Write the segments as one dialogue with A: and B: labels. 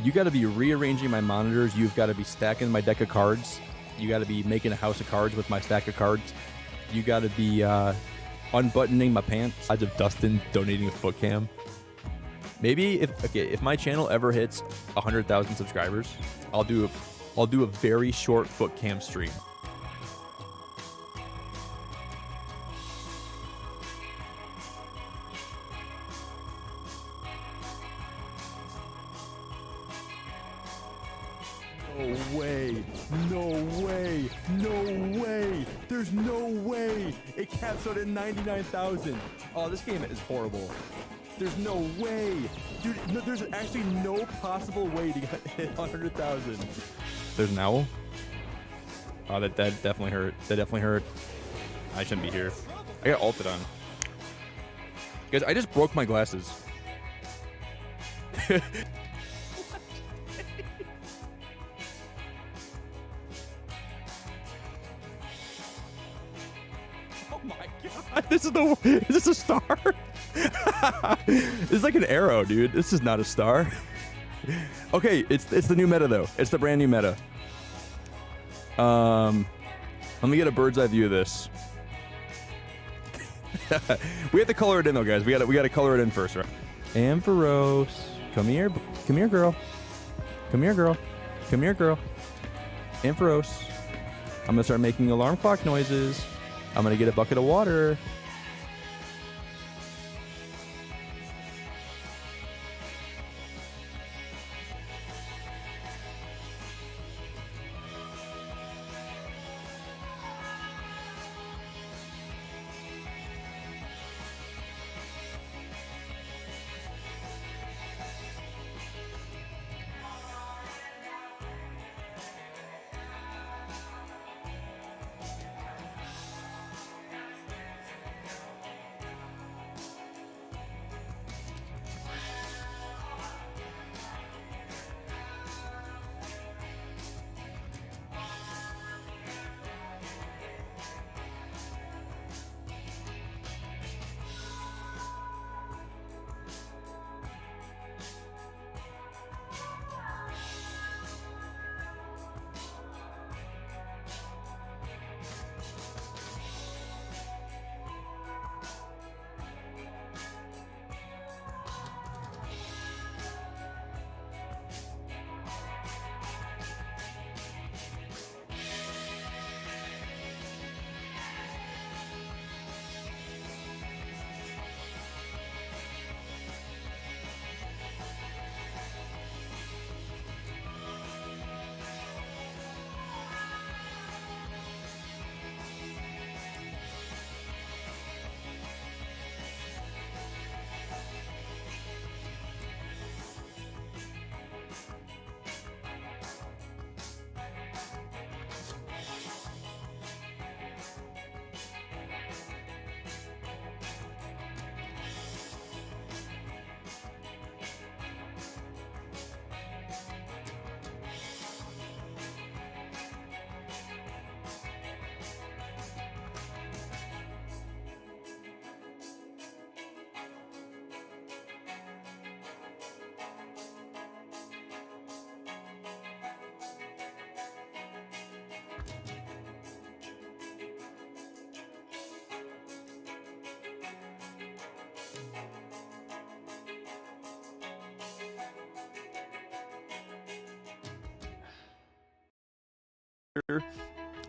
A: You got to be rearranging my monitors. You've got to be stacking my deck of cards. You got to be making a house of cards with my stack of cards. You got to be unbuttoning my pants. Odds of Dustin donating a foot cam. Maybe if my channel ever hits 100,000 subscribers, I'll do a very short foot cam stream. No way. No way. No way. There's no way. It caps out at 99,000. Oh, this game is horrible. There's no way. Dude, no, there's actually no possible way to hit 100,000. There's an owl. Oh, that definitely hurt. That definitely hurt. I shouldn't be here. I got ulted on. Guys, I just broke my glasses. Oh my god, is this a star? This is like an arrow, dude. This is not a star. Okay, it's the new meta though. It's the brand new meta. Let me get a bird's eye view of this. We have to color it in though, guys. We gotta color it in first, right? Ampharos, come here girl. Come here, girl. Come here, girl. Ampharos. I'm gonna start making alarm clock noises. I'm gonna get a bucket of water.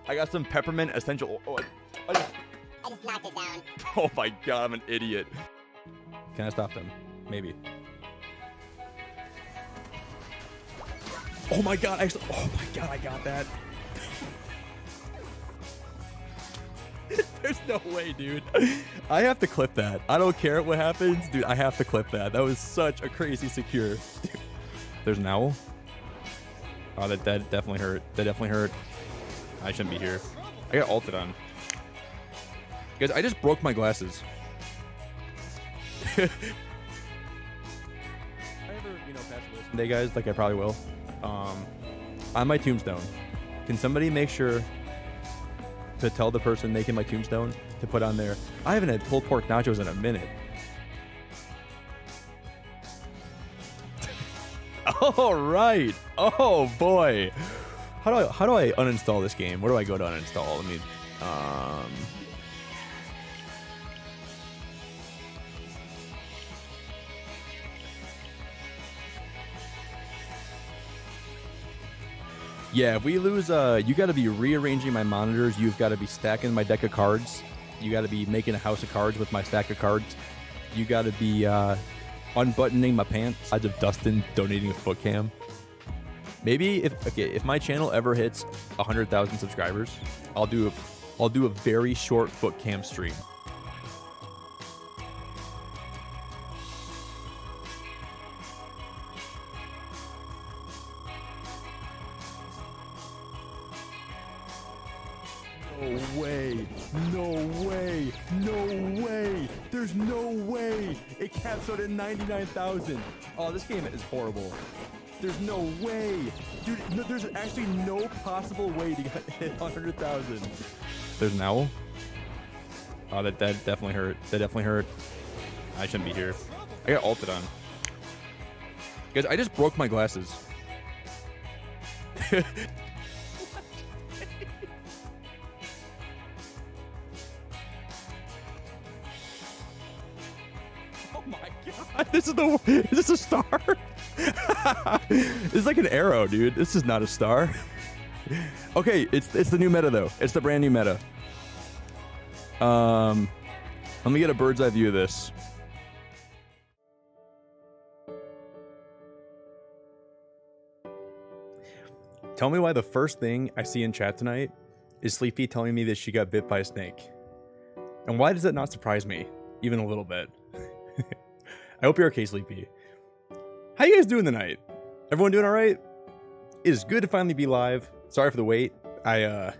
A: I got some peppermint essential. Oh, I just knocked it down. Oh my god, I'm an idiot. Can I stop them? Maybe. Oh my god, oh my god, I got that. There's no way, dude. I have to clip that. I don't care what happens, dude. I have to clip that. That was such a crazy secure. Dude. There's an owl. Oh, that definitely hurt. That definitely hurt. I shouldn't be here. I got ulted on. Guys, I just broke my glasses. I ever, pass this one day, guys, like I probably will. On my tombstone, can somebody make sure to tell the person making my tombstone to put on there? I haven't had pulled pork nachos in a minute. All right. Oh boy. How do I uninstall this game? Where do I go to uninstall? Let me yeah, if we lose, you got to be rearranging my monitors. You've got to be stacking my deck of cards. You got to be making a house of cards with my stack of cards. You got to be unbuttoning my pants. Odds of Dustin donating a foot cam. Maybe if my channel ever hits 100,000 subscribers, I'll do a very short foot cam stream. No way, no way, no way. There's no way. It caps out at 99,000. Oh, this game is horrible. There's no way. Dude, no, there's actually no possible way to hit 100,000. There's an owl. Oh, that definitely hurt. That definitely hurt. I shouldn't be here. I got ulted on. Guys, I just broke my glasses. Oh my god, is this a star? It's like an arrow, dude. This is not a star. Okay, it's the new meta though. It's the brand new meta. Let me get a bird's eye view of this. Tell me why the first thing I see in chat tonight is Sleepy telling me that she got bit by a snake. And why does that not surprise me? Even a little bit. I hope you're okay, Sleepy. How you guys doing tonight? Everyone doing all right? It is good to finally be live. Sorry for the wait. I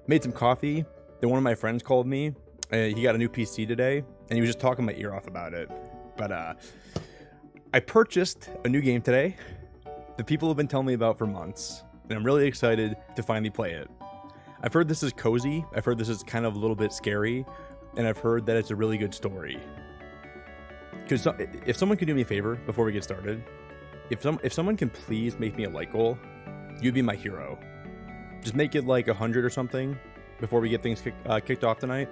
A: made some coffee. Then one of my friends called me. He got a new PC today, and he was just talking my ear off about it. But I purchased a new game today that people have been telling me about for months, and I'm really excited to finally play it. I've heard this is cozy. I've heard this is kind of a little bit scary, and I've heard that it's a really good story. Because if someone could do me a favor before we get started, if someone can please make me a like goal, you'd be my hero. Just make it like 100 or something before we get things kicked off tonight.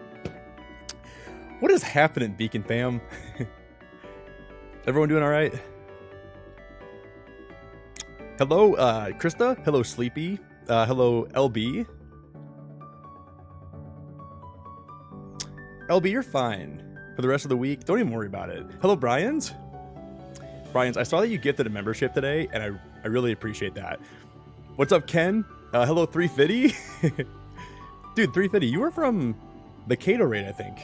A: What is happening, Beacon fam? Everyone doing all right? Hello, Krista. Hello, Sleepy. Hello, LB. LB, you're fine. For the rest of the week, don't even worry about it. Hello, Brian's. I saw that you gifted a membership today, and I really appreciate that. What's up, Ken? Hello, 350. Dude, 350, you were from the Kato raid, I think,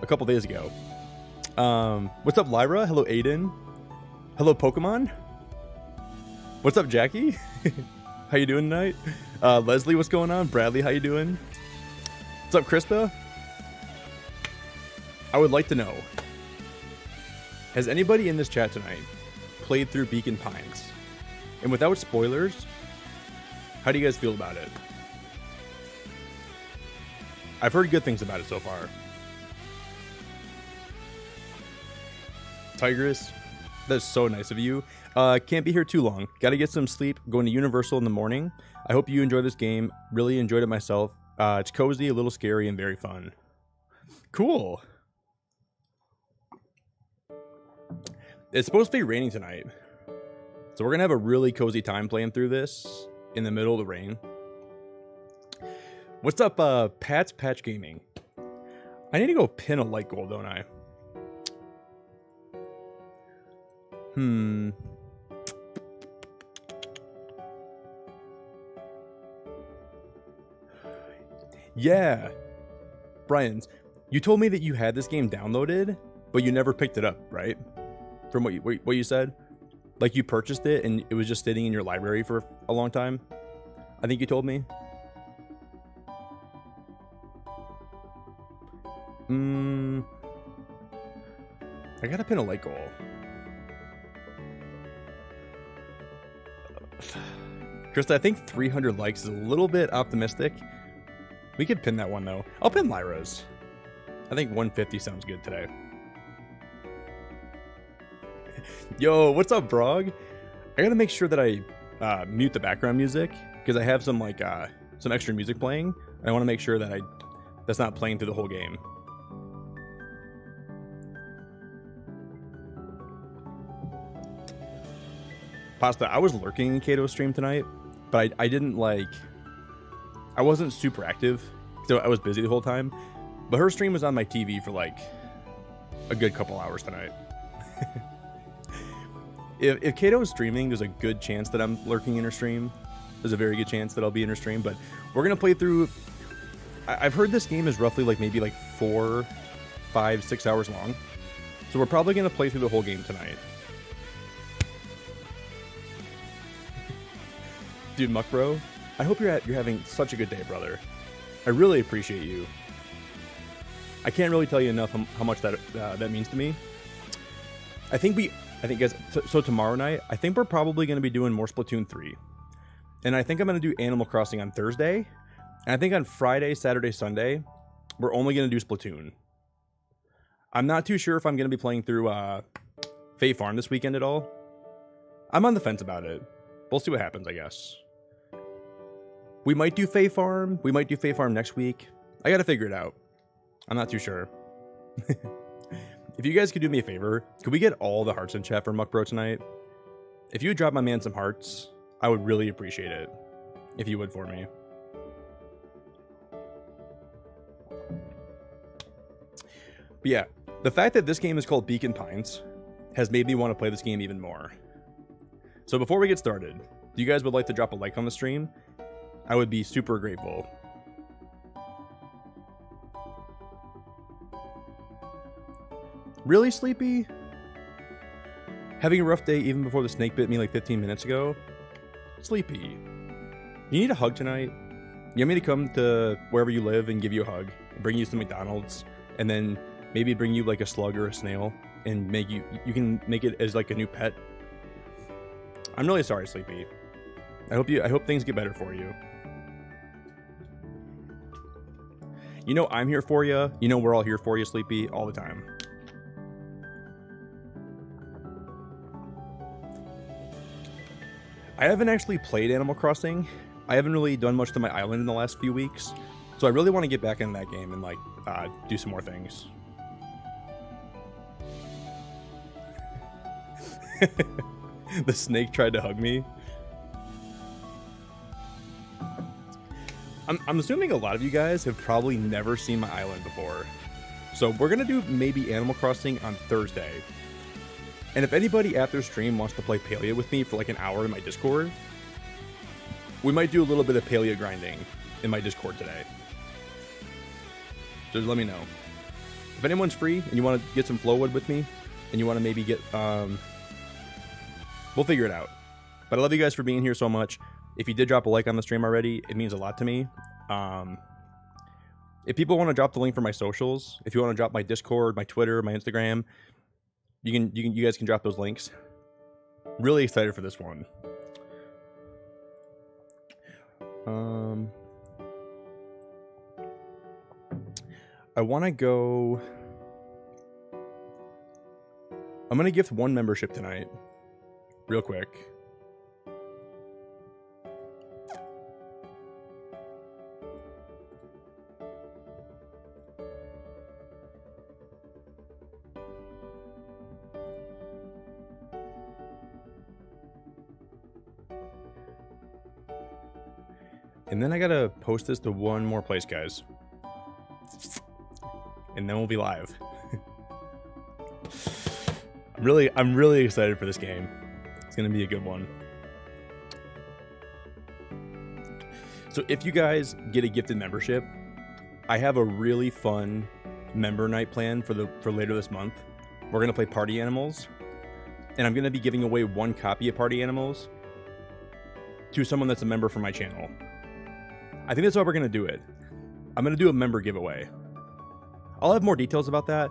A: a couple days ago. What's up, Lyra? Hello, Aiden. Hello, Pokemon. What's up, Jackie? How you doing tonight? Leslie, what's going on? Bradley, how you doing? What's up, Krista? I would like to know, has anybody in this chat tonight played through Beacon Pines? And without spoilers, how do you guys feel about it? I've heard good things about it so far. Tigress, that's so nice of you. Can't be here too long. Gotta get some sleep, going to Universal in the morning. I hope you enjoy this game. Really enjoyed it myself. It's cozy, a little scary, and very fun. Cool. It's supposed to be raining tonight, so we're gonna have a really cozy time playing through this in the middle of the rain. What's up, Pat's Patch Gaming? I need to go pin a light goal, don't I? Yeah, Brian's, you told me that you had this game downloaded, but you never picked it up, right? From what you said, like you purchased it and it was just sitting in your library for a long time. I think you told me. I gotta pin a light goal. Krista, I think 300 likes is a little bit optimistic. We could pin that one though. I'll pin Lyra's. I think 150 sounds good today. Yo, what's up, Brog? I gotta make sure that I mute the background music because I have some like some extra music playing. And I want to make sure that that's not playing through the whole game. Pasta, I was lurking in Kato's stream tonight, but I didn't like. I wasn't super active, so I was busy the whole time. But her stream was on my TV for like a good couple hours tonight. If Kato's streaming, there's a good chance that I'm lurking in her stream. There's a very good chance that I'll be in her stream, but we're gonna play through. I've heard this game is roughly like maybe like 4, 5, 6 hours long, so we're probably gonna play through the whole game tonight. Dude, Muck Bro, I hope you're having such a good day, brother. I really appreciate you. I can't really tell you enough how much that means to me. I think guys, so tomorrow night, I think we're probably going to be doing more Splatoon 3. And I think I'm going to do Animal Crossing on Thursday. And I think on Friday, Saturday, Sunday, we're only going to do Splatoon. I'm not too sure if I'm going to be playing through Fae Farm this weekend at all. I'm on the fence about it. We'll see what happens, I guess. We might do Fae Farm. We might do Fae Farm next week. I got to figure it out. I'm not too sure. If you guys could do me a favor, could we get all the hearts in chat for Muck Bro tonight? If you would drop my man some hearts, I would really appreciate it. If you would for me. But yeah, the fact that this game is called Beacon Pines has made me want to play this game even more. So before we get started, if you guys would like to drop a like on the stream, I would be super grateful. Really, Sleepy? Having a rough day even before the snake bit me like 15 minutes ago? Sleepy, you need a hug tonight? You want me to come to wherever you live and give you a hug, bring you some McDonald's, and then maybe bring you like a slug or a snail and make you can make it as like a new pet? I'm really sorry, Sleepy. I hope things get better for you. You know I'm here for you. You know we're all here for you, Sleepy, all the time. I haven't actually played Animal Crossing. I haven't really done much to my island in the last few weeks, so I really want to get back into that game and like do some more things. The snake tried to hug me. I'm assuming a lot of you guys have probably never seen my island before, so we're gonna do maybe Animal Crossing on Thursday. And if anybody after stream wants to play Palia with me for like an hour in my Discord, we might do a little bit of Palia grinding in my Discord today. So just let me know. If anyone's free and you want to get some Flowwood with me, and you want to maybe get, we'll figure it out. But I love you guys for being here so much. If you did drop a like on the stream already, it means a lot to me. If people want to drop the link for my socials, if you want to drop my Discord, my Twitter, my Instagram, you guys can drop those links. Really excited for this one. I want to go. I'm gonna gift one membership tonight, real quick. And then I gotta post this to one more place, guys. And then we'll be live. I'm really excited for this game. It's gonna be a good one. So if you guys get a gifted membership, I have a really fun member night plan for later this month. We're gonna play Party Animals, and I'm gonna be giving away one copy of Party Animals to someone that's a member for my channel. I think that's how we're going to do it. I'm going to do a member giveaway. I'll have more details about that,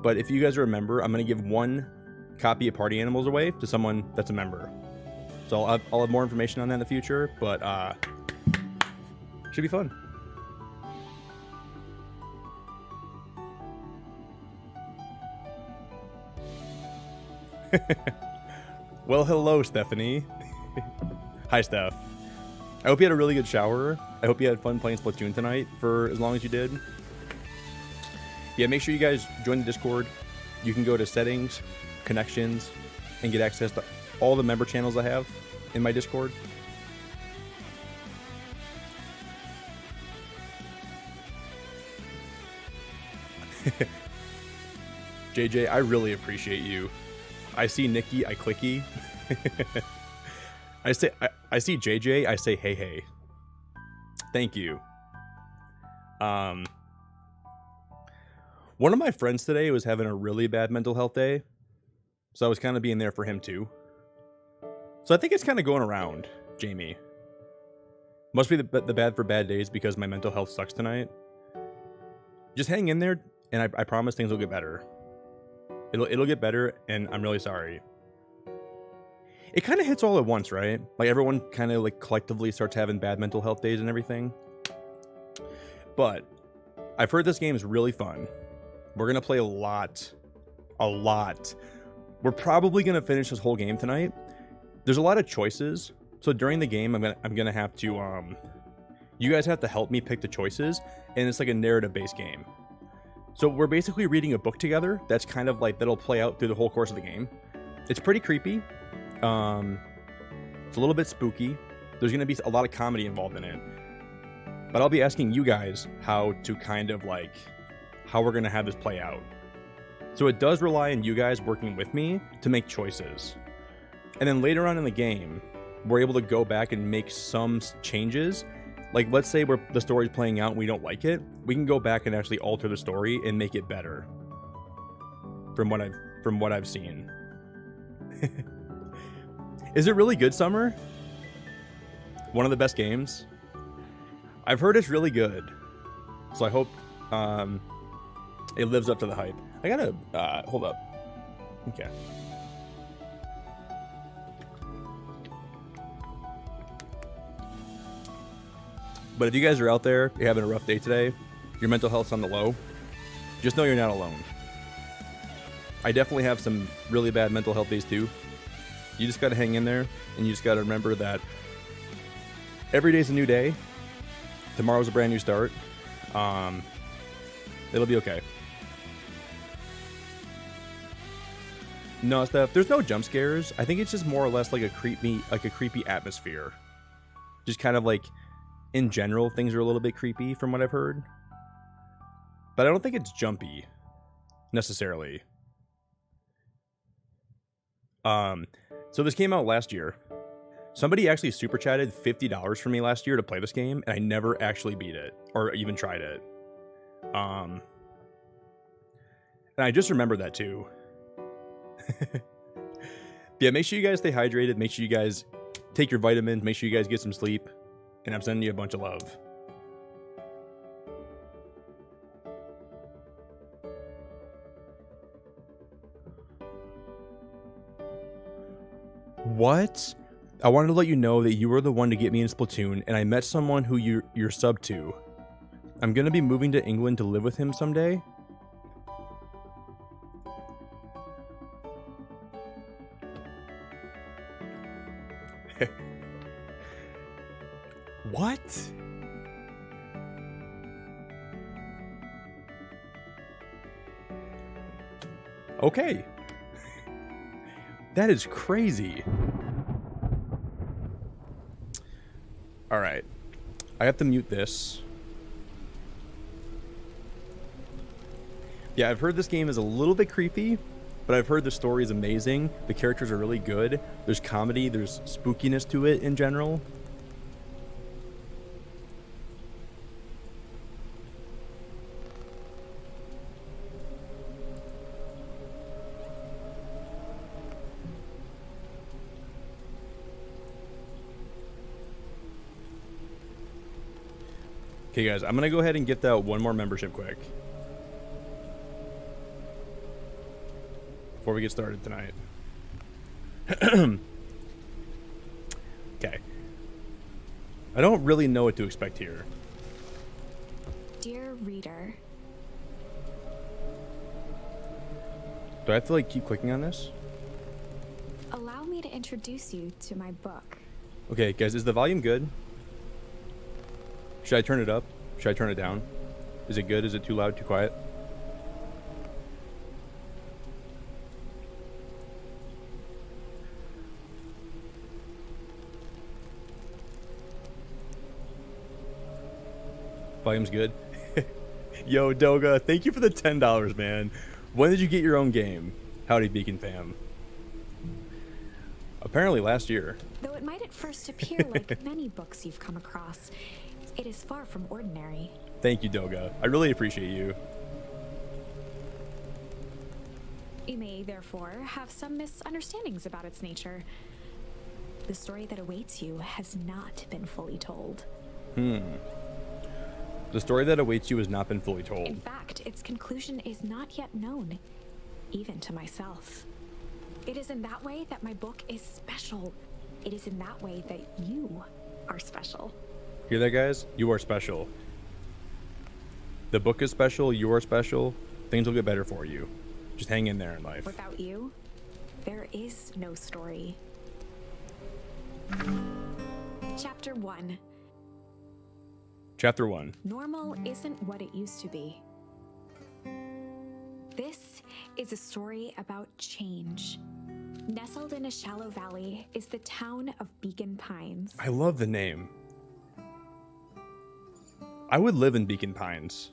A: but if you guys are a member, I'm going to give one copy of Party Animals away to someone that's a member. So I'll have more information on that in the future, but should be fun. Well, hello, Stephanie. Hi, Steph. I hope you had a really good shower. I hope you had fun playing Splatoon tonight for as long as you did. Yeah, make sure you guys join the Discord. You can go to settings, connections, and get access to all the member channels I have in my Discord. JJ, I really appreciate you. I see Nikki, I clicky. I see JJ, I say hey hey. Thank you. One of my friends today was having a really bad mental health day, so I was kind of being there for him too. So I think it's kind of going around, Jamie. Must be the bad for bad days because my mental health sucks tonight. Just hang in there, and I promise things will get better. It'll get better, and I'm really sorry. It kind of hits all at once, right? Like everyone kind of like collectively starts having bad mental health days and everything. But I've heard this game is really fun. We're gonna play a lot. We're probably gonna finish this whole game tonight. There's a lot of choices, so during the game, I'm gonna have to you guys have to help me pick the choices, and it's like a narrative-based game. So we're basically reading a book together. That's kind of like that'll play out through the whole course of the game. It's pretty creepy. It's a little bit spooky. There's gonna be a lot of comedy involved in it. But I'll be asking you guys how to kind of like how we're gonna have this play out. So it does rely on you guys working with me to make choices. And then later on in the game, we're able to go back and make some changes. Like let's say the story's playing out and we don't like it, we can go back and actually alter the story and make it better. From what I've seen. Is it really good, Summer? One of the best games? I've heard it's really good. So I hope it lives up to the hype. I gotta hold up. Okay. But if you guys are out there, you're having a rough day today, your mental health's on the low, just know you're not alone. I definitely have some really bad mental health days too. You just gotta hang in there, and you just gotta remember that every day's a new day. Tomorrow's a brand new start. It'll be okay. No, Steph, there's no jump scares. I think it's just more or less like a creepy atmosphere. Just kind of like, in general, things are a little bit creepy from what I've heard. But I don't think it's jumpy, necessarily. So this came out last year. Somebody actually super chatted $50 for me last year to play this game, and I never actually beat it, or even tried it. And I just remembered that too. Yeah, make sure you guys stay hydrated, make sure you guys take your vitamins, make sure you guys get some sleep, and I'm sending you a bunch of love. What? I wanted to let you know that you were the one to get me in Splatoon, and I met someone who you're sub to. I'm gonna be moving to England to live with him someday. What? Okay. That is crazy. All right. I have to mute this. Yeah, I've heard this game is a little bit creepy, but I've heard the story is amazing. The characters are really good. There's comedy, there's spookiness to it in general. Okay, guys, I'm going to go ahead and get that one more membership quick before we get started tonight. Okay. I don't really know what to expect here.
B: Dear reader.
A: Do I have to, like, keep clicking on this?
B: Allow me me to introduce you to my book.
A: Okay, guys, is the volume good? Should I turn it up? Should I turn it down? Is it good? Is it too loud, too quiet? Volume's good. Yo, Doga, thank you for the $10, man. When did you get your own game? Howdy, Beacon fam. Apparently last year.
B: Though it might at first appear like many books you've come across, it is far from ordinary.
A: Thank you, Doga. I really appreciate you.
B: You may, therefore, have some misunderstandings about its nature. The story that awaits you has not been fully told.
A: The story that awaits you has not been fully told.
B: In fact, its conclusion is not yet known, even to myself. It is in that way that my book is special. It is in that way that you are special.
A: Hear that, guys? You are special. The book is special. You are special. Things will get better for you. Just hang in there in life.
B: Without you, there is no story. Chapter 1.
A: Chapter 1.
B: Normal isn't what it used to be. This is a story about change. Nestled in a shallow valley is the town of Beacon Pines.
A: I love the name. I would live in Beacon Pines.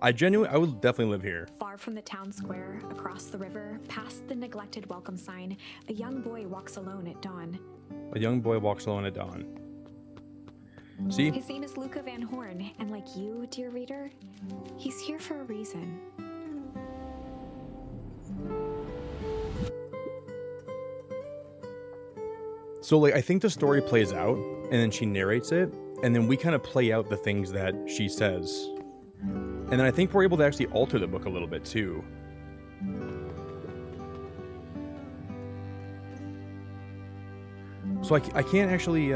A: I would definitely live here.
B: Far from the town square, across the river, past the neglected welcome sign, a young boy walks alone at dawn.
A: A young boy walks alone at dawn. See?
B: His name is Luca Van Horn, and like you, dear reader, he's here for a reason.
A: So, like, I think the story plays out, and then she narrates it, and then we kind of play out the things that she says. And then I think we're able to actually alter the book a little bit, too. So I can't actually,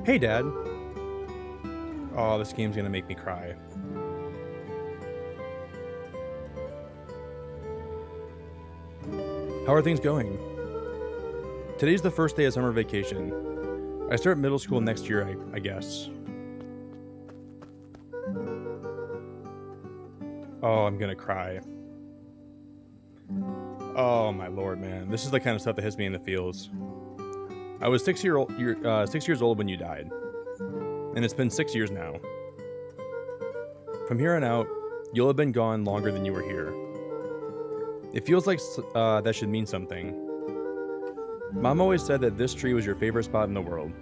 A: Hey, Dad. Oh, this game's gonna make me cry. How are things going? Today's the first day of summer vacation. I start middle school next year, I guess. Oh, I'm gonna cry. Oh my lord, man. This is the kind of stuff that hits me in the feels. I was 6 years old when you died. And it's been 6 years now. From here on out, you'll have been gone longer than you were here. It feels like that should mean something. Mom always said that this tree was your favorite spot in the world.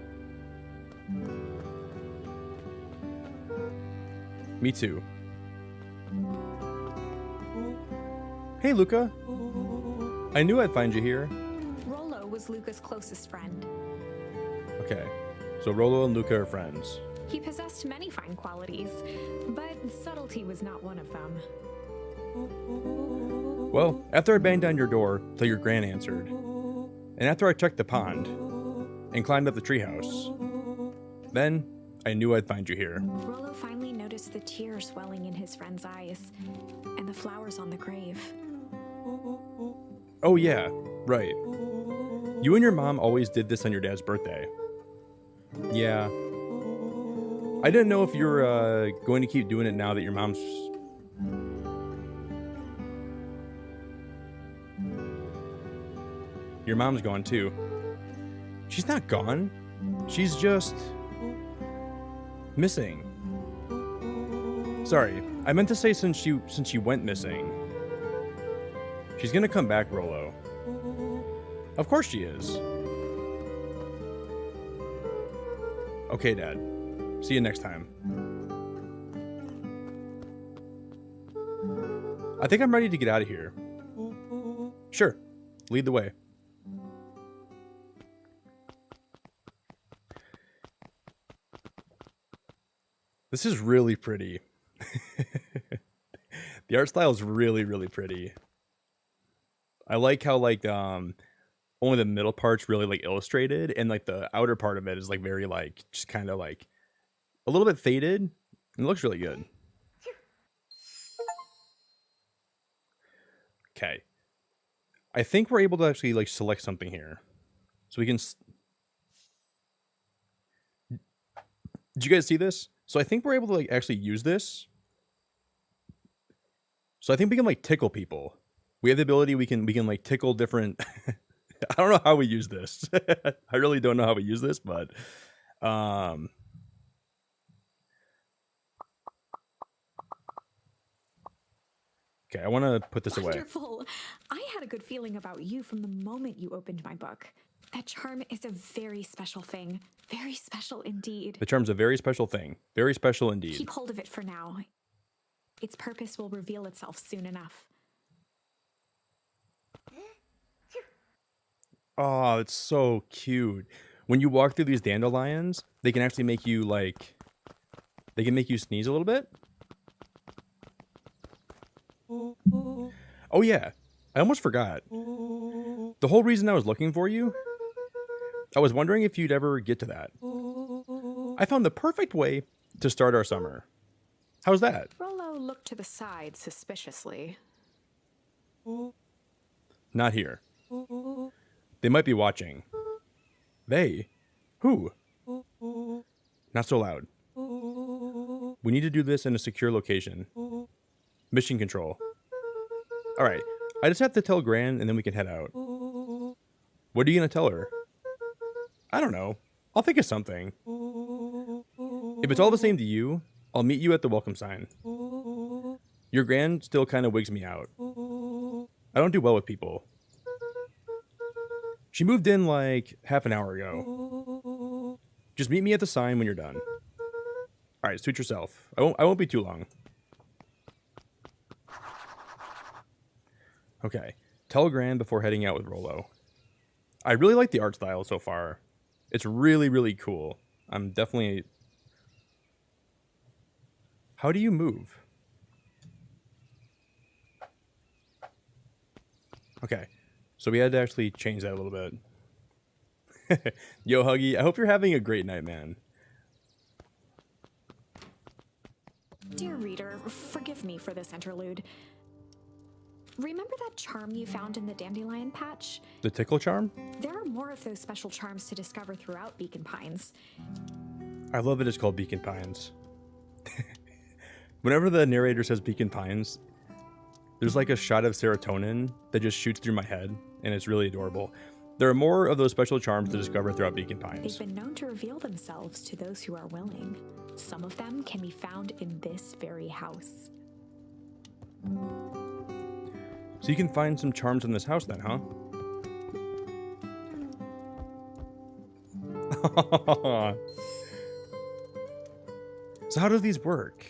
A: Me too. Hey, Luca. I knew I'd find you here.
B: Rollo was Luca's closest friend.
A: Okay, so Rollo and Luca are friends.
B: He possessed many fine qualities, but subtlety was not one of them.
A: Well, after I banged on your door till your gran answered, and after I checked the pond and climbed up the treehouse, then I knew I'd find you here.
B: Rollo finally noticed the tears welling in his friend's eyes and the flowers on the grave.
A: Oh yeah, right. You and your mom always did this on your dad's birthday. Yeah. I didn't know if you were going to keep doing it now that your mom's... Your mom's gone too. She's not gone. She's just... missing. Sorry, I meant to say since she went missing. She's gonna come back, Rollo. Of course she is. Okay, Dad. See you next time. I think I'm ready to get out of here. Sure. Lead the way. This is really pretty. The art style is really, really pretty. I like how like only the middle part's really like illustrated, and like the outer part of it is like very like just kind of like a little bit faded, and it looks really good. Okay. I think we're able to actually like select something here. So we can... Did you guys see this? So I think we're able to like actually use this. So I think we can like tickle people. We have the ability, we can like tickle different... I don't know how we use this. I really don't know how we use this, but... Okay, I want to put this away.
B: Wonderful. I had a good feeling about you from the moment you opened my book. That charm is a very special thing. Very special indeed.
A: The charm's a very special thing. Very special indeed.
B: Keep hold of it for now. Its purpose will reveal itself soon enough.
A: Oh, it's so cute. When you walk through these dandelions, they can actually make you like... They can make you sneeze a little bit. Oh yeah, I almost forgot. The whole reason I was looking for you, I was wondering if you'd ever get to that. I found the perfect way to start our summer. How's that?
B: Rollo looked to the side suspiciously.
A: Not here. They might be watching. They? Who? Not so loud. We need to do this in a secure location. Mission control. Alright, I just have to tell Gran and then we can head out. What are you gonna tell her? I don't know. I'll think of something. If it's all the same to you, I'll meet you at the welcome sign. Your Gran still kind of wigs me out. I don't do well with people. She moved in like half an hour ago. Just meet me at the sign when you're done. Alright, suit yourself. I won't be too long. Okay, tell Gran before heading out with Rollo. I really like the art style so far. It's really, really cool. I'm definitely... How do you move? Okay, so we had to actually change that a little bit. Yo, Huggy, I hope you're having a great night, man.
B: Dear reader, forgive me for this interlude. Remember that charm you found in the dandelion patch?
A: The tickle charm?
B: There are more of those special charms to discover throughout Beacon Pines.
A: I love that it's called Beacon Pines. Whenever the narrator says Beacon Pines, there's like a shot of serotonin that just shoots through my head, and it's really adorable. There are more of those special charms to discover throughout Beacon Pines.
B: They've been known to reveal themselves to those who are willing. Some of them can be found in this very house.
A: So you can find some charms in this house then, huh? So how do these work?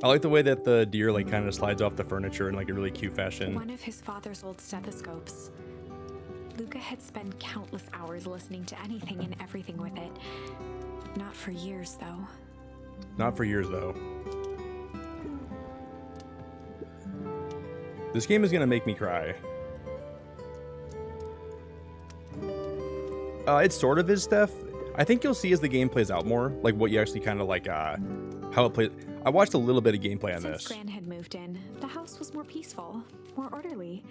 A: I like the way that the deer like kind of slides off the furniture in like a really cute fashion.
B: One of his father's old stethoscopes. Luca had spent countless hours listening to anything and everything with it. Not for years, though.
A: Not for years, though. This game is gonna make me cry. It sort of is, Steph. I think you'll see as the game plays out more, like what you actually kind of like, how it plays. I watched a little bit of gameplay on this.
B: Since Gran had moved in, the house was more peaceful, more orderly.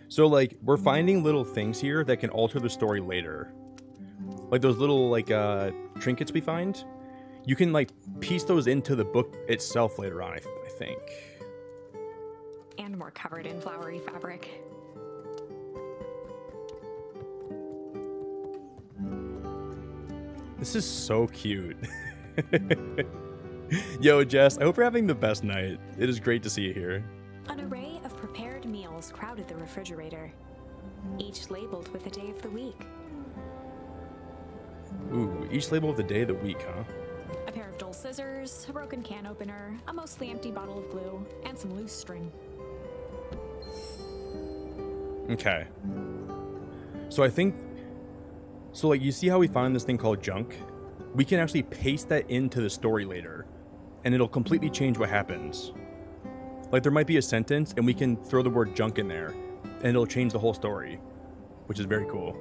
A: So, like, we're finding little things here that can alter the story later. Like those little, like, trinkets we find. You can, like, piece those into the book itself later on, I think.
B: And more covered in flowery fabric.
A: This is so cute. Yo, Jess, I hope you're having the best night. It is great to see you here.
B: An array of prepared meals crowded the refrigerator, each labeled with a day of the week.
A: Ooh, each label of the day of the week, huh?
B: A pair of dull scissors, a broken can opener, a mostly empty bottle of glue, and some loose string.
A: Okay. So I think... So, like, you see how we found this thing called junk? We can actually paste that into the story later, and it'll completely change what happens. Like, there might be a sentence, and we can throw the word junk in there, and it'll change the whole story, which is very cool.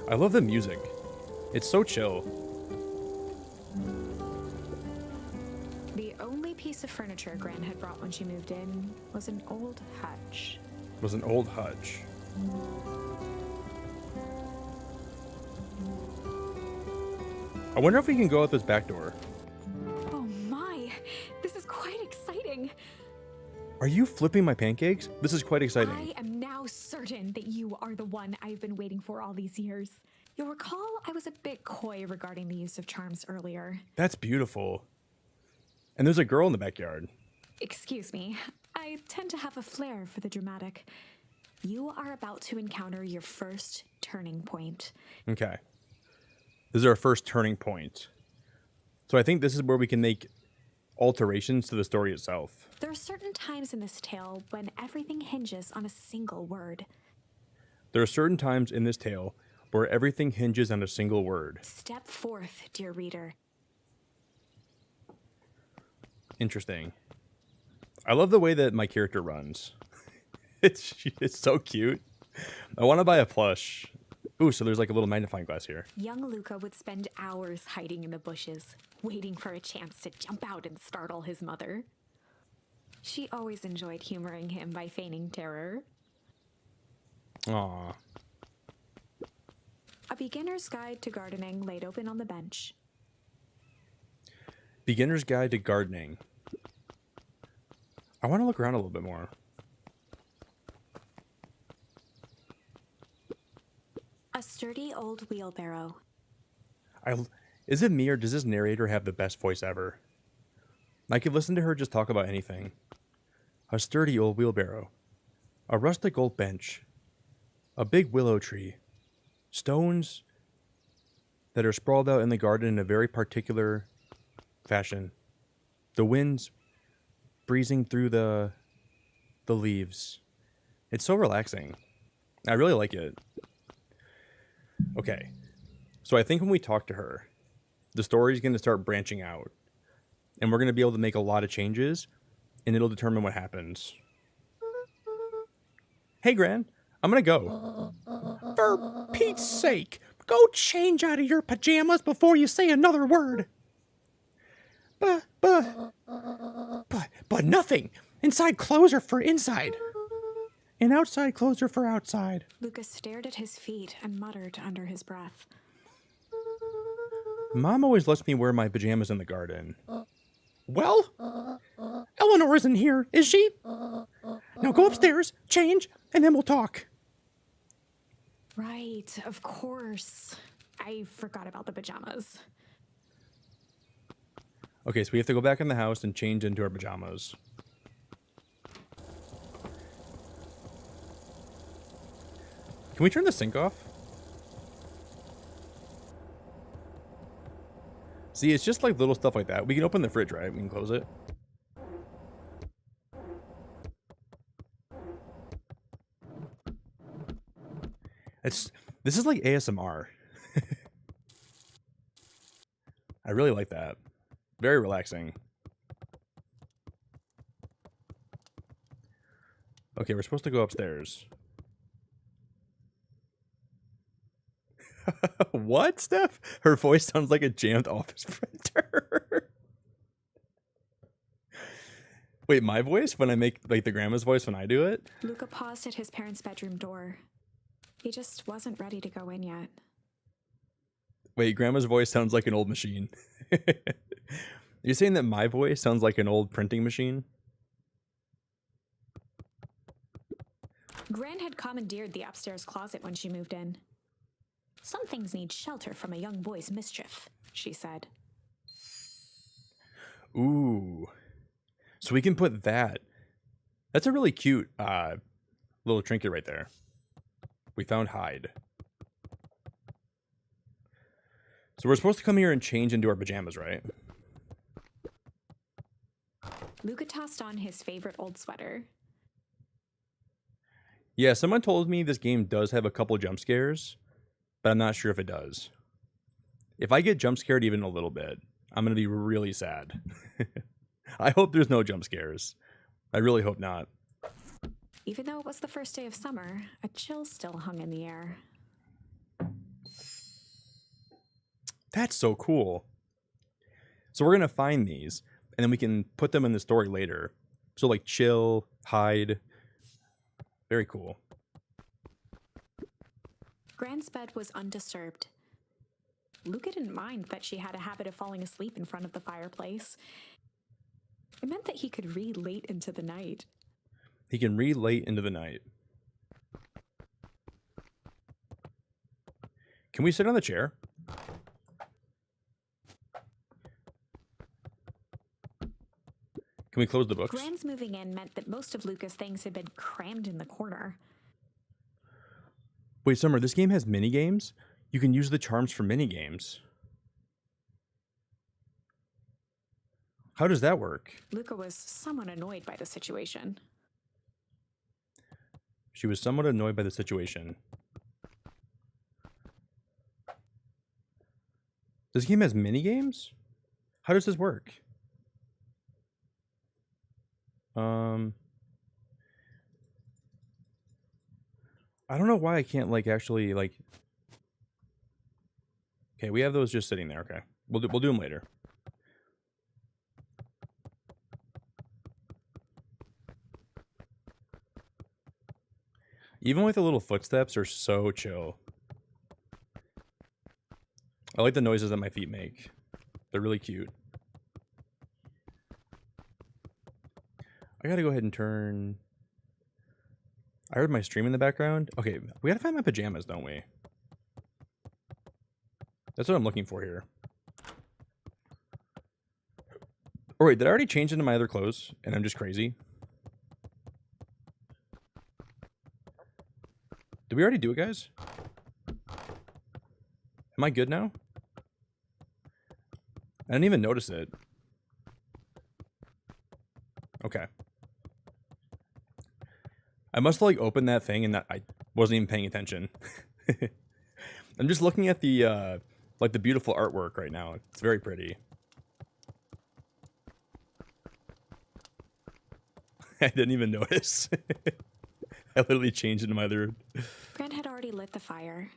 A: I love the music.
C: It's so chill.
B: The only piece of furniture Gran had brought when she moved in was an old hutch.
C: It was an old hutch. I wonder if we can go out this back door.
B: Oh my, this is quite exciting.
C: Are you flipping my pancakes? This is quite exciting.
B: I am now certain that you are the one I've been waiting for all these years. You'll recall I was a bit coy regarding the use of charms earlier.
C: That's beautiful. And there's a girl in the backyard.
B: Excuse me, I tend to have a flair for the dramatic. You are about to encounter your first turning point.
C: Okay. This is our first turning point. So I think this is where we can make alterations to the story itself.
B: There are certain times in this tale when everything hinges on a single word.
C: There are certain times in this tale where everything hinges on a single word.
B: Step forth, dear reader.
C: Interesting. I love the way that my character runs. It's so cute. I want to buy a plush. Ooh, so there's like a little magnifying glass here.
B: Young Luca would spend hours hiding in the bushes, waiting for a chance to jump out and startle his mother. She always enjoyed humoring him by feigning terror.
C: Aww.
B: A beginner's guide to gardening laid open on the bench.
C: Beginner's Guide to Gardening. I want to look around a little bit more.
B: A sturdy old wheelbarrow.
C: Is it me or does this narrator have the best voice ever? I could listen to her just talk about anything. A sturdy old wheelbarrow. A rustic old bench. A big willow tree. Stones that are sprawled out in the garden in a very particular fashion. The wind's breezing through the leaves. It's so relaxing. I really like it. Okay. So I think when we talk to her, the story's going to start branching out. And we're going to be able to make a lot of changes, and it'll determine what happens. Hey, Gran, I'm going to go.
D: For Pete's sake, go change out of your pajamas before you say another word. But nothing. Inside clothes are for inside. And outside clothes are for outside.
B: Lucas stared at his feet and muttered under his breath.
C: Mom always lets me wear my pajamas in the garden.
D: Well, Eleanor isn't here, is she? Now go upstairs, change, and then we'll talk.
B: Right, of course. I forgot about the pajamas.
C: Okay, so we have to go back in the house and change into our pajamas. Can we turn the sink off? See, it's just like little stuff like that. We can open the fridge, right? We can close it. This is like ASMR. I really like that. Very relaxing. Okay, we're supposed to go upstairs. What, Steph? Her voice sounds like a jammed office printer. Wait, my voice? When I make, like, the grandma's voice when I do it?
B: Luca paused at his parents' bedroom door. He just wasn't ready to go in yet.
C: Wait, grandma's voice sounds like an old machine. You're saying that my voice sounds like an old printing machine?
B: Gran had commandeered the upstairs closet when she moved in. Some things need shelter from a young boy's mischief, she said.
C: Ooh. So we can put that. That's a really cute little trinket right there. We found hide. So we're supposed to come here and change into our pajamas, right?
B: Luca tossed on his favorite old sweater.
C: Yeah, someone told me this game does have a couple jump scares, but I'm not sure if it does. If I get jump scared even a little bit, I'm going to be really sad. I hope there's no jump scares. I really hope not.
B: Even though it was the first day of summer, a chill still hung in the air.
C: That's so cool. So we're going to find these, and then we can put them in the story later. So, like, chill, hide. Very cool.
B: Gran's bed was undisturbed. Luca didn't mind that she had a habit of falling asleep in front of the fireplace. It meant that he could read late into the night.
C: He can read late into the night. Can we sit on the chair? Can we close the books?
B: Gran's moving in meant that most of Luca's things had been crammed in the corner.
C: Wait, Summer, this game has mini games? You can use the charms for mini games. How does that work?
B: Luca was somewhat annoyed by the situation.
C: She was somewhat annoyed by the situation. This game has mini games? How does this work? I don't know why I can't, like, actually, like... Okay, we have those just sitting there, okay. We'll do them later. Even with the little footsteps are so chill. I like the noises that my feet make. They're really cute. I gotta go ahead and turn... I heard my stream in the background. Okay, we gotta find my pajamas, don't we? That's what I'm looking for here. Oh wait, did I already change into my other clothes and I'm just crazy? Did we already do it, guys? Am I good now? I didn't even notice it. Okay. I must have, like, opened that thing and that I wasn't even paying attention. I'm just looking at the, like, the beautiful artwork right now. It's very pretty. I didn't even notice. I literally changed into my other...
B: Gran had already lit the fire.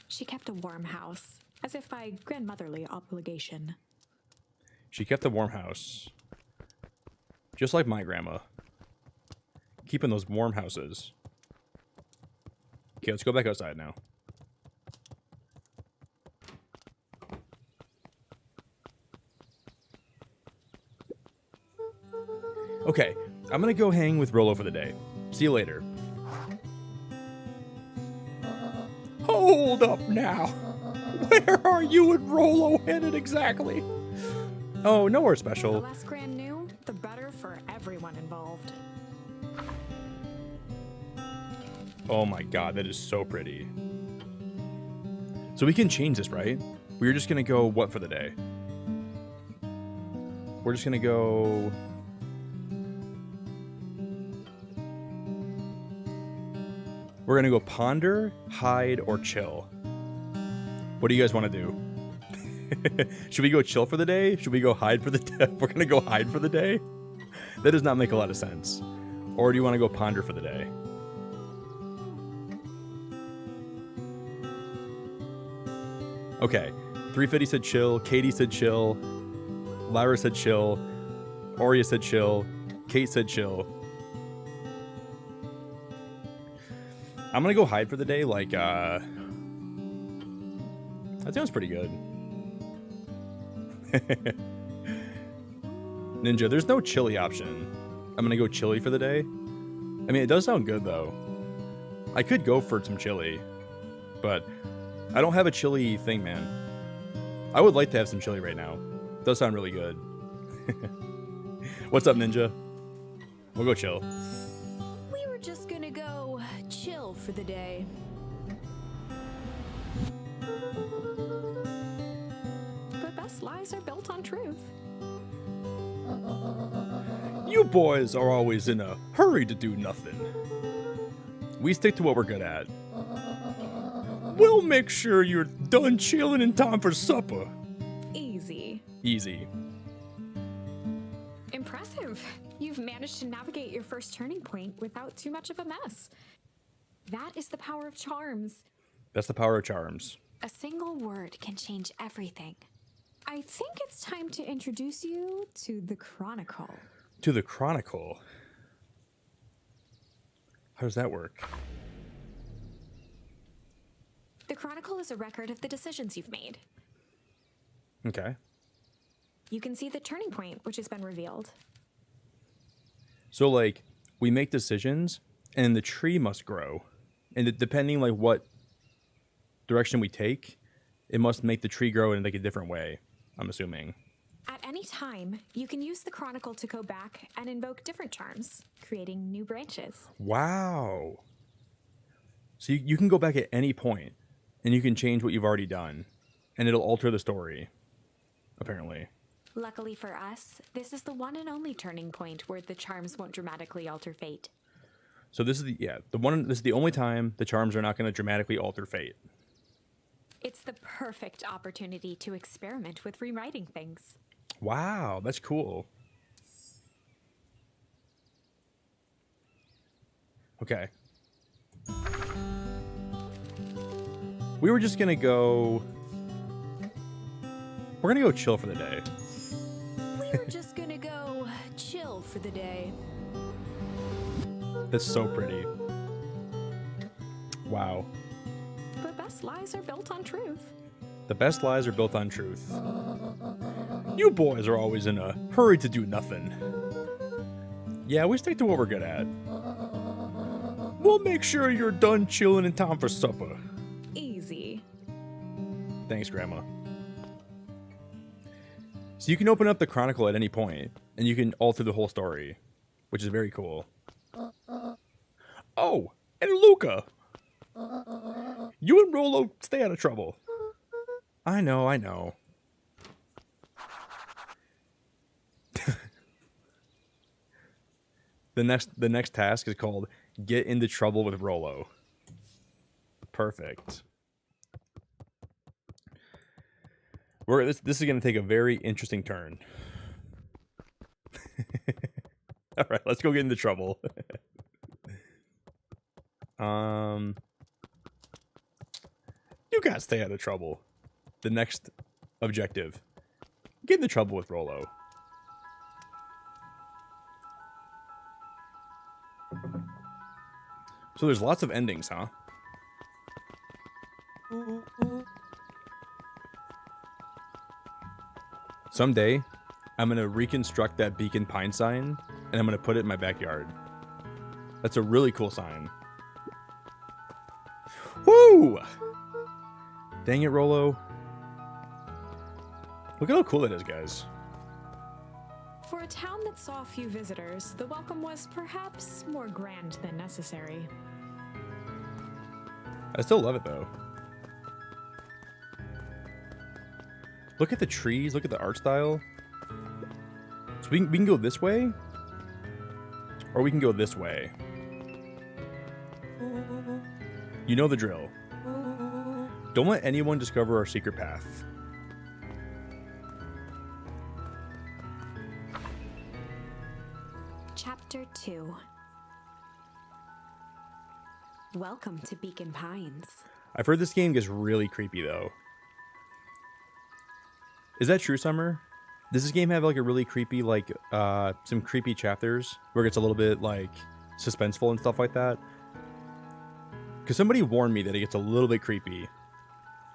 B: She kept a warm house, as if by grandmotherly obligation.
C: She kept a warm house. Just like my grandma. Keeping those warm houses. Okay, let's go back outside now. Okay, I'm gonna go hang with Rolo for the day. See you later.
D: Hold up now. Where are you and Rolo headed exactly?
C: Oh, nowhere
B: The
C: special.
B: less Gran knew, the better for everyone involved.
C: Oh my god, that is so pretty. So we can change this, right? We're just gonna go what for the day? We're just gonna go... We're gonna go ponder, hide, or chill. What do you guys want to do? Should we go chill for the day? Should we go hide for the day? We're gonna go hide for the day? That does not make a lot of sense. Or do you want to go ponder for the day? Okay, 350 said chill, Katie said chill, Lyra said chill, Aurea said chill, Kate said chill. I'm gonna go hide for the day, like, that sounds pretty good. Ninja, there's no chili option. I'm gonna go chili for the day. I mean, it does sound good, though. I could go for some chili, but I don't have a chili thing, man. I would like to have some chili right now. It does sound really good. What's up, Ninja? We'll go chill.
B: We were just gonna go chill for the day. The best lies are built on truth.
C: You boys are always in a hurry to do nothing. We stick to what we're good at.
D: We'll make sure you're done chilling in time for supper.
B: Easy.
C: Easy.
B: Impressive. You've managed to navigate your first turning point without too much of a mess. That is the power of charms.
C: That's the power of charms.
B: A single word can change everything.
E: I think it's time to introduce you to the Chronicle.
C: To the Chronicle. How does that work?
B: The Chronicle is a record of the decisions you've made.
C: Okay.
B: You can see the turning point, which has been revealed.
C: So, like, we make decisions, and the tree must grow. And depending, like, what direction we take, it must make the tree grow in, like, a different way, I'm assuming.
B: At any time, you can use the Chronicle to go back and invoke different charms, creating new branches.
C: Wow. So you can go back at any point, and you can change what you've already done, and it'll alter the story, apparently.
B: Luckily for us, this is the one and only turning point where the charms won't dramatically alter fate.
C: So this is the only time the charms are not going to dramatically alter fate.
B: It's the perfect opportunity to experiment with rewriting things.
C: Wow, that's cool. Okay. We were just gonna go... We're gonna go chill for the day.
E: We're just gonna go chill for the day.
C: That's so pretty. Wow.
B: The best lies are built on truth.
C: The best lies are built on truth. You boys are always in a hurry to do nothing. Yeah, we stick to what we're good at. We'll make sure you're done chilling in time for supper.
E: Easy.
C: Thanks, Grandma. So you can open up the Chronicle at any point, and you can alter the whole story, which is very cool. Oh, and Luca! You and Rolo stay out of trouble. I know. The next task is called Get into Trouble with Rolo. Perfect. This is going to take a very interesting turn. All right, let's go get into trouble. You guys stay out of trouble. The next objective. Get into trouble with Rolo. So there's lots of endings, huh? Someday, I'm going to reconstruct that Beacon Pine sign, and I'm going to put it in my backyard. That's a really cool sign. Woo! Dang it, Rolo. Look at how cool that is, guys.
E: For a town that saw few visitors, the welcome was perhaps more grand than necessary.
C: I still love it, though. Look at the trees. Look at the art style. So we can go this way. Or we can go this way. You know the drill. Don't let anyone discover our secret path.
B: Chapter 2. Welcome to Beacon Pines.
C: I've heard this game gets really creepy, though. Is that true, Summer? Does this game have like a really creepy, like, some creepy chapters where it gets a little bit, like, suspenseful and stuff like that? Because somebody warned me that it gets a little bit creepy.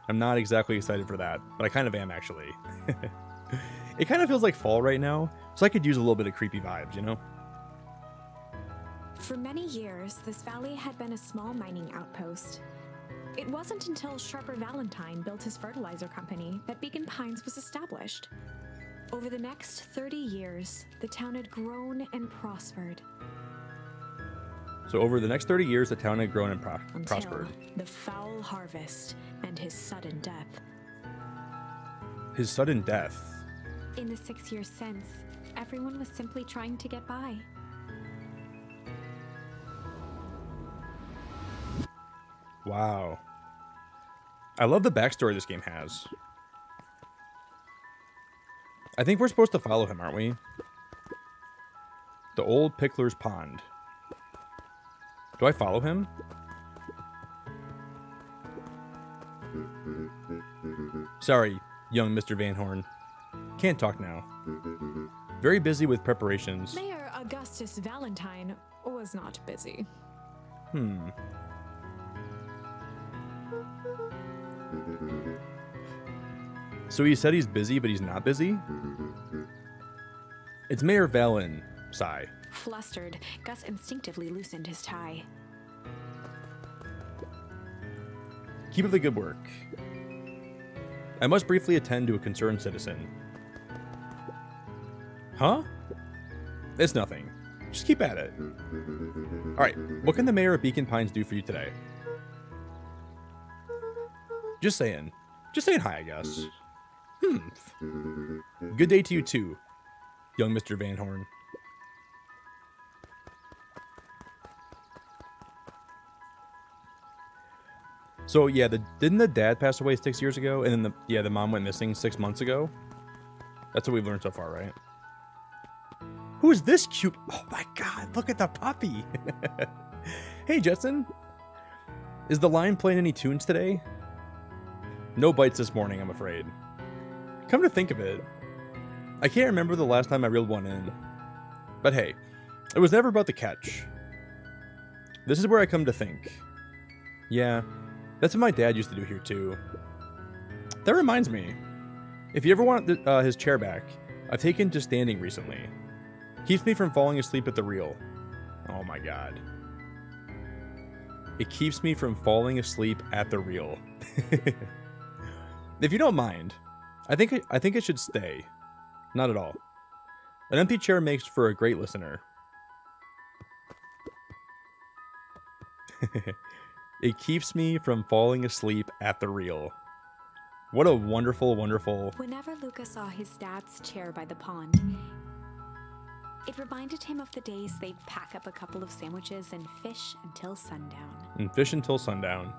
C: I'm not exactly excited for that, but I kind of am, actually. It kind of feels like fall right now, so I could use a little bit of creepy vibes, you know?
B: For many years, this valley had been a small mining outpost. It wasn't until Sharper Valentine built his fertilizer company that Beacon Pines was established. Over the next 30 years, the town had grown and prospered.
C: So over the next 30 years, the town had grown and prospered.
B: Until the foul harvest and his sudden death.
C: His sudden death.
B: In the 6 years since, everyone was simply trying to get by.
C: Wow. I love the backstory this game has. I think we're supposed to follow him, aren't we? The old Pickler's Pond. Do I follow him? Sorry, young Mr. Van Horn. Can't talk now. Very busy with preparations.
E: Mayor Augustus Valentine was not busy.
C: So he said he's busy, but he's not busy? It's Mayor Valen. Sigh.
B: Flustered, Gus instinctively loosened his tie.
C: Keep up the good work. I must briefly attend to a concerned citizen. Huh? It's nothing. Just keep at it. Alright, what can the mayor of Beacon Pines do for you today? Just saying. Just saying hi, I guess. Good day to you too, young Mr. Van Horn. So yeah, didn't the dad pass away 6 years ago, and then the mom went missing 6 months ago? That's what we've learned so far, right? Who is this cute? Oh my god, look at the puppy. Hey Jetson, is the line playing any tunes today? No bites this morning, I'm afraid. Come to think of it, I can't remember the last time I reeled one in. But hey, it was never about the catch. This is where I come to think. Yeah, that's what my dad used to do here too. That reminds me, if you ever want his chair back, I've taken to standing recently. Keeps me from falling asleep at the reel. Oh my god. It keeps me from falling asleep at the reel. If you don't mind, I think it should stay. Not at all. An empty chair makes for a great listener. It keeps me from falling asleep at the reel. What a wonderful, wonderful...
B: Whenever Luca saw his dad's chair by the pond, it reminded him of the days they'd pack up a couple of sandwiches and fish until sundown.
C: And fish until sundown.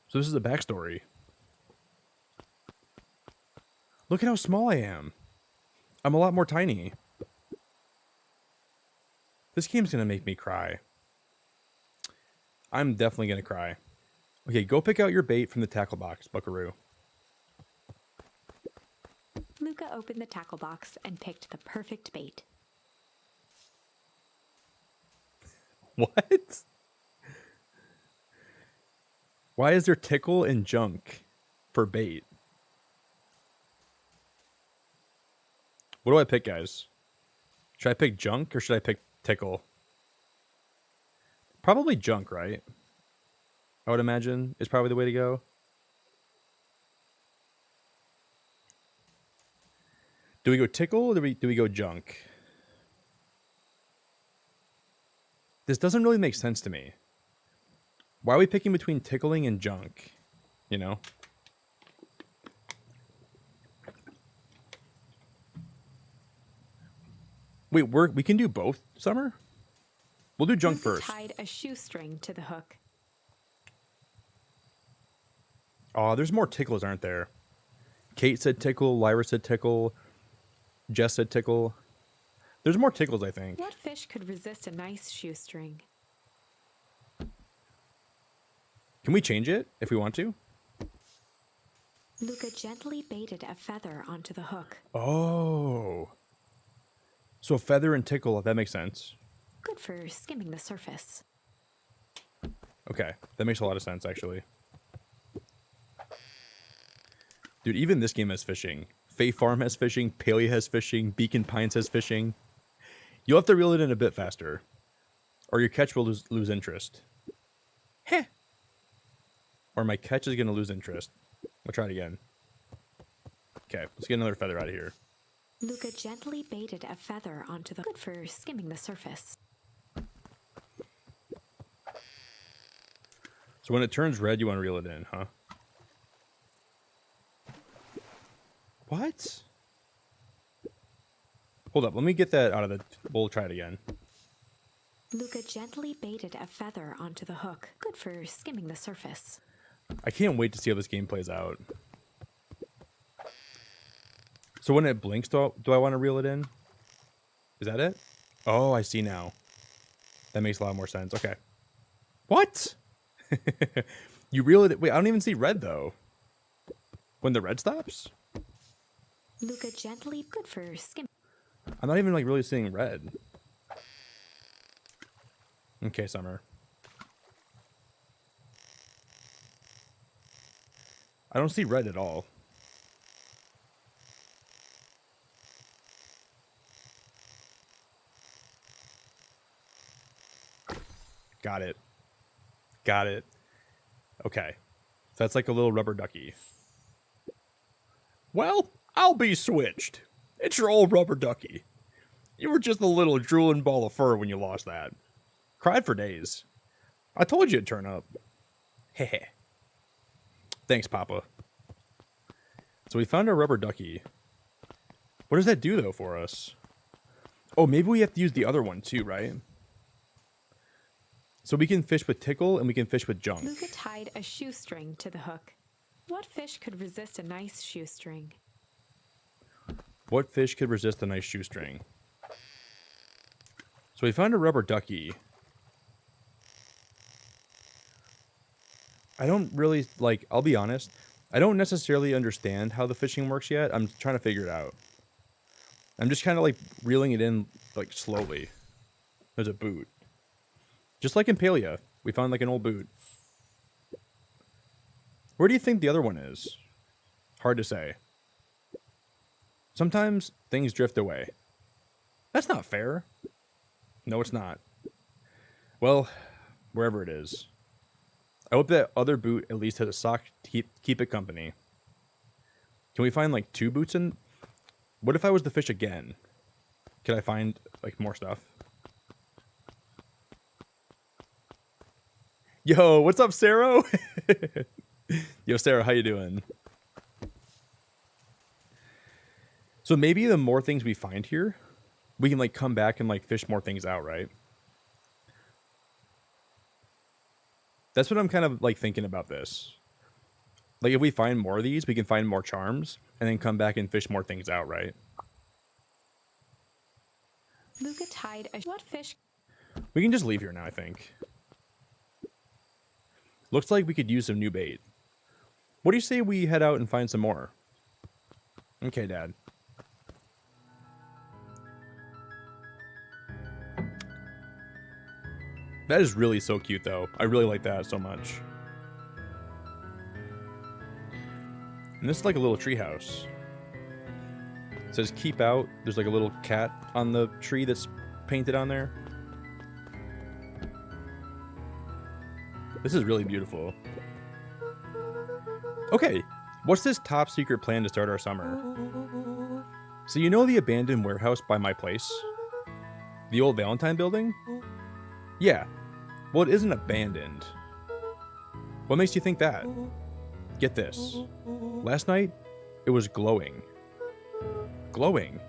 C: So this is the backstory. Look at how small I am. I'm a lot more tiny. This game's gonna make me cry. I'm definitely gonna cry. Okay, go pick out your bait from the tackle box, Buckaroo.
B: Luca opened the tackle box and picked the perfect bait.
C: What? Why is there tickle and junk for bait? What do I pick, guys? Should I pick junk or should I pick tickle? Probably junk, right? I would imagine is probably the way to go. Do we go tickle or do we go junk? This doesn't really make sense to me. Why are we picking between tickling and junk? You know? Wait, we can do both, Summer? We'll do junk
B: Luca
C: first.
B: tied a shoestring to the hook.
C: Oh, there's more tickles, aren't there? Kate said tickle, Lyra said tickle, Jess said tickle. There's more tickles, I think.
B: What fish could resist a nice shoestring?
C: Can we change it if we want to?
B: Luca gently baited a feather onto the hook.
C: Oh. So feather and tickle, that makes sense.
B: Good for skimming the surface.
C: Okay, that makes a lot of sense, actually. Dude, even this game has fishing. Fae Farm has fishing, Palia has fishing, Beacon Pines has fishing. You'll have to reel it in a bit faster, or your catch will lose interest. Heh. Or my catch is going to lose interest. We'll try it again. Okay, let's get another feather out of here.
B: Luca gently baited a feather onto the hook. Good for skimming the surface.
C: So when it turns red, you want to reel it in, huh? What? Hold up, let me get that out of the... We'll try it again.
B: Luca gently baited a feather onto the hook. Good for skimming the surface.
C: I can't wait to see how this game plays out. So when it blinks, do I want to reel it in? Is that it? Oh, I see now. That makes a lot more sense. Okay. What? You really... Wait, I don't even see red, though. When the red stops?
B: Luca gently good for skim.
C: I'm not even, like, really seeing red. Okay, Summer. I don't see red at all. Got it. Got it. Okay. So that's like a little rubber ducky. Well, I'll be switched. It's your old rubber ducky. You were just a little drooling ball of fur when you lost that. Cried for days. I told you it'd turn up. Heh. Thanks, Papa. So we found our rubber ducky. What does that do, though, for us? Oh, maybe we have to use the other one, too, right? So we can fish with tickle and we can fish with junk.
B: Luca tied a shoestring to the hook. What fish could resist a nice shoestring?
C: What fish could resist a nice shoestring? So we found a rubber ducky. I don't really, like, I'll be honest. I don't necessarily understand how the fishing works yet. I'm trying to figure it out. I'm just kind of, like, reeling it in, like, slowly. There's a boot. Just like in Palia, we found, like, an old boot. Where do you think the other one is? Hard to say. Sometimes things drift away. That's not fair. No, it's not. Well, wherever it is. I hope that other boot at least has a sock to keep it company. Can we find, like, 2 boots in? What if I was to fish again? Could I find, like, more stuff? Yo, what's up, Sarah? Yo, Sarah, how you doing? So maybe the more things we find here, we can, like, come back and, like, fish more things out, right? That's what I'm kind of, like, thinking about this. Like, if we find more of these, we can find more charms, and then come back and fish more things out, right?
B: Luca tied a... What fish...
C: We can just leave here now, I think. Looks like we could use some new bait. What do you say we head out and find some more? Okay, Dad. That is really so cute, though. I really like that so much. And this is like a little treehouse. It says keep out. There's like a little cat on the tree that's painted on there. This is really beautiful. Okay, what's this top secret plan to start our summer? So you know the abandoned warehouse by my place? The old Valentine building? Yeah. Well, it isn't abandoned. What makes you think that? Get this. Last night, it was glowing. Glowing?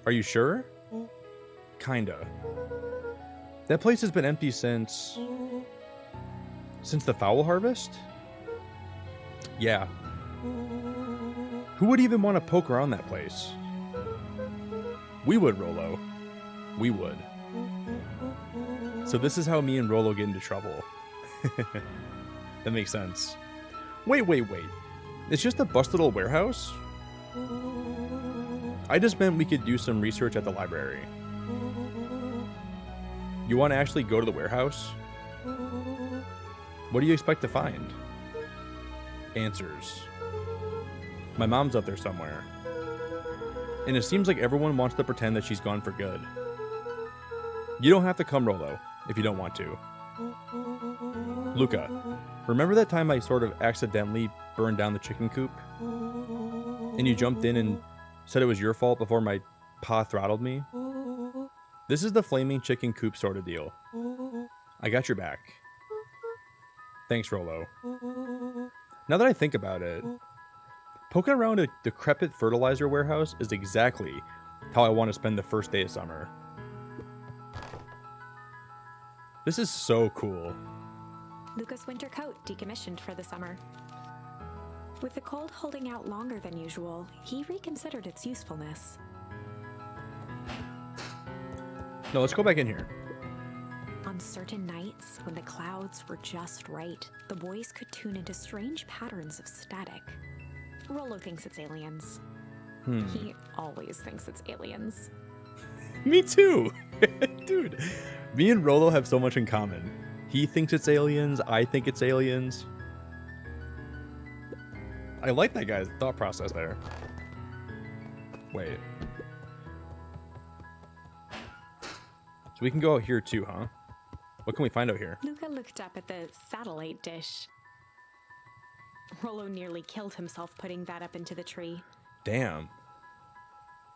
C: Are you sure? Kinda. That place has been empty since the fowl harvest? Yeah. Who would even want to poke around that place? We would, Rolo. We would. So this is how me and Rolo get into trouble. That makes sense. Wait. It's just a busted old warehouse? I just meant we could do some research at the library. You want to actually go to the warehouse? What do you expect to find? Answers. My mom's up there somewhere. And it seems like everyone wants to pretend that she's gone for good. You don't have to come, Rolo, if you don't want to. Luca, remember that time I sort of accidentally burned down the chicken coop? And you jumped in and said it was your fault before my pa throttled me? This is the flaming chicken coop sort of deal. I got your back. Thanks, Rolo. Now that I think about it, poking around a decrepit fertilizer warehouse is exactly how I want to spend the first day of summer. This is so cool.
B: Luca's winter coat decommissioned for the summer. With the cold holding out longer than usual, he reconsidered its usefulness.
C: No, let's go back in here.
B: On On certain nights, when the clouds were just right, the boys could tune into strange patterns of static. Rollo thinks it's aliens. He always thinks it's aliens.
C: Me too. Dude, me and Rolo have so much in common. He thinks it's aliens. I think it's aliens. I like that guy's thought process there. Wait. So we can go out here too, huh? What can we find out here?
B: Luca looked up at the satellite dish. Rollo nearly killed himself putting that up into the tree.
C: Damn.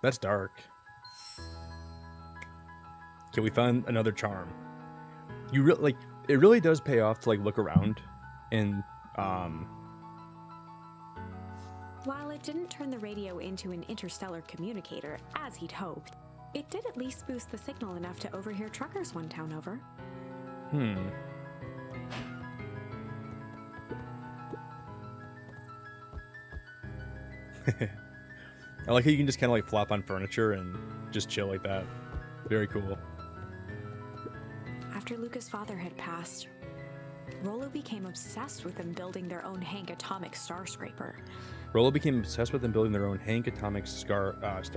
C: That's dark. Okay, we found another charm. You really like it really does pay off to like look around and
B: While it didn't turn the radio into an interstellar communicator, as he'd hoped, it did at least boost the signal enough to overhear truckers one town over.
C: I like how you can just kind of like flop on furniture and just chill like that. Very cool.
B: After Luca's father had passed, Rollo became obsessed with them building their own Hank atomic star scraper.
C: Rolo became obsessed with them building their own Hank atomic star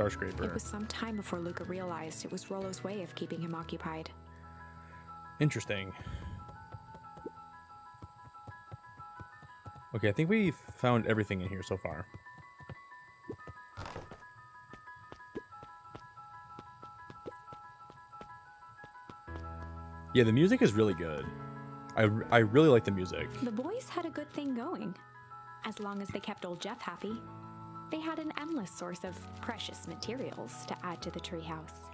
C: scraper.
B: It was some time before Luca realized it was Rollo's way of keeping him occupied.
C: Interesting. Okay, I think we found everything in here so far. Yeah, the music is really good. I really like the music.
B: The boys had a good thing going. As long as they kept old Jeff happy, they had an endless source of precious materials to add to the treehouse.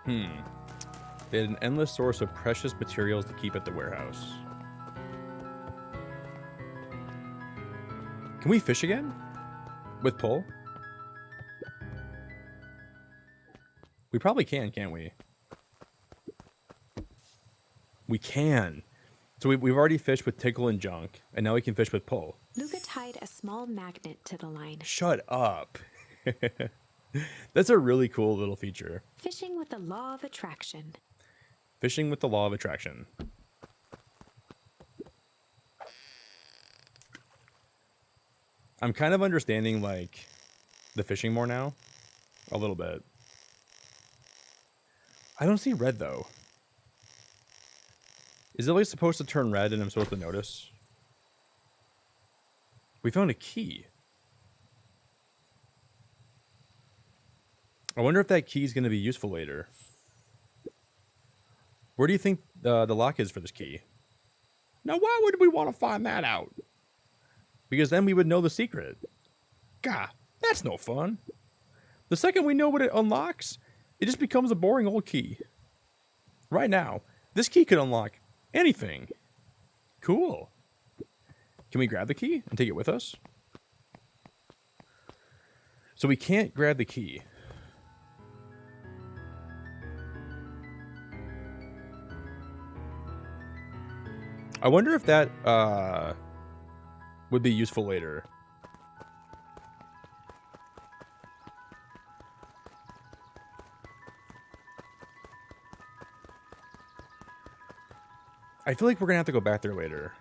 C: They had an endless source of precious materials to keep at the warehouse. Can we fish again? With pole? We probably can, can't we? We can. So we've already fished with tickle and junk, and now we can fish with pole.
B: Luca tied a small magnet to the line.
C: Shut up. That's a really cool little feature.
B: Fishing with the law of attraction.
C: Fishing with the law of attraction. I'm kind of understanding, like, the fishing more now. A little bit. I don't see red, though. Is it, like, supposed to turn red and I'm supposed to notice? We found a key. I wonder if that key is going to be useful later. Where do you think the lock is for this key? Now, why would we want to find that out? Because then we would know the secret. Gah, that's no fun. The second we know what it unlocks, it just becomes a boring old key. Right now, this key could unlock anything. Cool. Can we grab the key and take it with us? So we can't grab the key. I wonder if that would be useful later. I feel like we're gonna have to go back there later.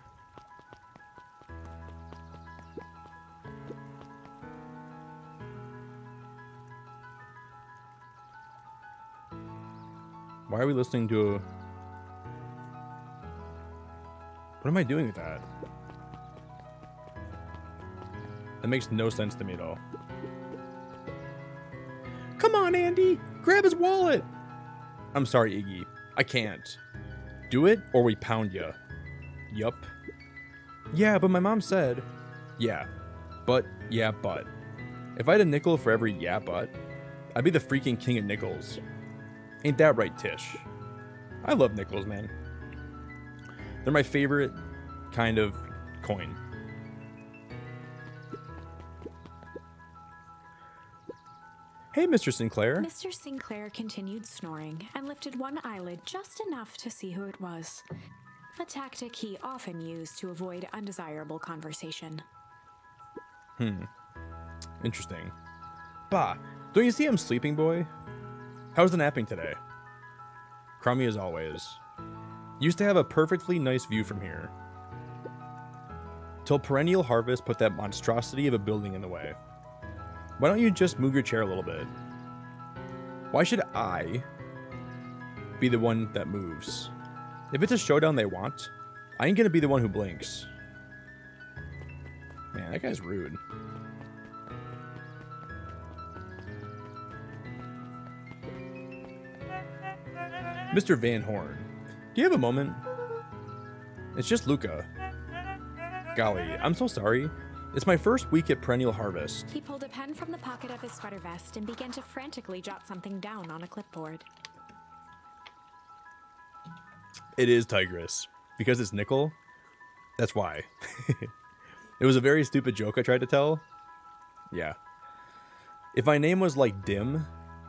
C: Why are we listening to a... What am I doing with that? That makes no sense to me at all. Come on, Andy! Grab his wallet! I'm sorry, Iggy. I can't. Do it, or we pound ya. Yup. Yeah, but my mom said... Yeah. But. If I had a nickel for every yeah, but, I'd be the freaking king of nickels. Ain't that right, Tish? I love nickels, man. They're my favorite kind of coin. Hey, Mr. Sinclair.
B: Mr. Sinclair continued snoring and lifted one eyelid just enough to see who it was. A tactic he often used to avoid undesirable conversation.
C: Interesting. Bah, don't you see I'm sleeping, boy? How's the napping today? Crummy as always. Used to have a perfectly nice view from here. Till Perennial Harvest put that monstrosity of a building in the way. Why don't you just move your chair a little bit? Why should I be the one that moves? If it's a showdown they want, I ain't gonna be the one who blinks. Man, that guy's rude. Mr. Van Horn, do you have a moment? It's just Luca. Golly, I'm so sorry. It's my first week at Perennial Harvest.
B: He pulled a pen from the pocket of his sweater vest and began to frantically jot something down on a clipboard.
C: It is Tigress. Because it's nickel? That's why. It was a very stupid joke I tried to tell. Yeah. If my name was like Dim,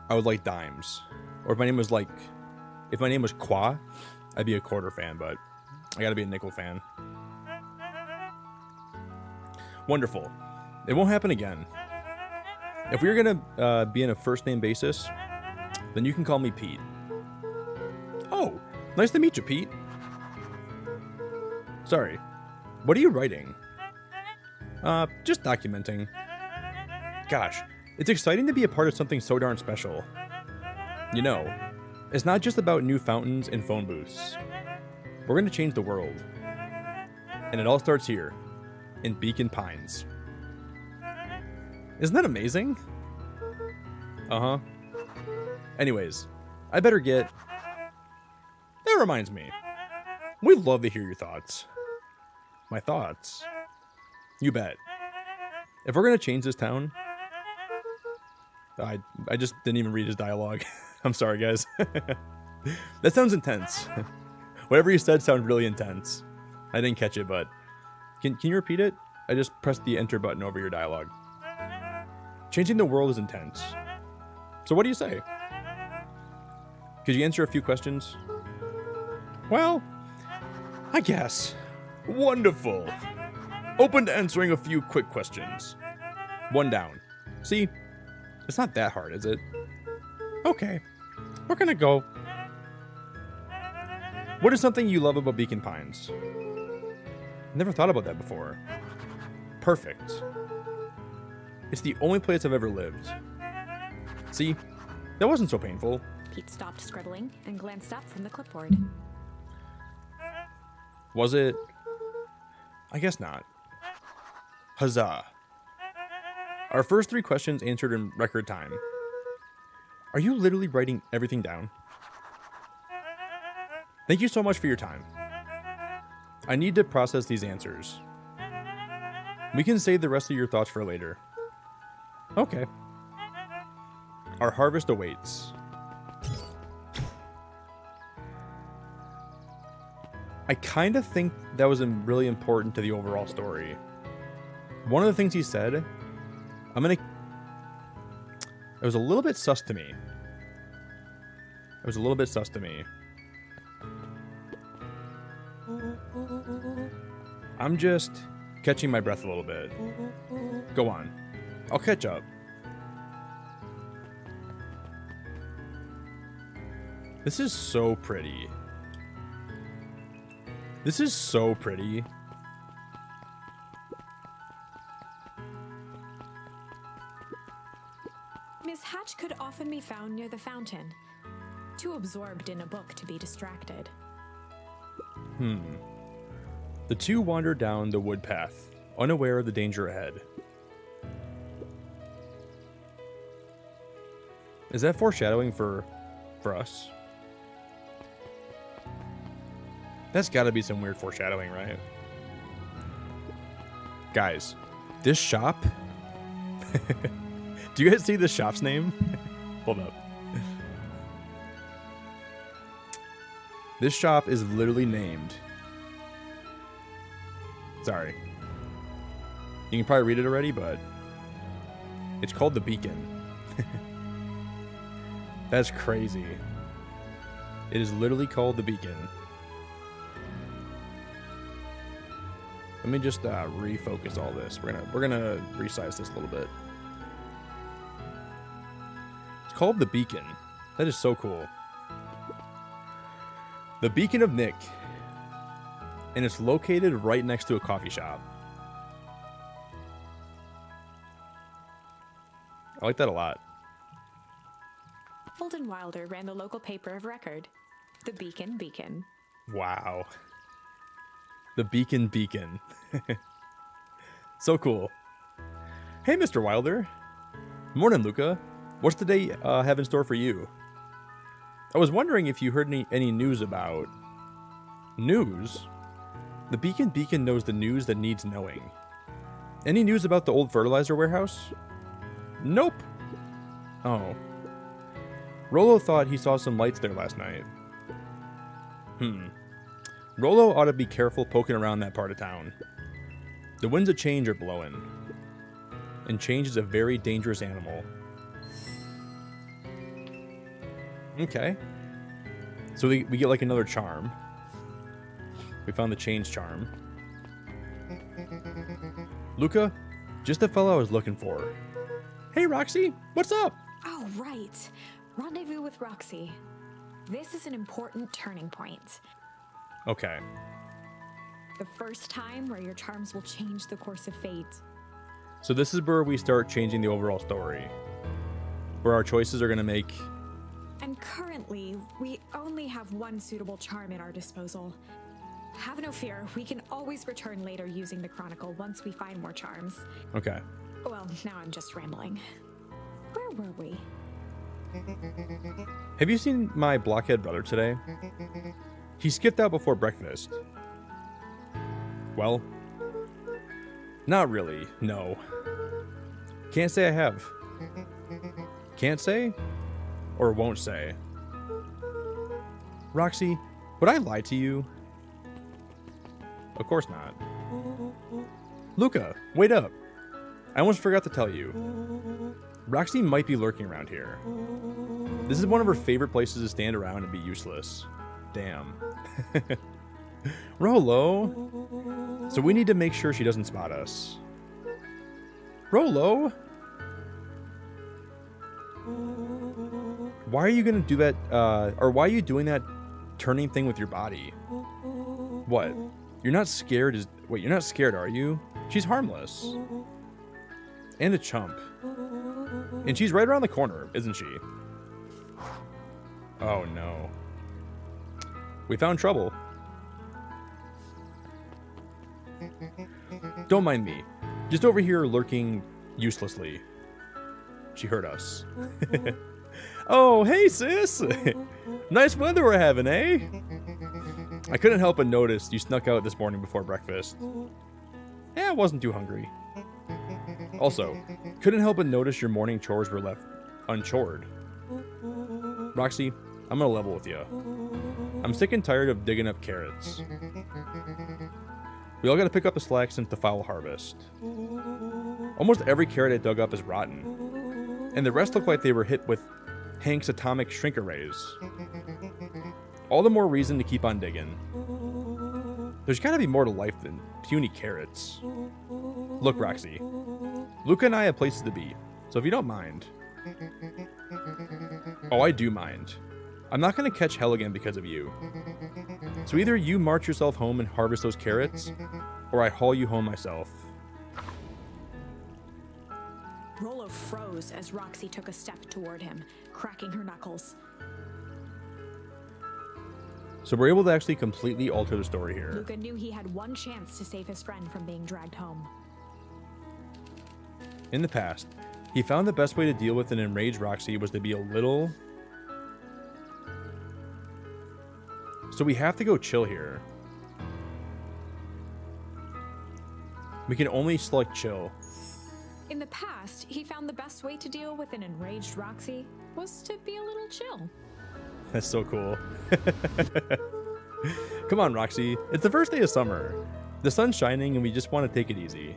C: I would like dimes. Or if my name was Qua, I'd be a quarter fan, but I gotta be a nickel fan. Wonderful. It won't happen again. If we were gonna be in a first name basis, then you can call me Pete. Oh, nice to meet you, Pete. Sorry. What are you writing? Just documenting. Gosh, it's exciting to be a part of something so darn special. You know, it's not just about new fountains and phone booths. We're gonna change the world. And it all starts here, in Beacon Pines. Isn't that amazing? Uh-huh. Anyways, I better get... That reminds me. We'd love to hear your thoughts. My thoughts? You bet. If we're gonna change this town... I just didn't even read his dialogue. I'm sorry, guys. That sounds intense. Whatever you said sounded really intense. I didn't catch it, but... Can you repeat it? I just pressed the enter button over your dialogue. Changing the world is intense. So what do you say? Could you answer a few questions?
D: Well, I guess.
C: Wonderful. Open to answering a few quick questions. One down. See? It's not that hard, is it?
D: Okay, we're gonna go.
C: What is something you love about Beacon Pines? Never thought about that before. Perfect. It's the only place I've ever lived. See? That wasn't so painful.
B: Pete stopped scribbling and glanced up from the clipboard.
C: Was it? I guess not. Huzzah. Our first 3 questions answered in record time. Are you literally writing everything down? Thank you so much for your time. I need to process these answers. We can save the rest of your thoughts for later.
D: Okay.
C: Our harvest awaits. I kind of think that was really important to the overall story. One of the things he said, it was a little bit sus to me. I'm just catching my breath a little bit. Go on. I'll catch up. This is so pretty. This is so pretty.
B: Miss Hatch could often be found near the fountain, too absorbed in a book to be distracted.
C: The two wander down the wood path, unaware of the danger ahead. Is that foreshadowing for us? That's gotta be some weird foreshadowing, right? Guys, this shop... Do you guys see the shop's name? Hold up. This shop is literally named... Sorry. You can probably read it already, but... It's called The Beacon. That's crazy. It is literally called The Beacon. Let me just refocus all this. We're gonna resize this a little bit. It's called The Beacon. That is so cool. The Beacon of Nick and it's located right next to a coffee shop. I like that a lot.
B: Holden Wilder ran the local paper of record, the Beacon Beacon.
C: Wow. The Beacon Beacon. So cool. Hey, Mr. Wilder. Morning, Luca. What's the day have in store for you? I was wondering if you heard any news about... News? The Beacon Beacon knows the news that needs knowing. Any news about the old fertilizer warehouse? Nope. Oh. Rollo thought he saw some lights there last night. Rollo ought to be careful poking around that part of town. The winds of change are blowing. And change is a very dangerous animal. Okay. So we get like another charm. We found the change charm. Luca, just the fellow I was looking for. Hey, Roxy, what's up?
B: Oh, right. Rendezvous with Roxy. This is an important turning point.
C: Okay.
B: The first time where your charms will change the course of fate.
C: So this is where we start changing the overall story. Where our choices are going to make...
B: And currently, we only have one suitable charm at our disposal. Have no fear, we can always return later using the Chronicle once we find more charms.
C: Okay.
B: Well, now I'm just rambling. Where were we?
C: Have you seen my blockhead brother today? He skipped out before breakfast. Well, not really, no. Can't say I have. Can't say? Or won't say. Roxy, would I lie to you? Of course not. Luca, wait up. I almost forgot to tell you. Roxy might be lurking around here. This is one of her favorite places to stand around and be useless. Damn. Rollo. So we need to make sure she doesn't spot us. Rollo. Why are you gonna do that, or why are you doing that turning thing with your body? What? You're not scared? Wait, you're not scared, are you? She's harmless. And a chump. And she's right around the corner, isn't she? Oh no. We found trouble. Don't mind me. Just over here lurking uselessly. She heard us. Oh, hey sis! Nice weather we're having, eh? I couldn't help but notice you snuck out this morning before breakfast. Yeah, I wasn't too hungry. Also, couldn't help but notice your morning chores were left unchored. Roxy, I'm gonna level with you. I'm sick and tired of digging up carrots. We all gotta pick up the slack since the foul harvest. Almost every carrot I dug up is rotten, and the rest look like they were hit with Hank's atomic shrink arrays. All the more reason to keep on digging. There's gotta be more to life than puny carrots. Look, Roxy, Luca and I have places to be, so if you don't mind... Oh, I do mind. I'm not gonna catch hell again because of you. So either you march yourself home and harvest those carrots, or I haul you home myself.
B: Rollo froze as Roxy took a step toward him, cracking her knuckles.
C: So we're able to actually completely alter the story here.
B: Luca knew he had one chance to save his friend from being dragged home.
C: In the past, he found the best way to deal with an enraged Roxy was to be a little... So we have to go chill here. We can only select chill.
B: In the past, he found the best way to deal with an enraged Roxy was to be a little chill.
C: That's so cool. Come on, Roxy. It's the first day of summer. The sun's shining and we just want to take it easy.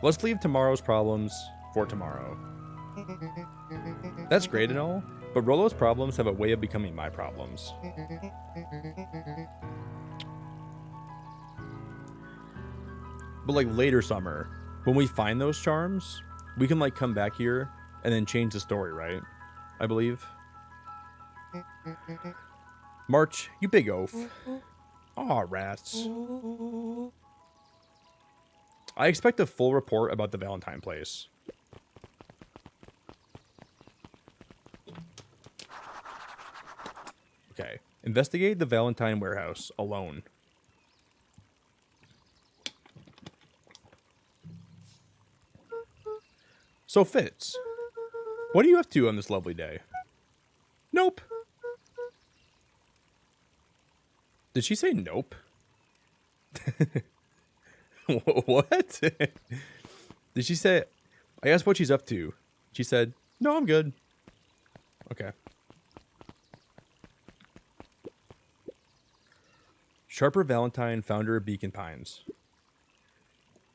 C: Let's leave tomorrow's problems for tomorrow. That's great and all, but Rollo's problems have a way of becoming my problems. But like later summer, when we find those charms, we can like come back here and then change the story, right? I believe. March, you big oaf. Aw, rats. I expect a full report about the Valentine place. Okay. Investigate the Valentine warehouse alone. So, Fitz, what are you up to on this lovely day? Nope. Did she say nope? What? Did she say... I asked what she's up to. She said, no, I'm good. Okay. Sharper Valentine, founder of Beacon Pines.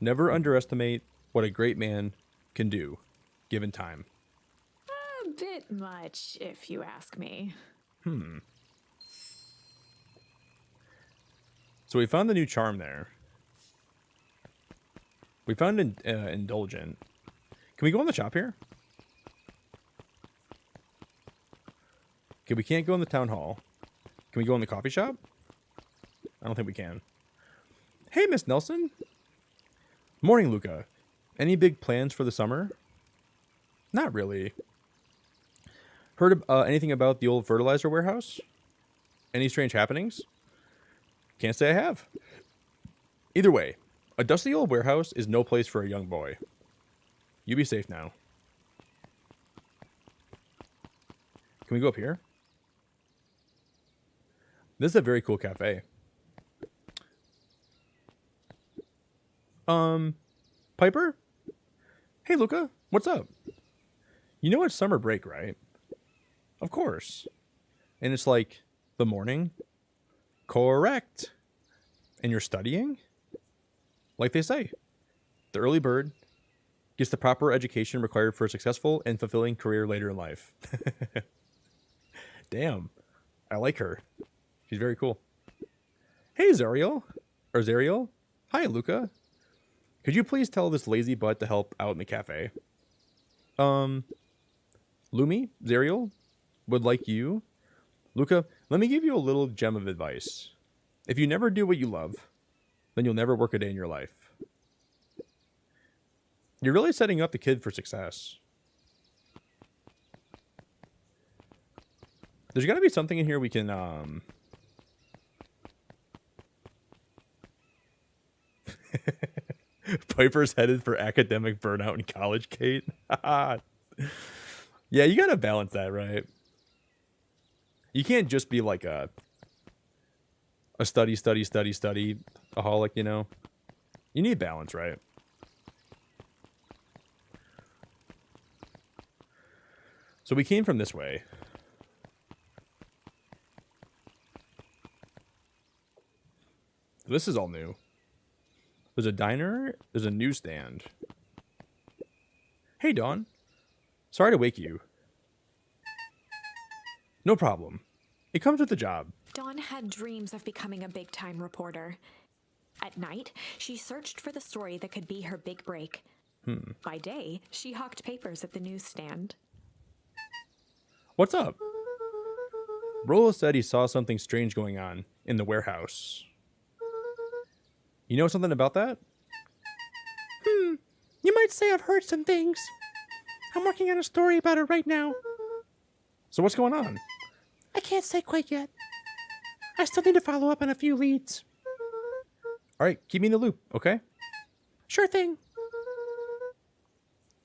C: Never underestimate what a great man can do, given time.
E: A bit much, if you ask me.
C: So we found the new charm there. We found an indulgent. Can we go in the shop here? Okay, we can't go in the town hall. Can we go in the coffee shop? I don't think we can. Hey, Miss Nelson. Morning, Luca. Any big plans for the summer? Not really. Heard anything about the old fertilizer warehouse? Any strange happenings? Can't say I have. Either way, a dusty old warehouse is no place for a young boy. You be safe now. Can we go up here? This is a very cool cafe. Piper? Hey, Luca, what's up? You know it's summer break, right? Of course. And it's like the morning? Correct. And you're studying? Like they say, the early bird gets the proper education required for a successful and fulfilling career later in life. Damn. I like her. She's very cool. Hey, Zariel. Or Zariel. Hi, Luca. Could you please tell this lazy butt to help out in the cafe? Lumi, Zariel, would like you. Luca, let me give you a little gem of advice. If you never do what you love, then you'll never work a day in your life. You're really setting up the kid for success. There's got to be something in here we can, Piper's headed for academic burnout in college, Kate. Yeah, you gotta balance that, right? You can't just be like a study aholic, you know? You need balance, right? So we came from this way. This is all new. There's a diner. There's a newsstand. Hey, Dawn. Sorry to wake you. No problem. It comes with the job.
B: Dawn had dreams of becoming a big-time reporter. At night, she searched for the story that could be her big break. By day, she hawked papers at the newsstand.
C: What's up? Rolo said he saw something strange going on in the warehouse. You know something about that?
D: You might say I've heard some things. I'm working on a story about it right now.
C: So what's going on?
D: I can't say quite yet. I still need to follow up on a few leads.
C: All right, keep me in the loop, okay?
D: Sure thing.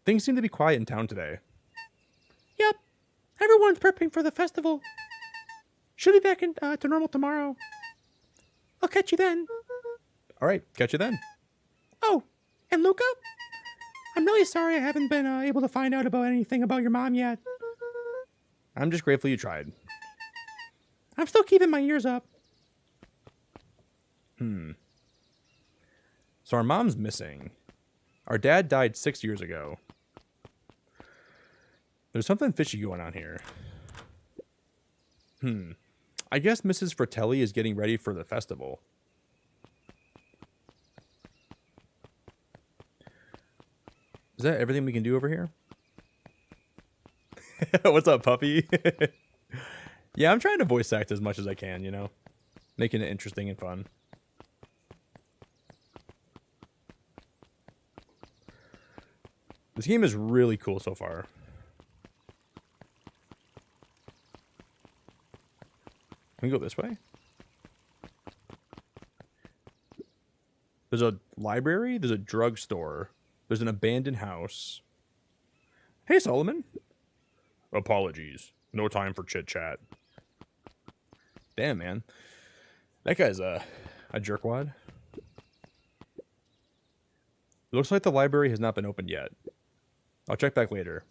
C: Things seem to be quiet in town today.
D: Yep. Everyone's prepping for the festival. Should be back to normal tomorrow. I'll catch you then.
C: All right, catch you then.
D: Oh, and Luca? I'm really sorry I haven't been able to find out about anything about your mom yet.
C: I'm just grateful you tried.
D: I'm still keeping my ears up.
C: So our mom's missing. Our dad died 6 years ago. There's something fishy going on here. I guess Mrs. Fratelli is getting ready for the festival. Is that everything we can do over here? What's up, puppy? Yeah, I'm trying to voice act as much as I can, you know? Making it interesting and fun. This game is really cool so far. Can we go this way? There's a library, there's a drugstore, there's an abandoned house. Hey, Solomon. Apologies. No time for chit-chat. Damn, man. That guy's a jerkwad. Looks like the library has not been opened yet. I'll check back later.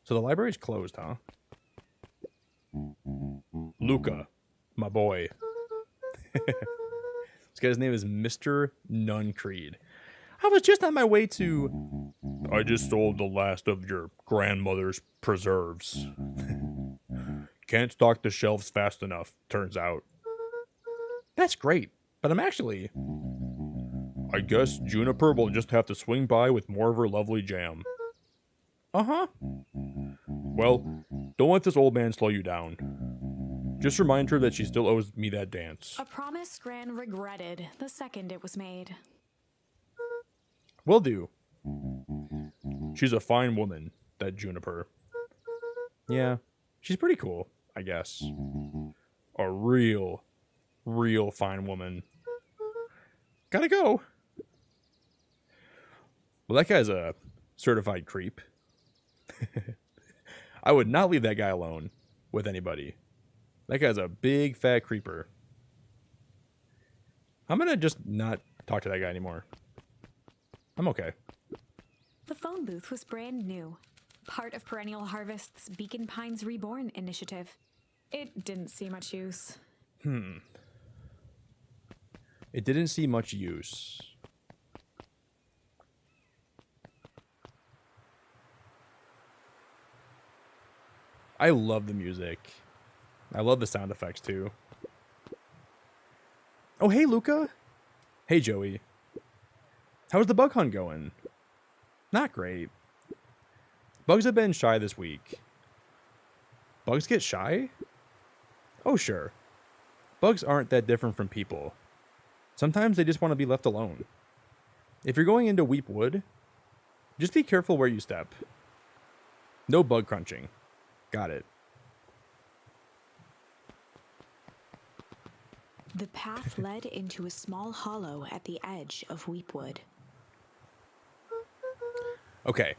C: So the library's closed, huh? Luca, my boy. This guy's name is Mr. Nuncreed. I was just on my way to... I just sold the last of your grandmother's preserves. Can't stock the shelves fast enough, turns out. That's great, but I'm actually... I guess Juniper will just have to swing by with more of her lovely jam. Uh-huh. Well, don't let this old man slow you down. Just remind her that she still owes me that dance.
E: A promise Gran regretted the second it was made.
C: Will do. She's a fine woman, that Juniper. Yeah, she's pretty cool, I guess. A real fine woman. Gotta go. Well, that guy's a certified creep. I would not leave that guy alone with anybody. That guy's a big fat creeper. I'm gonna just not talk to that guy anymore. I'm okay.
B: The phone booth was brand new, part of Perennial Harvest's Beacon Pines Reborn initiative.
E: It didn't see much use.
C: It didn't see much use. I love the music. I love the sound effects too. Oh, hey, Luca. Hey, Joey. How's the bug hunt going? Not great. Bugs have been shy this week. Bugs get shy? Oh, sure. Bugs aren't that different from people. Sometimes they just want to be left alone. If you're going into Weep Wood, just be careful where you step. No bug crunching. Got it.
B: The path led into a small hollow at the edge of Weepwood.
C: Okay.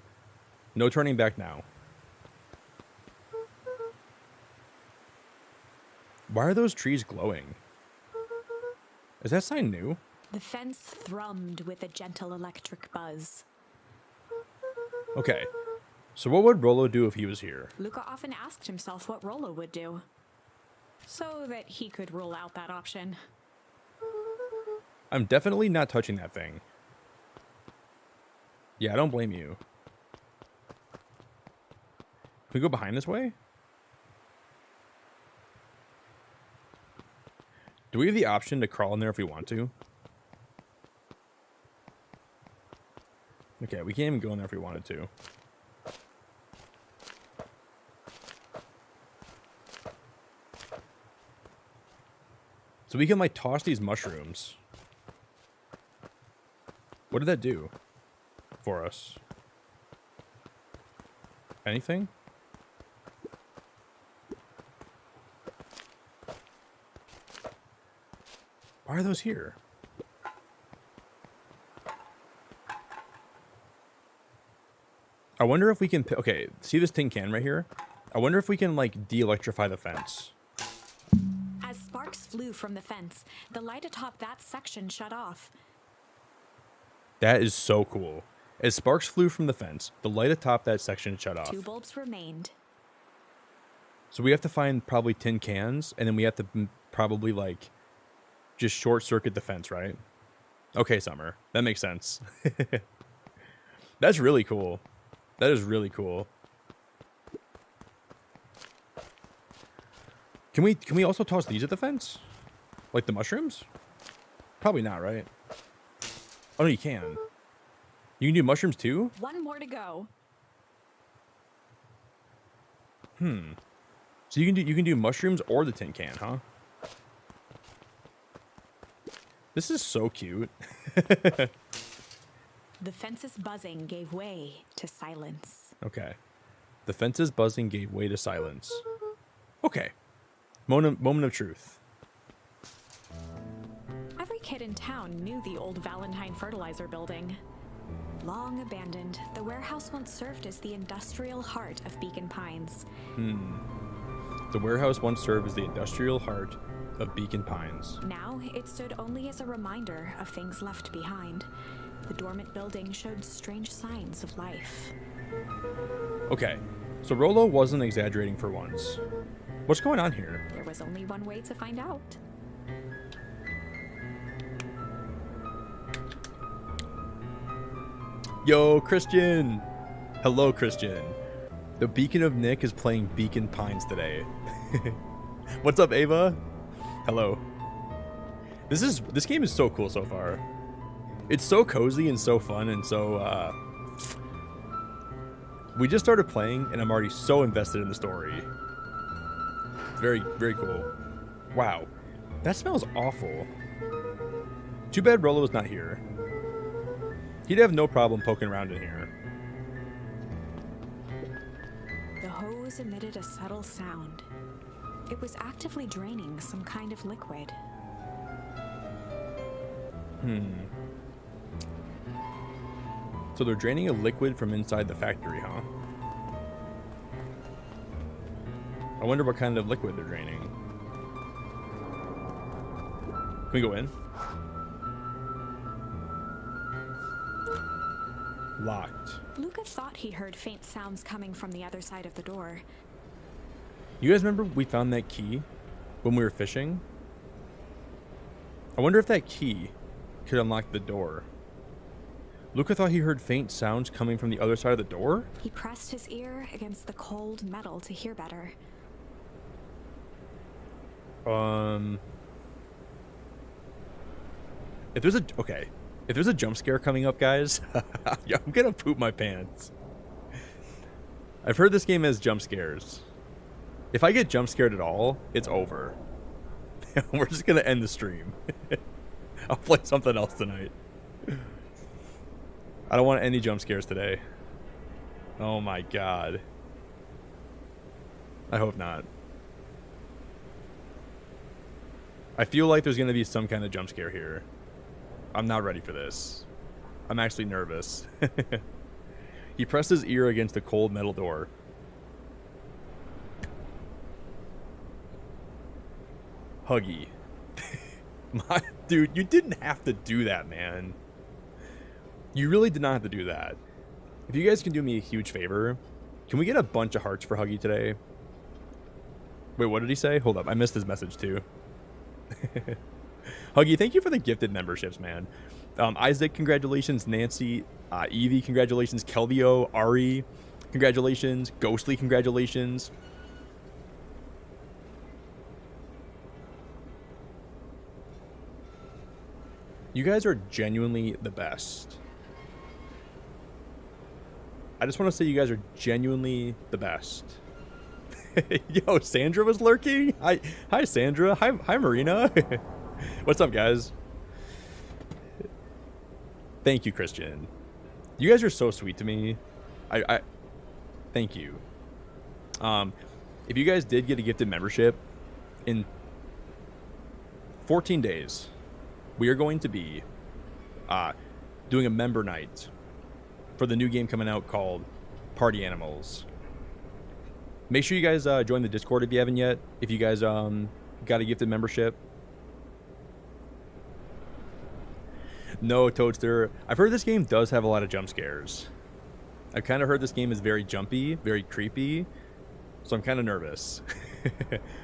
C: No turning back now. Why are those trees glowing? Is that sign new?
B: The fence thrummed with a gentle electric buzz.
C: Okay. So what would Rolo do if he was here?
B: Luca often asked himself what Rolo would do.
E: So that he could rule out that option.
C: I'm definitely not touching that thing. Yeah, I don't blame you. Can we go behind this way? Do we have the option to crawl in there if we want to? Okay, we can't even go in there if we wanted to. So we can like toss these mushrooms. What did that do for us? Anything? Why are those here? I wonder if we can... Okay, see this tin can right here? I wonder if we can, like, de-electrify the fence.
B: As sparks flew from the fence, the light atop that section shut off.
C: That is so cool. As sparks flew from the fence, the light atop that section shut off.
B: 2 bulbs remained.
C: So we have to find probably tin cans, and then we have to probably, like, just short-circuit the fence, right? Okay, Summer. That makes sense. That's really cool. That is really cool. Can we also toss these at the fence? Like the mushrooms? Probably not, right? Oh, no, you can. You can do mushrooms too?
B: 1 more to go.
C: So you can do mushrooms or the tin can, huh? This is so cute.
B: The fence's buzzing gave way to silence.
C: Okay. The fence's buzzing gave way to silence. Okay. Moment of truth.
B: Every kid in town knew the old Valentine fertilizer building. Long abandoned, the warehouse once served as the industrial heart of Beacon Pines.
C: The warehouse once served as the industrial heart of Beacon Pines.
B: Now, it stood only as a reminder of things left behind. The dormant building showed strange signs of life.
C: Okay. So Rolo wasn't exaggerating for once. What's going on here?
B: There was only one way to find out.
C: Yo, Christian! Hello, Christian. The Beacon of Nick is playing Beacon Pines today. What's up, Ava? Hello. This game is so cool so far. It's so cozy and so fun and so, we just started playing and I'm already so invested in the story. Very, very cool. Wow. That smells awful. Too bad Rolo's not here. He'd have no problem poking around in here.
B: The hose emitted a subtle sound. It was actively draining some kind of liquid.
C: So they're draining a liquid from inside the factory, huh? I wonder what kind of liquid they're draining. Can we go in? Locked.
B: Luca thought he heard faint sounds coming from the other side of the door.
C: You guys remember we found that key when we were fishing? I wonder if that key could unlock the door. Luca thought he heard faint sounds coming from the other side of the door?
B: He pressed his ear against the cold metal to hear better.
C: If there's a jump scare coming up, guys, I'm gonna poop my pants. I've heard this game has jump scares. If I get jump scared at all, it's over. We're just gonna end the stream. I'll play something else tonight. I don't want any jump scares today. Oh my god. I hope not. I feel like there's gonna be some kind of jump scare here. I'm not ready for this. I'm actually nervous. He pressed his ear against the cold metal door. Huggy. Dude, you didn't have to do that, man. You really did not have to do that. If you guys can do me a huge favor, can we get a bunch of hearts for Huggy today? Wait, what did he say? Hold up, I missed his message too. Huggy, thank you for the gifted memberships, man. Isaac, congratulations. Nancy, Evie, congratulations. Kelvio, Ari, congratulations. Ghostly, congratulations. You guys are genuinely the best. I just want to say you guys are genuinely the best. Yo, Sandra was lurking. Hi, Sandra. Hi, Marina. What's up, guys? Thank you, Christian. You guys are so sweet to me. I thank you. If you guys did get a gifted membership, in 14 days, we are going to be doing a member night for the new game coming out called Party Animals. Make sure you guys join the Discord if you haven't yet. If you guys got a gifted membership. No, Toadster. I've heard this game does have a lot of jump scares. I've kind of heard this game is very jumpy, very creepy. So I'm kind of nervous.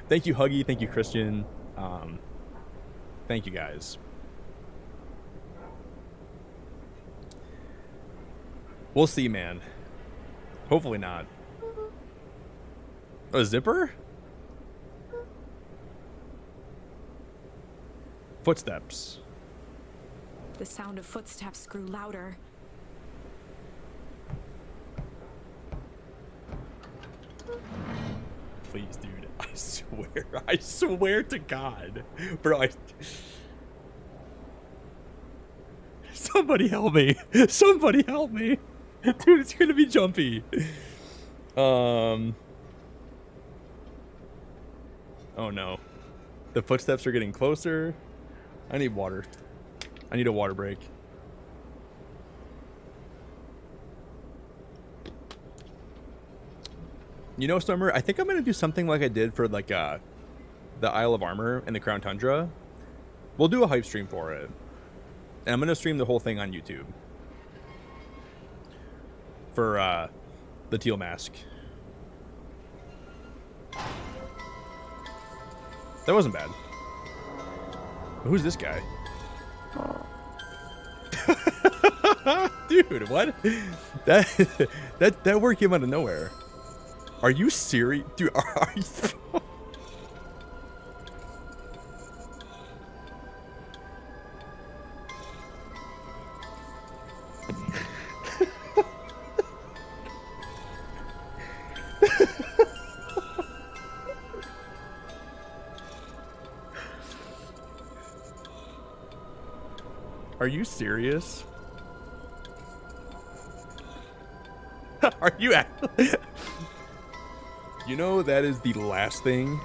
C: Thank you, Huggy. Thank you, Christian. Thank you, guys. We'll see, man. Hopefully not. A zipper? Footsteps.
B: The sound of footsteps grew louder.
C: Please, dude. I swear to God. Bro, somebody help me. Somebody help me. Dude, it's gonna be jumpy. Oh no. The footsteps are getting closer. I need water. I need a water break. You know, Summer, I think I'm gonna do something like I did for like the Isle of Armor and the Crown Tundra. We'll do a hype stream for it. And I'm gonna stream the whole thing on YouTube. For the Teal Mask. That wasn't bad. Who's this guy? Dude, what? That word came out of nowhere. Are you serious? Dude, are you... Are you serious? Are you actually... You know, that is the last thing.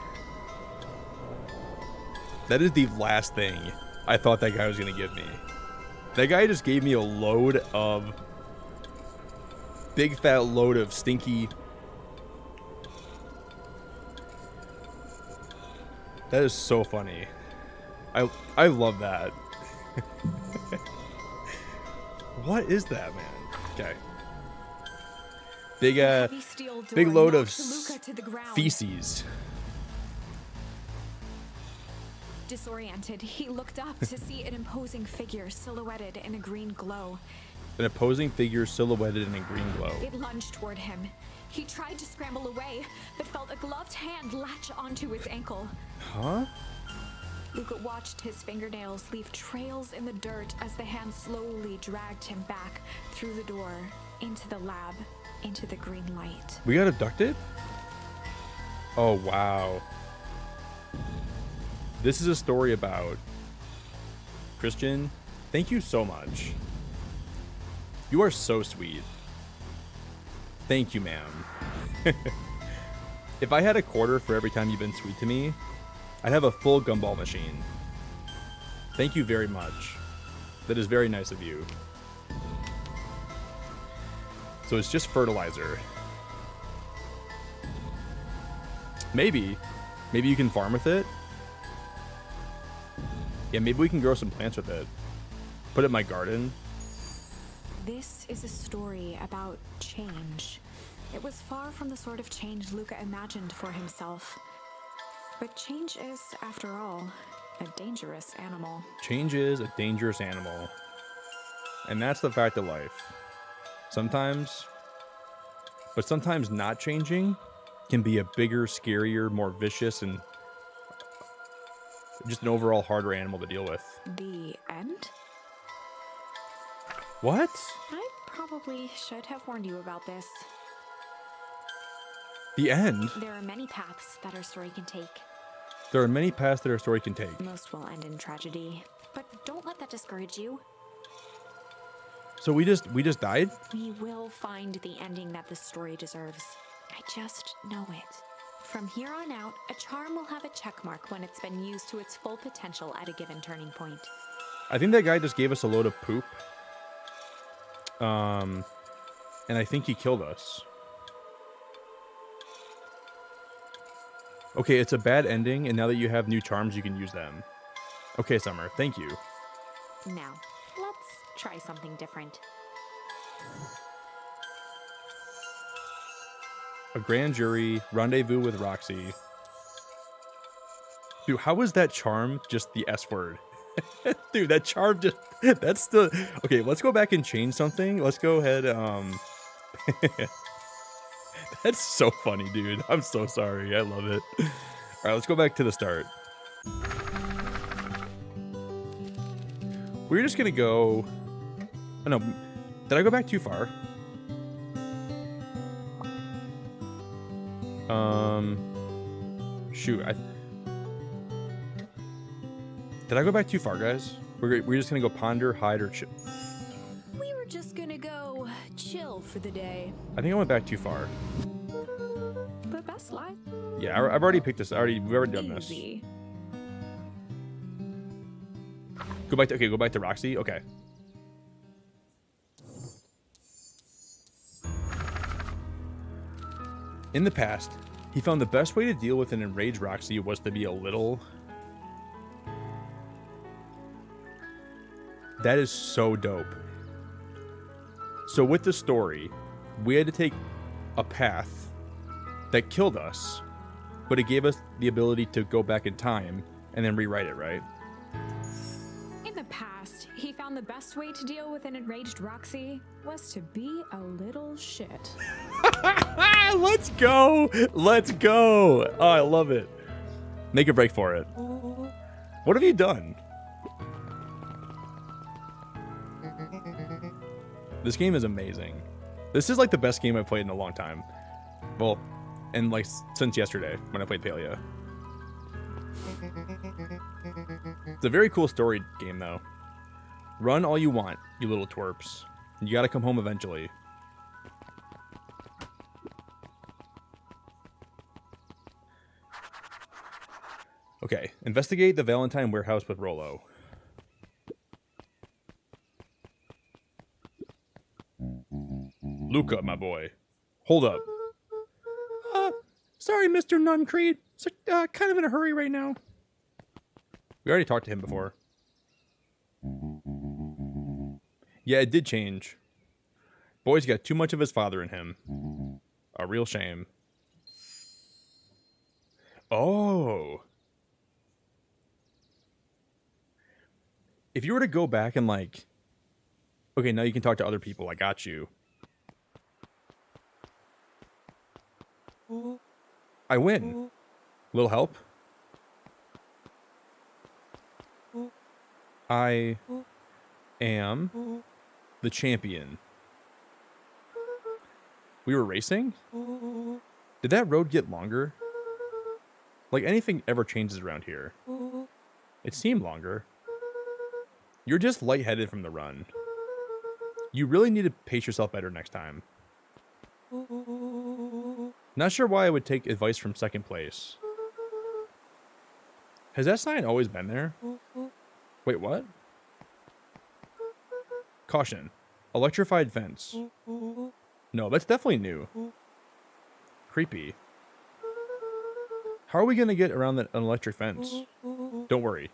C: That is the last thing I thought that guy was going to give me. That guy just gave me a load of... Big fat load of stinky... That is so funny. I love that. What is that, man? Okay. Big big load of feces.
B: Disoriented, he looked up to see an imposing figure silhouetted in a green glow.
C: An opposing figure silhouetted in a green glow.
B: It lunged toward him. He tried to scramble away, but felt a gloved hand latch onto his ankle.
C: Huh?
B: Luca watched his fingernails leave trails in the dirt as the hand slowly dragged him back through the door, into the lab, into the green light.
C: We got abducted? Oh, wow. This is a story about... Christian, thank you so much. You are so sweet. Thank you, ma'am. If I had a quarter for every time you've been sweet to me, I'd have a full gumball machine. Thank you very much. That is very nice of you. So it's just fertilizer. Maybe you can farm with it. Yeah, maybe we can grow some plants with it. Put it in my garden.
B: This is a story about change. It was far from the sort of change Luca imagined for himself. But change is, after all, a dangerous animal.
C: Change is a dangerous animal. And that's the fact of life. Sometimes not changing can be a bigger, scarier, more vicious, and just an overall harder animal to deal with.
B: The end?
C: What?
B: I probably should have warned you about this.
C: The end?
B: There are many paths that our story can take.
C: There are many paths that our story can take.
B: Most will end in tragedy. But don't let that discourage you.
C: So we just died?
B: We will find the ending that this story deserves. I just know it. From here on out, a charm will have a check mark when it's been used to its full potential at a given turning point.
C: I think that guy just gave us a load of poop. And I think he killed us. Okay, it's a bad ending, and now that you have new charms, you can use them. Okay, Summer, thank you.
B: Now, let's try something different.
C: A grand jury, rendezvous with Roxy. Dude, how is that charm just the S word? Dude, that charm just... That's still... Okay, let's go back and change something. Let's go ahead, That's so funny, dude. I'm so sorry. I love it. All right, let's go back to the start. We're just gonna go... Oh, no. Did I go back too far? Shoot, did I go back too far, guys? We're just gonna go ponder, hide, or chill.
E: We were just gonna go chill for the day.
C: I think I went back too far.
B: The best life.
C: Yeah, I've already picked this. We've already done this.
B: Easy.
C: Go back to Roxy. Okay. In the past, he found the best way to deal with an enraged Roxy was to be a little... That is so dope. So with the story, we had to take a path that killed us, but it gave us the ability to go back in time and then rewrite it, right?
B: In the past, he found the best way to deal with an enraged Roxy was to be a little shit.
C: Let's go! Let's go! Oh, I love it. Make a break for it. What have you done? This game is amazing. This is like the best game I've played in a long time. Well, and like since yesterday when I played Palia. It's a very cool story game though. Run all you want, you little twerps. You gotta come home eventually. Okay, investigate the Valentine warehouse with Rollo. Luca, my boy. Hold up.
D: Sorry, Mr. Nuncreed. So, kind of in a hurry right now.
C: We already talked to him before. Yeah, it did change. Boy's got too much of his father in him. A real shame. Oh. If you were to go back and like... Okay, now you can talk to other people. I got you. I win. Little help? I am the champion. We were racing? Did that road get longer? Like anything ever changes around here. It seemed longer. You're just lightheaded from the run. You really need to pace yourself better next time. Not sure why I would take advice from second place. Has that sign always been there? Wait, what? Caution. Electrified fence. No, that's definitely new. Creepy. How are we going to get around an electric fence? Don't worry.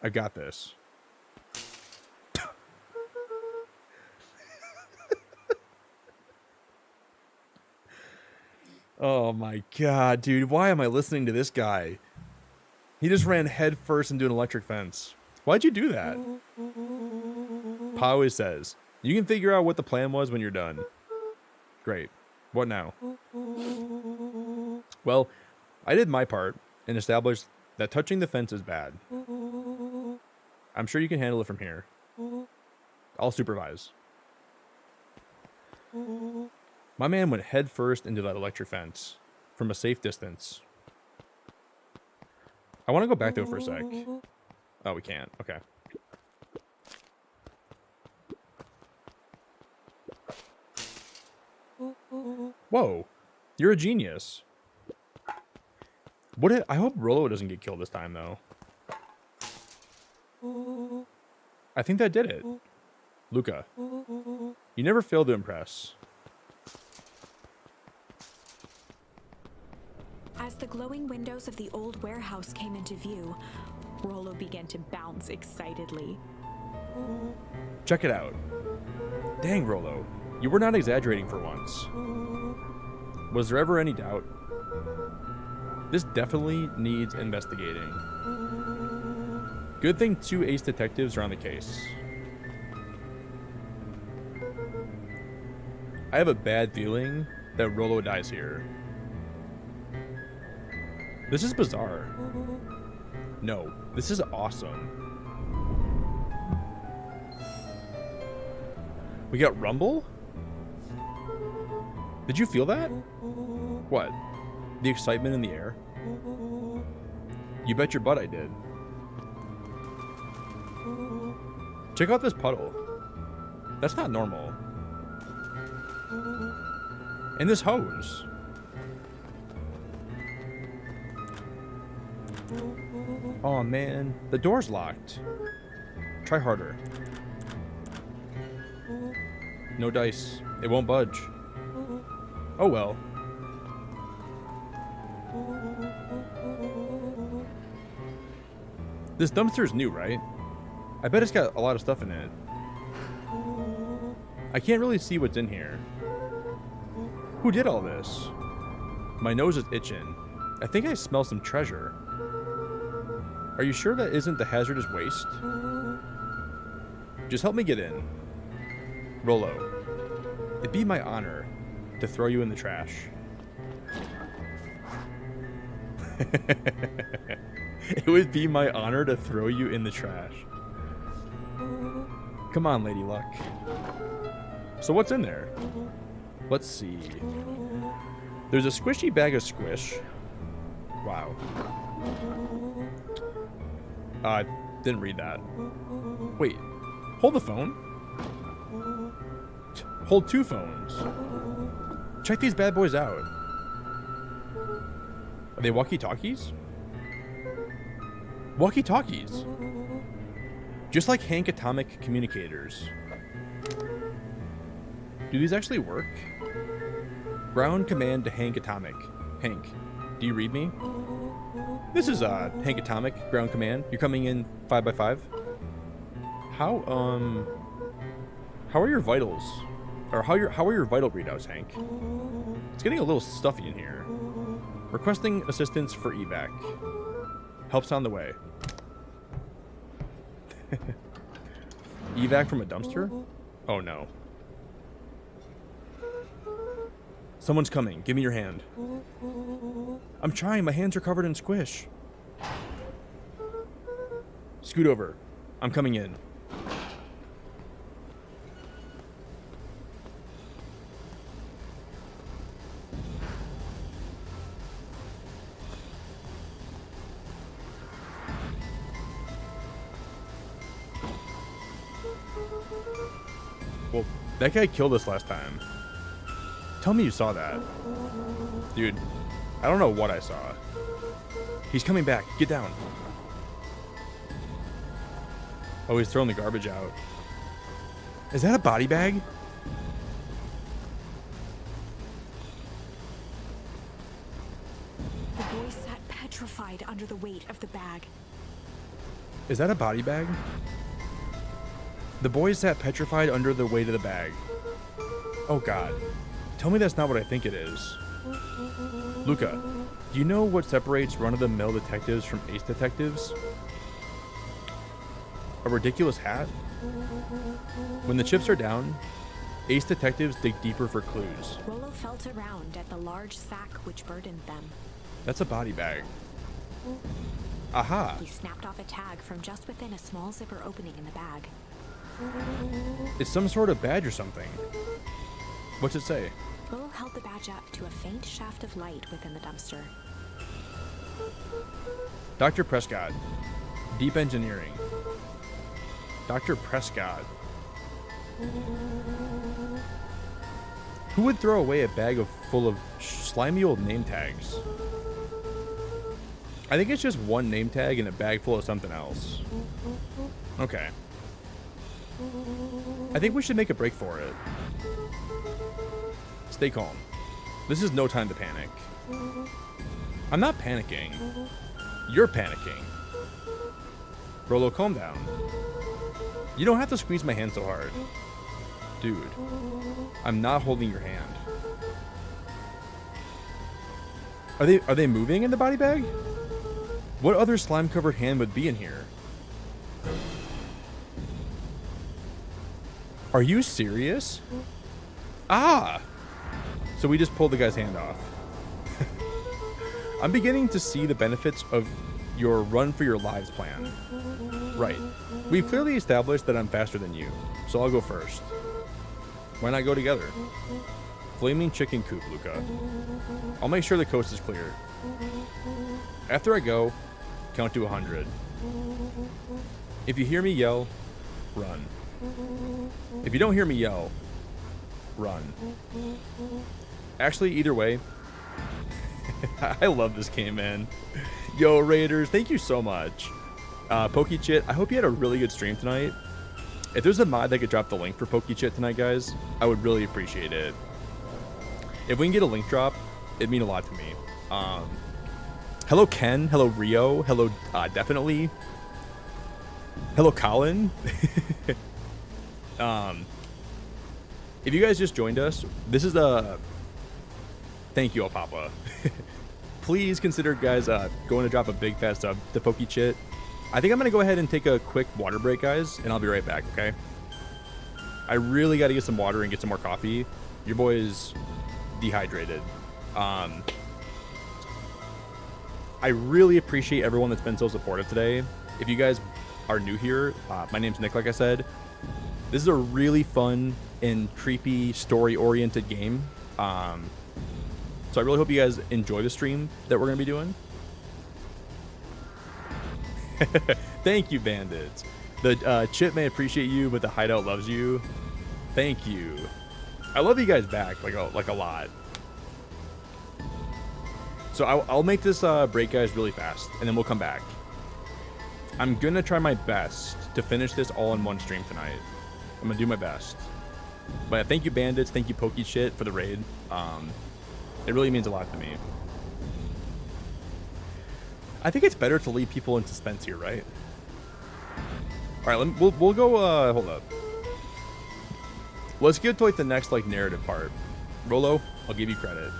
C: I got this. Oh my god, dude. Why am I listening to this guy? He just ran head first into an electric fence. Why'd you do that? Pa always says, you can figure out what the plan was when you're done. Great. What now? Well, I did my part and established that touching the fence is bad. I'm sure you can handle it from here. I'll supervise. My man went head first into that electric fence from a safe distance. I want to go back though for a sec. Oh, we can't. Okay. Whoa. You're a genius. I hope Rollo doesn't get killed this time though. I think that did it. Luca. You never fail to impress.
B: As the glowing windows of the old warehouse came into view, Rollo began to bounce excitedly.
C: Check it out. Dang, Rollo. You were not exaggerating for once. Was there ever any doubt? This definitely needs investigating. Good thing 2 ace detectives are on the case. I have a bad feeling that Rollo dies here. This is bizarre. No, this is awesome. We got Rumble? Did you feel that? What? The excitement in the air? You bet your butt I did. Check out this puddle. That's not normal. And this hose. Oh man, the door's locked. Try harder. No dice. It won't budge. Oh well. This dumpster's new, right? I bet it's got a lot of stuff in it. I can't really see what's in here. Who did all this? My nose is itching. I think I smell some treasure. Are you sure that isn't the hazardous waste? Just help me get in. Rollo, it'd be my honor to throw you in the trash. It would be my honor to throw you in the trash. Come on, Lady Luck. So what's in there? Let's see. There's a squishy bag of squish. Wow. Didn't read that. Wait. Hold the phone? Hold two phones. Check these bad boys out. Are they walkie-talkies? Walkie-talkies. Just like Hank Atomic communicators. Do these actually work? Ground command to Hank Atomic. Hank, do you read me? This is Hank Atomic, ground command. You're coming in 5x5. How are your vitals? Or how are your vital readouts, Hank? It's getting a little stuffy in here. Requesting assistance for evac. Help's on the way. Evac from a dumpster? Oh no. Someone's coming. Give me your hand. I'm trying. My hands are covered in squish. Scoot over. I'm coming in. Well, that guy killed us last time. Tell me you saw that. Dude, I don't know what I saw. He's coming back. Get down. Oh, he's throwing the garbage out. Is that a body bag?
E: The boy sat petrified under the weight of the bag.
C: Is that a body bag? The boy sat petrified under the weight of the bag. Oh god. Tell me that's not what I think it is. Luca, do you know what separates run-of-the-mill detectives from ace detectives? A ridiculous hat? When the chips are down, ace detectives dig deeper for clues.
B: Rollo felt around at the large sack which burdened them.
C: That's a body bag. Aha!
B: He snapped off a tag from just within a small zipper opening in the bag.
C: It's some sort of badge or something. What's it say?
B: Rollo held the badge up to a faint shaft of light within the dumpster.
C: Dr. Prescott. Deep Engineering. Dr. Prescott. Who would throw away a bag full of slimy old name tags? I think it's just one name tag in a bag full of something else. Okay. I think we should make a break for it. Stay calm. This is no time to panic. I'm not panicking. You're panicking. Rollo, calm down. You don't have to squeeze my hand so hard. Dude, I'm not holding your hand. Are they moving in the body bag? What other slime-covered hand would be in here? Are you serious? Ah! So we just pulled the guy's hand off. I'm beginning to see the benefits of your run for your lives plan. Right. We've clearly established that I'm faster than you, so I'll go first. Why not go together? Flaming chicken coop, Luca. I'll make sure the coast is clear. After I go, count to 100. If you hear me yell, run. If you don't hear me yell, run. Actually, either way, I love this game, man. Yo, Raiders, thank you so much. PokeChit, I hope you had a really good stream tonight. If there's a mod that could drop the link for PokeChit tonight, guys, I would really appreciate it. If we can get a link drop, it'd mean a lot to me. Hello, Ken. Hello, Rio. Hello, Definitely. Hello, Colin. If you guys just joined us, this is a... Thank you, Papa. Please consider, guys, going to drop a big fat sub to PokeChit. I think I'm going to go ahead and take a quick water break, guys, and I'll be right back, okay? I really got to get some water and get some more coffee. Your boy is dehydrated. I really appreciate everyone that's been so supportive today. If you guys are new here, my name's Nick, like I said. This is a really fun and creepy story-oriented game. So I really hope you guys enjoy the stream that we're going to be doing. Thank you, bandits. The Chip may appreciate you, but the hideout loves you. Thank you. I love you guys back like a lot. So I'll make this break, guys, really fast, and then we'll come back. I'm gonna try my best to finish this all in one stream tonight. I'm gonna do my best. But thank you, bandits. Thank you, PokeChit, for the raid. It really means a lot to me. I think it's better to leave people in suspense here, right? All right, we'll go. Hold up. Let's get to like the next like narrative part. Rolo, I'll give you credit.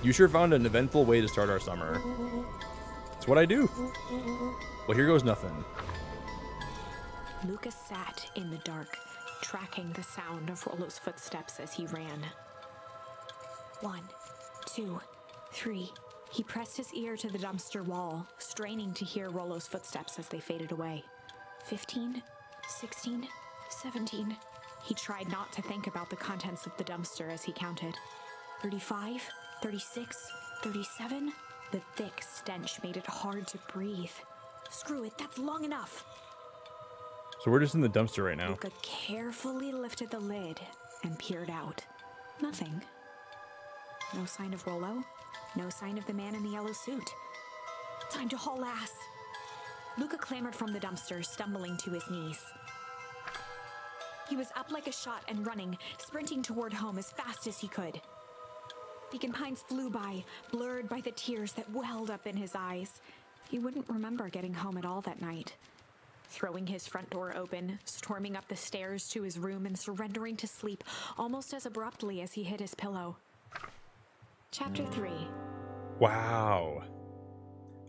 C: You sure found an eventful way to start our summer. It's what I do. Well, here goes nothing.
B: Lucas sat in the dark, tracking the sound of Rolo's footsteps as he ran. 1, 2, 3. He pressed his ear to the dumpster wall, straining to hear Rolo's footsteps as they faded away. 15, 16, 17. He tried not to think about the contents of the dumpster as he counted. 35, 36, 37. The thick stench made it hard to breathe. Screw it, that's long enough.
C: So we're just in the dumpster right now.
B: Luca carefully lifted the lid and peered out. Nothing. No sign of Rolo. No sign of the man in the yellow suit. Time to haul ass. Luca clambered from the dumpster, stumbling to his knees. He was up like a shot and running, sprinting toward home as fast as he could. Beacon Pines flew by, blurred by the tears that welled up in his eyes. He wouldn't remember getting home at all that night. Throwing his front door open, storming up the stairs to his room, and surrendering to sleep almost as abruptly as he hit his pillow. Chapter 3.
C: Wow.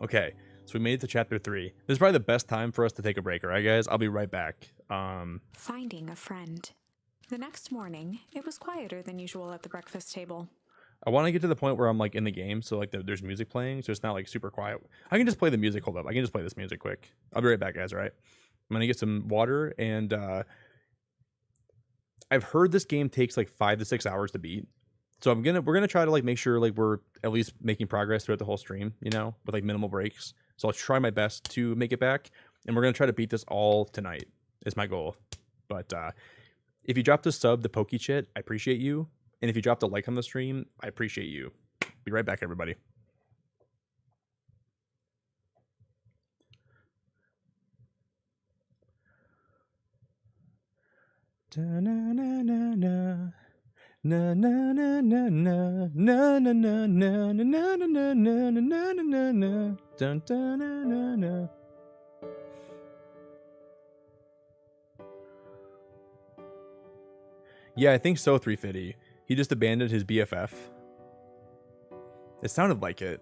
C: Okay, so we made it to chapter 3. This is probably the best time for us to take a break, all right, guys? I'll be right back.
B: Finding a friend. The next morning, it was quieter than usual at the breakfast table.
C: I want to get to the point where I'm like in the game, so like there's music playing, so it's not like super quiet. I can just play the music. Hold up, I can just play this music quick. I'll be right back, guys. All right, I'm gonna get some water, and I've heard this game takes like 5 to 6 hours to beat, so we're gonna try to like make sure like we're at least making progress throughout the whole stream, you know, with like minimal breaks. So I'll try my best to make it back, and we're gonna try to beat this all tonight. Is my goal. But if you dropped a sub to PokeChit, I appreciate you. And if you dropped a like on the stream, I appreciate you. Be right back, everybody. Yeah, I think so, 350. He just abandoned his BFF. It sounded like it.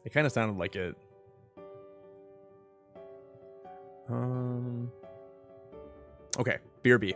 C: It kind of sounded like it. Okay, BRB.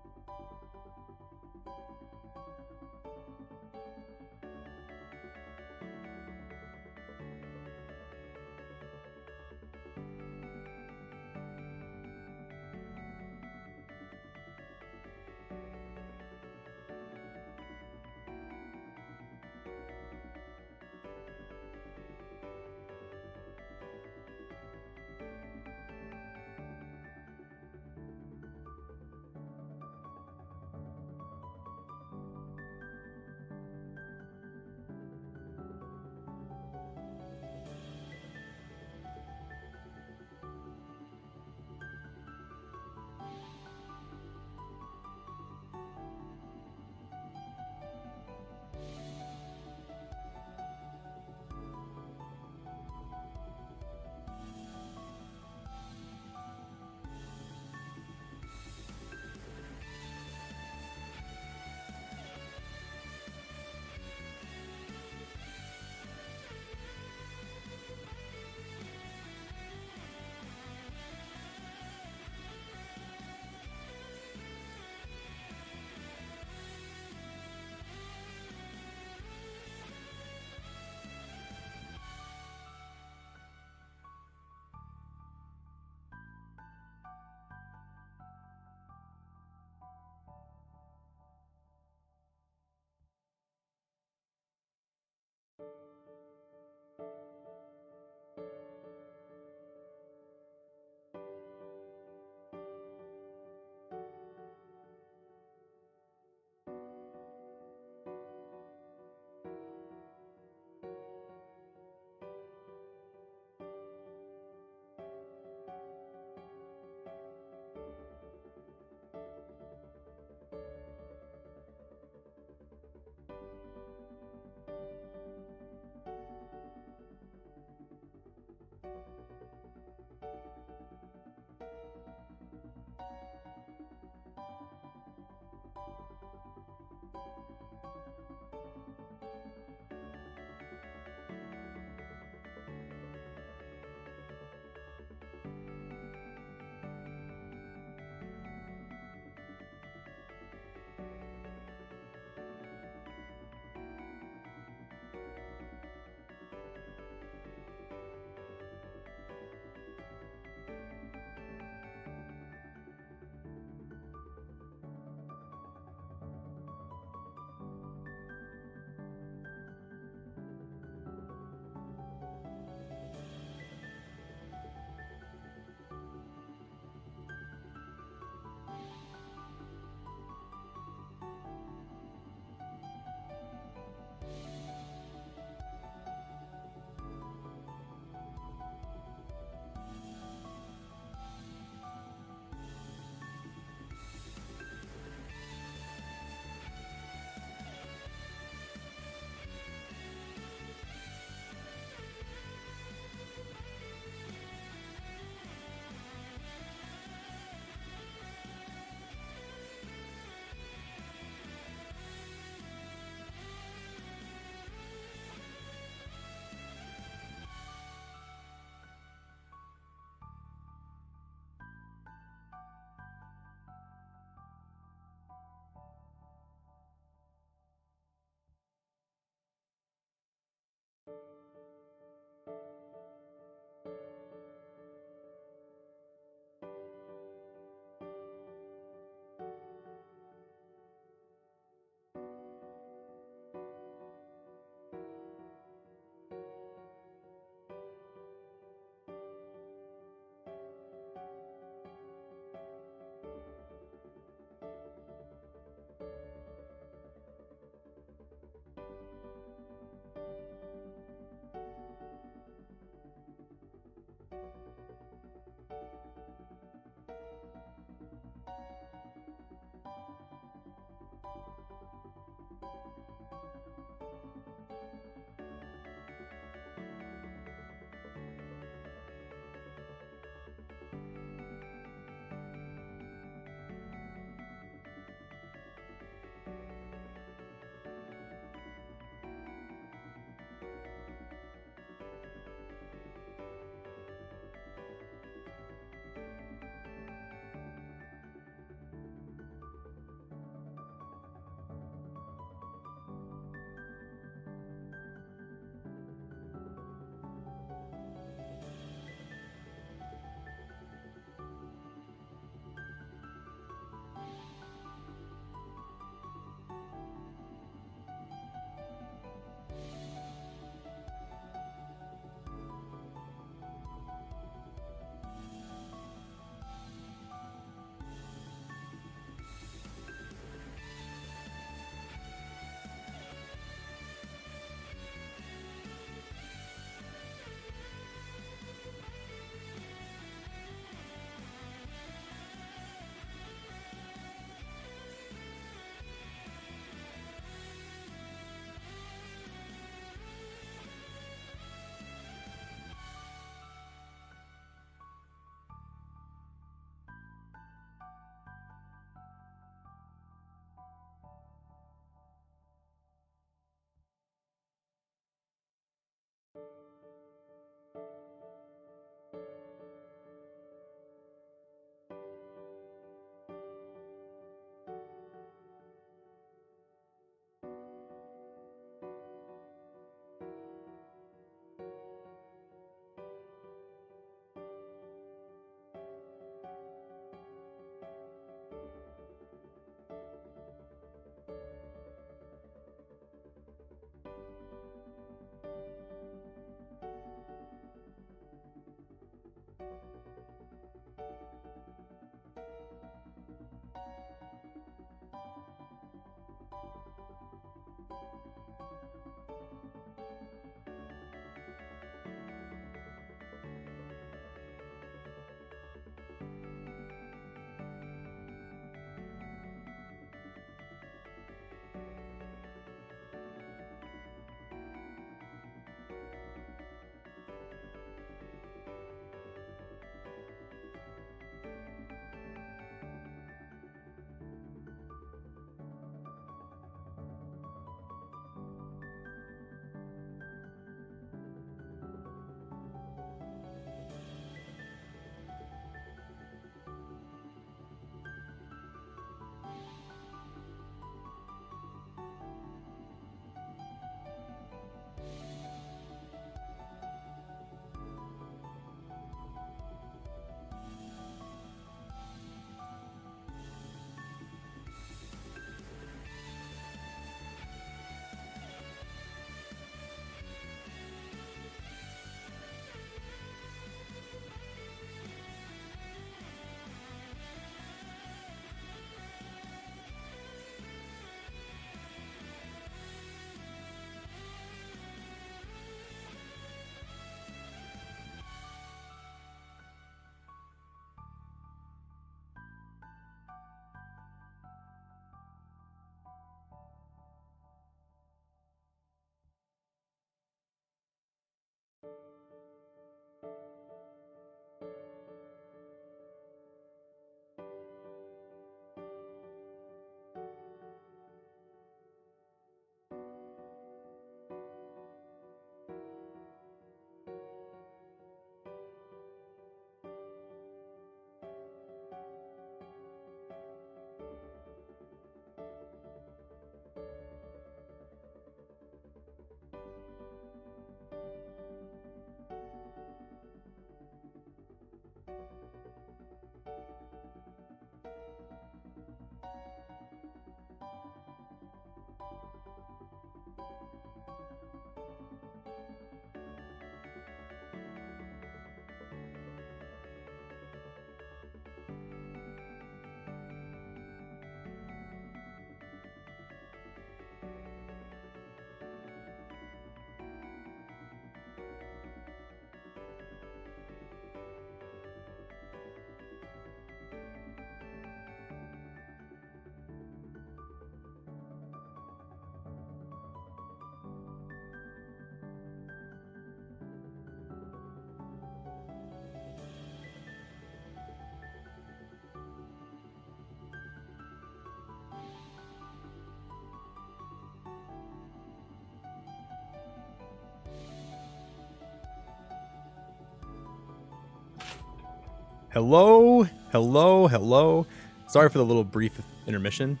C: Hello, hello, hello. Sorry for the little brief intermission.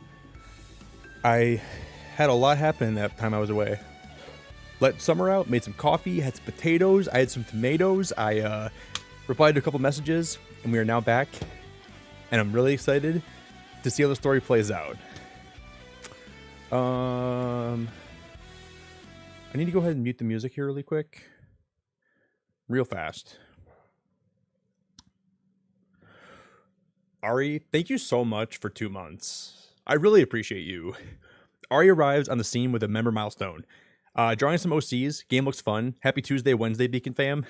C: I had a lot happen that time I was away. Let summer out, made some coffee, had some potatoes, I had some tomatoes. I replied to a couple messages, and we are now back. And I'm really excited to see how the story plays out. I need to go ahead and mute the music here really quick. Real fast. Ari, thank you so much for 2 months. I really appreciate you. Ari arrives on the scene with a member milestone. Drawing some OCs. Game looks fun. Happy Tuesday, Wednesday, Beacon fam.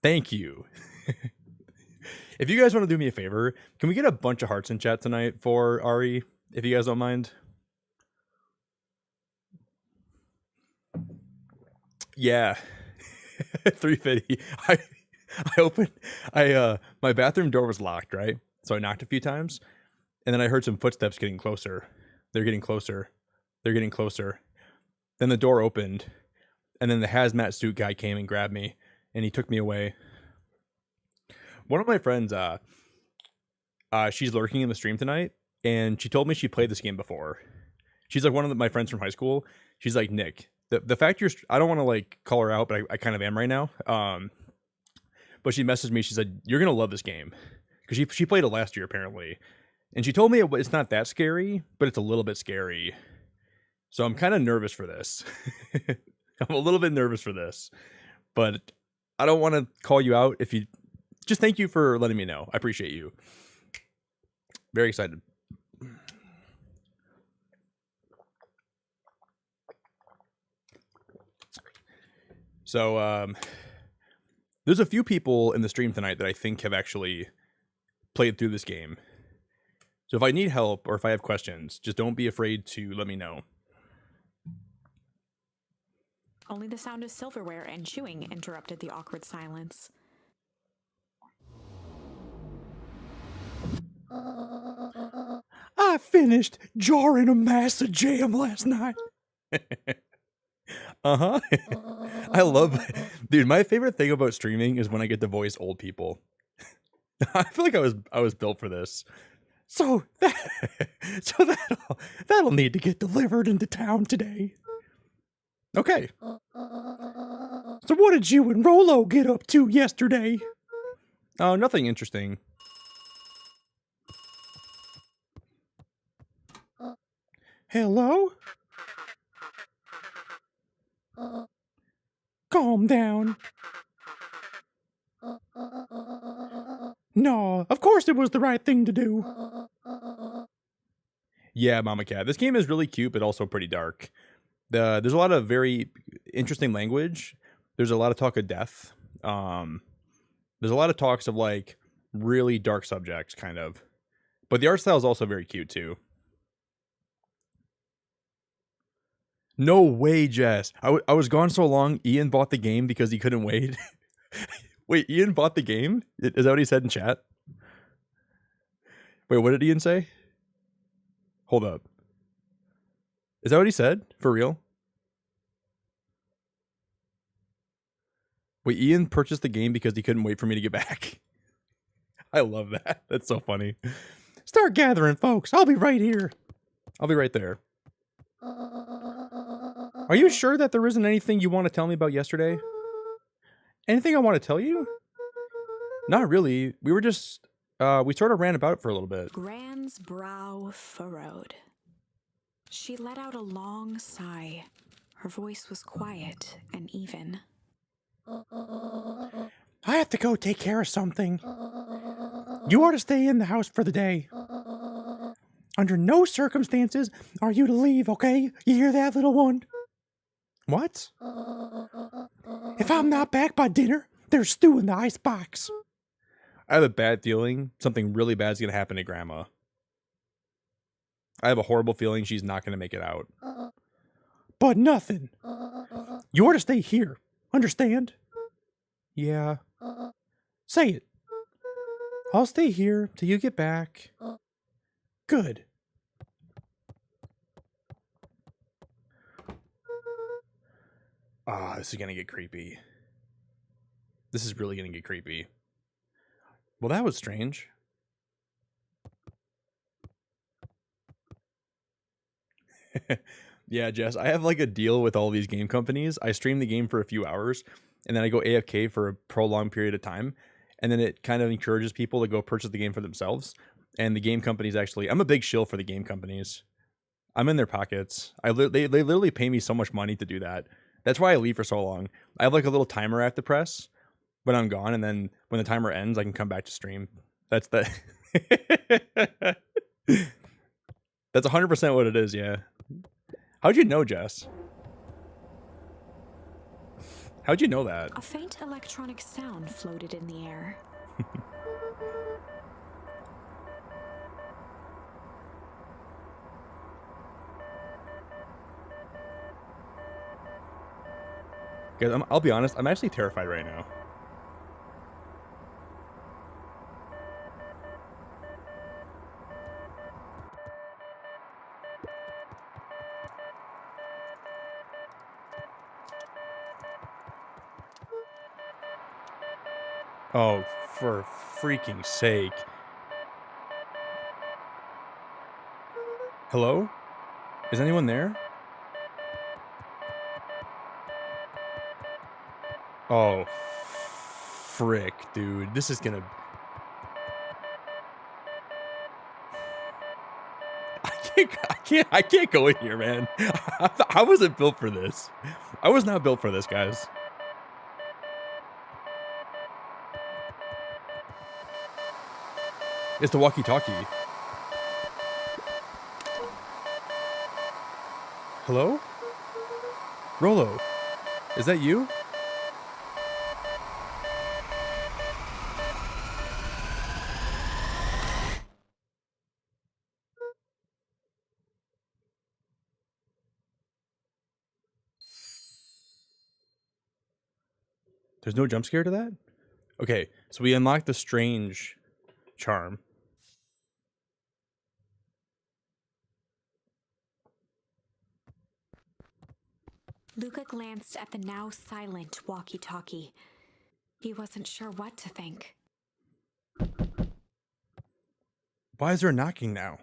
C: Thank you. If you guys want to do me a favor, can we get a bunch of hearts in chat tonight for Ari, if you guys don't mind? Yeah. 350. I opened my bathroom door was locked, right? So I knocked a few times, and then I heard some footsteps getting closer. They're getting closer. They're getting closer. Then the door opened, and then the hazmat suit guy came and grabbed me, and he took me away. One of my friends, she's lurking in the stream tonight, and she told me she played this game before. She's like one of my friends from high school. She's like, Nick, the fact I don't want to like call her out, but I kind of am right now. But she messaged me. She said, you're going to love this game. Because she played it last year, apparently. And she told me it's not that scary, but it's a little bit scary. So I'm kind of nervous for this. I'm a little bit nervous for this. But I don't want to call you out. If you just thank you for letting me know. I appreciate you. Very excited. So, there's a few people in the stream tonight that I think have actually played through this game. So if I need help or if I have questions, just don't be afraid to let me know.
B: Only the sound of silverware and chewing interrupted the awkward silence.
D: I finished jarring a mass of jam last night.
C: Uh-huh. I love, dude, my favorite thing about streaming is when I get to voice old people. I feel like I was built for this.
D: So that'll need to get delivered into town today.
C: Okay.
D: So what did you and Rolo get up to yesterday?
C: Oh, nothing interesting.
D: Hello? Calm down. No, of course it was the right thing to do.
C: Yeah, Mama Cat. This game is really cute, but also pretty dark. There's a lot of very interesting language. There's a lot of talk of death. There's a lot of talks of like really dark subjects, kind of. But the art style is also very cute too. No way, Jess. I was gone so long. Ian bought the game because he couldn't wait. Wait, Ian bought the game? Is that what he said in chat? Wait, what did Ian say? Hold up. Is that what he said? For real? Wait, Ian purchased the game because he couldn't wait for me to get back. I love that. That's so funny.
D: Start gathering, folks. I'll be right here.
C: I'll be right there. Are you sure that there isn't anything you want to tell me about yesterday? Anything I want to tell you? Not really. We were just, we sort of ran about it for a little bit.
B: Gran's brow furrowed. She let out a long sigh. Her voice was quiet and even.
D: I have to go take care of something. You are to stay in the house for the day. Under no circumstances are you to leave, okay? You hear that, little one?
C: What?
D: If I'm not back by dinner, there's stew in the icebox.
C: I have a bad feeling something really bad is going to happen to Grandma. I have a horrible feeling she's not going to make it out.
D: But nothing. You are to stay here. Understand?
C: Yeah.
D: Say it. I'll stay here till you get back. Good.
C: Ah, this is going to get creepy. This is really going to get creepy. Well, that was strange. Yeah, Jess, I have like a deal with all these game companies. I stream the game for a few hours, and then I go AFK for a prolonged period of time, and then it kind of encourages people to go purchase the game for themselves. And the game companies actually, I'm a big shill for the game companies. I'm in their pockets. They literally pay me so much money to do that. That's why I leave for so long. I have like a little timer I have to press when I'm gone, and then when the timer ends, I can come back to stream. That's the That's 100% what it is, yeah. How'd you know, Jess? How'd you know that?
B: A faint electronic sound floated in the air.
C: Guys, I'll be honest, I'm actually terrified right now. Oh, for freaking sake. Hello? Is anyone there? Oh, frick, dude. This is gonna... I can't go in here, man. I wasn't built for this. I was not built for this, guys. It's the walkie-talkie. Hello? Rolo, is that you? There's no jump scare to that? Okay, so we unlocked the strange charm.
B: Luca glanced at the now silent walkie-talkie. He wasn't sure what to think.
C: Why is there a knocking now?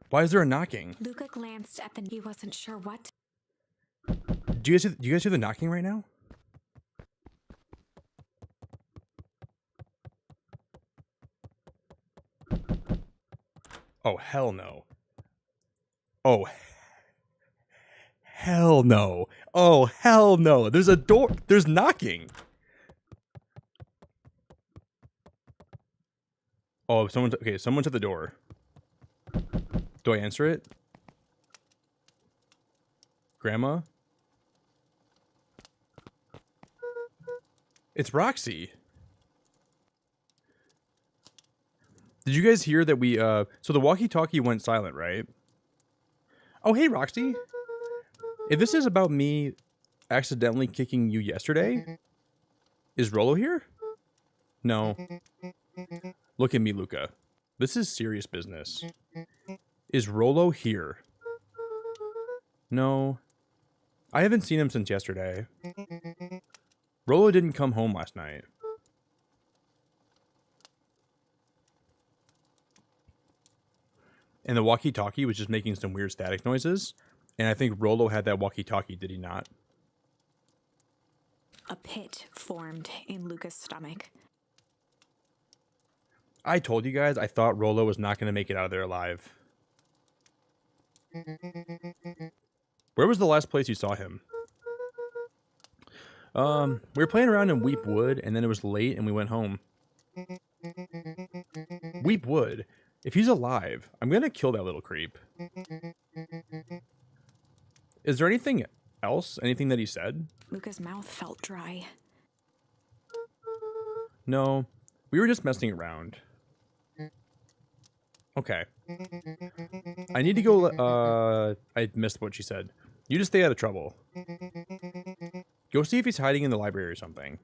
C: Why is there a knocking?
B: Luca glanced at the... He wasn't sure what...
C: Do you guys hear the knocking right now? Oh, hell no. Oh, hell no. Oh, hell no. There's a door. There's knocking. Oh, someone's at the door. Do I answer it? Grandma? It's Roxy. Did you guys hear that we, so the walkie-talkie went silent, right? Oh, hey, Roxy. If this is about me accidentally kicking you yesterday, is Rollo here? No. Look at me, Luca. This is serious business. Is Rollo here? No. I haven't seen him since yesterday. Rollo didn't come home last night. And the walkie-talkie was just making some weird static noises. And I think Rollo had that walkie-talkie, did he not?
B: A pit formed in Luca's stomach.
C: I told you guys I thought Rollo was not going to make it out of there alive. Where was the last place you saw him? We were playing around in Weep Wood, and then it was late, and we went home. Weep Wood? If he's alive, I'm going to kill that little creep. Is there anything else? Anything that he said?
B: Luca's mouth felt dry.
C: No. We were just messing around. Okay. I need to go, I missed what she said. You just stay out of trouble. Go see if he's hiding in the library or something.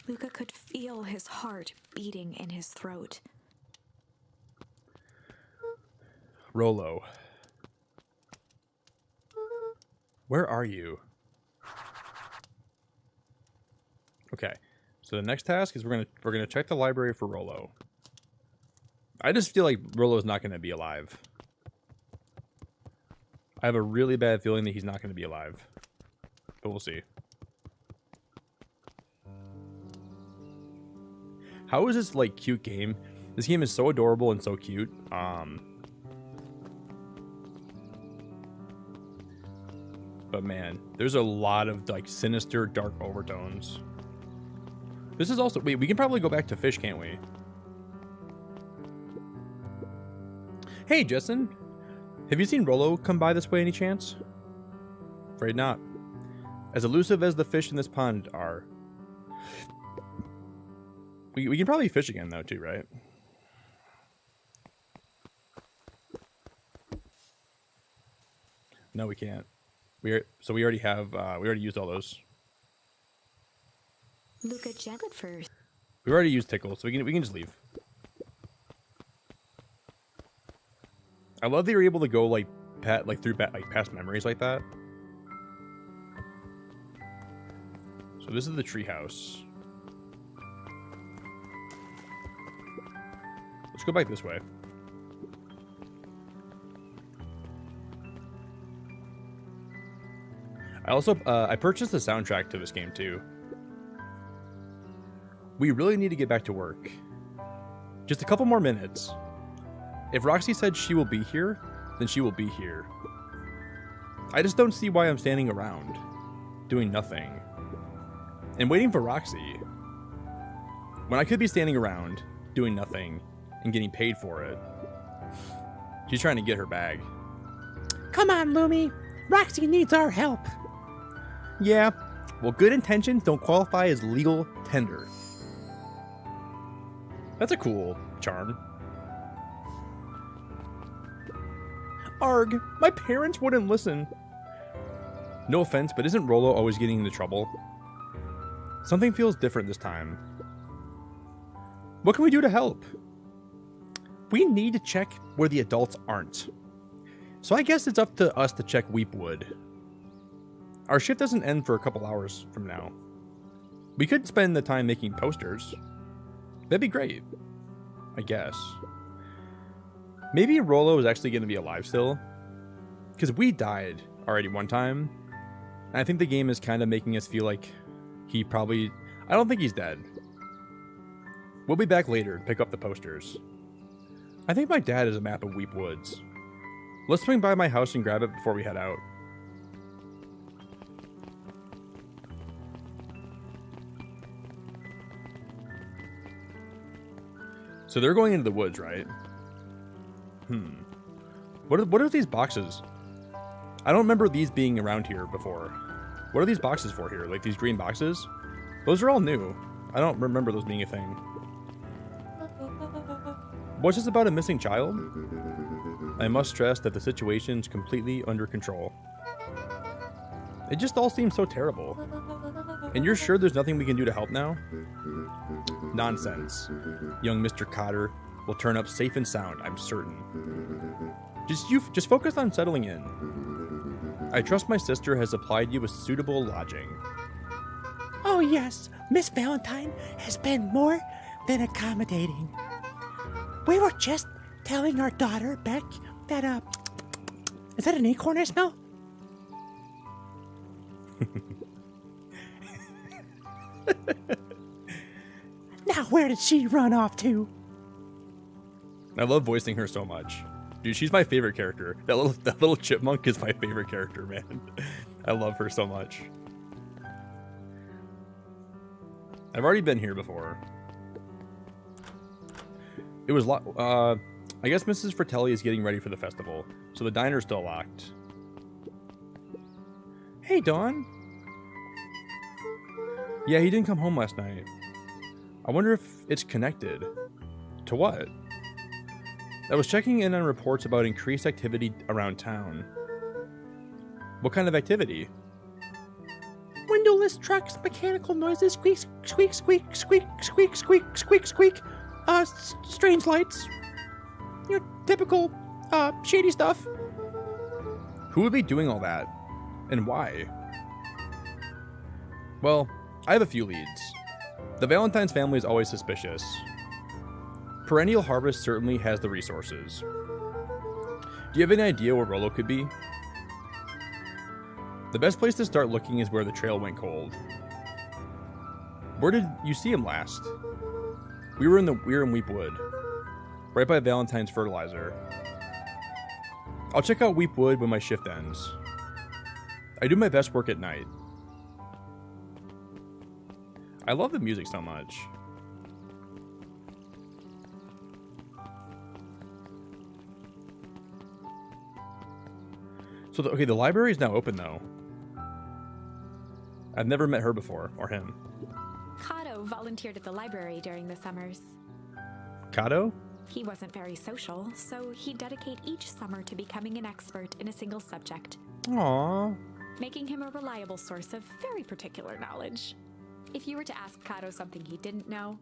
B: Luca could feel his heart beating in his throat.
C: Rollo. Where are you? Okay. So the next task is we're gonna check the library for Rollo. I just feel like Rollo's not gonna be alive. I have a really bad feeling that he's not gonna be alive. But we'll see. How is this like cute game? This game is so adorable and so cute. But man, there's a lot of like sinister, dark overtones. This is also, wait, we can probably go back to fish, can't we? Hey, Justin. Have you seen Rollo come by this way any chance? Afraid not. As elusive as the fish in this pond are. We can probably fish again though too, right? No, we can't. So we already have, we already used all those.
B: Luca jetted first.
C: We already used Tickle, so we can just leave. I love that you're able to go like through past memories like that. So this is the treehouse. Let's go back this way. I also I purchased the soundtrack to this game too. We really need to get back to work. Just a couple more minutes. If Roxy said she will be here, then she will be here. I just don't see why I'm standing around, doing nothing, and waiting for Roxy, when I could be standing around, doing nothing, and getting paid for it. She's trying to get her bag.
D: Come on, Lumi. Roxy needs our help.
C: Yeah, well, good intentions don't qualify as legal tender. That's a cool charm. Arg, my parents wouldn't listen. No offense, but isn't Rollo always getting into trouble? Something feels different this time. What can we do to help? We need to check where the adults aren't. So I guess it's up to us to check Weepwood. Our shift doesn't end for a couple hours from now. We could spend the time making posters. That'd be great. I guess. Maybe Rollo is actually going to be alive still. Because we died already one time. And I think the game is kind of making us feel like he probably... I don't think he's dead. We'll be back later to pick up the posters. I think my dad has a map of Weepwoods. Let's swing by my house and grab it before we head out. So they're going into the woods, right? What are these boxes? I don't remember these being around here before. What are these boxes for here? Like these green boxes? Those are all new. I don't remember those being a thing. What's this about a missing child? I must stress that the situation's completely under control. It just all seems so terrible. And you're sure there's nothing we can do to help now? Nonsense. Young Mr. Cotter will turn up safe and sound, I'm certain. Just focus on settling in. I trust my sister has supplied you with suitable lodging.
D: Oh yes, Miss Valentine has been more than accommodating. We were just telling our daughter, Beck, that, is that an acorn I smell? Now where did she run off to?
C: I love voicing her so much. Dude, she's my favorite character. That little chipmunk is my favorite character, man. I love her so much. I've already been here before. It was I guess Mrs. Fratelli is getting ready for the festival, so the diner's still locked. Hey, Dawn. Yeah, he didn't come home last night. I wonder if it's connected. To what? I was checking in on reports about increased activity around town. What kind of activity?
D: Windowless trucks, mechanical noises, squeak, squeak, squeak, squeak, squeak, squeak, squeak, squeak. Strange lights. You know, typical, shady stuff.
C: Who would be doing all that? And why? Well, I have a few leads. The Valentine's family is always suspicious. Perennial Harvest certainly has the resources. Do you have any idea where Rollo could be? The best place to start looking is where the trail went cold. Where did you see him last? We were in Weepwood, right by Valentine's fertilizer. I'll check out Weepwood when my shift ends. I do my best work at night. I love the music so much. So, the library is now open, though. I've never met her before, or him.
B: Kato volunteered at the library during the summers.
C: Kato?
B: He wasn't very social, so he'd dedicate each summer to becoming an expert in a single subject,
C: Aww.
B: making him a reliable source of very particular knowledge. If you were to ask Kato something he didn't know,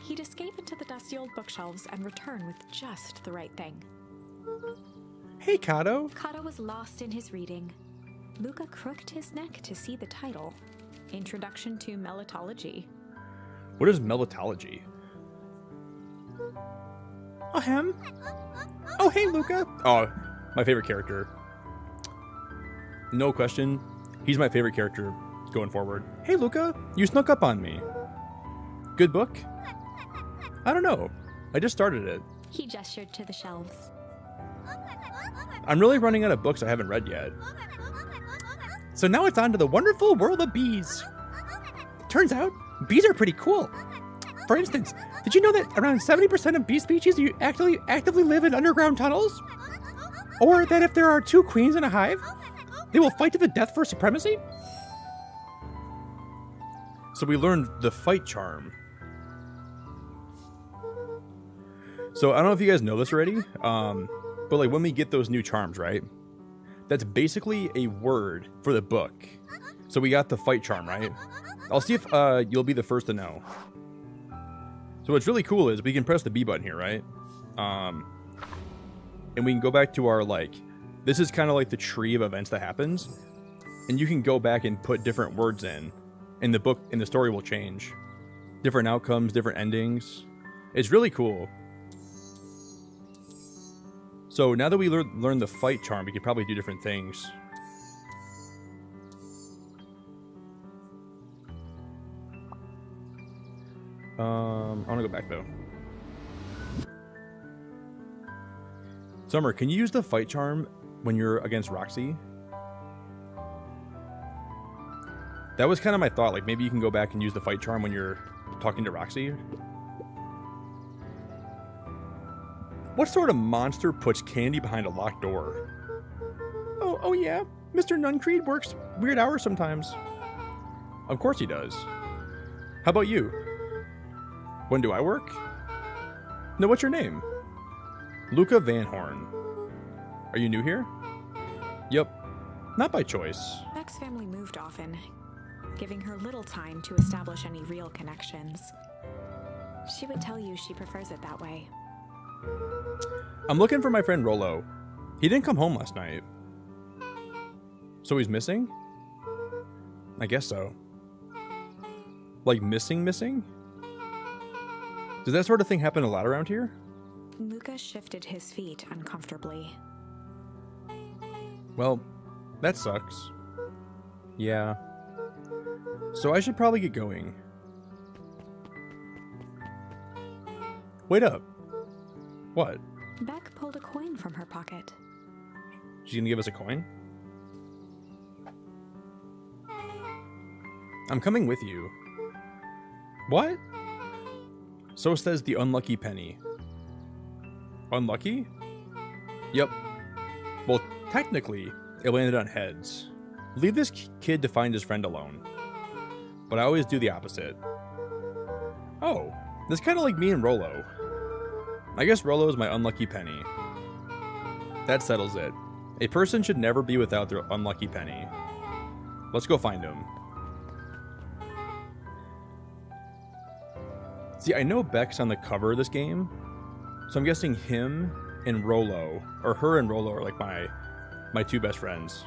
B: he'd escape into the dusty old bookshelves and return with just the right thing.
C: Hey, Kato.
B: Kato was lost in his reading. Luca crooked his neck to see the title, Introduction to Melitology.
C: What is melitology?
D: Ahem. Oh, hey, Luca.
C: Oh, my favorite character. No question. He's my favorite character going forward. Hey, Luca. You snuck up on me. Good book? I don't know. I just started it.
B: He gestured to the shelves.
C: I'm really running out of books I haven't read yet.
D: So now it's on to the wonderful world of bees. Turns out, bees are pretty cool. For instance, did you know that around 70% of bee species actively live in underground tunnels? Or that if there are two queens in a hive, they will fight to the death for supremacy?
C: So we learned the fight charm. So I don't know if you guys know this already, but like when we get those new charms, right? That's basically a word for the book. So we got the fight charm, right? I'll see if you'll be the first to know. So what's really cool is we can press the B button here, right? And we can go back to our, like, this is kind of like the tree of events that happens. And you can go back and put different words in. And the book, and the story will change. Different outcomes, different endings. It's really cool. So now that we learned the fight charm, we could probably do different things. I want to go back though. Summer, can you use the fight charm when you're against Roxy? That was kind of my thought. Like maybe you can go back and use the fight charm when you're talking to Roxy. What sort of monster puts candy behind a locked door? Oh yeah. Mr. Nuncreed works weird hours sometimes. Of course he does. How about you? When do I work? No, what's your name? Luca Van Horn. Are you new here? Yep. Not by choice.
B: Beck's family moved often, giving her little time to establish any real connections. She would tell you she prefers it that way.
C: I'm looking for my friend Rolo. He didn't come home last night. So he's missing? I guess so. Like missing? Does that sort of thing happen a lot around here?
B: Luca shifted his feet uncomfortably.
C: Well, that sucks. Yeah. So I should probably get going. Wait up. What?
B: Beck pulled a coin from her pocket.
C: She's gonna give us a coin? I'm coming with you. What? So says the unlucky penny. Unlucky? Yep. Well, technically, it landed on heads. Leave this kid to find his friend alone. But I always do the opposite. Oh, that's kind of like me and Rolo. I guess Rolo is my unlucky penny. That settles it. A person should never be without their unlucky penny. Let's go find him. See, I know Beck's on the cover of this game, so I'm guessing him and Rolo, or her and Rolo are like my two best friends.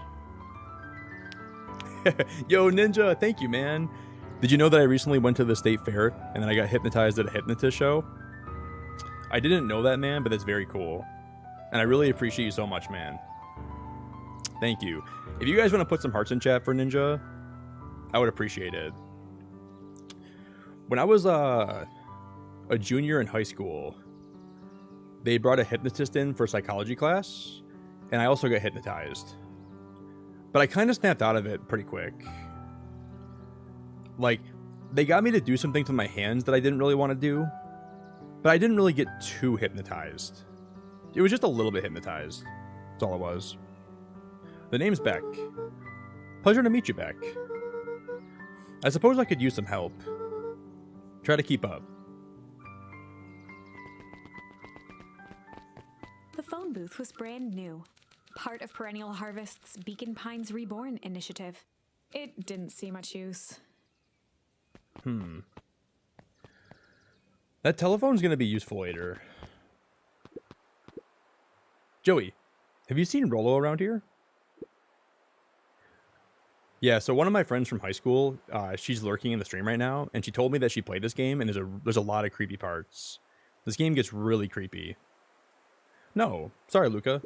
C: Yo, Ninja, thank you, man. Did you know that I recently went to the state fair and then I got hypnotized at a hypnotist show? I didn't know that, man, but that's very cool. And I really appreciate you so much, man. Thank you. If you guys want to put some hearts in chat for Ninja, I would appreciate it. When I was a junior in high school, they brought a hypnotist in for psychology class, and I also got hypnotized. But I kind of snapped out of it pretty quick. Like, they got me to do some things with my hands that I didn't really want to do, but I didn't really get too hypnotized. It was just a little bit hypnotized. That's all it was. The name's Beck. Pleasure to meet you, Beck. I suppose I could use some help. Try to keep up.
B: The phone booth was brand new, part of Perennial Harvest's Beacon Pines Reborn initiative.
E: It didn't see much use.
C: That telephone's gonna be useful later. Joey, have you seen Rolo around here? Yeah, so one of my friends from high school, she's lurking in the stream right now, and she told me that she played this game, and there's a lot of creepy parts. This game gets really creepy. No, sorry, Luca.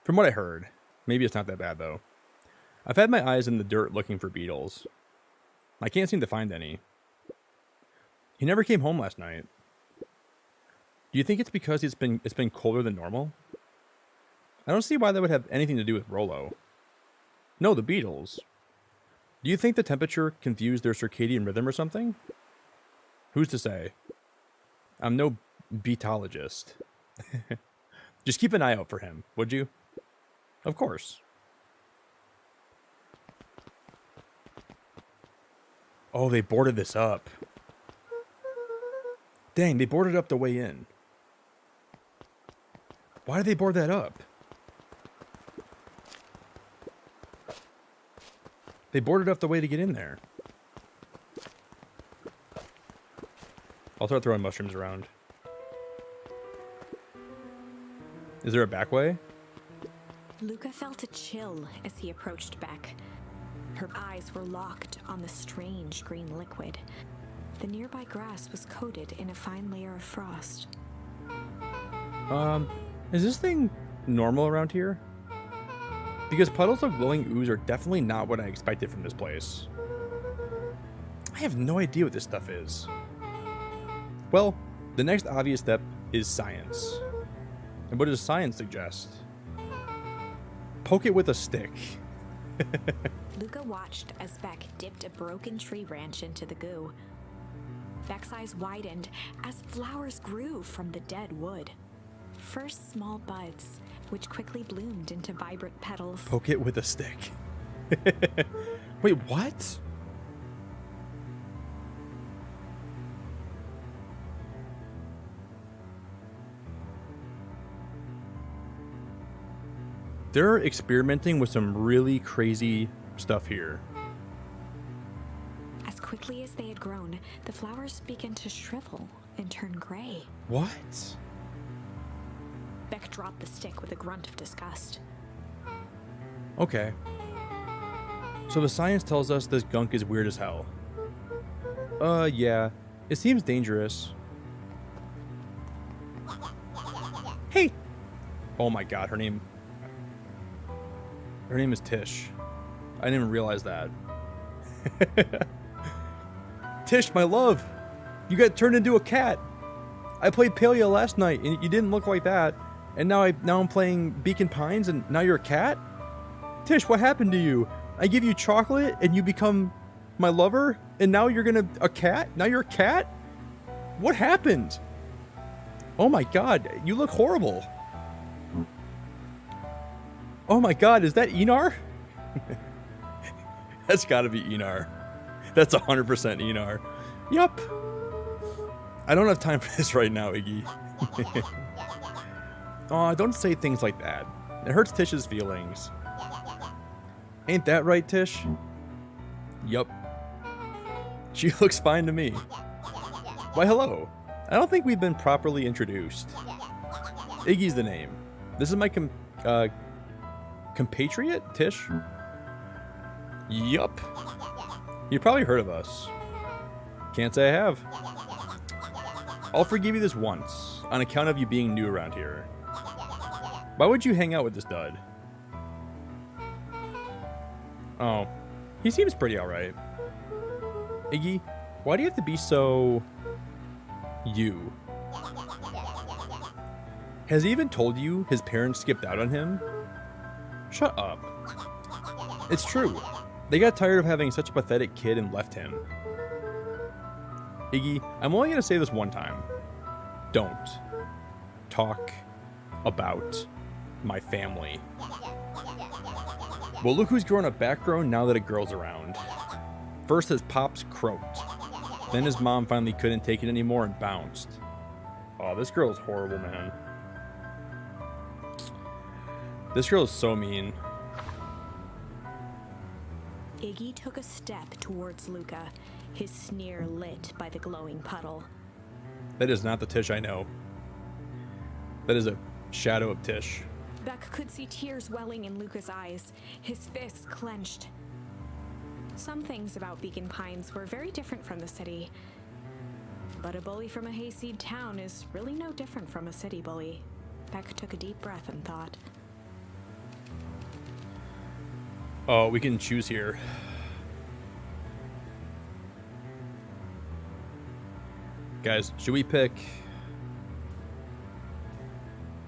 C: From what I heard, maybe it's not that bad, though. I've had my eyes in the dirt looking for beetles. I can't seem to find any. He never came home last night. Do you think it's because it's been colder than normal? I don't see why that would have anything to do with Rolo. No, the beetles. Do you think the temperature confused their circadian rhythm or something? Who's to say? I'm no beetologist. Just keep an eye out for him, would you? Of course. Oh, they boarded this up. Dang, they boarded up the way in. Why did they board that up? They boarded up the way to get in there. I'll start throwing mushrooms around. Is there a back way?
B: Luca felt a chill as he approached Beck. Her eyes were locked on the strange green liquid. The nearby grass was coated in a fine layer of frost.
C: Is this thing normal around here? Because puddles of glowing ooze are definitely not what I expected from this place. I have no idea what this stuff is. Well, the next obvious step is science. And what does science suggest? Poke it with a stick.
B: Luca watched as Beck dipped a broken tree branch into the goo. Beck's eyes widened as flowers grew from the dead wood. First small buds, which quickly bloomed into vibrant petals.
C: Poke it with a stick. Wait, what? They're experimenting with some really crazy stuff here.
B: As quickly as they had grown, the flowers began to shrivel and turn gray.
C: What?
B: Beck dropped the stick with a grunt of disgust.
C: Okay. So the science tells us this gunk is weird as hell. Yeah. It seems dangerous. Hey! Oh my god, her name is Tish. I didn't even realize that. Tish, my love! You got turned into a cat! I played Palia last night and you didn't look like that. And now I'm playing Beacon Pines and now you're a cat? Tish, what happened to you? I give you chocolate and you become my lover? And now you're a cat? Now you're a cat? What happened? Oh my god, you look horrible. Oh my god, is that Enar? That's gotta be Enar. That's 100% Enar. Yup. I don't have time for this right now, Iggy. Aw, don't say things like that. It hurts Tish's feelings. Ain't that right, Tish? Yup. She looks fine to me. Why, hello. I don't think we've been properly introduced. Iggy's the name. This is my compatriot, Tish? Yup. You probably heard of us. Can't say I have. I'll forgive you this once, on account of you being new around here. Why would you hang out with this dud? Oh, he seems pretty alright. Iggy, why do you have to be so... you? Has he even told you his parents skipped out on him? Shut up. It's true. They got tired of having such a pathetic kid and left him. Iggy, I'm only going to say this one time. Don't talk about my family. Well, look who's growing a background now that a girl's around. First his pops croaked. Then his mom finally couldn't take it anymore and bounced. Oh, this girl is horrible, man. This girl is so mean.
B: Iggy took a step towards Luca, his sneer lit by the glowing puddle.
C: That is not the Tish I know. That is a shadow of Tish.
B: Beck could see tears welling in Luca's eyes, his fists clenched. Some things about Beacon Pines were very different from the city. But a bully from a hayseed town is really no different from a city bully. Beck took a deep breath and thought.
C: Oh, we can choose here. Guys, should we pick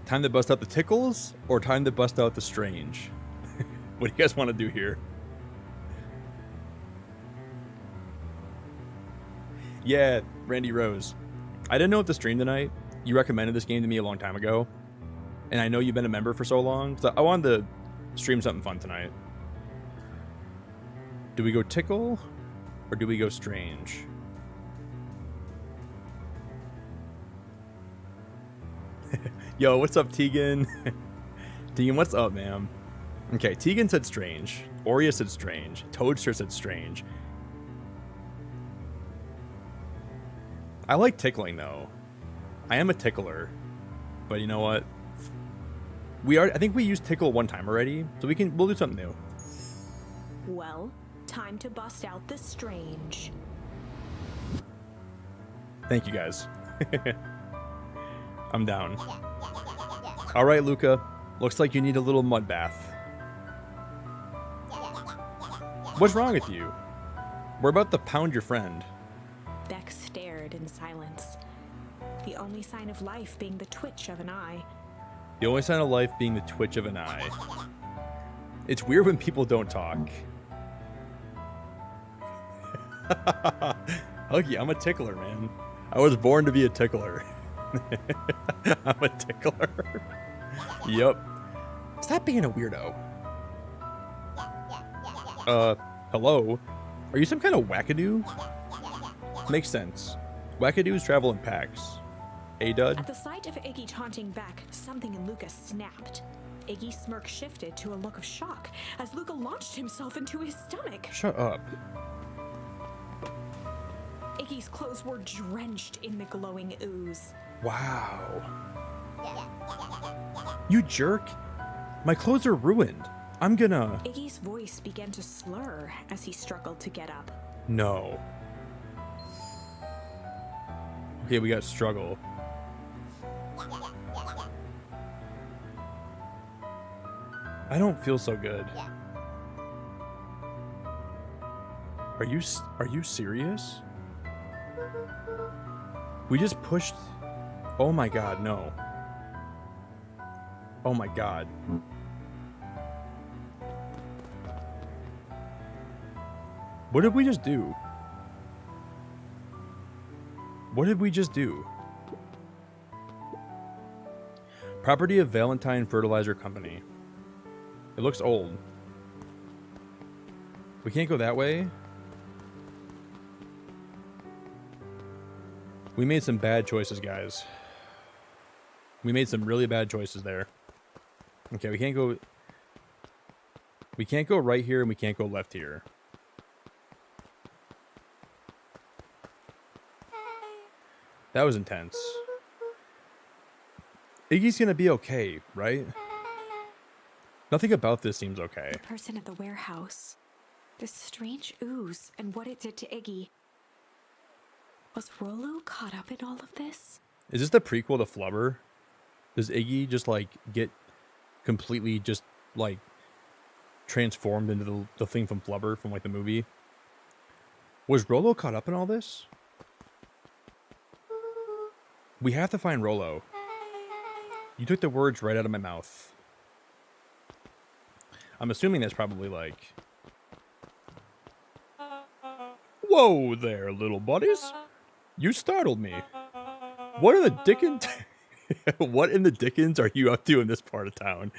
C: time to bust out the tickles or time to bust out the strange? What do you guys want to do here? Yeah, Randy Rose. I didn't know what to stream tonight. You recommended this game to me a long time ago. And I know you've been a member for so long, so I wanted to stream something fun tonight. Do we go tickle or do we go strange? Yo, what's up, Tegan? Tegan, what's up, ma'am? Okay, Tegan said strange. Aurea said strange. Toadster said strange. I like tickling though. I am a tickler. But you know what? I think we used tickle one time already, so we'll do something new.
B: Well, time to bust out the strange.
C: Thank you guys. I'm down. All right, Luca. Looks like you need a little mud bath. What's wrong with you? We're about to pound your friend.
B: Beck stared in silence, the only sign of life being the twitch of an eye.
C: The only sign of life being the twitch of an eye. It's weird when people don't talk. Okay, I'm a tickler, man. I was born to be a tickler. I'm a tickler. Yep.
D: Stop being a weirdo.
C: Hello? Are you some kind of wackadoo? Makes sense. Wackadoos travel in packs. Dud?
B: At the sight of Iggy taunting Beck, something in Luca snapped. Iggy's smirk shifted to a look of shock as Luca launched himself into his stomach.
C: Shut up.
B: Iggy's clothes were drenched in the glowing ooze.
C: Wow. You jerk. My clothes are ruined. I'm gonna...
B: Iggy's voice began to slur as he struggled to get up.
C: No. Okay, we got struggle. I don't feel so good. Are you serious? We just pushed... Oh my god, no. Oh my god. What did we just do? What did we just do? Property of Valentine Fertilizer Company. It looks old. We can't go that way. We made some bad choices, guys. We made some really bad choices there. Okay, we can't go... We can't go right here and we can't go left here. That was intense. Iggy's gonna be okay, right? Nothing about this seems okay.
B: The person at the warehouse. This strange ooze and what it did to Iggy. Was Rollo caught up in all of this?
C: Is this the prequel to Flubber? Does Iggy just like get completely just like transformed into the thing from Flubber from like the movie? Was Rollo caught up in all this? We have to find Rollo. You took the words right out of my mouth. I'm assuming that's probably like... Whoa there, little buddies. You startled me. What in the dickens... What in the dickens are you up to in this part of town?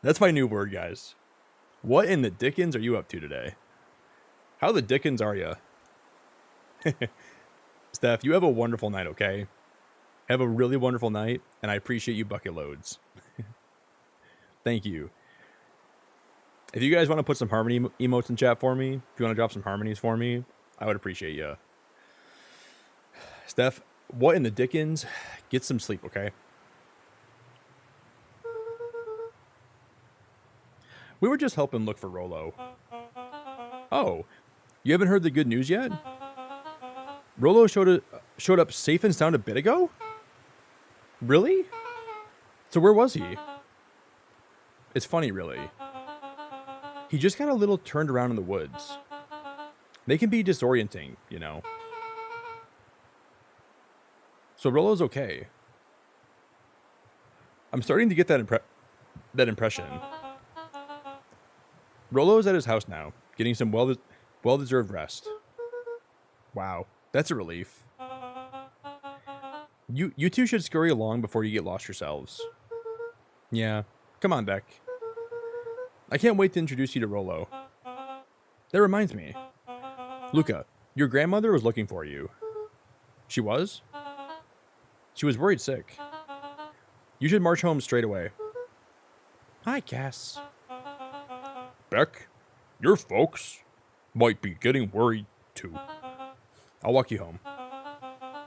C: That's my new word, guys. What in the dickens are you up to today? How the dickens are you? Steph, you have a wonderful night, okay? Have a really wonderful night, and I appreciate you bucket loads. Thank you. If you guys want to put some harmony emotes in chat for me, if you want to drop some harmonies for me, I would appreciate you. Steph, what in the dickens? Get some sleep, okay? We were just helping look for Rollo. Oh, you haven't heard the good news yet? Rollo showed up safe and sound a bit ago? Really? So where was he? It's funny, really. He just got a little turned around in the woods. They can be disorienting, you know. So Rollo's okay. I'm starting to get that impression. Rollo's at his house now, getting some well-deserved rest. Wow, that's a relief. You two should scurry along before you get lost yourselves. Yeah, come on, Beck. I can't wait to introduce you to Rollo. That reminds me. Luca, your grandmother was looking for you. She was? She was worried sick. You should march home straight away.
D: I guess.
C: Beck, your folks might be getting worried too. I'll walk you home.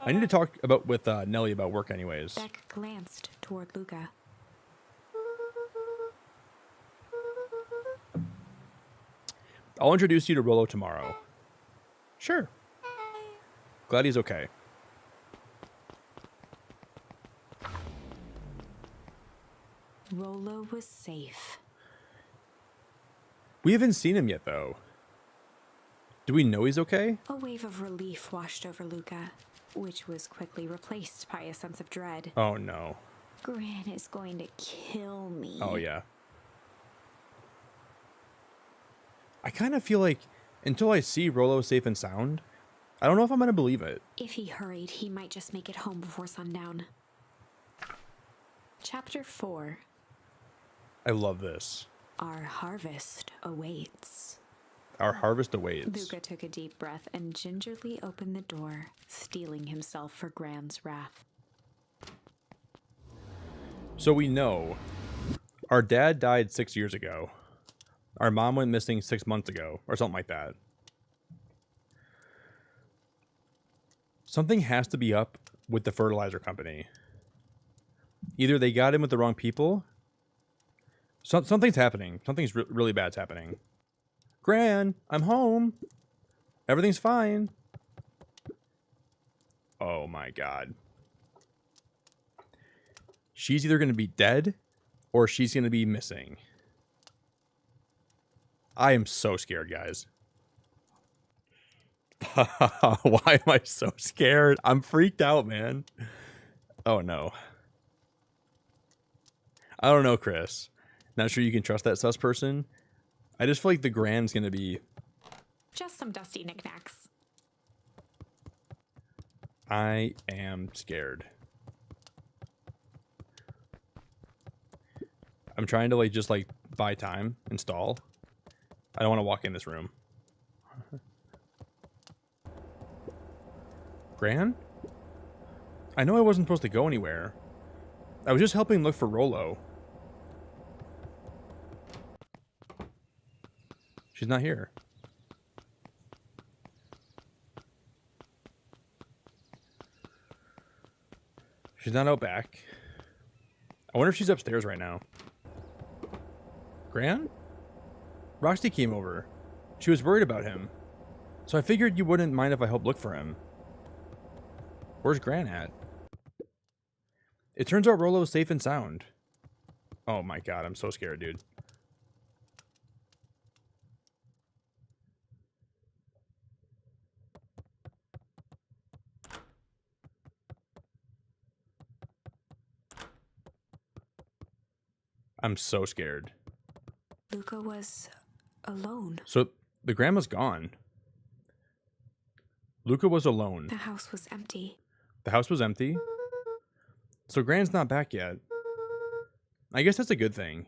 C: I need to talk with Nelly about work anyways.
B: Beck glanced toward Luca.
C: I'll introduce you to Rollo tomorrow. Sure. Glad he's okay.
B: Rollo was safe.
C: We haven't seen him yet, though. Do we know he's okay?
B: A wave of relief washed over Luca, which was quickly replaced by a sense of dread.
C: Oh, no.
B: Gran is going to kill me.
C: Oh, yeah. I kind of feel like until I see Rollo safe and sound, I don't know if I'm going to believe it.
B: If he hurried, he might just make it home before sundown. Chapter 4.
C: I love this.
B: Our harvest awaits.
C: Our harvest awaits.
B: Luca took a deep breath and gingerly opened the door, steeling himself for Gran's wrath.
C: So we know our dad died 6 years ago. Our mom went missing 6 months ago, or something like that. Something has to be up with the fertilizer company. Either they got in with the wrong people. Something's happening. Something's really bad's happening. Gran, I'm home. Everything's fine. Oh my God. She's either going to be dead or she's going to be missing. I am so scared, guys. Why am I so scared? I'm freaked out, man. Oh no. I don't know, Chris. Not sure you can trust that sus person. I just feel like the Gran's gonna be...
B: Just some dusty knickknacks.
C: I am scared. I'm trying to just buy time, install. I don't want to walk in this room. Gran? I know I wasn't supposed to go anywhere. I was just helping look for Rollo. She's not here. She's not out back. I wonder if she's upstairs right now. Gran? Roxy came over. She was worried about him. So I figured you wouldn't mind if I helped look for him. Where's Gran at? It turns out Rollo's safe and sound. Oh my God, I'm so scared, dude. I'm so scared.
B: Luca was alone.
C: So the grandma's gone. Luca was alone.
B: The house was empty.
C: The house was empty. So Gran's not back yet. I guess that's a good thing.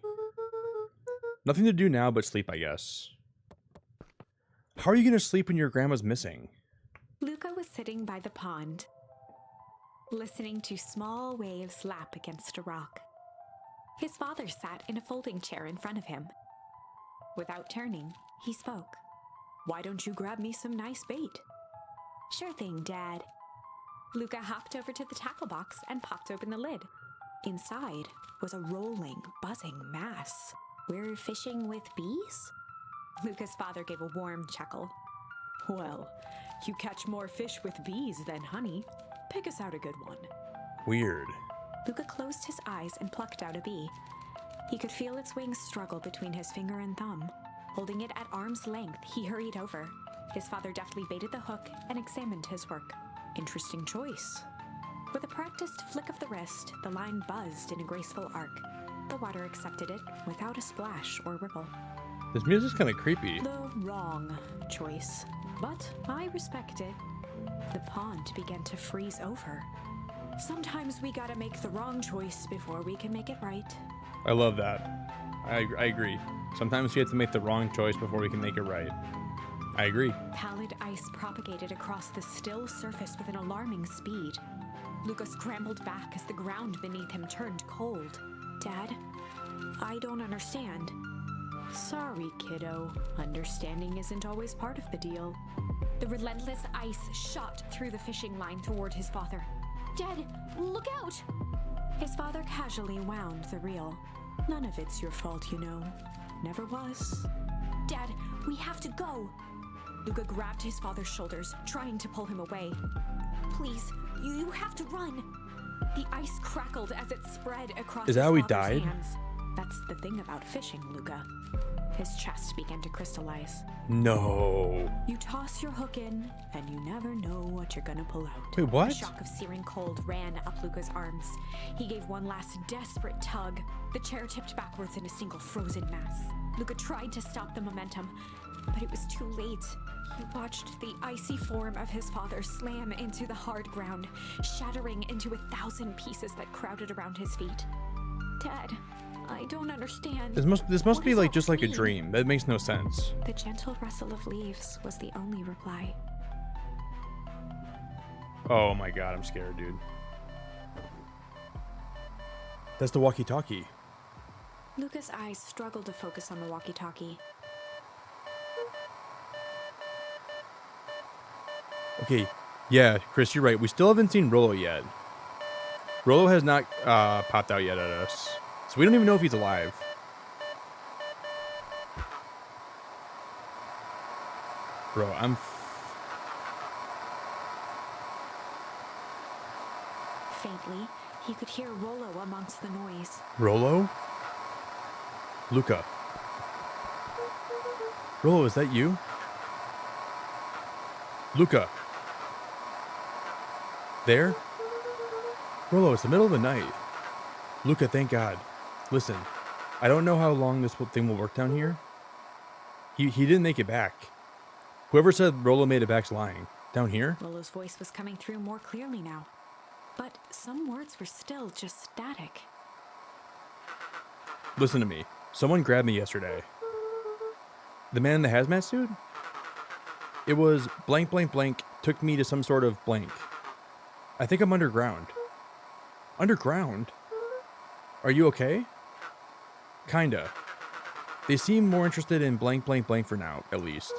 C: Nothing to do now but sleep, I guess. How are you going to sleep when your grandma's missing?
B: Luca was sitting by the pond, listening to small waves lap against a rock. His father sat in a folding chair in front of him. Without turning, he spoke. "Why don't you grab me some nice bait?" "Sure thing, Dad." Luca hopped over to the tackle box and popped open the lid. Inside was a rolling, buzzing mass. "We're fishing with bees?" Luca's father gave a warm chuckle. "Well, you catch more fish with bees than honey. Pick us out a good one."
C: Weird.
B: Luca closed his eyes and plucked out a bee. He could feel its wings struggle between his finger and thumb. Holding it at arm's length, he hurried over. His father deftly baited the hook and examined his work. "Interesting choice." With a practiced flick of the wrist, the line buzzed in a graceful arc. The water accepted it without a splash or ripple.
C: This music's kind of creepy.
B: The wrong choice, but I respect it. The pond began to freeze over. Sometimes we gotta make the wrong choice before we can make it right.
C: I love that. I agree. Sometimes we have to make the wrong choice before we can make it right. I agree.
B: Pallid ice propagated across the still surface with an alarming speed. Luca scrambled back as the ground beneath him turned cold. "Dad, I don't understand." "Sorry, kiddo. Understanding isn't always part of the deal." The relentless ice shot through the fishing line toward his father. Dad, look out! His father casually wound the reel. None of it's your fault, you know. Never was. Dad, we have to go! Luca grabbed his father's shoulders, trying to pull him away. Please, you have to run! The ice crackled as it spread across
C: Is
B: his
C: that how he
B: father's
C: died?
B: hands. That's the thing about fishing, Luca. His chest began to crystallize.
C: No.
B: You toss your hook in, and you never know what you're gonna pull out.
C: Wait, what?
B: A shock of searing cold ran up Luca's arms. He gave one last desperate tug. The chair tipped backwards in a single frozen mass. Luca tried to stop the momentum, but it was too late. He watched the icy form of his father slam into the hard ground, shattering into 1,000 pieces that crowded around his feet. Dad, I don't understand.
C: This must
B: What
C: be
B: does
C: like
B: all
C: just like a
B: mean?
C: dream. That makes no sense.
B: The gentle rustle of leaves was the only reply.
C: Oh my god, I'm scared, dude. That's the walkie-talkie.
B: Luca's eyes struggled to focus on the walkie-talkie.
C: Okay, yeah, Chris, you're right. We still haven't seen Rollo yet. Rollo has not popped out yet at us. So we don't even know if he's alive. Bro,
B: Faintly, he could hear Rollo amongst the noise.
C: Rollo? Luca. Rollo, is that you? Luca. There? Rollo, it's the middle of the night. Luca, thank God. Listen, I don't know how long this thing will work down here. He didn't make it back. Whoever said Rollo made it back's lying. Down here?
B: Rollo's voice was coming through more clearly now. But some words were still just static.
C: Listen to me. Someone grabbed me yesterday. The man in the hazmat suit? It was blank, blank, blank, took me to some sort of blank. I think I'm underground. Underground? Are you okay? Kinda. They seem more interested in blank, blank, blank for now, at least.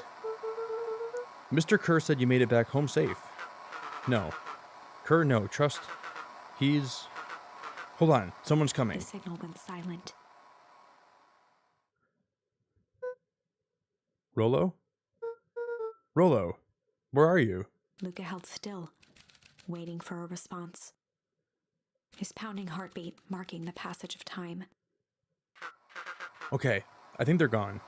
C: Mr. Kerr said you made it back home safe. No. Kerr, no. Trust. He's... Hold on. Someone's coming.
B: The signal went silent.
C: Rollo? Rollo, where are you?
B: Luca held still, waiting for a response. His pounding heartbeat marking the passage of time.
C: Okay, I think they're gone.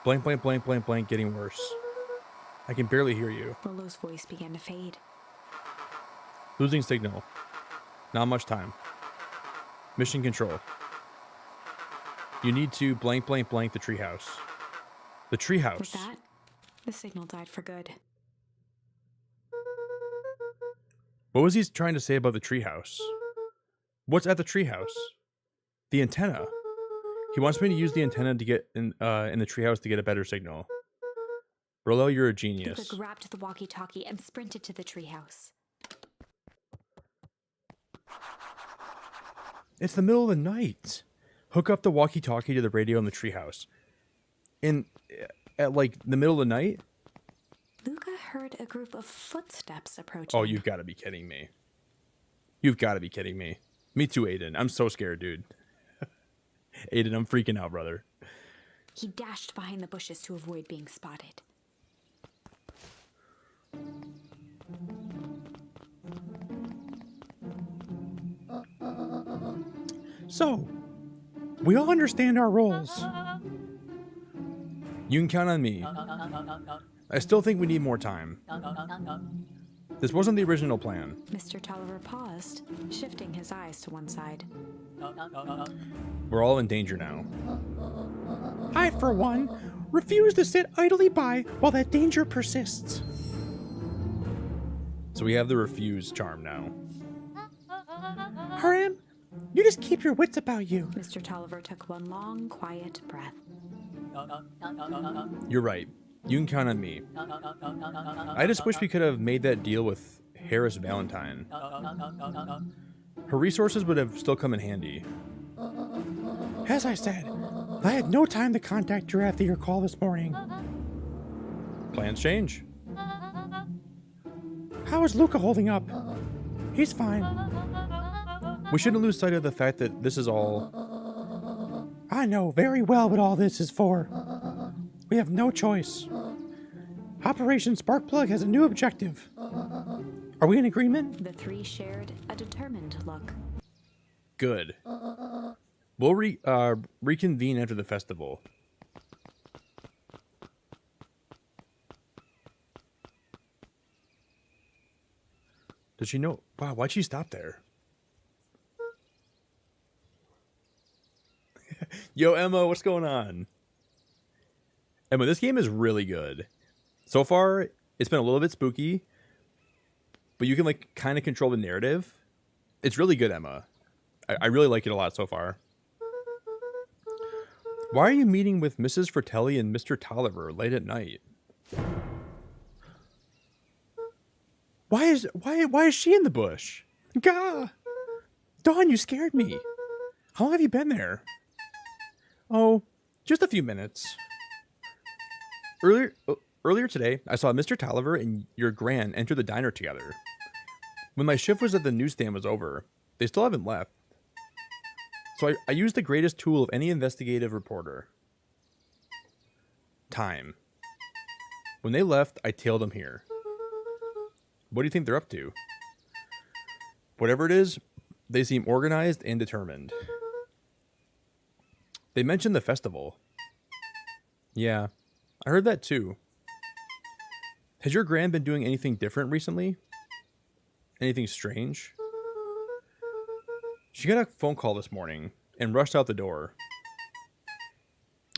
C: Blank, blank, blank, blank, blank, getting worse. I can barely hear you.
B: Rollo's voice began to fade.
C: Losing signal. Not much time. Mission control. You need to blank, blank, blank the treehouse. The treehouse.
B: With that, the signal died for good.
C: What was he trying to say about the treehouse? What's at the treehouse? The antenna. He wants me to use the antenna to get in the treehouse to get a better signal. Rollo, you're a genius.
B: Luca grabbed the walkie-talkie and sprinted to the treehouse.
C: It's the middle of the night. Hook up the walkie-talkie to the radio in the treehouse. At like the middle of the night?
B: Luca heard a group of footsteps approaching.
C: Oh, you've got to be kidding me. You've got to be kidding me. Me too, Aiden. I'm so scared, dude. Aiden, I'm freaking out, brother.
B: He dashed behind the bushes to avoid being spotted.
D: So, we all understand our roles.
C: You can count on me. I still think we need more time. This wasn't the original plan.
B: Mr. Tolliver paused, shifting his eyes to one side.
C: We're all in danger now.
D: I, for one, refuse to sit idly by while that danger persists.
C: So we have the refuse charm now.
D: Haram, you just keep your wits about you.
B: Mr. Tolliver took one long, quiet breath.
C: You're right. You can count on me. I just wish we could have made that deal with Harris Valentine. Her resources would have still come in handy.
D: As I said, I had no time to contact you after your call this morning.
C: Plans change.
D: How is Luca holding up? He's fine.
C: We shouldn't lose sight of the fact that this is all...
D: I know very well what all this is for. We have no choice. Operation Sparkplug has a new objective. Are we in agreement?
B: The three shared a determined look.
C: Good. We'll reconvene after the festival. Does she know? Wow, why'd she stop there? Yo, Emma, what's going on? Emma, this game is really good. So far, it's been a little bit spooky, but you can like kind of control the narrative. It's really good, Emma. I really like it a lot so far. Why are you meeting with Mrs. Fratelli and Mr. Tolliver late at night? Why is she in the bush? Gah! Dawn, you scared me. How long have you been there? Oh, just a few minutes. Earlier today, I saw Mr. Tolliver and your gran enter the diner together. When my shift was at the newsstand was over, they still haven't left. So I used the greatest tool of any investigative reporter. Time. When they left, I tailed them here. What do you think they're up to? Whatever it is, they seem organized and determined. They mentioned the festival. Yeah, I heard that too. Has your gran been doing anything different recently? Anything strange? She got a phone call this morning and rushed out the door.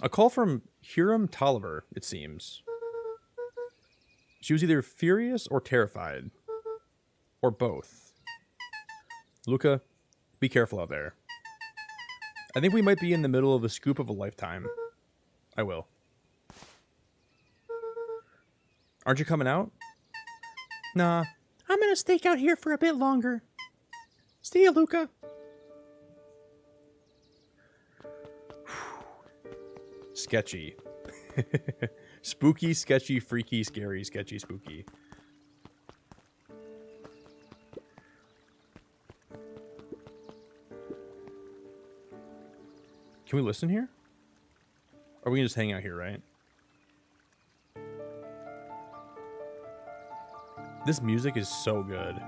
C: A call from Hiram Tolliver, it seems. She was either furious or terrified. Or both. Luca, be careful out there. I think we might be in the middle of a scoop of a lifetime. I will. Aren't you coming out?
D: Nah, I'm gonna stake out here for a bit longer. See ya, Luca.
C: Sketchy. Spooky, sketchy, freaky, scary, sketchy, spooky. Can we listen here? Or we can just hang out here, right? This music is so good.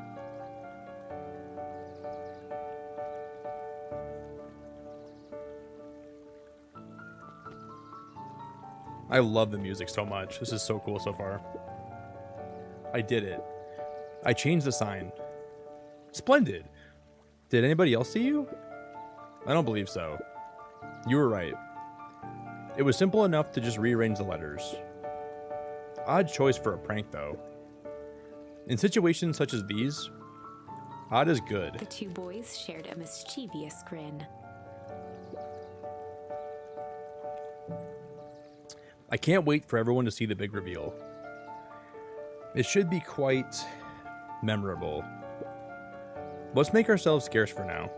C: I love the music so much. This is so cool so far. I did it. I changed the sign. Splendid. Did anybody else see you? I don't believe so. You were right. It was simple enough to just rearrange the letters. Odd choice for a prank, though. In situations such as these, odd is good.
B: The two boys shared a mischievous grin.
C: I can't wait for everyone to see the big reveal. It should be quite memorable. Let's make ourselves scarce for now.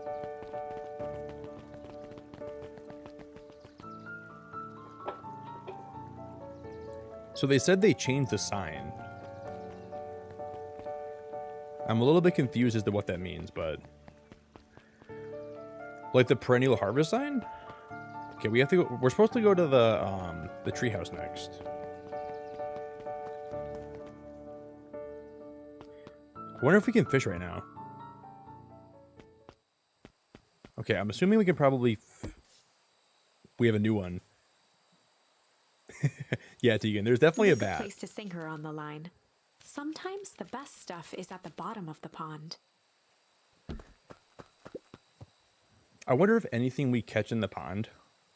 C: So they said they changed the sign. I'm a little bit confused as to what that means, but... Like the perennial harvest sign? Okay, we have to go... We're supposed to go to the treehouse next. I wonder if we can fish right now. Okay, I'm assuming we can probably... We have a new one. Yeah, Tegan, there's definitely a
B: This is
C: bat.
B: place to sink her on the line. Sometimes the best stuff is at the bottom of the pond.
C: I wonder if anything we catch in the pond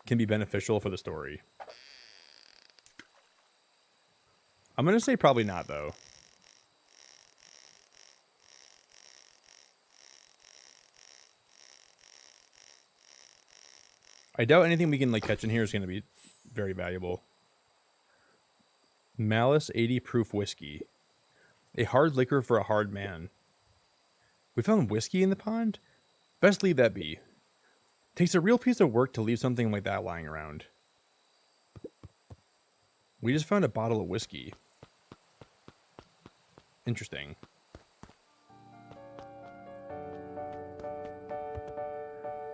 C: can be beneficial for the story. I'm going to say probably not, though. I doubt anything we can like catch in here is going to be very valuable. Malice 80 proof whiskey. A hard liquor for a hard man. We found whiskey in the pond? Best leave that be. Takes a real piece of work to leave something like that lying around. We just found a bottle of whiskey. Interesting.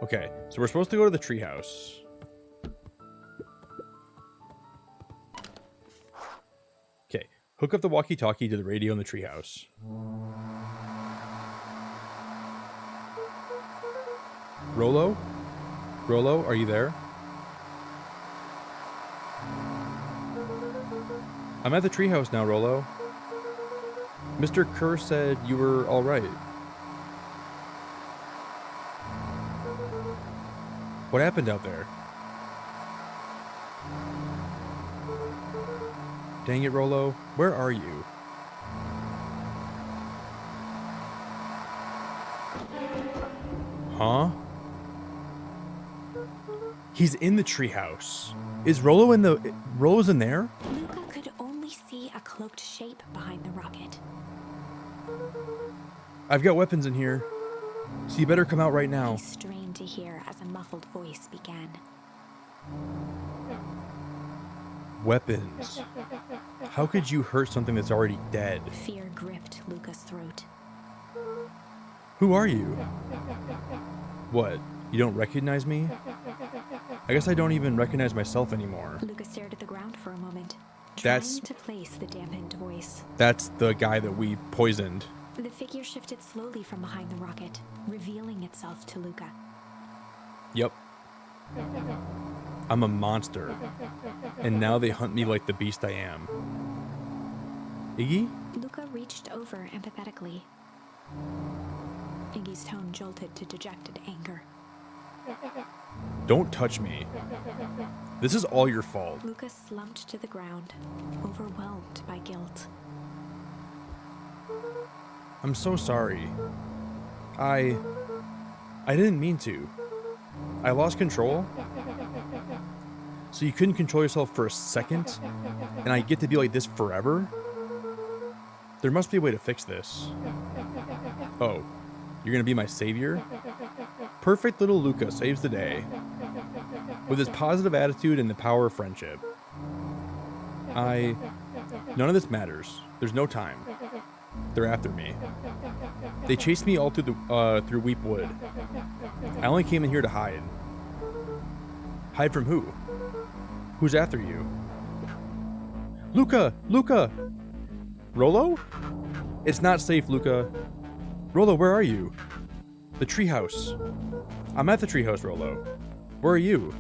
C: Okay, so we're supposed to go to the treehouse. Okay, hook up the walkie-talkie to the radio in the treehouse. Rolo? Rolo, are you there? I'm at the treehouse now, Rolo. Mr. Kerr said you were all right. What happened out there? Dang it, Rolo. Where are you? Huh? He's in the treehouse. Is Rolo in the... Rolo's in there?
B: Luca could only see a cloaked shape behind the rocket.
C: I've got weapons in here. So you better come out right now.
B: He strained to hear as a muffled voice began.
C: Weapons. How could you hurt something that's already dead?
B: Fear gripped Luca's throat.
C: Who are you? What? You don't recognize me? I guess I don't even recognize myself anymore.
B: Luca stared at the ground for a moment,
C: That's-
B: trying to place the dampened voice.
C: That's the guy that we poisoned.
B: The figure shifted slowly from behind the rocket, revealing itself to Luca.
C: Yep. I'm a monster. And now they hunt me like the beast I am. Iggy?
B: Luca reached over empathetically. Iggy's tone jolted to dejected anger.
C: Don't touch me. This is all your fault.
B: Luca slumped to the ground, overwhelmed by guilt.
C: I'm so sorry. I didn't mean to. I lost control. So you couldn't control yourself for a second? And I get to be like this forever? There must be a way to fix this. Oh, you're gonna be my savior? Perfect little Luca saves the day. With his positive attitude and the power of friendship. None of this matters. There's no time. They're after me. They chased me all through through Weep Wood. I only came in here to hide. Hide from who? Who's after you? Luca! Luca! Rolo? It's not safe, Luca. Rolo, where are you? The treehouse. I'm at the treehouse, Rolo. Where are you?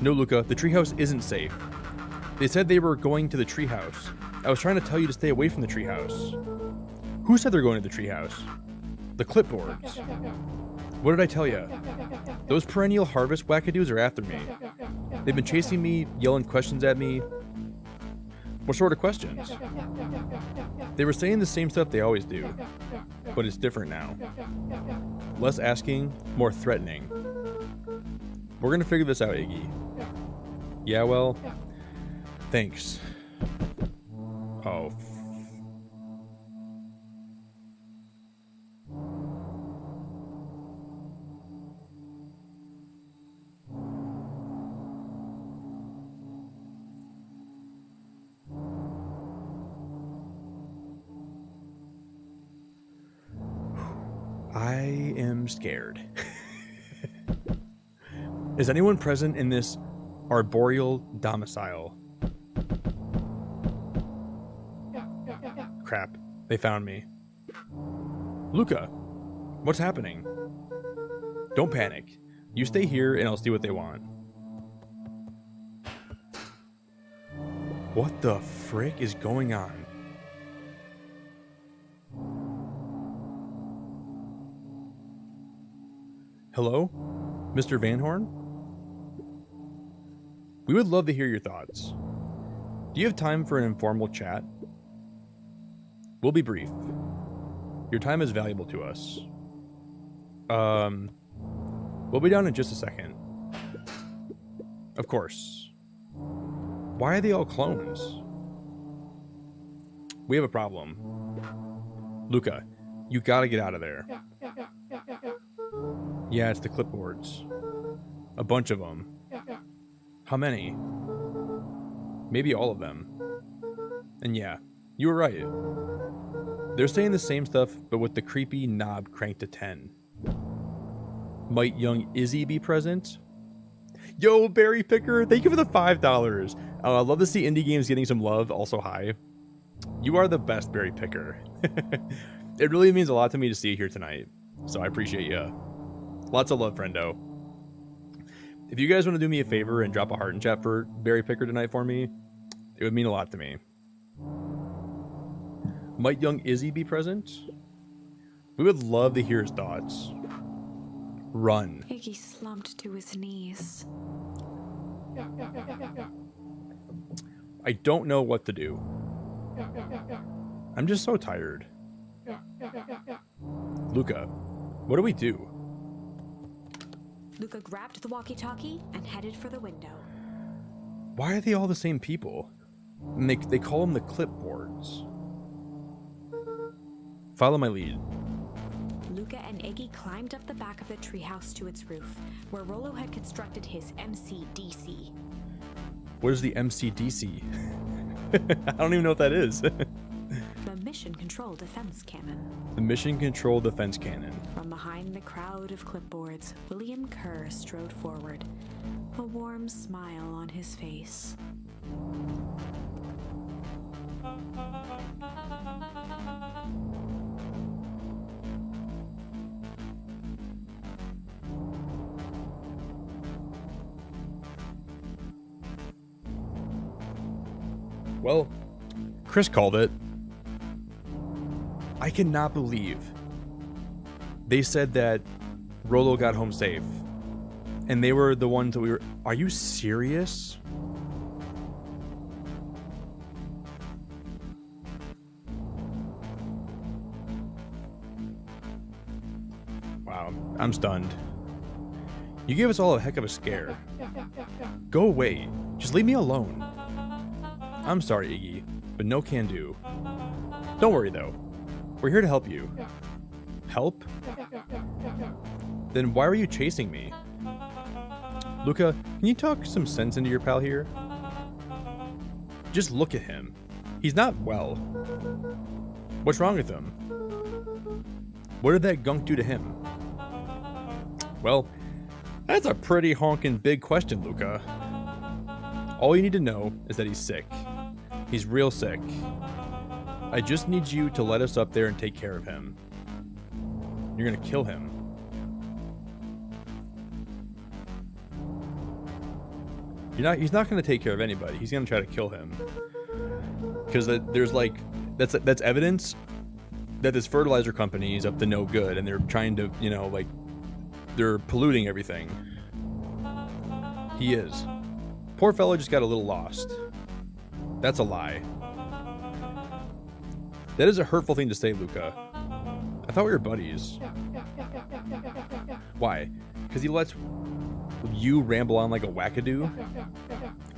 C: No, Luca, the treehouse isn't safe. They said they were going to the treehouse. I was trying to tell you to stay away from the treehouse. Who said they're going to the treehouse? The clipboards. What did I tell you? Those perennial harvest wackadoos are after me. They've been chasing me, yelling questions at me. What sort of questions? They were saying the same stuff they always do, but it's different now. Less asking, more threatening. We're gonna figure this out, Iggy. Yeah, well, thanks. Oh. I am scared. Is anyone present in this arboreal domicile? Crap, they found me. Luca, what's happening? Don't panic. You stay here and I'll see what they want. What the frick is going on? Hello? Mr. Van Horn? We would love to hear your thoughts. Do you have time for an informal chat? We'll be brief. Your time is valuable to us. We'll be down in just a second. Of course. Why are they all clones? We have a problem. Luca, you gotta get out of there. Yeah, it's the clipboards. A bunch of them. How many? Maybe all of them. And yeah, you were right. They're saying the same stuff, but with the creepy knob cranked to 10. Might young Izzy be present? Yo, Berry Picker, thank you for the $5. I love to see indie games getting some love, also hi. You are the best, Berry Picker. It really means a lot to me to see you here tonight, so I appreciate you. Lots of love, friendo. If you guys want to do me a favor and drop a heart in chat for Berry Picker tonight for me, it would mean a lot to me. Might young Izzy be present? We would love to hear his thoughts. Run.
B: Iggy slumped to his knees.
C: I don't know what to do. I'm just so tired. Luca, what do we do?
B: Luca grabbed the walkie-talkie and headed for the window.
C: Why are they all the same people? And they call them the clipboards. Follow my lead.
B: Luca and Iggy climbed up the back of the treehouse to its roof, where Rollo had constructed his MCDC.
C: What is the MCDC? I don't even know what that is.
B: The Mission Control Defense Cannon.
C: The Mission Control Defense Cannon.
B: From behind the crowd of clipboards, William Kerr strode forward, a warm smile on his face.
C: Well, Chris called it. I cannot believe they said that Rollo got home safe. And they were the ones that we were... Are you serious? Wow, I'm stunned. You gave us all a heck of a scare. Go away. Just leave me alone. I'm sorry, Iggy, but no can do. Don't worry, though. We're here to help you. Help? Then why were you chasing me? Luca, can you talk some sense into your pal here? Just look at him. He's not well. What's wrong with him? What did that gunk do to him? Well, that's a pretty honkin' big question, Luca. All you need to know is that he's sick. He's real sick. I just need you to let us up there and take care of him. You're gonna kill him. He's not gonna take care of anybody. He's gonna try to kill him. Because there's like, that's evidence that this fertilizer company is up to no good and they're trying to, you know, like, they're polluting everything. He is. Poor fellow just got a little lost. That's a lie. That is a hurtful thing to say, Luca. I thought we were buddies. Why? Because he lets you ramble on like a wackadoo?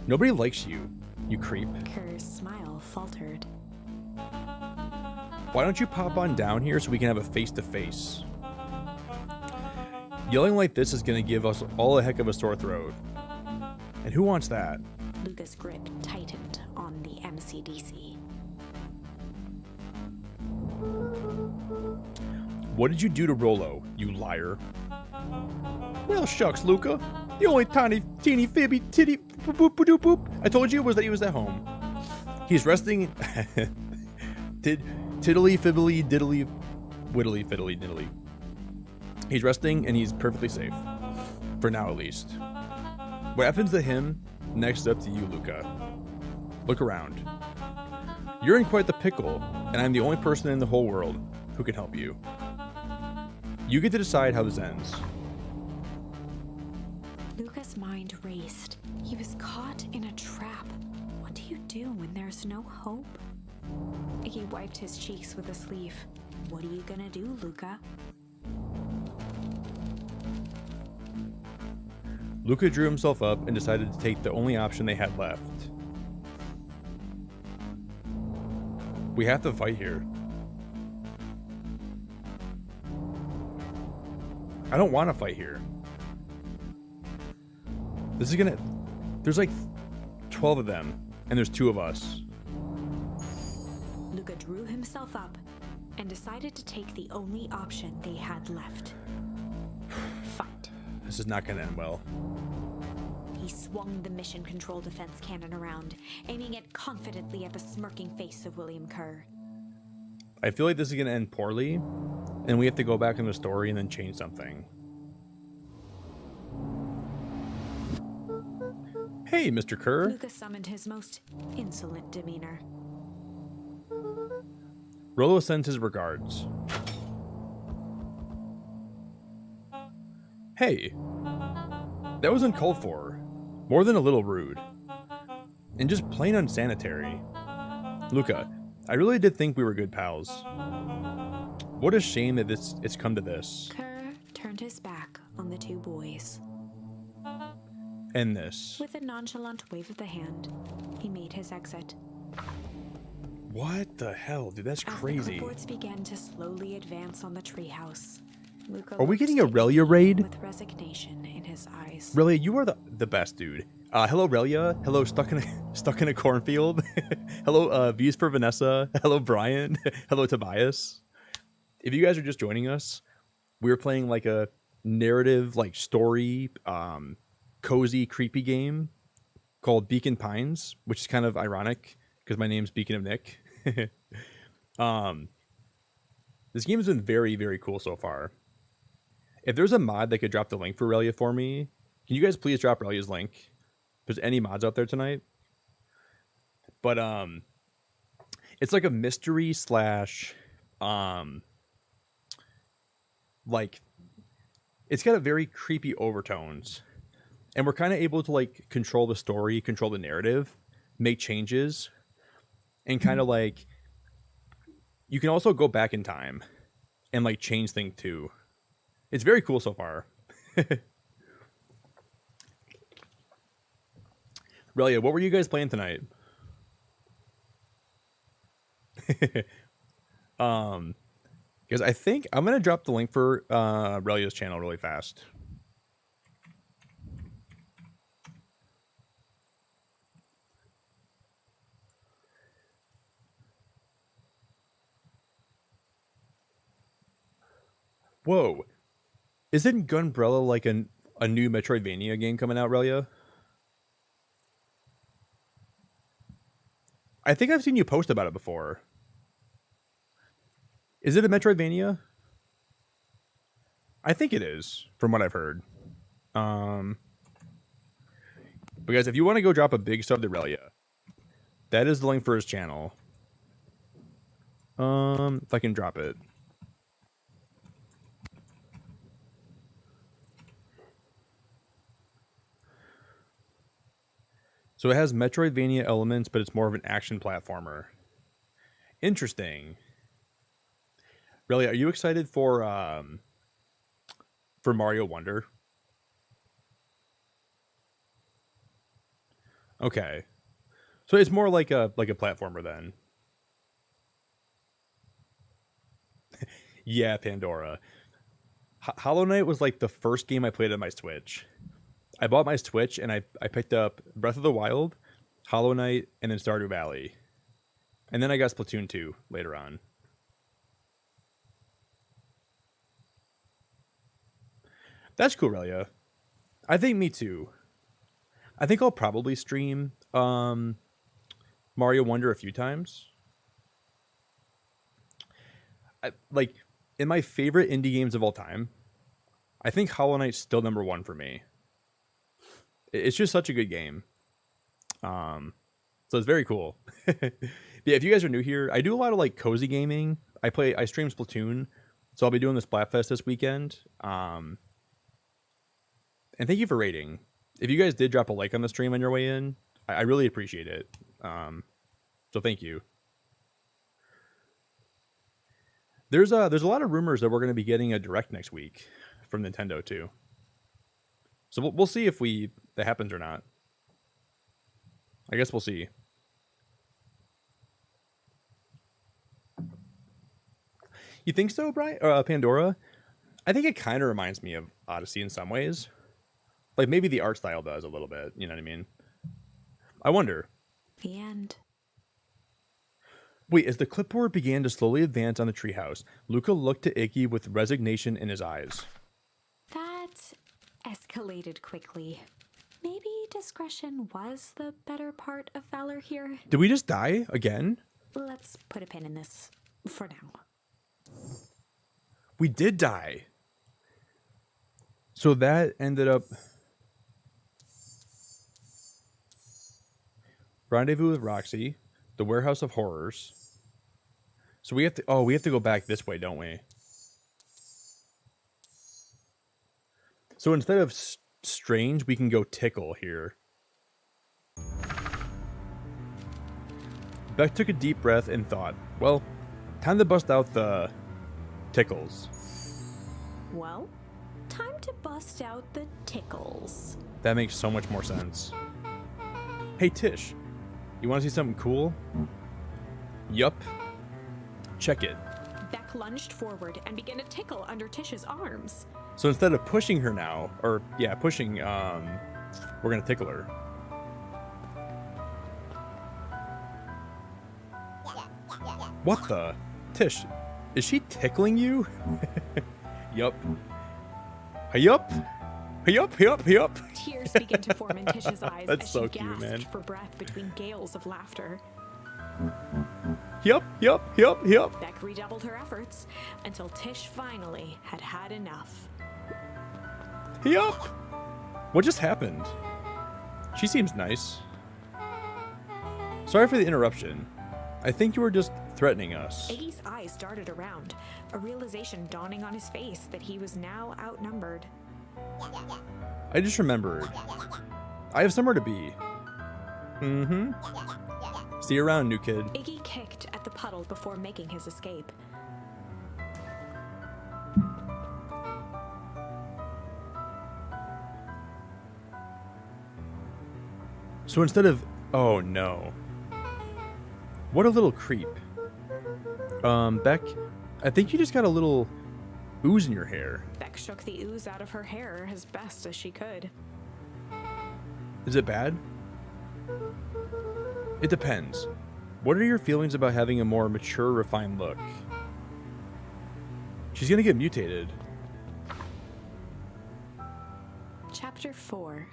C: Nobody likes you, you creep.
B: Kerr's smile faltered.
C: Why don't you pop on down here so we can have a face-to-face? Yelling like this is going to give us all a heck of a sore throat. And who wants that?
B: Luca's grip tightened on the MCDC.
C: What did you do to Rollo, you liar? Well, shucks, Luca. The only teeny fibby titty boop boop boop boop I told you was that he was at home. He's resting. Tiddly fibbly diddly widdly fiddly diddly. He's resting and he's perfectly safe. For now, at least. What happens to him, next up to you, Luca. Look around. You're in quite the pickle, and I'm the only person in the whole world who can help you. You get to decide how this ends.
B: Luca's mind raced. He was caught in a trap. What do you do when there's no hope? He wiped his cheeks with a sleeve. What are you gonna do, Luca?
C: Luca drew himself up and decided to take the only option they had left. We have to fight here. I don't want to fight here. This is gonna... There's like 12 of them, and there's 2 of us.
B: Luca drew himself up. and decided to take the only option they had left. Fight.
C: This is not going to end well.
B: He swung the mission control defense cannon around, aiming it confidently at the smirking face of William Kerr.
C: I feel like this is going to end poorly, and we have to go back in the story and then change something. Hey, Mr. Kerr.
B: Lucas summoned his most insolent demeanor.
C: Rollo sends his regards. Hey, that was uncalled for. More than a little rude. And just plain unsanitary. Luca, I really did think we were good pals. What a shame that it's come to this.
B: Kerr turned his back on the two boys.
C: And this.
B: With a nonchalant wave of the hand, he made his exit.
C: What the hell, dude? That's
B: As
C: crazy.
B: the clipboards began to slowly advance on the treehouse, Luca
C: Are we
B: looked
C: getting a
B: David
C: Relia raid?
B: with resignation in his eyes.
C: Relia, you are the best, dude. Hello, Relia. Hello, stuck in a cornfield. Hello, V's for Vanessa. Hello, Brian. Hello, Tobias. If you guys are just joining us, we're playing like a narrative, like story, cozy, creepy game called Beacon Pines, which is kind of ironic because my name's Beacon of Nick. This game has been very, very cool so far. If there's a mod that could drop the link for Relia for me, can you guys please drop Relia's link? If there's any mods out there tonight. But it's like a mystery slash like it's got a very creepy overtones. And we're kind of able to like control the story, control the narrative, make changes, and kind of like you can also go back in time and like change things too. It's very cool so far. Relia, what were you guys playing tonight? Because I think I'm gonna drop the link for Relia's channel really fast. Whoa. Isn't Gunbrella like a new Metroidvania game coming out, Relia? I think I've seen you post about it before. Is it a Metroidvania? I think it is, from what I've heard. But guys, if you want to go drop a big sub to Relia, that is the link for his channel. If I can drop it. So it has Metroidvania elements, but it's more of an action platformer. Interesting. Really, are you excited for Mario Wonder? Okay. So it's more like a platformer then. Yeah, Pandora. Hollow Knight was like the first game I played on my Switch. I bought my Switch and I picked up Breath of the Wild, Hollow Knight, and then Stardew Valley. And then I got Splatoon 2 later on. That's cool, Relia. I think me too. I think I'll probably stream Mario Wonder a few times. Like, in my favorite indie games of all time, I think Hollow Knight's still number one for me. It's just such a good game. So it's very cool. Yeah, if you guys are new here, I do a lot of like cozy gaming. I stream Splatoon, so I'll be doing the Splatfest this weekend. And thank you for rating. If you guys did drop a like on the stream on your way in, I really appreciate it. So thank you. There's a lot of rumors that we're going to be getting a direct next week from Nintendo too. So we'll see if that happens or not. I guess we'll see. You think so, Brian? Pandora? I think it kind of reminds me of Odyssey in some ways. Like maybe the art style does a little bit. You know what I mean? I wonder.
B: The end.
C: Wait, as the clipboard began to slowly advance on the treehouse, Luca looked to Iggy with resignation in his eyes.
B: That escalated quickly. Maybe discretion was the better part of valor here.
C: Did we just die again?
B: Let's put a pin in this for now.
C: We did die. So that ended up... Rendezvous with Roxy, the Warehouse of Horrors. So we have to... Oh, we have to go back this way, don't we? So instead of strange, we can go tickle here. Beck took a deep breath and thought, well, time to bust out the tickles.
B: Well, time to bust out the tickles.
C: That makes so much more sense. Hey, Tish, you want to see something cool? Yup. Check it.
B: Beck lunged forward and began to tickle under Tish's arms.
C: So instead of pushing her now, or yeah, pushing, we're gonna tickle her. What the? Tish, is she tickling you? Yup. Yup. Yup, yup, yup.
B: Tears began to form in Tish's eyes
C: That's
B: as
C: so
B: she
C: cute,
B: gasped
C: man.
B: for breath between gales of laughter.
C: Yup, yup, yup, yup.
B: Beck redoubled her efforts until Tish finally had had enough.
C: Yup. What just happened? She seems nice. Sorry for the interruption. I think you were just threatening us.
B: Iggy's eyes darted around, a realization dawning on his face that he was now outnumbered.
C: I just remembered. I have somewhere to be. Mm-hmm. See you around, new kid.
B: Iggy kicked at the puddle before making his escape.
C: So instead of... Oh, no. What a little creep. Beck, I think you just got a little ooze in your hair.
B: Beck shook the ooze out of her hair as best as she could.
C: Is it bad? It depends. What are your feelings about having a more mature, refined look? She's gonna get mutated.
B: Chapter 4.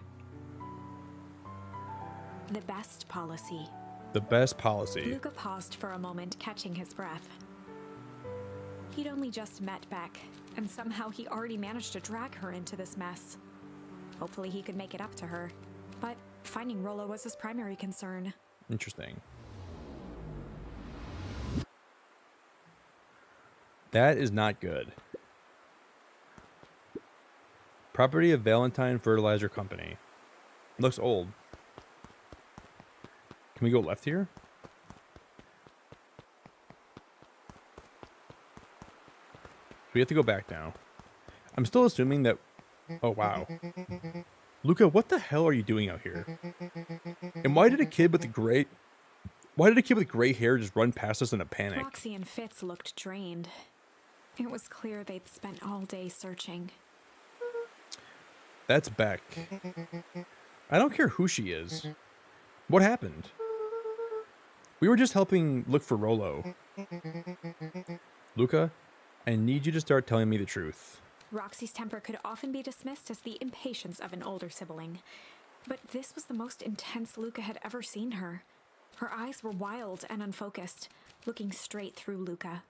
B: The best policy.
C: The best policy.
B: Luca paused for a moment, catching his breath. He'd only just met Beck, and somehow he already managed to drag her into this mess. Hopefully he could make it up to her, but finding Rollo was his primary concern.
C: Interesting. That is not good. Property of Valentine Fertilizer Company. Looks old. Can we go left here? We have to go back now. I'm still assuming that... Oh, wow. Luca, what the hell are you doing out here? And why did a kid with the gray... Why did a kid with gray hair just run past us in a panic?
B: Roxy and Fitz looked drained. It was clear they'd spent all day searching.
C: That's Beck. I don't care who she is. What happened? We were just helping look for Rollo. Luca, I need you to start telling me the truth.
B: Roxy's temper could often be dismissed as the impatience of an older sibling. But this was the most intense Luca had ever seen her. Her eyes were wild and unfocused, looking straight through Luca.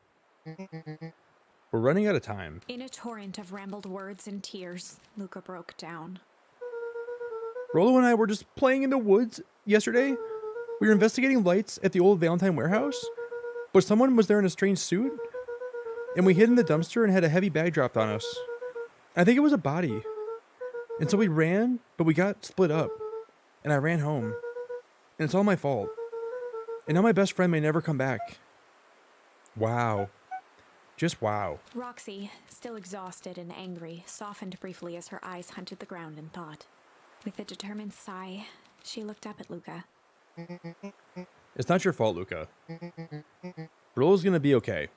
C: We're running out of time.
B: In a torrent of rambled words and tears, Luca broke down.
C: Rollo and I were just playing in the woods yesterday. We were investigating lights at the old Valentine warehouse, but someone was there in a strange suit, and we hid in the dumpster and had a heavy bag dropped on us. I think it was a body. And so we ran, but we got split up, and I ran home. And it's all my fault. And now my best friend may never come back. Wow. Just wow.
B: Roxy, still exhausted and angry, softened briefly as her eyes hunted the ground in thought. With a determined sigh, she looked up at Luca.
C: It's not your fault, Luca. Rollo's gonna be okay.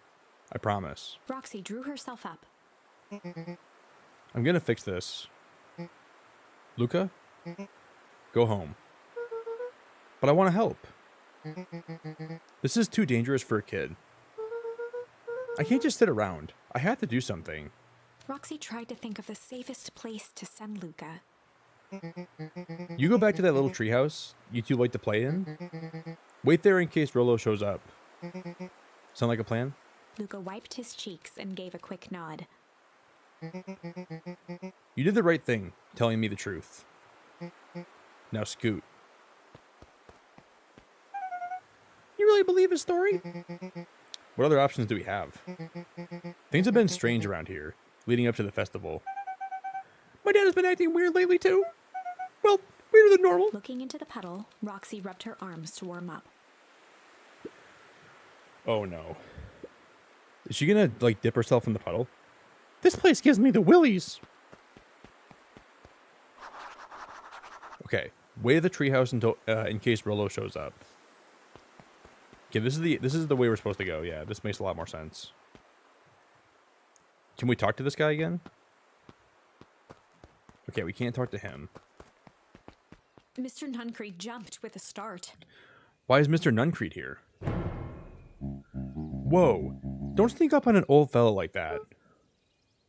C: I promise.
B: Roxy drew herself up.
C: I'm gonna fix this. Luca, go home. But I want to help. This is too dangerous for a kid. I can't just sit around. I have to do something.
B: Roxy tried to think of the safest place to send Luca.
C: You go back to that little treehouse you two like to play in. Wait there in case Rolo shows up. Sound like a plan?
B: Luca wiped his cheeks and gave a quick nod.
C: You did the right thing, telling me the truth. Now scoot. You really believe his story? What other options do we have? Things have been strange around here, leading up to the festival.
D: My dad has been acting weird lately, too. Well, weirder than normal.
B: Looking into the puddle, Roxy rubbed her arms to warm up.
C: Oh no. Is she gonna, like, dip herself in the puddle?
D: This place gives me the willies.
C: Okay, wait at the treehouse until in case Rolo shows up. Okay, this is the way we're supposed to go. Yeah, this makes a lot more sense. Can we talk to this guy again? Okay, we can't talk to him.
B: Mr. Nuncreed jumped with a start.
C: Why is Mr. Nuncreed here? Whoa! Don't sneak up on an old fellow like that.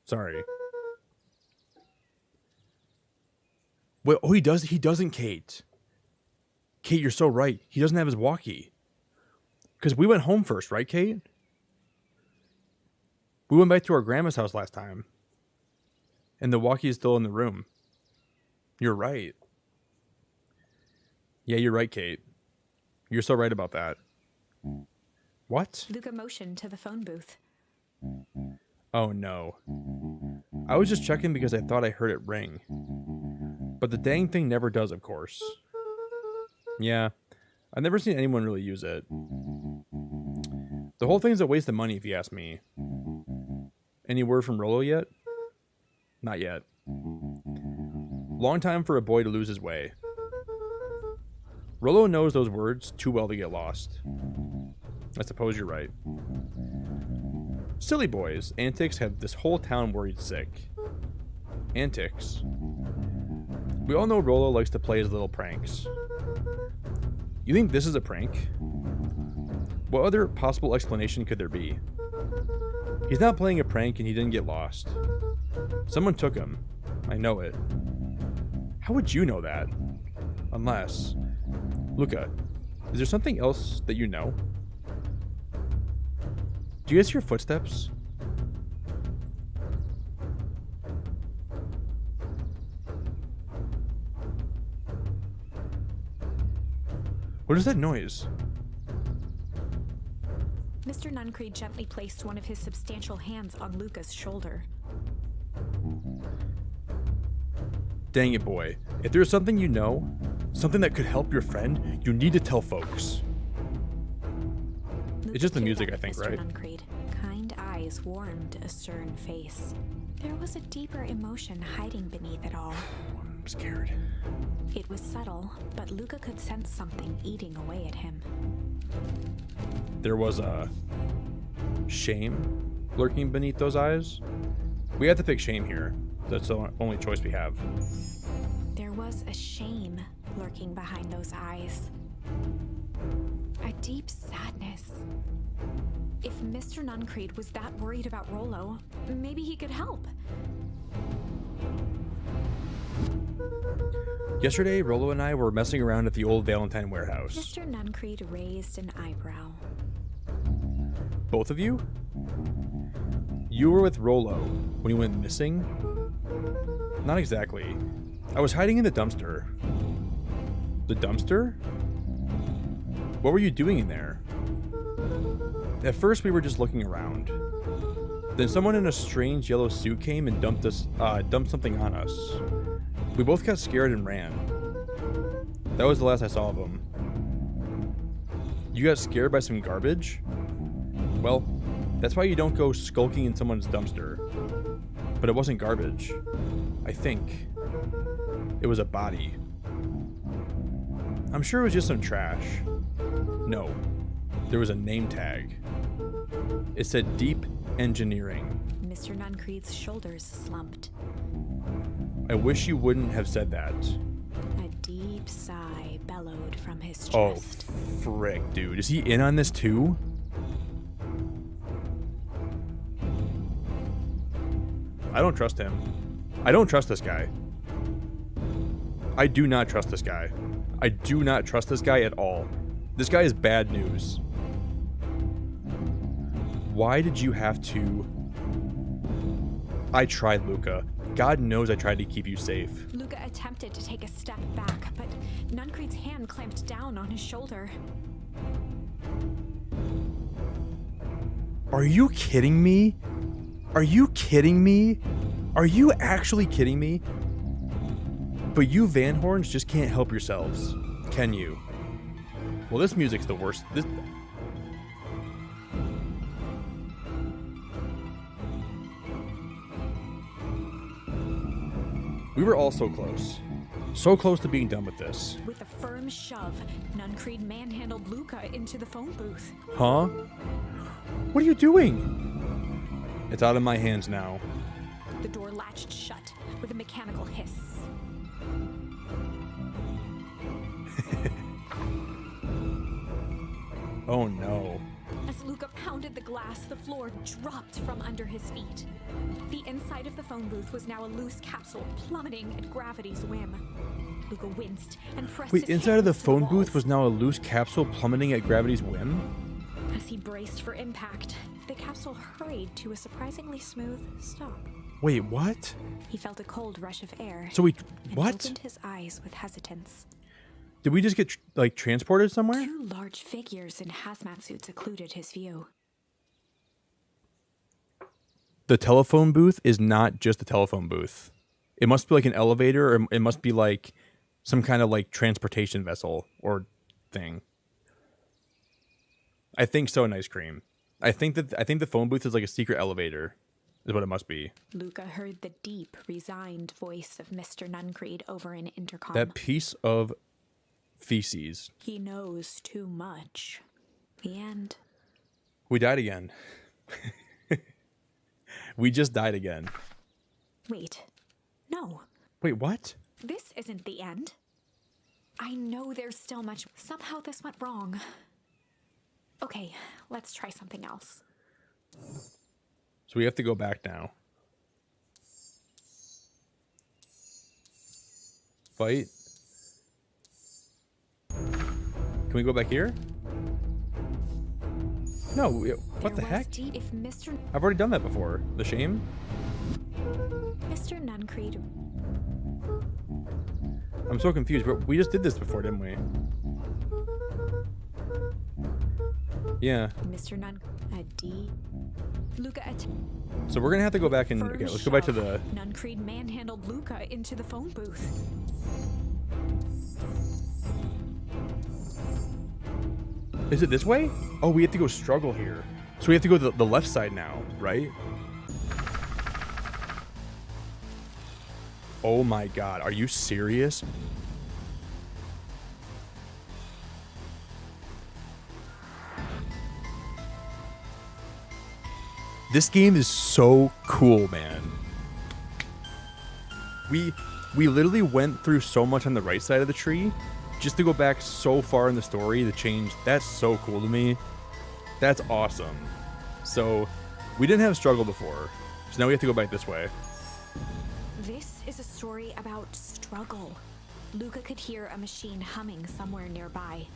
C: Sorry. Wait, oh, he doesn't, Kate. Kate, you're so right. He doesn't have his walkie. Because we went home first, right, Kate? We went back to our grandma's house last time. And the walkie is still in the room. You're right. Yeah, you're right, Kate. You're so right about that. What?
B: Luca motioned to the phone booth.
C: Oh no. I was just checking because I thought I heard it ring. But the dang thing never does, of course. Yeah, I've never seen anyone really use it. The whole thing's a waste of money if you ask me. Any word from Rolo yet? Not yet. Long time for a boy to lose his way. Rolo knows those words too well to get lost. I suppose you're right. Silly boys, antics have this whole town worried sick. Antics. We all know Rolo likes to play his little pranks. You think this is a prank? What other possible explanation could there be? He's not playing a prank and he didn't get lost. Someone took him. I know it. How would you know that? Unless... Luca, is there something else that you know? Do you guys hear footsteps? What is that noise?
B: Mr. Nuncreed gently placed one of his substantial hands on Luca's shoulder.
C: Dang it, boy. If there's something you know, something that could help your friend, you need to tell folks.
B: Luca
C: It's just the
B: peered
C: music,
B: up
C: I
B: at
C: think,
B: Mr.
C: right?
B: Nuncreed. Kind eyes warmed a stern face. There was a deeper emotion hiding beneath it all.
C: I'm scared.
B: It was subtle, but Luca could sense something eating away at him.
C: There was a shame lurking beneath those eyes. We have to pick shame here. That's the only choice we have.
B: There was a shame lurking behind those eyes. A deep sadness. If Mr. Nuncreed was that worried about Rolo, maybe he could help.
C: Yesterday, Rolo and I were messing around at the old Valentine warehouse.
B: Mr. Nuncreed raised an eyebrow.
C: Both of you? You were with Rolo when he went missing? Not exactly. I was hiding in the dumpster. The dumpster? What were you doing in there? At first, we were just looking around. Then someone in a strange yellow suit came and dumped something on us. We both got scared and ran. That was the last I saw of him. You got scared by some garbage? Well, that's why you don't go skulking in someone's dumpster. But it wasn't garbage. I think. It was a body. I'm sure it was just some trash. No. There was a name tag. It said Deep Engineering.
B: Mr. Nuncreed's shoulders slumped.
C: I wish you wouldn't have said that.
B: A deep sigh bellowed from his
C: Oh,
B: chest.
C: frick, dude. Is he in on this too? I don't trust him. I don't trust this guy. I do not trust this guy. I do not trust this guy at all. This guy is bad news. Why did you have to... I tried, Luca. God knows I tried to keep you safe.
B: Luca attempted to take a step back, but Nuncreed's hand clamped down on his shoulder.
C: Are you kidding me? Are you kidding me? Are you actually kidding me? But you Van Horns just can't help yourselves, can you? Well, this music's the worst. We were all so close. So close to being done with this.
B: With a firm shove, Nuncreed manhandled Luca into the phone booth.
C: Huh? What are you doing? It's out of my hands now.
B: The door latched shut with a mechanical hiss.
C: Oh no.
B: As Luca pounded the glass, the floor dropped from under his feet. The inside of the phone booth was now a loose capsule plummeting at gravity's whim. Luca winced and pressed
C: Wait,
B: his
C: inside of the
B: hands to
C: phone booth
B: walls.
C: was now a loose capsule plummeting at gravity's whim?
B: As he braced for impact, the capsule hurried to a surprisingly smooth stop.
C: Wait, what?
B: He felt a cold rush of air.
C: So we...
B: and
C: What?
B: opened his eyes with hesitance.
C: Did we just get, like, transported somewhere?
B: Two large figures in hazmat suits occluded his view.
C: The telephone booth is not just a telephone booth. It must be like an elevator, or it must be like some kind of like transportation vessel or thing. I think so, an ice cream. I think the phone booth is like a secret elevator, is what it must be.
B: Luca heard the deep, resigned voice of Mr. Nuncreed over an intercom.
C: That piece of feces.
B: He knows too much. The end.
C: We died again. We just died again.
B: Wait. No.
C: Wait, what?
B: This isn't the end. I know there's still much. Somehow this went wrong. Okay, let's try something else.
C: So we have to go back now. Fight. Can we go back here? No, what the
B: There was
C: heck?
B: If Mr.
C: I've already done that before. The shame?
B: Nuncreed.
C: I'm so confused. We just did this before, didn't we? Yeah.
B: Mr. Nuncreed. Luca
C: So we're gonna have to go back and... Okay, let's go back to the...
B: Nuncreed manhandled Luca into the phone booth.
C: Is it this way? Oh, we have to go struggle here. So we have to go to the left side now, right? Oh my god, are you serious? This game is so cool, man. We literally went through so much on the right side of the tree just to go back so far in the story to change. That's so cool to me. That's awesome. So we didn't have struggle before, so now we have to go back this way.
B: This is a story about struggle. Luca could hear a machine humming somewhere nearby.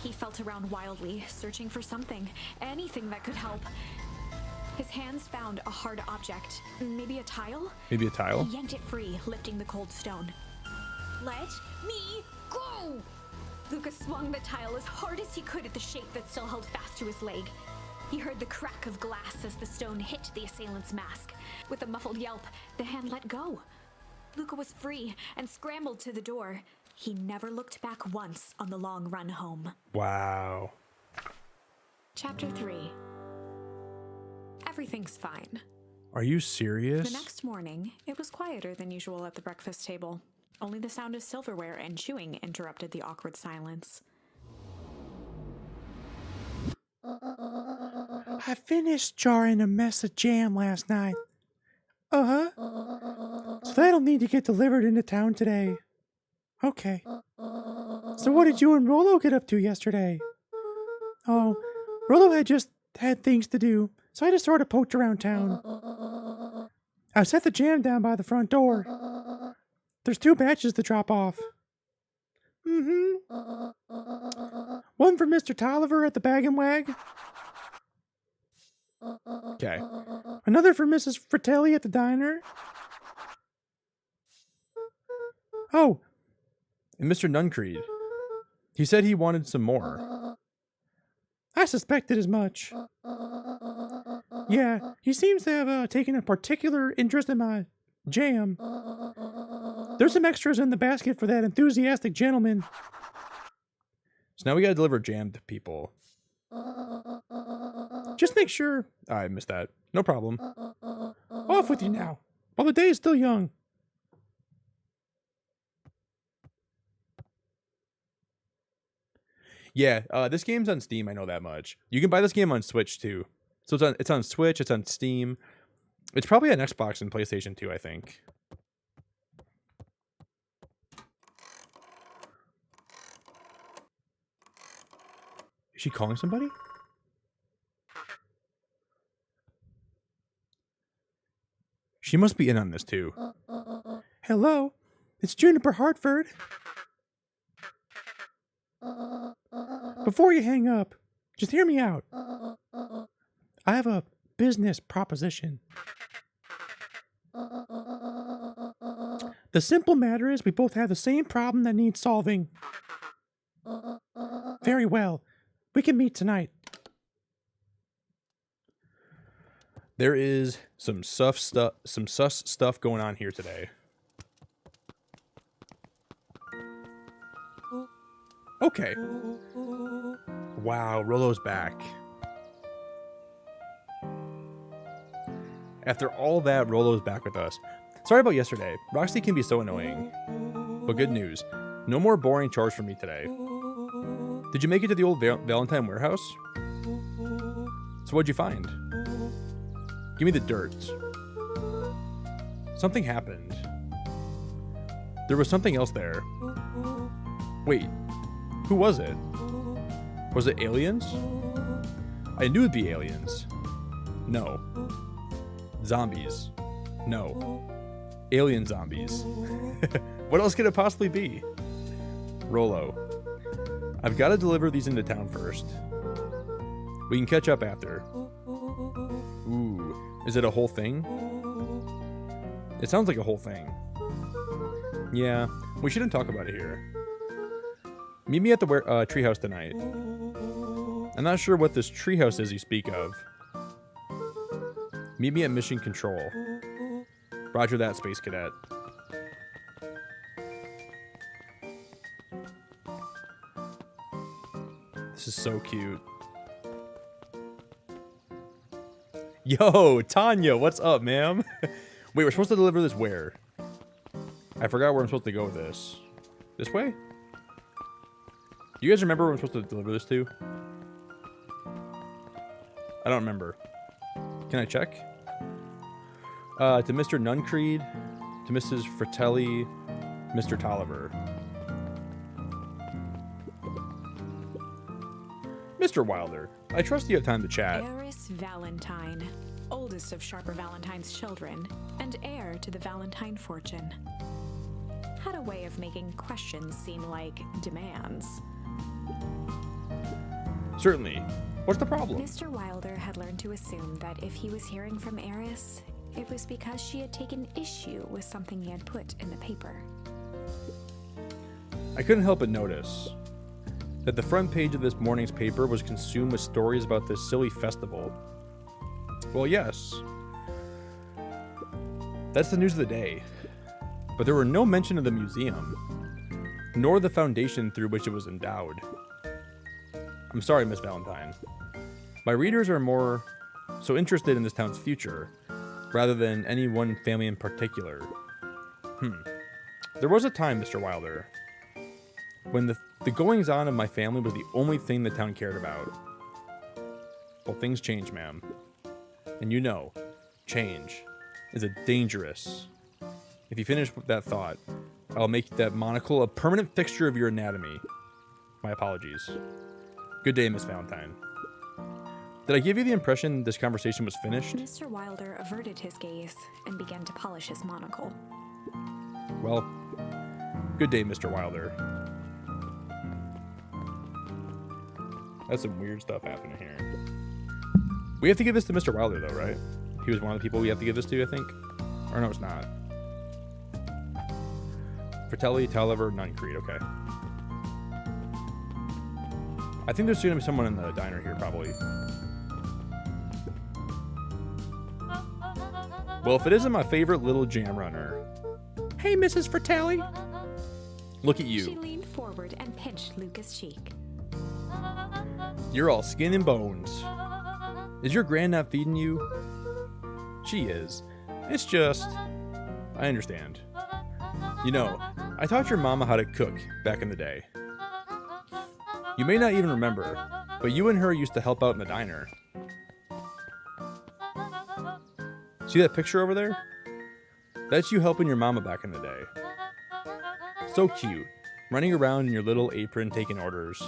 B: He felt around wildly, searching for something, anything that could help. His hands found a hard object, maybe a tile?
C: Maybe a tile?
B: He yanked it free, lifting the cold stone. Let me go! Luca swung the tile as hard as he could at the shape that still held fast to his leg. He heard the crack of glass as the stone hit the assailant's mask. With a muffled yelp, the hand let go. Luca was free and scrambled to the door. He never looked back once on the long run home.
C: Wow.
B: Chapter 3. Everything's fine.
C: Are you serious?
B: The next morning, it was quieter than usual at the breakfast table. Only the sound of silverware and chewing interrupted the awkward silence.
D: I finished jarring a mess of jam last night. So that'll need to get delivered into town today. Okay. So what did you and Rolo get up to yesterday? Oh, Rolo had things to do, so I just sort of poked around town. I set the jam down by the front door. There's 2 batches to drop off. Mm-hmm. One for Mr. Tolliver at the Bag and Wag.
C: Okay.
D: Another for Mrs. Fratelli at the diner. Oh,
C: And Mr. Nuncreed. He said he wanted some more.
D: I suspected as much. Yeah, he seems to have taken a particular interest in my jam. There's some extras in the basket for that enthusiastic gentleman.
C: So now we gotta deliver jam to people.
D: Just make sure.
C: I missed that. No problem.
D: Off with you now, while the day is still young.
C: Yeah, this game's on Steam, I know that much. You can buy this game on Switch too. So it's on Switch, it's on Steam. It's probably on Xbox and PlayStation too, I think. Is she calling somebody? She must be in on this too.
D: Hello, it's Juniper Hartford. Before you hang up, just hear me out. I have a business proposition. The simple matter is we both have the same problem that needs solving. Very well. We can meet tonight.
C: There is some sus stuff going on here today. Okay. Wow, Rolo's back. After all that, Rolo's back with us. Sorry about yesterday. Roxy can be so annoying. But good news. No more boring chores for me today. Did you make it to the old Valentine warehouse? So what'd you find? Give me the dirt. Something happened. There was something else there. Wait, who was it? Was it aliens? I knew it'd be aliens. No. Zombies. No. Alien zombies. What else could it possibly be? Rolo. I've got to deliver these into town first. We can catch up after. Ooh, is it a whole thing? It sounds like a whole thing. Yeah, we shouldn't talk about it here. Meet me at the treehouse tonight. I'm not sure what this treehouse is you speak of. Meet me at Mission Control. Roger that, Space Cadet. This is so cute. Yo, Tanya, what's up, ma'am? Wait, we're supposed to deliver this where? I forgot where I'm supposed to go with this. This way? Do you guys remember where I'm supposed to deliver this to? I don't remember. Can I check? To Mr. Nuncreed, to Mrs. Fratelli, Mr. Tolliver. Mr. Wilder, I trust you have time to chat.
B: Eris Valentine, oldest of Sharper Valentine's children, and heir to the Valentine fortune. Had a way of making questions seem like demands.
C: Certainly. What's the problem?
B: Mr. Wilder had learned to assume that if he was hearing from Eris, it was because she had taken issue with something he had put in the paper.
C: I couldn't help but notice that the front page of this morning's paper was consumed with stories about this silly festival. Well, yes. That's the news of the day. But there were no mention of the museum, nor the foundation through which it was endowed. I'm sorry, Miss Valentine. My readers are more so interested in this town's future, rather than any one family in particular. There was a time, Mr. Wilder, when the goings-on of my family was the only thing the town cared about. Well, things change, ma'am. And you know, change is a dangerous... If you finish that thought, I'll make that monocle a permanent fixture of your anatomy. My apologies. Good day, Miss Valentine. Did I give you the impression this conversation was finished?
B: Mr. Wilder averted his gaze and began to polish his monocle.
C: Well, good day, Mr. Wilder. That's some weird stuff happening here. We have to give this to Mr. Wilder, though, right? He was one of the people we have to give this to, I think. Or no, it's not. Fratelli, Tolliver, Nuncreed, okay. I think there's going to be someone in the diner here, probably. Well, if it isn't my favorite little jam runner. Hey, Mrs. Fratelli. Look at
B: She
C: you.
B: leaned forward and pinched Luca's cheek.
C: You're all skin and bones. Is your grand not feeding you? She is. It's just... I understand. You know, I taught your mama how to cook back in the day. You may not even remember, but you and her used to help out in the diner. See that picture over there? That's you helping your mama back in the day. So cute, running around in your little apron taking orders.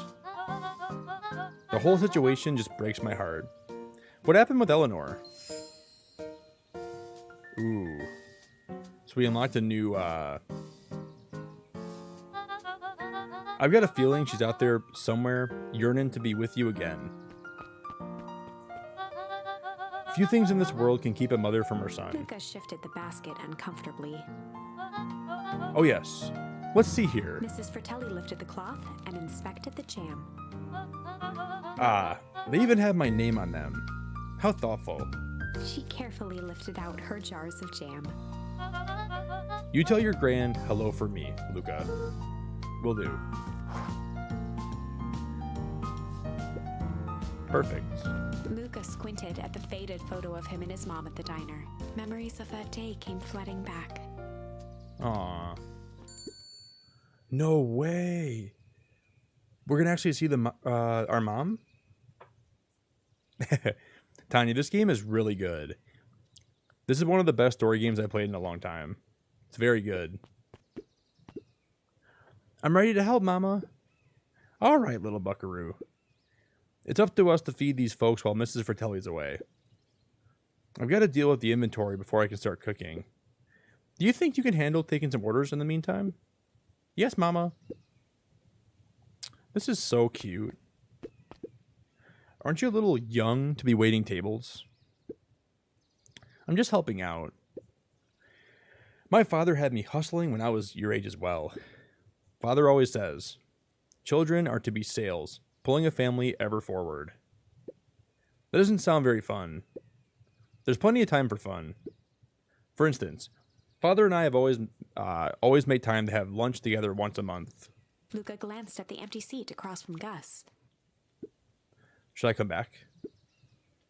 C: The whole situation just breaks my heart. What happened with Eleanor? Ooh. So we unlocked a new, I've got a feeling she's out there somewhere, yearning to be with you again. Few things in this world can keep a mother from her son.
B: Luca shifted the basket uncomfortably.
C: Oh yes. Let's see here.
B: Mrs. Fratelli lifted the cloth and inspected the jam.
C: Ah, they even have my name on them. How thoughtful.
B: She carefully lifted out her jars of jam.
C: You tell your grand hello for me, Luca. Will do. Perfect.
B: Luca squinted at the faded photo of him and his mom at the diner. Memories of that day came flooding back.
C: Aw. No way. We're gonna actually see our mom? Tanya, this game is really good. This is one of the best story games I've played in a long time. It's very good. I'm ready to help, Mama. All right, little buckaroo. It's up to us to feed these folks while Mrs. Fratelli's away. I've got to deal with the inventory before I can start cooking. Do you think you can handle taking some orders in the meantime? Yes, Mama. This is so cute. Aren't you a little young to be waiting tables? I'm just helping out. My father had me hustling when I was your age as well. Father always says, children are to be sails, pulling a family ever forward. That doesn't sound very fun. There's plenty of time for fun. For instance, Father and I have always made time to have lunch together once a month.
B: Luca glanced at the empty seat across from Gus.
C: Should I come back?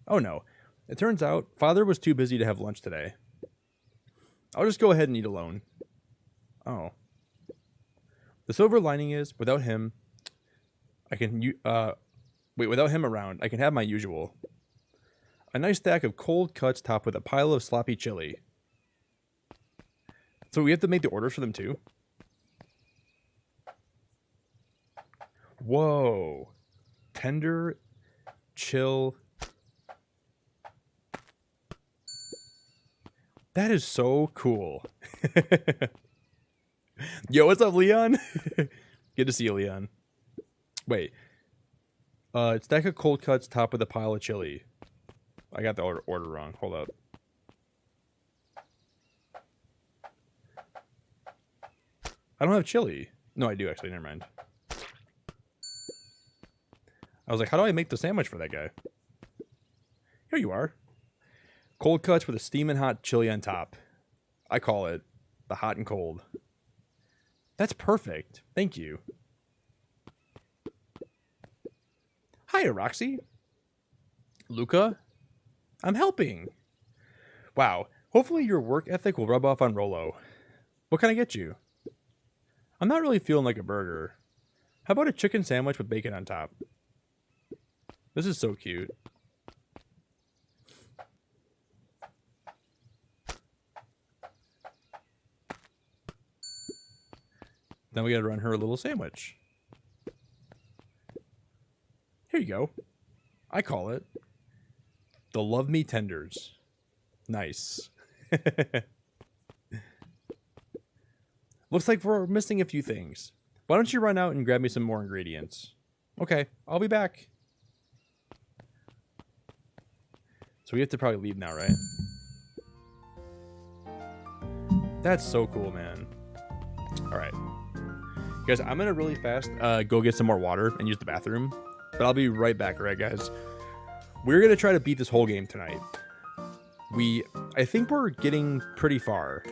C: Oh no. It turns out Father was too busy to have lunch today. I'll just go ahead and eat alone. Oh. The silver lining is, without him, without him around, I can have my usual. A nice stack of cold cuts topped with a pile of sloppy chili. So we have to make the orders for them too? Whoa. Tender, chill. That is so cool. Yo, what's up, Leon? Good to see you, Leon. Wait. Stack of cold cuts topped with a pile of chili. I got the order wrong. Hold up. I don't have chili. No, I do actually. Never mind. I was like, how do I make the sandwich for that guy? Here you are. Cold cuts with a steaming hot chili on top. I call it the hot and cold. That's perfect. Thank you. Hiya, Roxy. Luca? I'm helping. Wow. Hopefully your work ethic will rub off on Rolo. What can I get you? I'm not really feeling like a burger. How about a chicken sandwich with bacon on top? This is so cute. Then we gotta run her a little sandwich. Here you go. I call it the Love Me Tenders. Nice. Looks like we're missing a few things. Why don't you run out and grab me some more ingredients? Okay, I'll be back. So we have to probably leave now, right? That's so cool, man. All right. Guys, I'm gonna really fast go get some more water and use the bathroom. But I'll be right back, all right, guys? We're gonna try to beat this whole game tonight. I think we're getting pretty far.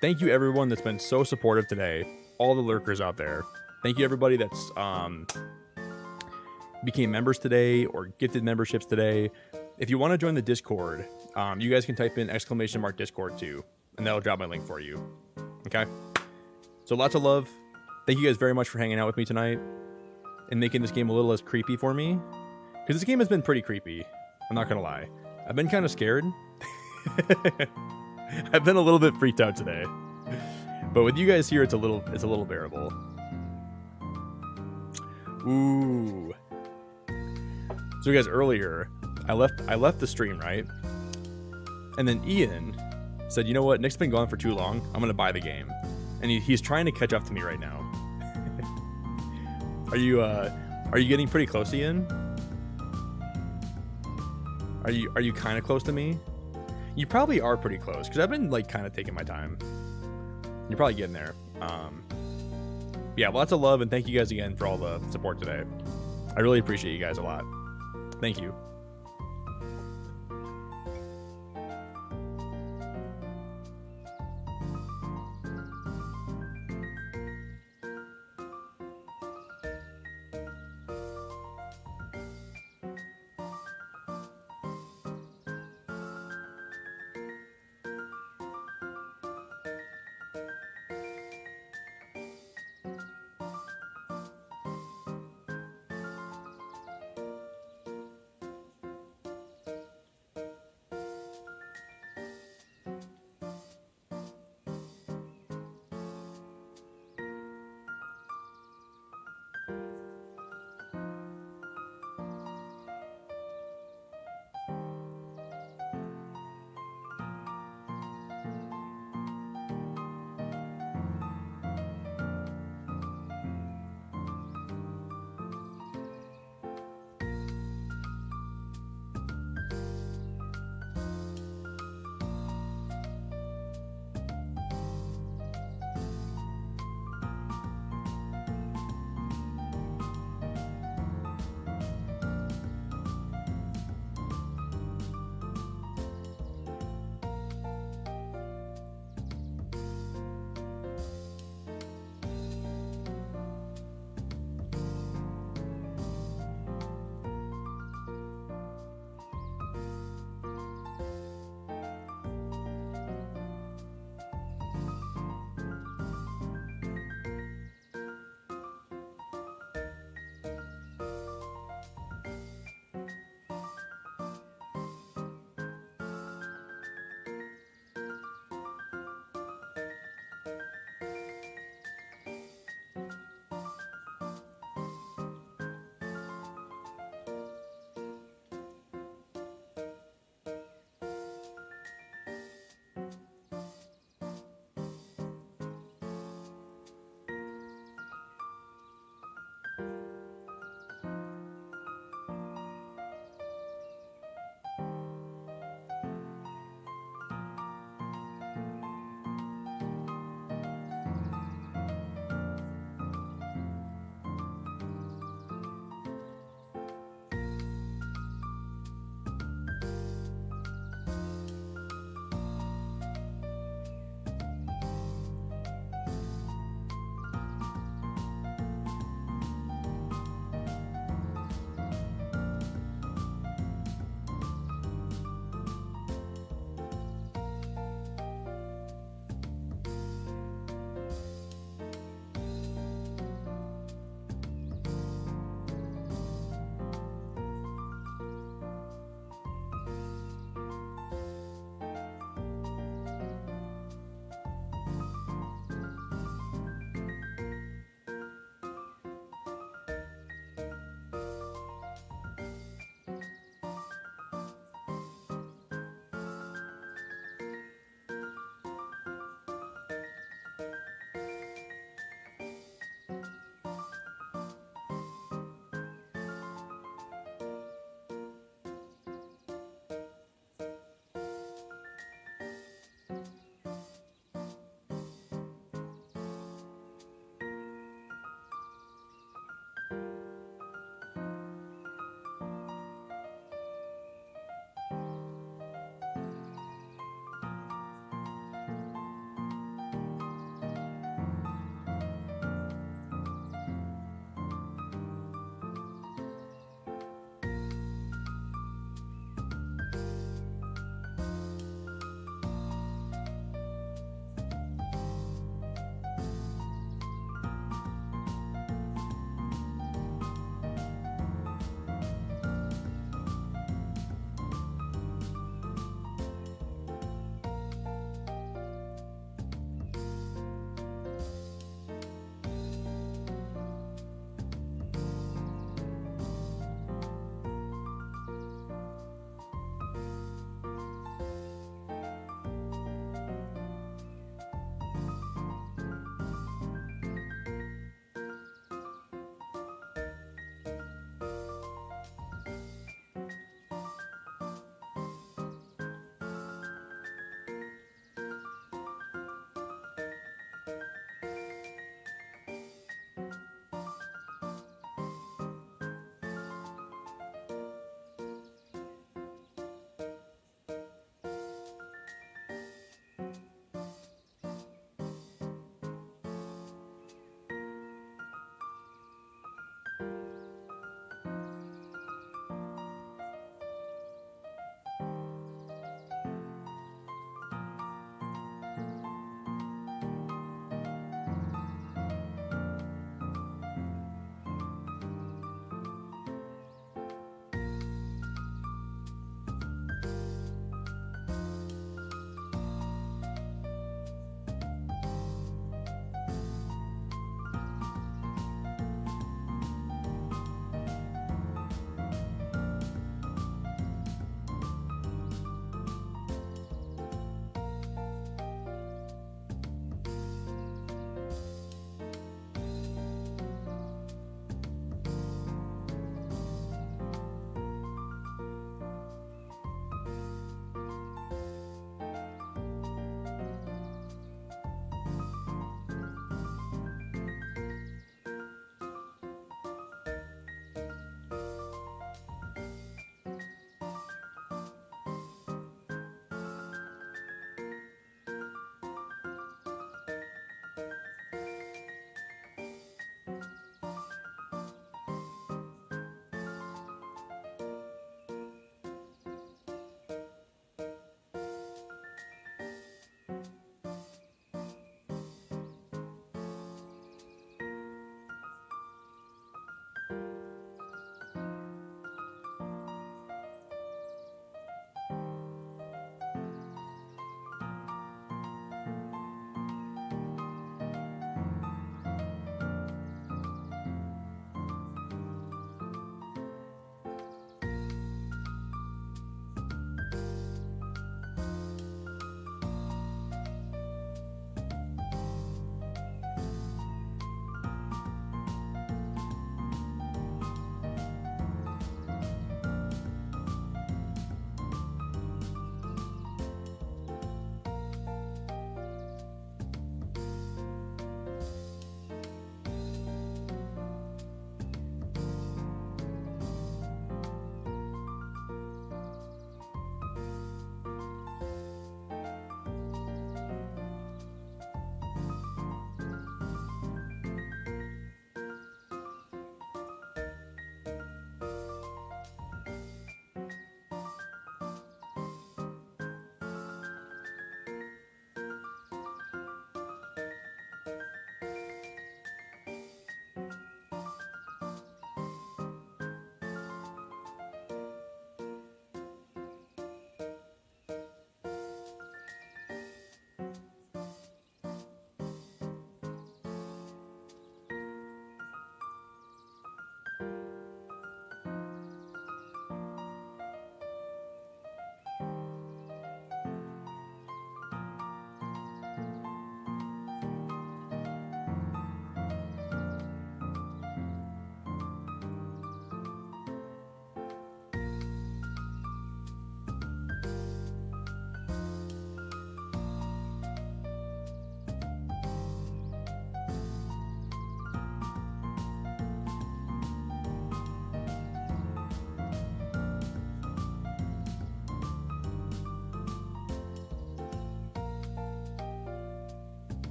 C: Thank you everyone that's been so supportive today. All the lurkers out there. Thank you everybody that's became members today or gifted memberships today. If you want to join the Discord, you guys can type in !Discord too, and that'll drop my link for you. Okay? So lots of love. Thank you guys very much for hanging out with me tonight and making this game a little less creepy for me. Because this game has been pretty creepy. I'm not gonna lie. I've been kind of scared. I've been a little bit freaked out today. But with you guys here, it's a little bearable. Ooh. So guys, earlier, I left the stream, right? And then Ian said, you know what, Nick's been gone for too long. I'm gonna buy the game. And he's trying to catch up to me right now. Are you getting pretty close, Ian? Are you kind of close to me? You probably are pretty close because I've been like kind of taking my time. You're probably getting there. Yeah, lots of love and thank you guys again for all the support today. I really appreciate you guys a lot. Thank you.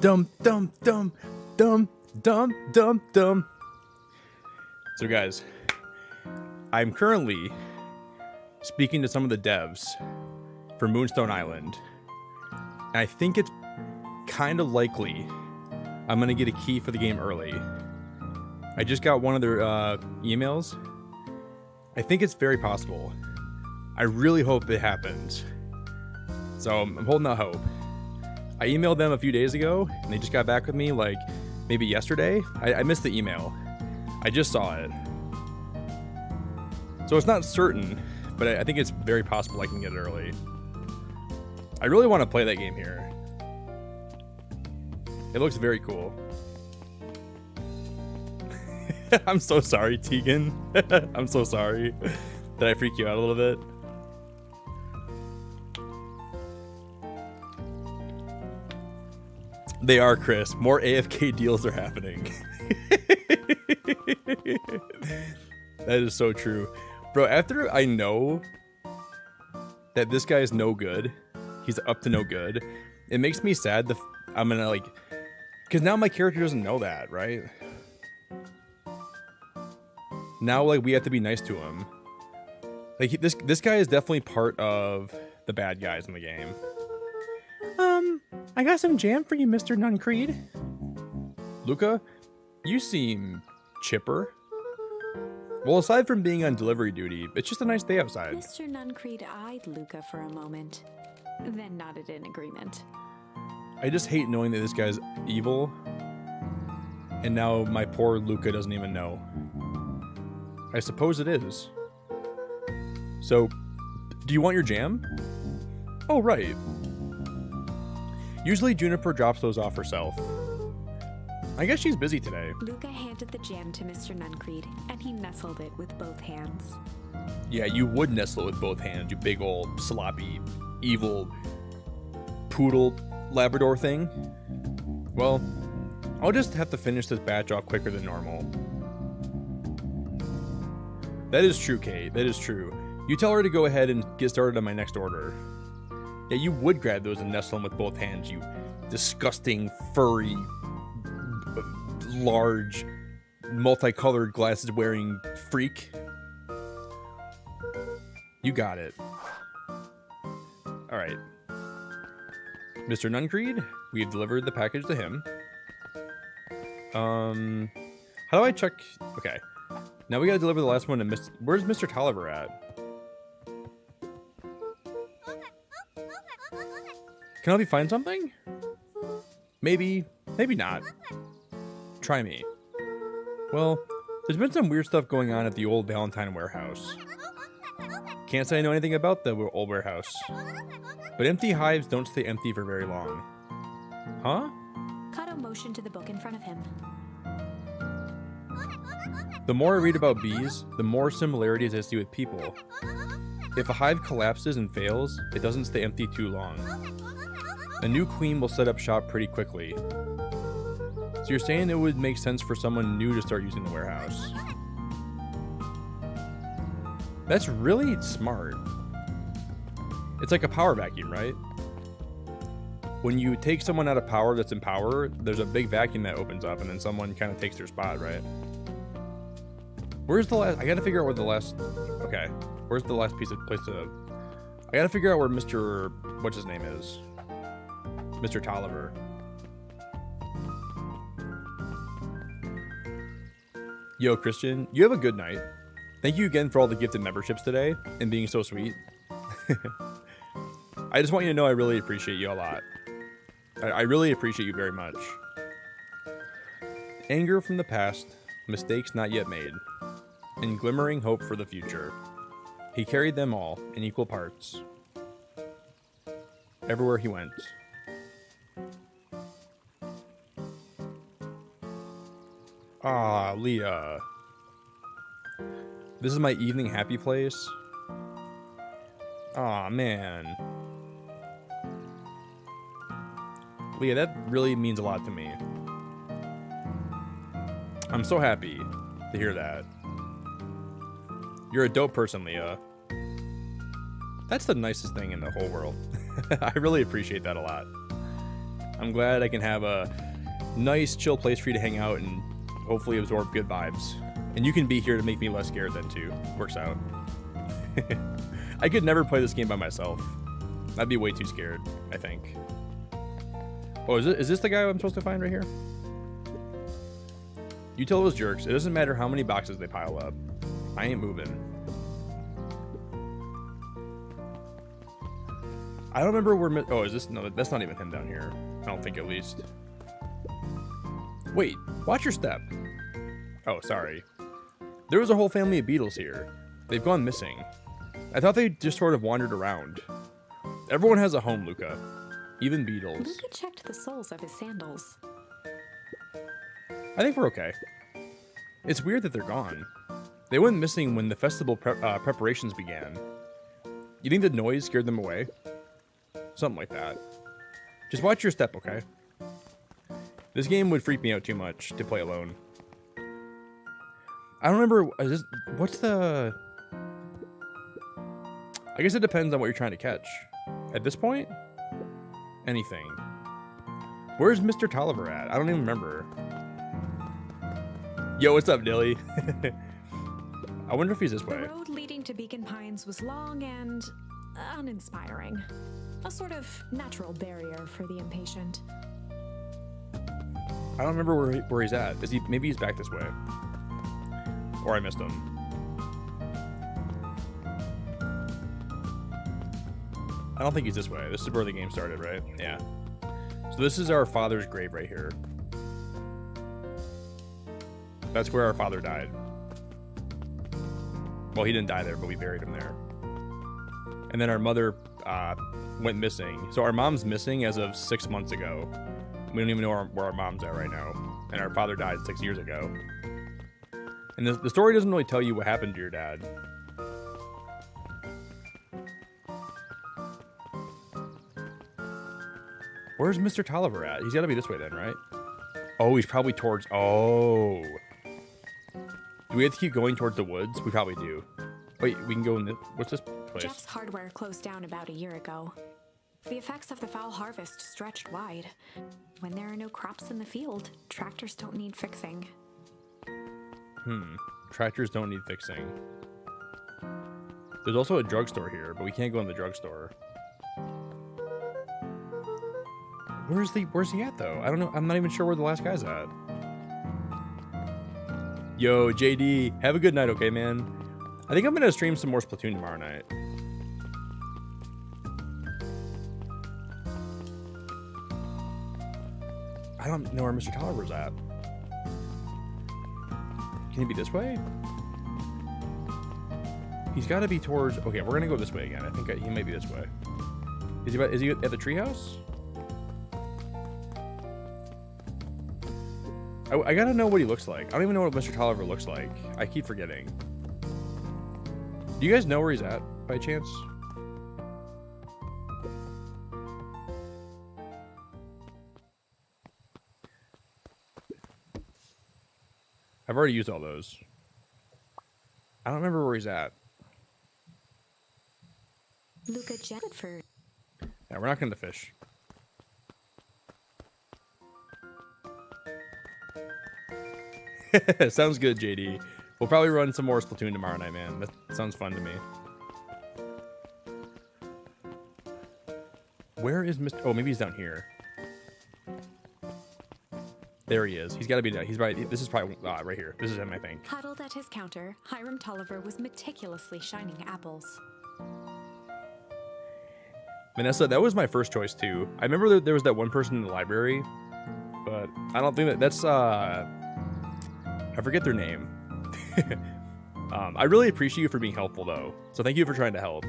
C: Dum, dum, dum, dum, dum, dum, dum. So guys, I'm currently speaking to some of the devs for Moonstone Island. And I think it's kind of likely I'm going to get a key for the game early. I just got one of their emails. I think it's very possible. I really hope it happens. So I'm holding out hope. I emailed them a few days ago, and they just got back with me like maybe yesterday. I missed the email. I just saw it. So it's not certain, but I think it's very possible I can get it early. I really want to play that game here. It looks very cool. I'm so sorry, Tegan. I'm so sorry. Did I freak you out a little bit? They are, Chris. More AFK deals are happening. That is so true. Bro, after I know that this guy is no good, he's up to no good, it makes me sad I'm gonna like... Because now my character doesn't know that, right? Now, like, we have to be nice to him. Like, this guy is definitely part of the bad guys in the game.
D: I got some jam for you, Mr. Nuncreed.
C: Luca, you seem chipper. Well, aside from being on delivery duty, it's just a nice day outside.
B: Mr. Nuncreed eyed Luca for a moment, then nodded in agreement.
C: I just hate knowing that this guy's evil, and now my poor Luca doesn't even know. I suppose it is. So, do you want your jam? Oh, right. Usually Juniper drops those off herself. I guess she's busy today.
B: Luca handed the jam to Mr. Nuncreed, and he nestled it with both hands.
C: Yeah, you would nestle it with both hands, you big old sloppy, evil poodle Labrador thing. Well, I'll just have to finish this batch off quicker than normal. That is true, Kate. That is true. You tell her to go ahead and get started on my next order. Yeah, you would grab those and nestle them with both hands, you disgusting, furry, large, multicolored glasses-wearing freak. You got it. All right. Mr. Nuncreed, we have delivered the package to him. How do I check? Okay. Now we gotta deliver the last one to Where's Mr. Tolliver at? Can I help you find something? Maybe, maybe not. Try me. Well, there's been some weird stuff going on at the old Valentine warehouse. Can't say I know anything about the old warehouse. But empty hives don't stay empty for very long. Huh?
B: Kato motioned to the book in front of him.
C: The more I read about bees, the more similarities I see with people. If a hive collapses and fails, it doesn't stay empty too long. A new queen will set up shop pretty quickly. So you're saying it would make sense for someone new to start using the warehouse. That's really smart. It's like a power vacuum, right? When you take someone out of power that's in power, there's a big vacuum that opens up and then someone kind of takes their spot, right? Where's the last... I gotta figure out where the last... Okay. Where's the last place to... I gotta figure out where Mr... What's his name is? Mr. Tolliver. Yo, Christian, you have a good night. Thank you again for all the gifted memberships today and being so sweet. I just want you to know I really appreciate you a lot. I really appreciate you very much. Anger from the past, mistakes not yet made, and glimmering hope for the future. He carried them all in equal parts. Everywhere he went. Ah, Leah. This is my evening happy place. Aw, man. Leah, that really means a lot to me. I'm so happy to hear that. You're a dope person, Leah. That's the nicest thing in the whole world. I really appreciate that a lot. I'm glad I can have a nice, chill place for you to hang out and hopefully absorb good vibes. And you can be here to make me less scared then too. Works out. I could never play this game by myself. I'd be way too scared, I think. Oh, is this the guy I'm supposed to find right here? You tell those jerks, it doesn't matter how many boxes they pile up. I ain't moving. I don't remember where... Oh, is this... No, that's not even him down here. I don't think, at least. Wait, watch your step. Oh, sorry. There was a whole family of beetles here. They've gone missing. I thought they just sort of wandered around. Everyone has a home, Luca. Even beetles.
B: Luca checked the soles of his sandals.
C: I think we're okay. It's weird that they're gone. They went missing when the festival preparations began. You think the noise scared them away? Something like that. Just watch your step, okay? This game would freak me out too much to play alone. I don't remember... what's the... I guess it depends on what you're trying to catch. At this point? Anything. Where's Mr. Tolliver at? I don't even remember. Yo, what's up, Dilly? I wonder if he's this way.
B: The road leading to Beacon Pines was long and uninspiring. A sort of natural barrier for the impatient.
C: I don't remember where he's at. Maybe he's back this way. Or I missed him. I don't think he's this way. This is where the game started, right? Yeah. So this is our father's grave right here. That's where our father died. Well, he didn't die there, but we buried him there. And then our mother went missing. So our mom's missing as of 6 months ago. We don't even know where our mom's at right now. And our father died 6 years ago. And the story doesn't really tell you what happened to your dad. Where's Mr. Tolliver at? He's got to be this way then, right? Oh, he's probably towards... Oh. Do we have to keep going towards the woods? We probably do. Wait, we can go in this... What's this place?
B: Jeff's hardware closed down about a year ago. The effects of the foul harvest stretched wide. When there are no crops in the field, tractors don't need fixing.
C: Tractors don't need fixing. There's also a drugstore here, but we can't go in the drugstore. Where's he at though? I don't know. I'm not even sure where the last guy's at. Yo, JD, have a good night, okay, man? I think I'm gonna stream some more Splatoon tomorrow night. I don't know where Mr. Tolliver's at. Can he be this way? He's got to be towards... Okay, we're gonna go this way again. I think he might be this way. Is he at the treehouse? I gotta know what he looks like. I don't even know what Mr. Tolliver looks like. I keep forgetting. Do you guys know where he's at, by chance? I've already used all those. I don't remember where he's at.
B: Luca Jedford.
C: Yeah, we're not going to fish. Sounds good, JD. We'll probably run some more Splatoon tomorrow night, man. That sounds fun to me. Where is Mr... Oh, maybe he's down here. There he is. He's got to be down. He's right. This is probably right here. This is him, I think.
B: Huddled at his counter, Hiram Tolliver was meticulously shining apples.
C: Vanessa, that was my first choice too. I remember there was that one person in the library, but I don't think that's I forget their name. I really appreciate you for being helpful though, so thank you for trying to help.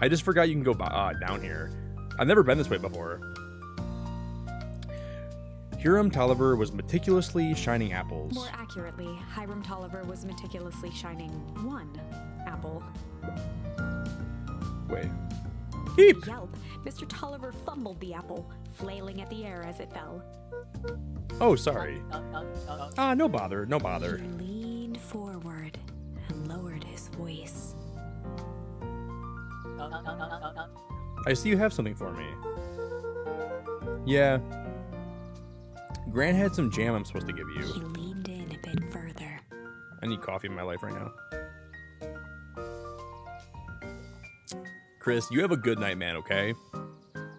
C: I just forgot you can go down here. I've never been this way before. Hiram Tolliver was meticulously shining apples.
B: More accurately, Hiram Tolliver was meticulously shining one apple.
C: Wait. Beep!
B: Yelp, Mr. Tolliver fumbled the apple, flailing at the air as it fell.
C: Oh, sorry. No bother, no bother.
B: He leaned forward and lowered his voice.
C: I see you have something for me. Yeah. Grant had some jam I'm supposed to give
B: He
C: you.
B: leaned in a bit further.
C: I need coffee in my life right now. Chris, you have a good night, man, okay?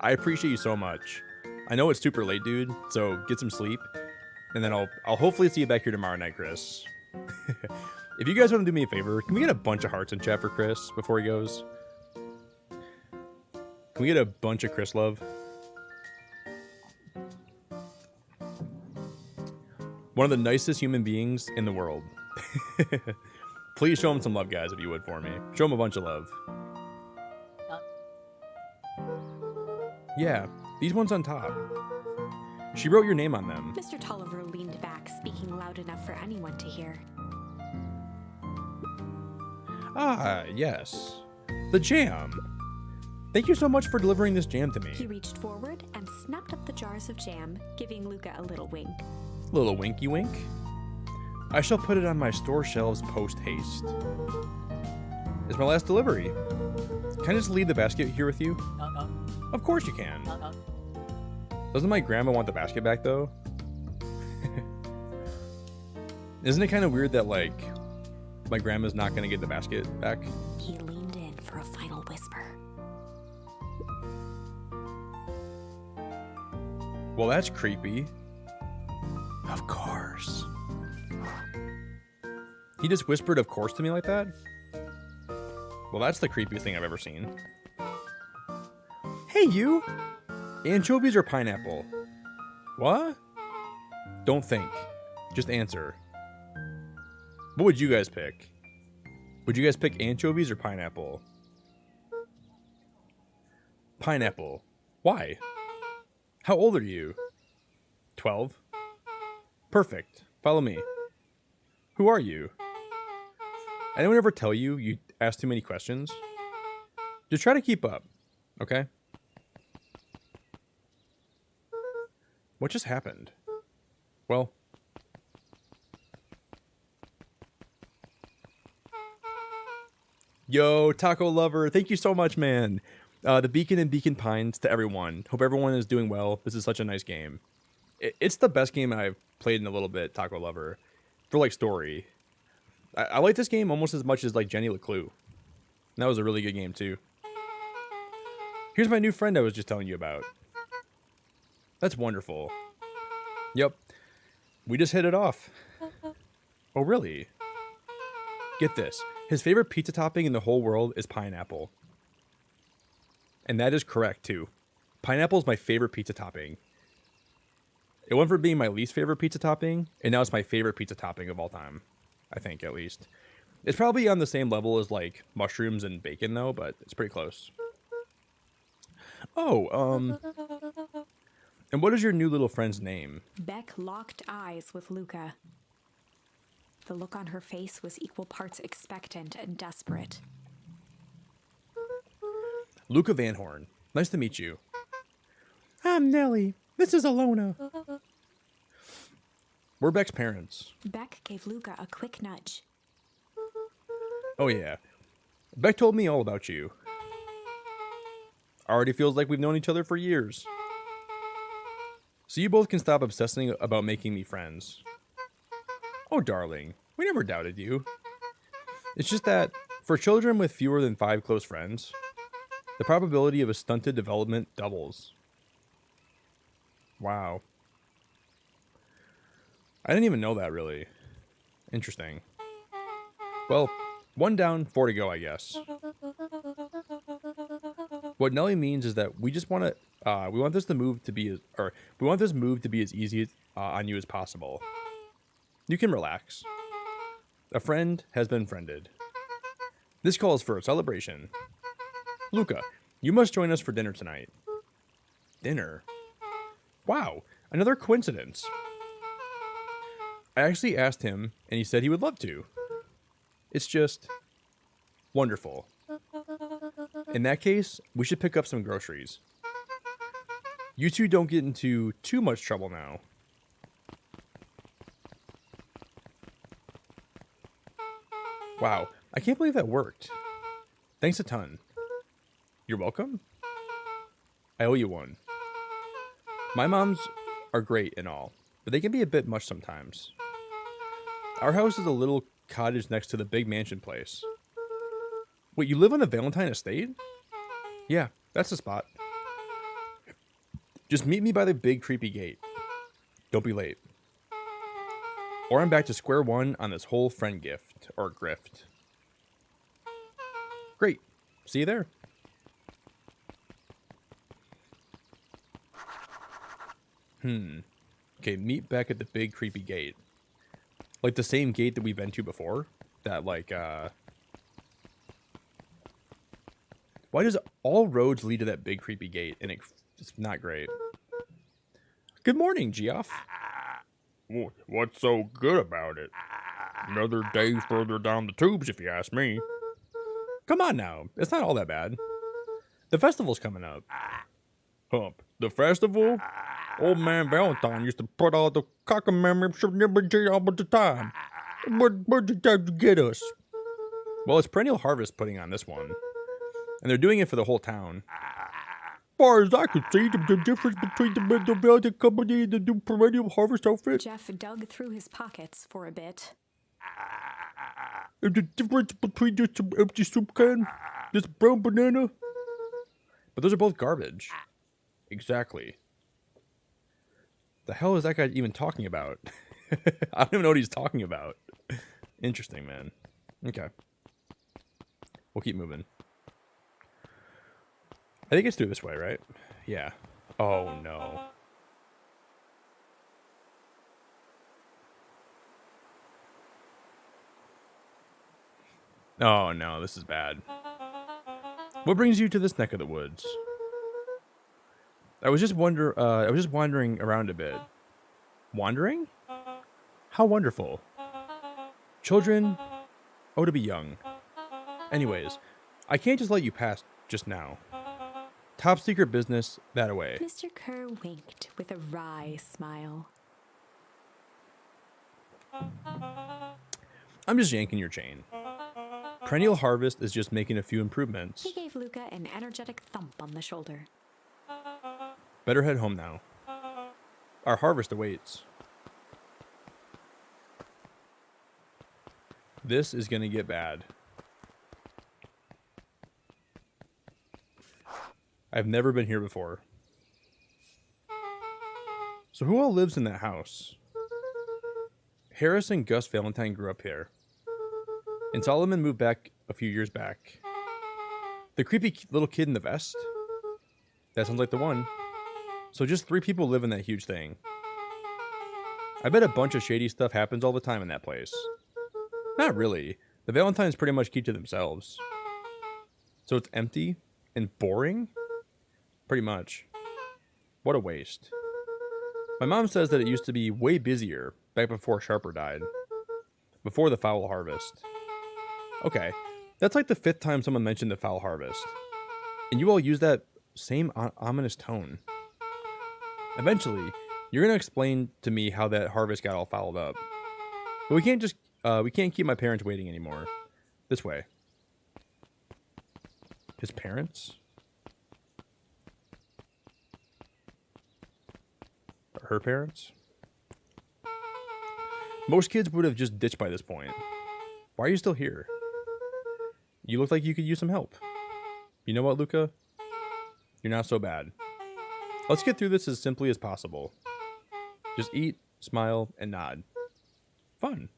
C: I appreciate you so much. I know it's super late, dude, so get some sleep. And then I'll hopefully see you back here tomorrow night, Chris. If you guys want to do me a favor, can we get a bunch of hearts in chat for Chris before he goes? Can we get a bunch of Chris love? One of the nicest human beings in the world. Please show him some love, guys, if you would for me. Show him a bunch of love. Yeah, these ones on top. She wrote your name on them.
B: Mr. Tolliver leaned back, speaking loud enough for anyone to hear.
C: Ah, yes. The jam. Thank you so much for delivering this jam to me.
B: He reached forward and snapped up the jars of jam, giving Luca a little wink.
C: Little winky wink. I shall put it on my store shelves post haste. It's my last delivery. Can I just leave the basket here with you? Of course you can. Doesn't my grandma want the basket back though? Isn't it kind of weird that like my grandma's not gonna get the basket back?
B: He leaned in for a final whisper.
C: Well, that's creepy. Of course. He just whispered of course to me like that? Well, that's the creepiest thing I've ever seen. Hey, you! Anchovies or pineapple? What? Don't think. Just answer. What would you guys pick? Would you guys pick anchovies or pineapple? Pineapple. Why? How old are you? 12? Perfect. Follow me. Who are you? Anyone ever tell you you ask too many questions? Just try to keep up, okay? What just happened? Well... Yo, Taco Lover, thank you so much, man. The Beacon and Beacon Pines to everyone. Hope everyone is doing well. This is such a nice game. It's the best game I've played in a little bit, Taco Lover. For, like, story. I like this game almost as much as, like, Jenny LeClue. That was a really good game, too. Here's my new friend I was just telling you about. That's wonderful. Yep. We just hit it off. Oh, really? Get this. His favorite pizza topping in the whole world is pineapple. And that is correct, too. Pineapple is my favorite pizza topping. It went from being my least favorite pizza topping, and now it's my favorite pizza topping of all time. I think, at least. It's probably on the same level as, like, mushrooms and bacon, though, but it's pretty close. Oh, and what is your new little friend's name?
B: Beck locked eyes with Luca. The look on her face was equal parts expectant and desperate.
C: Luca Van Horn. Nice to meet you.
D: I'm Nellie. This is Alona.
C: We're Beck's parents.
B: Beck gave Luca a quick nudge.
C: Oh, yeah. Beck told me all about you. Already feels like we've known each other for years. So you both can stop obsessing about making me friends. Oh, darling, we never doubted you. It's just that, for children with fewer than 5 close friends, the probability of a stunted development doubles. Wow. I didn't even know that, really. Interesting. Well, 1 down, 4 to go, I guess. What Nelly means is that we just want to, we want this move to be as easy on you as possible. You can relax. A friend has been friended. This calls for a celebration. Luca, you must join us for dinner tonight. Dinner? Wow, another coincidence. I actually asked him, and he said he would love to. It's just wonderful. In that case, we should pick up some groceries. You two don't get into too much trouble now. Wow, I can't believe that worked. Thanks a ton. You're welcome? I owe you one. My moms are great and all, but they can be a bit much sometimes. Our house is a little cottage next to the big mansion place. Wait, you live on the Valentine estate? Yeah, that's the spot. Just meet me by the big creepy gate. Don't be late. Or I'm back to square one on this whole friend gift or grift. Great. See you there. Okay, meet back at the big creepy gate. Like the same gate that we've been to before. That like why does all roads lead to that big creepy gate and it's not great. Good morning, Geoff.
F: What's so good about it? Another day further down the tubes, if you ask me.
C: Come on now. It's not all that bad. The festival's coming up.
F: Hump. The festival? Old man Valentine used to put all the cockamamie all the time. Where'd you get us?
C: Well, it's Perennial Harvest putting on this one. And they're doing it for the whole town.
F: Far as I could see, the difference between the Velvet Company and the new Perennial Harvest outfit.
E: Jeff dug through his pockets for a bit.
F: And the difference between just some empty soup can, this brown banana.
C: But those are both garbage. Exactly. The hell is that guy even talking about? I don't even know what he's talking about. Interesting, man. Okay. We'll keep moving. I think it's through this way, right? Yeah. Oh, no. Oh, no, this is bad. What brings you to this neck of the woods? I was just wandering around a bit. Wandering? How wonderful. Children, oh, to be young. Anyways, I can't just let you pass just now. Top secret business, that away.
E: Mr. Kerr winked with a wry smile.
C: I'm just yanking your chain. Perennial Harvest is just making a few improvements.
E: He gave Luca an energetic thump on the shoulder.
C: Better head home now. Our harvest awaits. This is gonna get bad. I've never been here before. So who all lives in that house? Harris and Gus Valentine grew up here. And Solomon moved back a few years back. The creepy little kid in the vest? That sounds like the one. So just 3 people live in that huge thing. I bet a bunch of shady stuff happens all the time in that place. Not really. The Valentines pretty much keep to themselves. So it's empty and boring? Pretty much. What a waste. My mom says that it used to be way busier back before Sharper died. Before the foul harvest. Okay, that's like the 5th time someone mentioned the foul harvest. And you all use that same ominous tone. Eventually, you're gonna explain to me how that harvest got all fouled up. But we can't keep my parents waiting anymore. This way. His parents? Or her parents? Most kids would have just ditched by this point. Why are you still here? You look like you could use some help. You know what, Luca? You're not so bad. Let's get through this as simply as possible. Just eat, smile, and nod. Fun.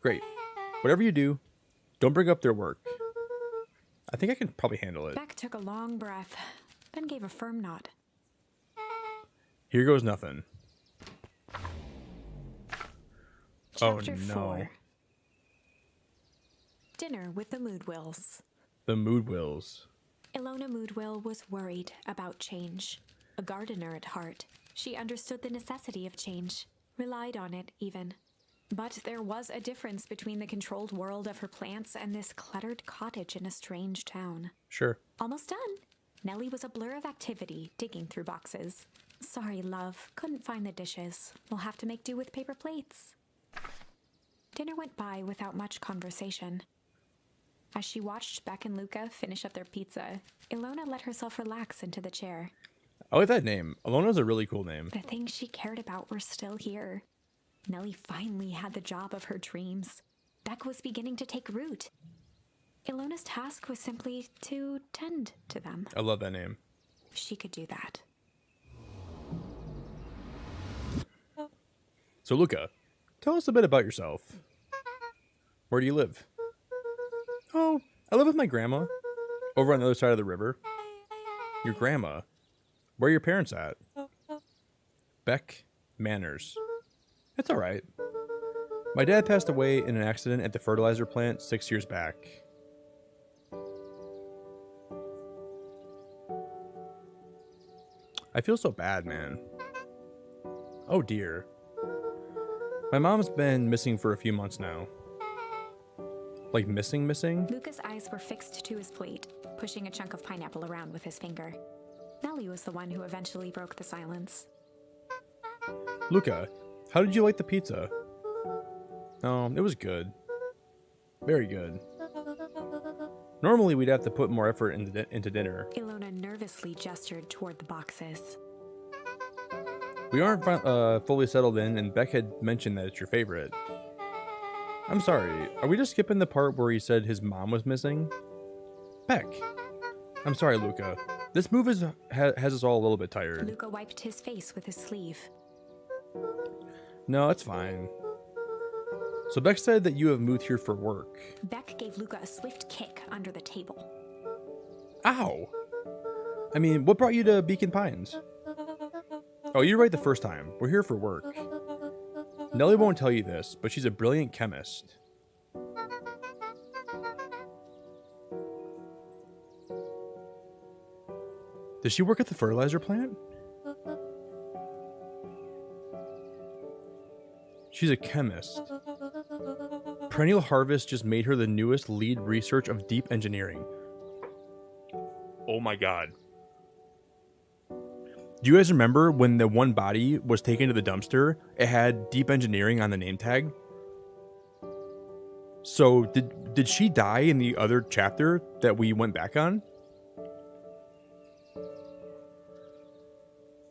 C: Great. Whatever you do, don't bring up their work. I think I can probably handle it.
E: Beck took a long breath, then gave a firm nod.
C: Here goes nothing.
E: Chapter
C: Oh, no.
E: 4. Dinner with the Moodwills.
C: The Moodwills.
E: Ilona Moodwill was worried about change. A gardener at heart, she understood the necessity of change, relied on it even. But there was a difference between the controlled world of her plants and this cluttered cottage in a strange town.
C: Sure.
E: Almost done. Nellie was a blur of activity, digging through boxes. Sorry, love, couldn't find the dishes. We'll have to make do with paper plates. Dinner went by without much conversation. As she watched Beck and Luca finish up their pizza, Ilona let herself relax into the chair.
C: I like that name. Alona's a really cool name.
E: The things she cared about were still here. Nellie finally had the job of her dreams. Beck was beginning to take root. Ilona's task was simply to tend to them.
C: I love that name.
E: She could do that.
C: So, Luca, tell us a bit about yourself. Where do you live? Oh, I live with my grandma over on the other side of the river. Your grandma? Where are your parents at? Beck Manners. It's all right. My dad passed away in an accident at the fertilizer plant 6 years back. I feel so bad, man. Oh dear. My mom's been missing for a few months now. Like missing?
E: Luca's eyes were fixed to his plate, pushing a chunk of pineapple around with his finger. Nellie was the one who eventually broke the silence.
C: Luca, how did you like the pizza? Oh, it was good. Very good. Normally we'd have to put more effort into dinner.
E: Ilona nervously gestured toward the boxes.
C: We aren't fully settled in, and Beck had mentioned that it's your favorite. I'm sorry, are we just skipping the part where he said his mom was missing? Beck. I'm sorry, Luca. This move has us all a little bit tired.
E: Luca wiped his face with his sleeve.
C: No, it's fine. So Beck said that you have moved here for work.
E: Beck gave Luca a swift kick under the table.
C: Ow! I mean, what brought you to Beacon Pines? Oh, you're right the first time. We're here for work. Nellie won't tell you this, but she's a brilliant chemist. Does she work at the fertilizer plant? She's a chemist. Perennial Harvest just made her the newest lead research of deep engineering. Oh my god. Do you guys remember when the one body was taken to the dumpster? It had deep engineering on the name tag. So did she die in the other chapter that we went back on?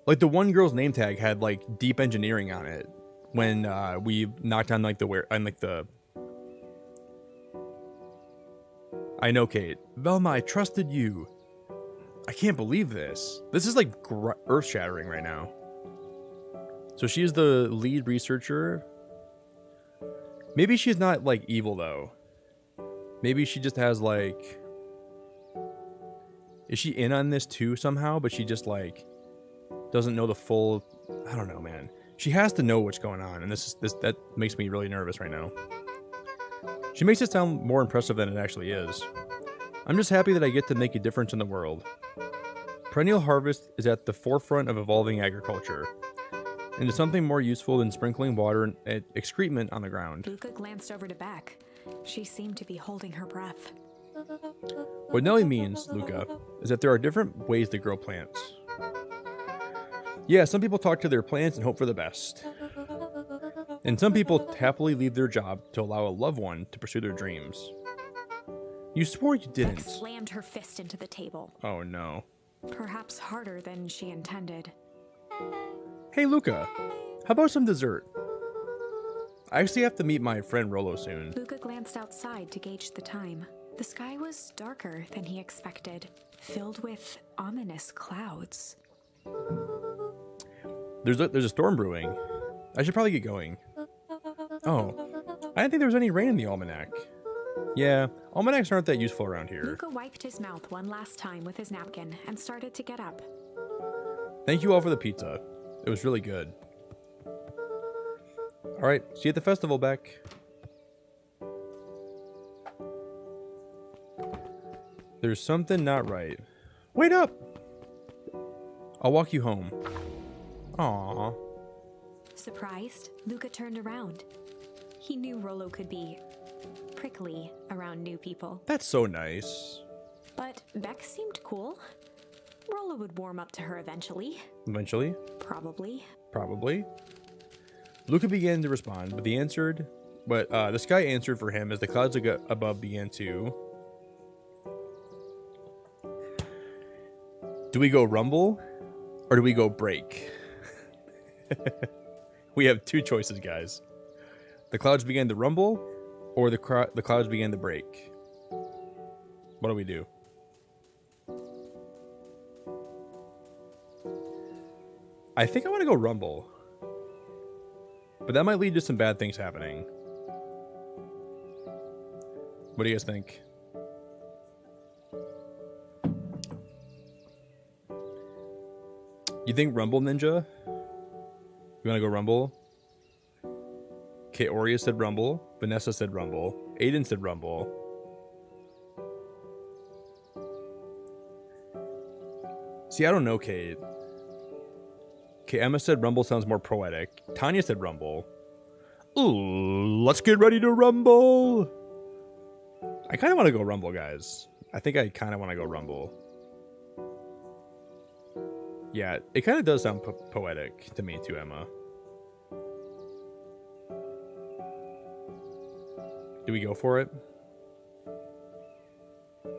C: Like the one girl's name tag had like deep engineering on it when we knocked on the I know, Kate. Velma, I trusted you. I can't believe this. This is like earth-shattering right now. So she is the lead researcher. Maybe she's not like evil though. Maybe she just has like... Is she in on this too somehow? But she just like doesn't know the full... I don't know, man. She has to know what's going on, and that makes me really nervous right now. She makes it sound more impressive than it actually is. I'm just happy that I get to make a difference in the world. Perennial Harvest is at the forefront of evolving agriculture, and is something more useful than sprinkling water and excrement on the ground.
E: Luca glanced over to Beck. She seemed to be holding her breath.
C: What Nellie means, Luca, is that there are different ways to grow plants. Yeah, some people talk to their plants and hope for the best. And some people happily leave their job to allow a loved one to pursue their dreams. You swore you
E: Beck
C: didn't.
E: slammed her fist into the table,
C: Oh no.
E: perhaps harder than she intended.
C: Hey Luca, how about some dessert? I actually have to meet my friend Rolo soon.
E: Luca glanced outside to gauge the time. The sky was darker than he expected, filled with ominous clouds.
C: There's a storm brewing. I should probably get going. Oh, I didn't think there was any rain in the almanac. Yeah, almanacs aren't that useful around here.
E: Luca wiped his mouth one last time with his napkin and started to get up.
C: Thank you all for the pizza. It was really good. Alright, see you at the festival, Beck. There's something not right. Wait up! I'll walk you home. Aww.
E: Surprised, Luca turned around. He knew Rolo could be prickly around new people,
C: That's so nice.
E: but Beck seemed cool. Rolo would warm up to her eventually.
C: Eventually.
E: Probably.
C: Probably. Luca began to respond, but the sky answered for him as the clouds above began to... Do we go rumble? Or do we go break? We have two choices, guys. The clouds began to rumble, or the clouds began to break. What do we do? I think I want to go rumble. But that might lead to some bad things happening. What do you guys think? You think rumble, Ninja? You want to go rumble? Okay, Aurea said rumble. Vanessa said rumble. Aiden said rumble. See, I don't know, Kate. Okay, Emma said rumble sounds more poetic. Tanya said rumble. Ooh, let's get ready to rumble. I kind of want to go rumble, guys. I think I kind of want to go rumble. Yeah, it kind of does sound poetic to me too, Emma. Do we go for it? All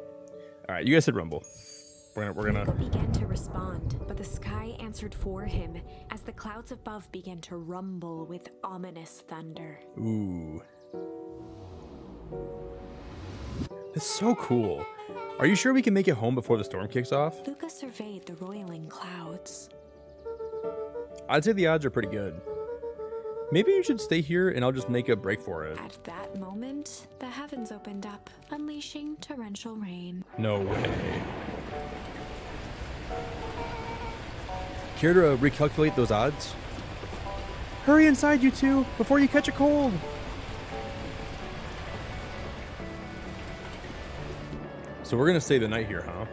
C: right, you guys said rumble. We're gonna.
E: Luca began to respond, but the sky answered for him as the clouds above began to rumble with ominous thunder.
C: Ooh. That's so cool. Are you sure we can make it home before the storm kicks off?
E: Luca surveyed the roiling clouds.
C: I'd say the odds are pretty good. Maybe you should stay here and I'll just make a break for it.
E: At that moment, the heavens opened up, unleashing torrential rain.
C: No way. Care to recalculate those odds? Hurry inside, you two, before you catch a cold. So we're gonna stay the night here, huh?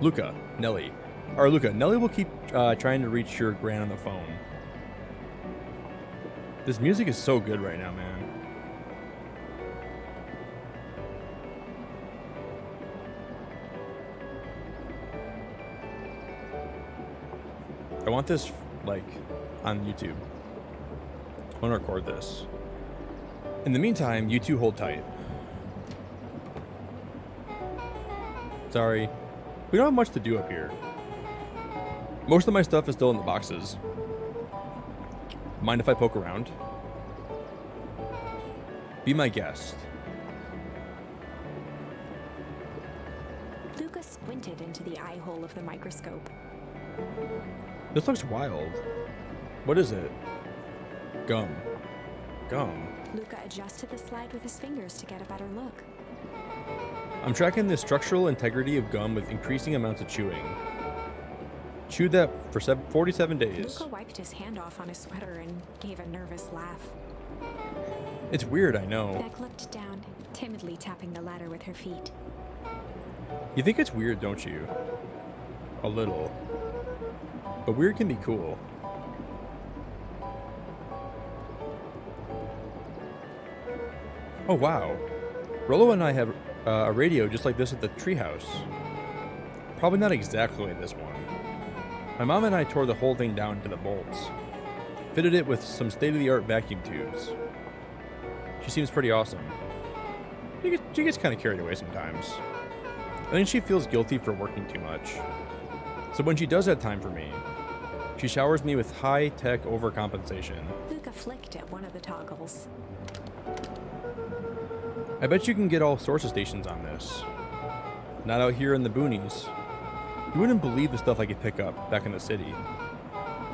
C: Luca, Nelly. Or Luca, Nelly will keep trying to reach your gran on the phone. This music is so good right now, man. I want this, like, on YouTube. I want to record this. In the meantime, you two hold tight. Sorry. We don't have much to do up here. Most of my stuff is still in the boxes. Mind if I poke around? Be my guest.
E: Luca squinted into the eye hole of the microscope.
C: This looks wild. What is it? Gum. Gum.
E: Luca adjusted the slide with his fingers to get a better look.
C: I'm tracking the structural integrity of gum with increasing amounts of chewing. Chewed that for 47 days.
E: Luca wiped his hand off on his sweater and gave a nervous laugh.
C: It's weird, I know.
E: Beck looked down, timidly tapping the ladder with her feet.
C: You think it's weird, don't you? A little. But weird can be cool. Oh wow. Rolo and I have a radio just like this at the treehouse. Probably not exactly like this one. My mom and I tore the whole thing down to the bolts. Fitted it with some state-of-the-art vacuum tubes. She seems pretty awesome. She gets kind of carried away sometimes. I think she feels guilty for working too much. So when she does have time for me, she showers me with high-tech overcompensation.
E: Luca flicked at one of the toggles.
C: I bet you can get all sorts of stations on this. Not out here in the boonies. You wouldn't believe the stuff I could pick up back in the city.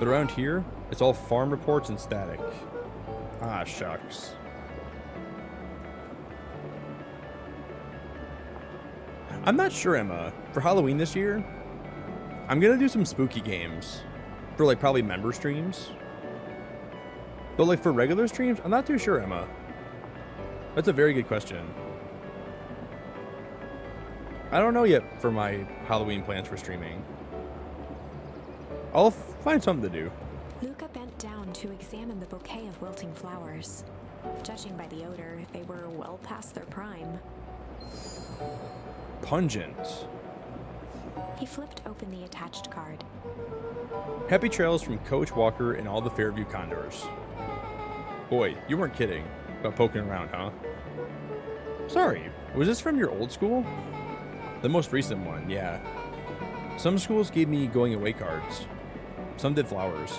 C: But around here, it's all farm reports and static. Ah, shucks. I'm not sure, Emma. For Halloween this year, I'm gonna do some spooky games. For like probably member streams. But like for regular streams, I'm not too sure, Emma. That's a very good question. I don't know yet for my Halloween plans for streaming. I'll find something to do.
E: Luca bent down to examine the bouquet of wilting flowers. Judging by the odor, they were well past their prime.
C: Pungent.
E: He flipped open the attached card.
C: Happy trails from Coach Walker and all the Fairview Condors. Boy, you weren't kidding about poking around, huh? Sorry, was this from your old school? The most recent one, yeah. Some schools gave me going away cards. some did flowers.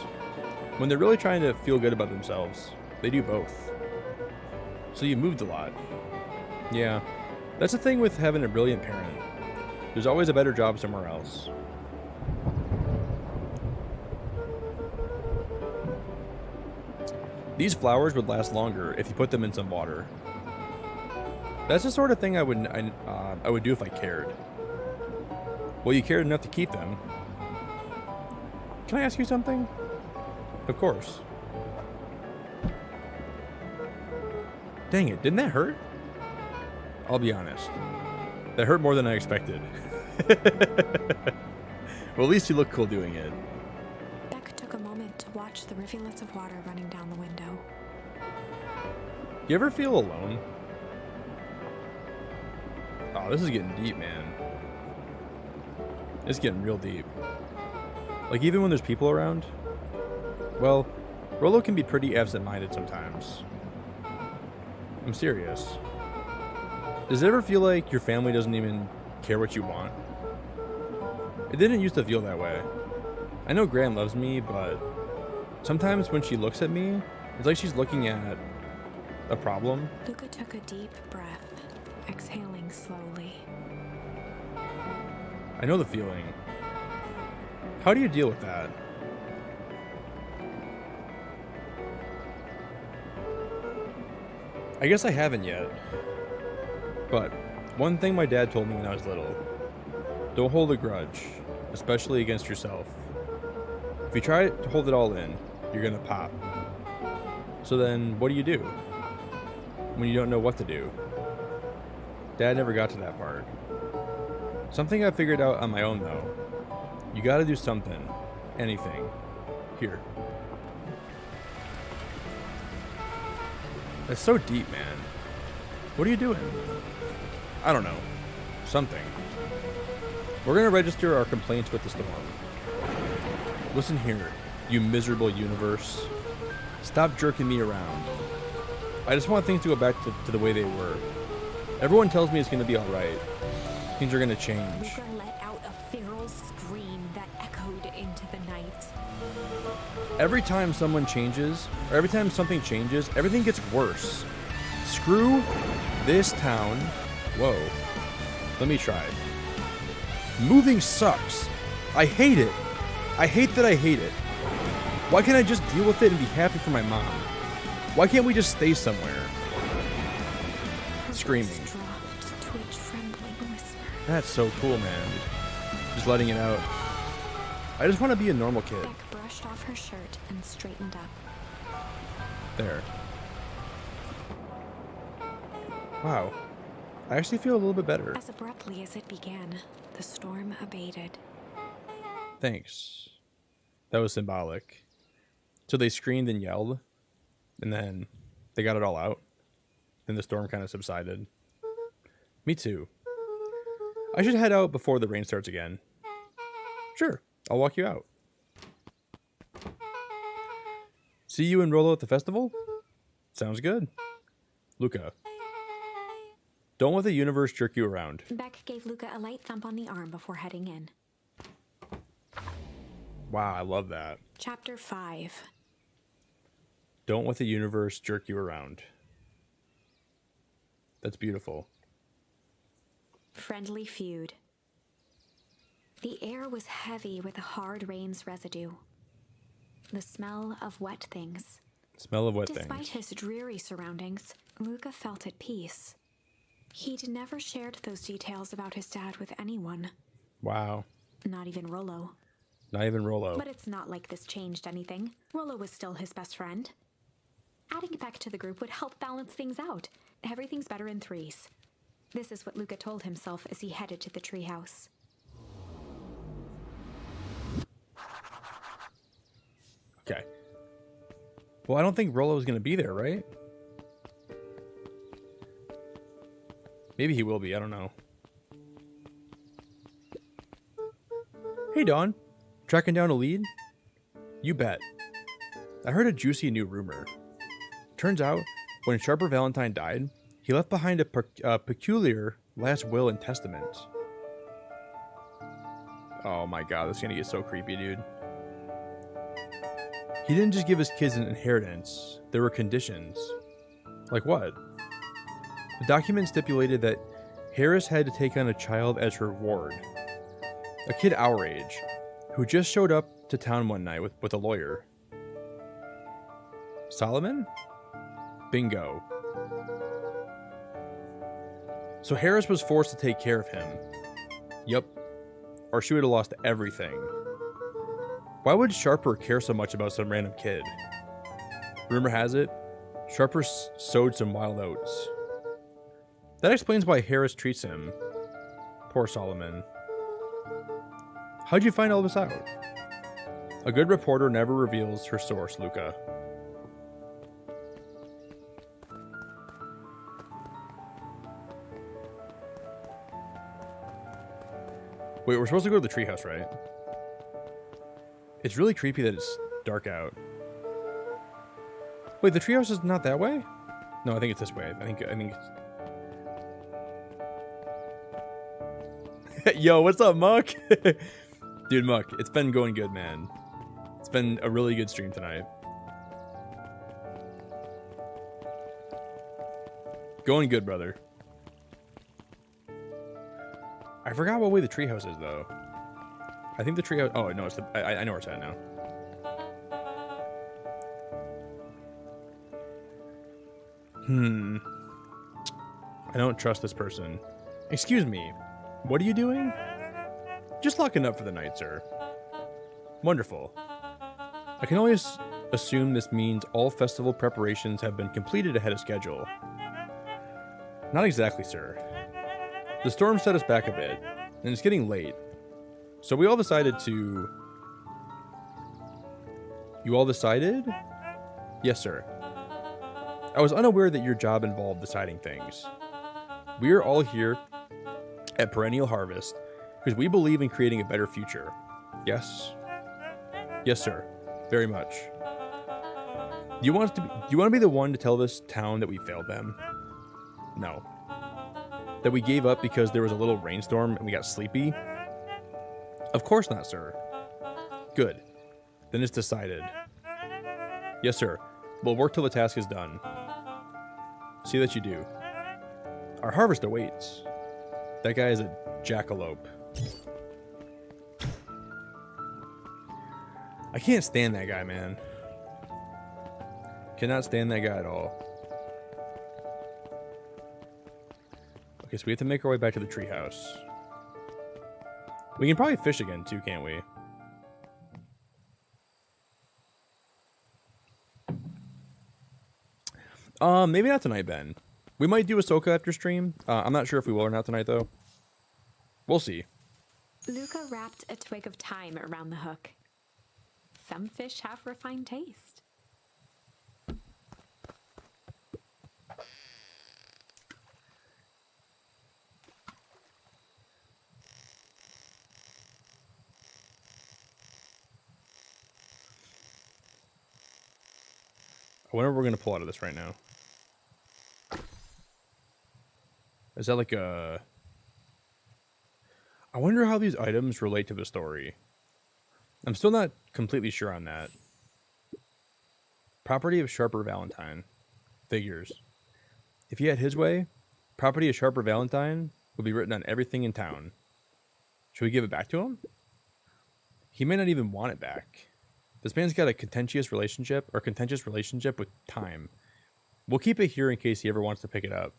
C: When they're really trying to feel good about themselves, they do both. So you moved a lot. Yeah, that's the thing with having a brilliant parent. There's always a better job somewhere else. These flowers would last longer if you put them in some water. That's the sort of thing I would do if I cared. Well, you cared enough to keep them. Can I ask you something? Of course. Dang it, didn't that hurt? I'll be honest. That hurt more than I expected. Well, at least you look cool doing it.
E: Beck took a moment to watch the rivulets of water running down the window.
C: You ever feel alone? Oh, this is getting deep, man. It's getting real deep. Like, even when there's people around? Well, Rolo can be pretty absent-minded sometimes. I'm serious. Does it ever feel like your family doesn't even care what you want? It didn't used to feel that way. I know Gran loves me, but sometimes when she looks at me, it's like she's looking at a problem.
E: Luca took a deep breath, exhaling slowly.
C: I know the feeling. How do you deal with that? I guess I haven't yet. But one thing my dad told me when I was little: don't hold a grudge, especially against yourself. If you try to hold it all in, you're gonna pop. So then, what do you do when you don't know what to do? Dad never got to that part. Something I figured out on my own, though. You gotta do something. Anything. Here. That's so deep, man. What are you doing? I don't know. Something. We're gonna register our complaints with the storm. Listen here, you miserable universe. Stop jerking me around. I just want things to go back to the way they were. Everyone tells me it's gonna be alright. Things are gonna change.
E: Luca let out a feral scream that echoed into the night.
C: Every time someone changes, or every time something changes, everything gets worse. Screw this town. Whoa. Let me try. Moving sucks. I hate it. I hate that I hate it. Why can't I just deal with it and be happy for my mom? Why can't we just stay somewhere?
E: Her
C: Screaming.
E: voice dropped to a trembling whisper.
C: That's so cool, man. Just letting it out. I just want to be a normal kid.
E: Beck brushed off her shirt and straightened up.
C: There. Wow. I actually feel a little bit better.
E: As abruptly as it began, the storm abated.
C: Thanks. That was symbolic. So they screamed and yelled, and then they got it all out. Then the storm kind of subsided. Me too. I should head out before the rain starts again. Sure, I'll walk you out. See you and Rolo at the festival? Sounds good. Luca. Don't let the universe jerk you around.
E: Beck gave Luca a light thump on the arm before heading in.
C: Wow, I love that.
E: Chapter 5.
C: Don't let the universe jerk you around. That's beautiful.
E: Friendly feud. The air was heavy with the hard rain's residue. The smell of wet things.
C: Smell of wet
E: Despite
C: things.
E: his dreary surroundings, Luca felt at peace. He'd never shared those details about his dad with anyone,
C: Wow.
E: not even Rolo.
C: Not even Rolo.
E: But it's not like this changed anything. Rolo was still his best friend. Adding Beck to the group would help balance things out. Everything's better in threes. This is what Luca told himself as he headed to the treehouse.
C: Okay. Well, I don't think Rolo's going to be there, right? Maybe he will be. I don't know. Hey, Dawn. Tracking down a lead? You bet. I heard a juicy new rumor. Turns out, when Sharper Valentine died, he left behind a peculiar last will and testament. Oh my god, this is gonna get so creepy, dude. He didn't just give his kids an inheritance. There were conditions. Like what? The document stipulated that Harris had to take on a child as her ward. A kid our age, who just showed up to town one night with a lawyer. Solomon? Bingo. So Harris was forced to take care of him. Yup. Or she would have lost everything. Why would Sharper care so much about some random kid? Rumor has it, Sharper sowed some wild oats. That explains why Harris treats him. Poor Solomon. How'd you find all this out? A good reporter never reveals her source, Luca. Wait, we're supposed to go to the treehouse, right? It's really creepy that it's dark out. Wait, the treehouse is not that way? No, I think it's this way. I think it's... Yo, what's up, Muck? Dude, Muck, it's been going good, man. It's been a really good stream tonight. Going good, brother. I forgot what way the treehouse is, though. I think the treehouse... Oh, no, it's the... I know where it's at now. I don't trust this person. Excuse me. What are you doing? Just locking up for the night, sir. Wonderful. I can only assume this means all festival preparations have been completed ahead of schedule. Not exactly, sir. The storm set us back a bit, and it's getting late. So we all decided to... You all decided? Yes, sir. I was unaware that your job involved deciding things. We are all here at Perennial Harvest because we believe in creating a better future. Yes? Yes, sir. Very much. Do you want to be the one to tell this town that we failed them? No. That we gave up because there was a little rainstorm and we got sleepy? Of course not, sir. Good. Then it's decided. Yes, sir. We'll work till the task is done. See that you do. Our harvest awaits. That guy is a jackalope. I can't stand that guy, man. Cannot stand that guy at all. Okay, so we have to make our way back to the treehouse. We can probably fish again too, can't we? Maybe not tonight, Ben. We might do Ahsoka after stream. I'm not sure if we will or not tonight, though. We'll see.
E: Luca wrapped a twig of thyme around the hook. Some fish have refined taste.
C: I wonder what we're going to pull out of this right now. Is that like a... I wonder how these items relate to the story. I'm still not completely sure on that. Property of Sharper Valentine. Figures. If he had his way, property of Sharper Valentine would be written on everything in town. Should we give it back to him? He may not even want it back. This man's got a contentious relationship with time. We'll keep it here in case he ever wants to pick it up.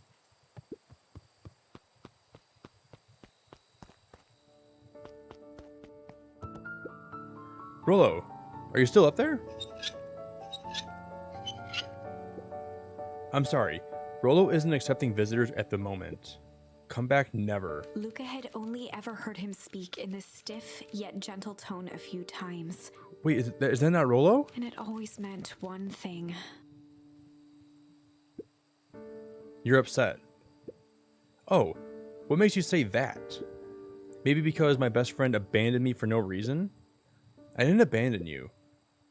C: Rollo, are you still up there? I'm sorry. Rollo isn't accepting visitors at the moment. Come back never.
E: Luca had only ever heard him speak in this stiff yet gentle tone a few times.
C: Wait, is that not Rollo?
E: And it always meant one thing.
C: You're upset. Oh, what makes you say that? Maybe because my best friend abandoned me for no reason? I didn't abandon you.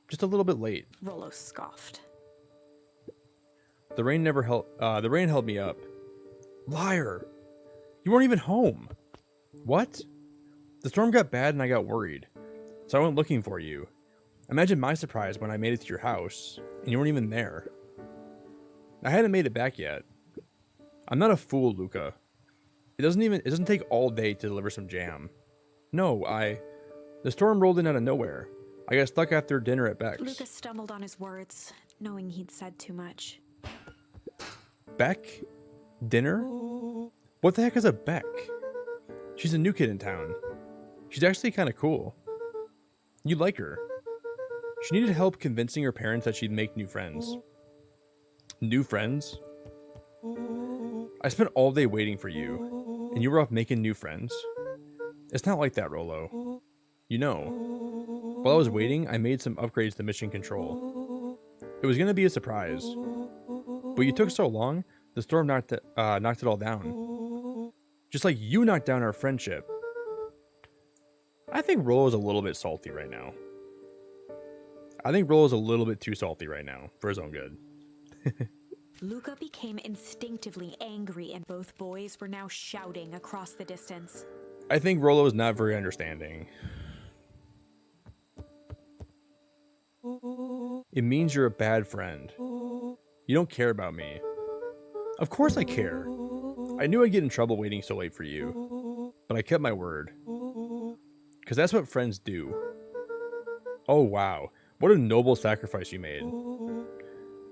C: Just a little bit late.
E: Rollo scoffed.
C: The rain held me up. Liar! You weren't even home. What? The storm got bad and I got worried. So I went looking for you. Imagine my surprise when I made it to your house and you weren't even there. I hadn't made it back yet. I'm not a fool, Luca. It doesn't take all day to deliver some jam. No, the storm rolled in out of nowhere. I got stuck after dinner at Beck's.
E: Lucas stumbled on his words, knowing he'd said too much.
C: Beck? Dinner? What the heck is a Beck? She's a new kid in town. She's actually kind of cool. You'd like her. She needed help convincing her parents that she'd make new friends. New friends? I spent all day waiting for you, and you were off making new friends? It's not like that, Rolo. You know, while I was waiting, I made some upgrades to Mission Control. It was going to be a surprise. But you took so long, the storm knocked it all down. Just like you knocked down our friendship. I think Rolo's a little bit salty right now. I think Rolo's a little bit too salty right now, for his own good.
E: Luca became instinctively angry, and both boys were now shouting across the distance.
C: I think Rolo is not very understanding. It means you're a bad friend. You don't care about me. Of course I care. I knew I'd get in trouble waiting so late for you. But I kept my word. Because that's what friends do. Oh wow, what a noble sacrifice you made.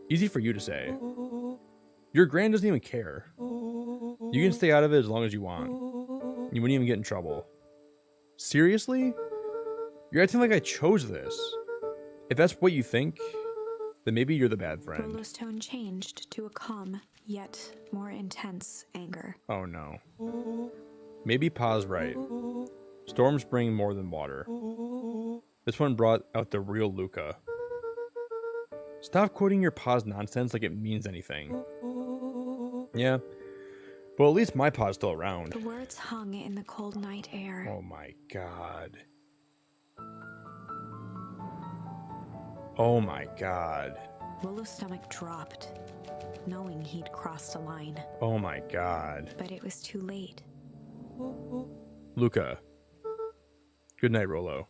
C: Easy for you to say. Your grand doesn't even care. You can stay out of it as long as you want. You wouldn't even get in trouble. Seriously? You're acting like I chose this. If that's what you think, then maybe you're the bad friend.
E: Rolo's tone changed to a calm, yet more intense anger.
C: Oh no. Maybe Pa's right. Storms bring more than water. This one brought out the real Luca. Stop quoting your Pa's nonsense like it means anything. Yeah. Well, at least my Pa's still around.
E: The words hung in the cold night air.
C: Oh my god. Oh my god.
E: Rolo's stomach dropped, knowing he'd crossed a line.
C: Oh my god.
E: But it was too late.
C: Luca. Good night, Rolo.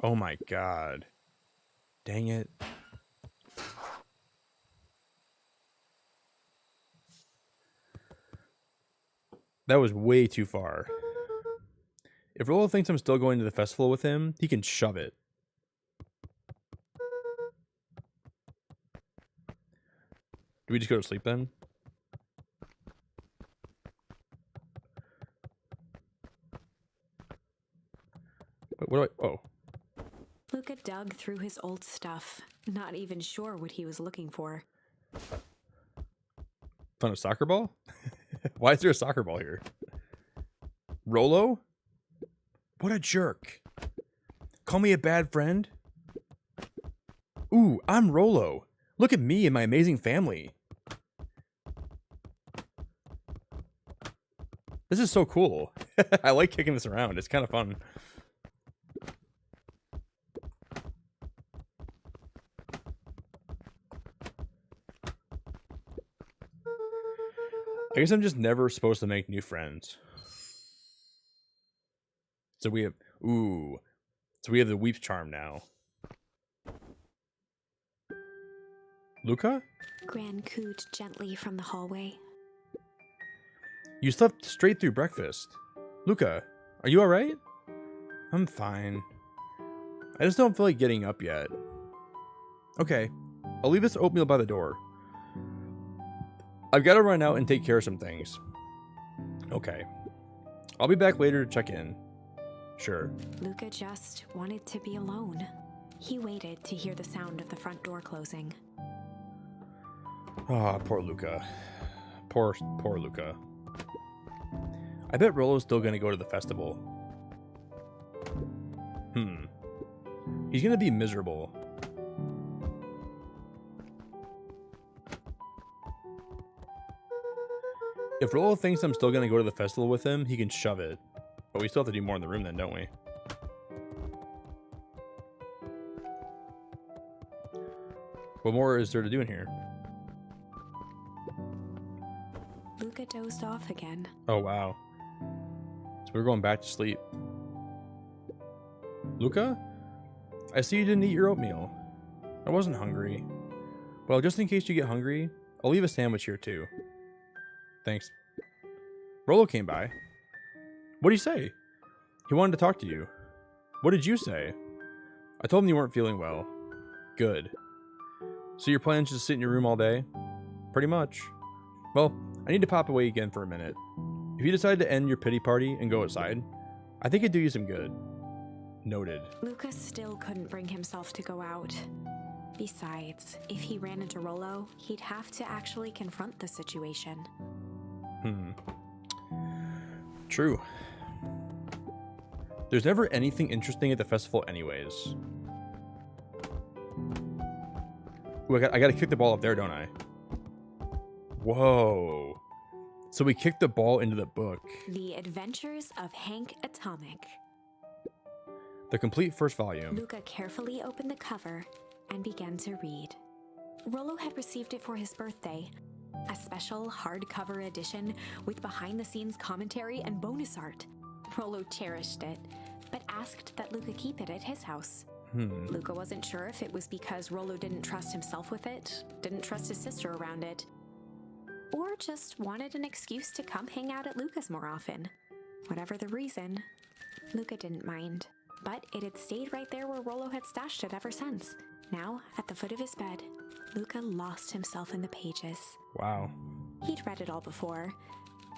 C: Oh my god. Dang it. That was way too far. If Rolo thinks I'm still going to the festival with him, he can shove it. Do we just go to sleep then? What do I... Oh.
E: Luca dug through his old stuff, not even sure what he was looking for.
C: Found a soccer ball? Why is there a soccer ball here? Rolo? What a jerk. Call me a bad friend? Ooh, I'm Rolo. Look at me and my amazing family. This is so cool. I like kicking this around. It's kind of fun. I guess I'm just never supposed to make new friends. So we have... Ooh. So we have the Weep's Charm now. Luca?
E: Gran cooed gently from the hallway.
C: You slept straight through breakfast. Luca, are you alright? I'm fine. I just don't feel like getting up yet. Okay, I'll leave this oatmeal by the door. I've got to run out and take care of some things. Okay. I'll be back later to check in. Sure.
E: Luca just wanted to be alone. He waited to hear the sound of the front door closing.
C: Ah, poor Luca. Poor Luca. I bet Rolo's still gonna go to the festival. He's gonna be miserable. If Rolo thinks I'm still gonna go to the festival with him, he can shove it. But we still have to do more in the room then, don't we? What more is there to do in here?
E: Luca dozed off again.
C: Oh, wow. So we're going back to sleep. Luca? I see you didn't eat your oatmeal. I wasn't hungry. Well, just in case you get hungry, I'll leave a sandwich here too. Thanks. Rollo came by. What'd he say? He wanted to talk to you. What did you say? I told him you weren't feeling well. Good. So your plan is to sit in your room all day? Pretty much. Well, I need to pop away again for a minute. If you decide to end your pity party and go outside, I think it'd do you some good. Noted.
E: Lucas still couldn't bring himself to go out. Besides, if he ran into Rollo, he'd have to actually confront the situation.
C: True. There's never anything interesting at the festival anyways. Ooh, I gotta kick the ball up there, don't I? Whoa. So we kicked the ball into the book.
E: The Adventures of Hank Atomic.
C: The complete first volume.
E: Luca carefully opened the cover and began to read. Rollo had received it for his birthday. A special hardcover edition with behind-the-scenes commentary and bonus art. Rollo cherished it, but asked that Luca keep it at his house. Luca wasn't sure if it was because Rollo didn't trust himself with it, didn't trust his sister around it, or just wanted an excuse to come hang out at Luca's more often. Whatever the reason, Luca didn't mind. But it had stayed right there where Rollo had stashed it ever since. Now, at the foot of his bed, Luca lost himself in the pages.
C: Wow.
E: He'd read it all before,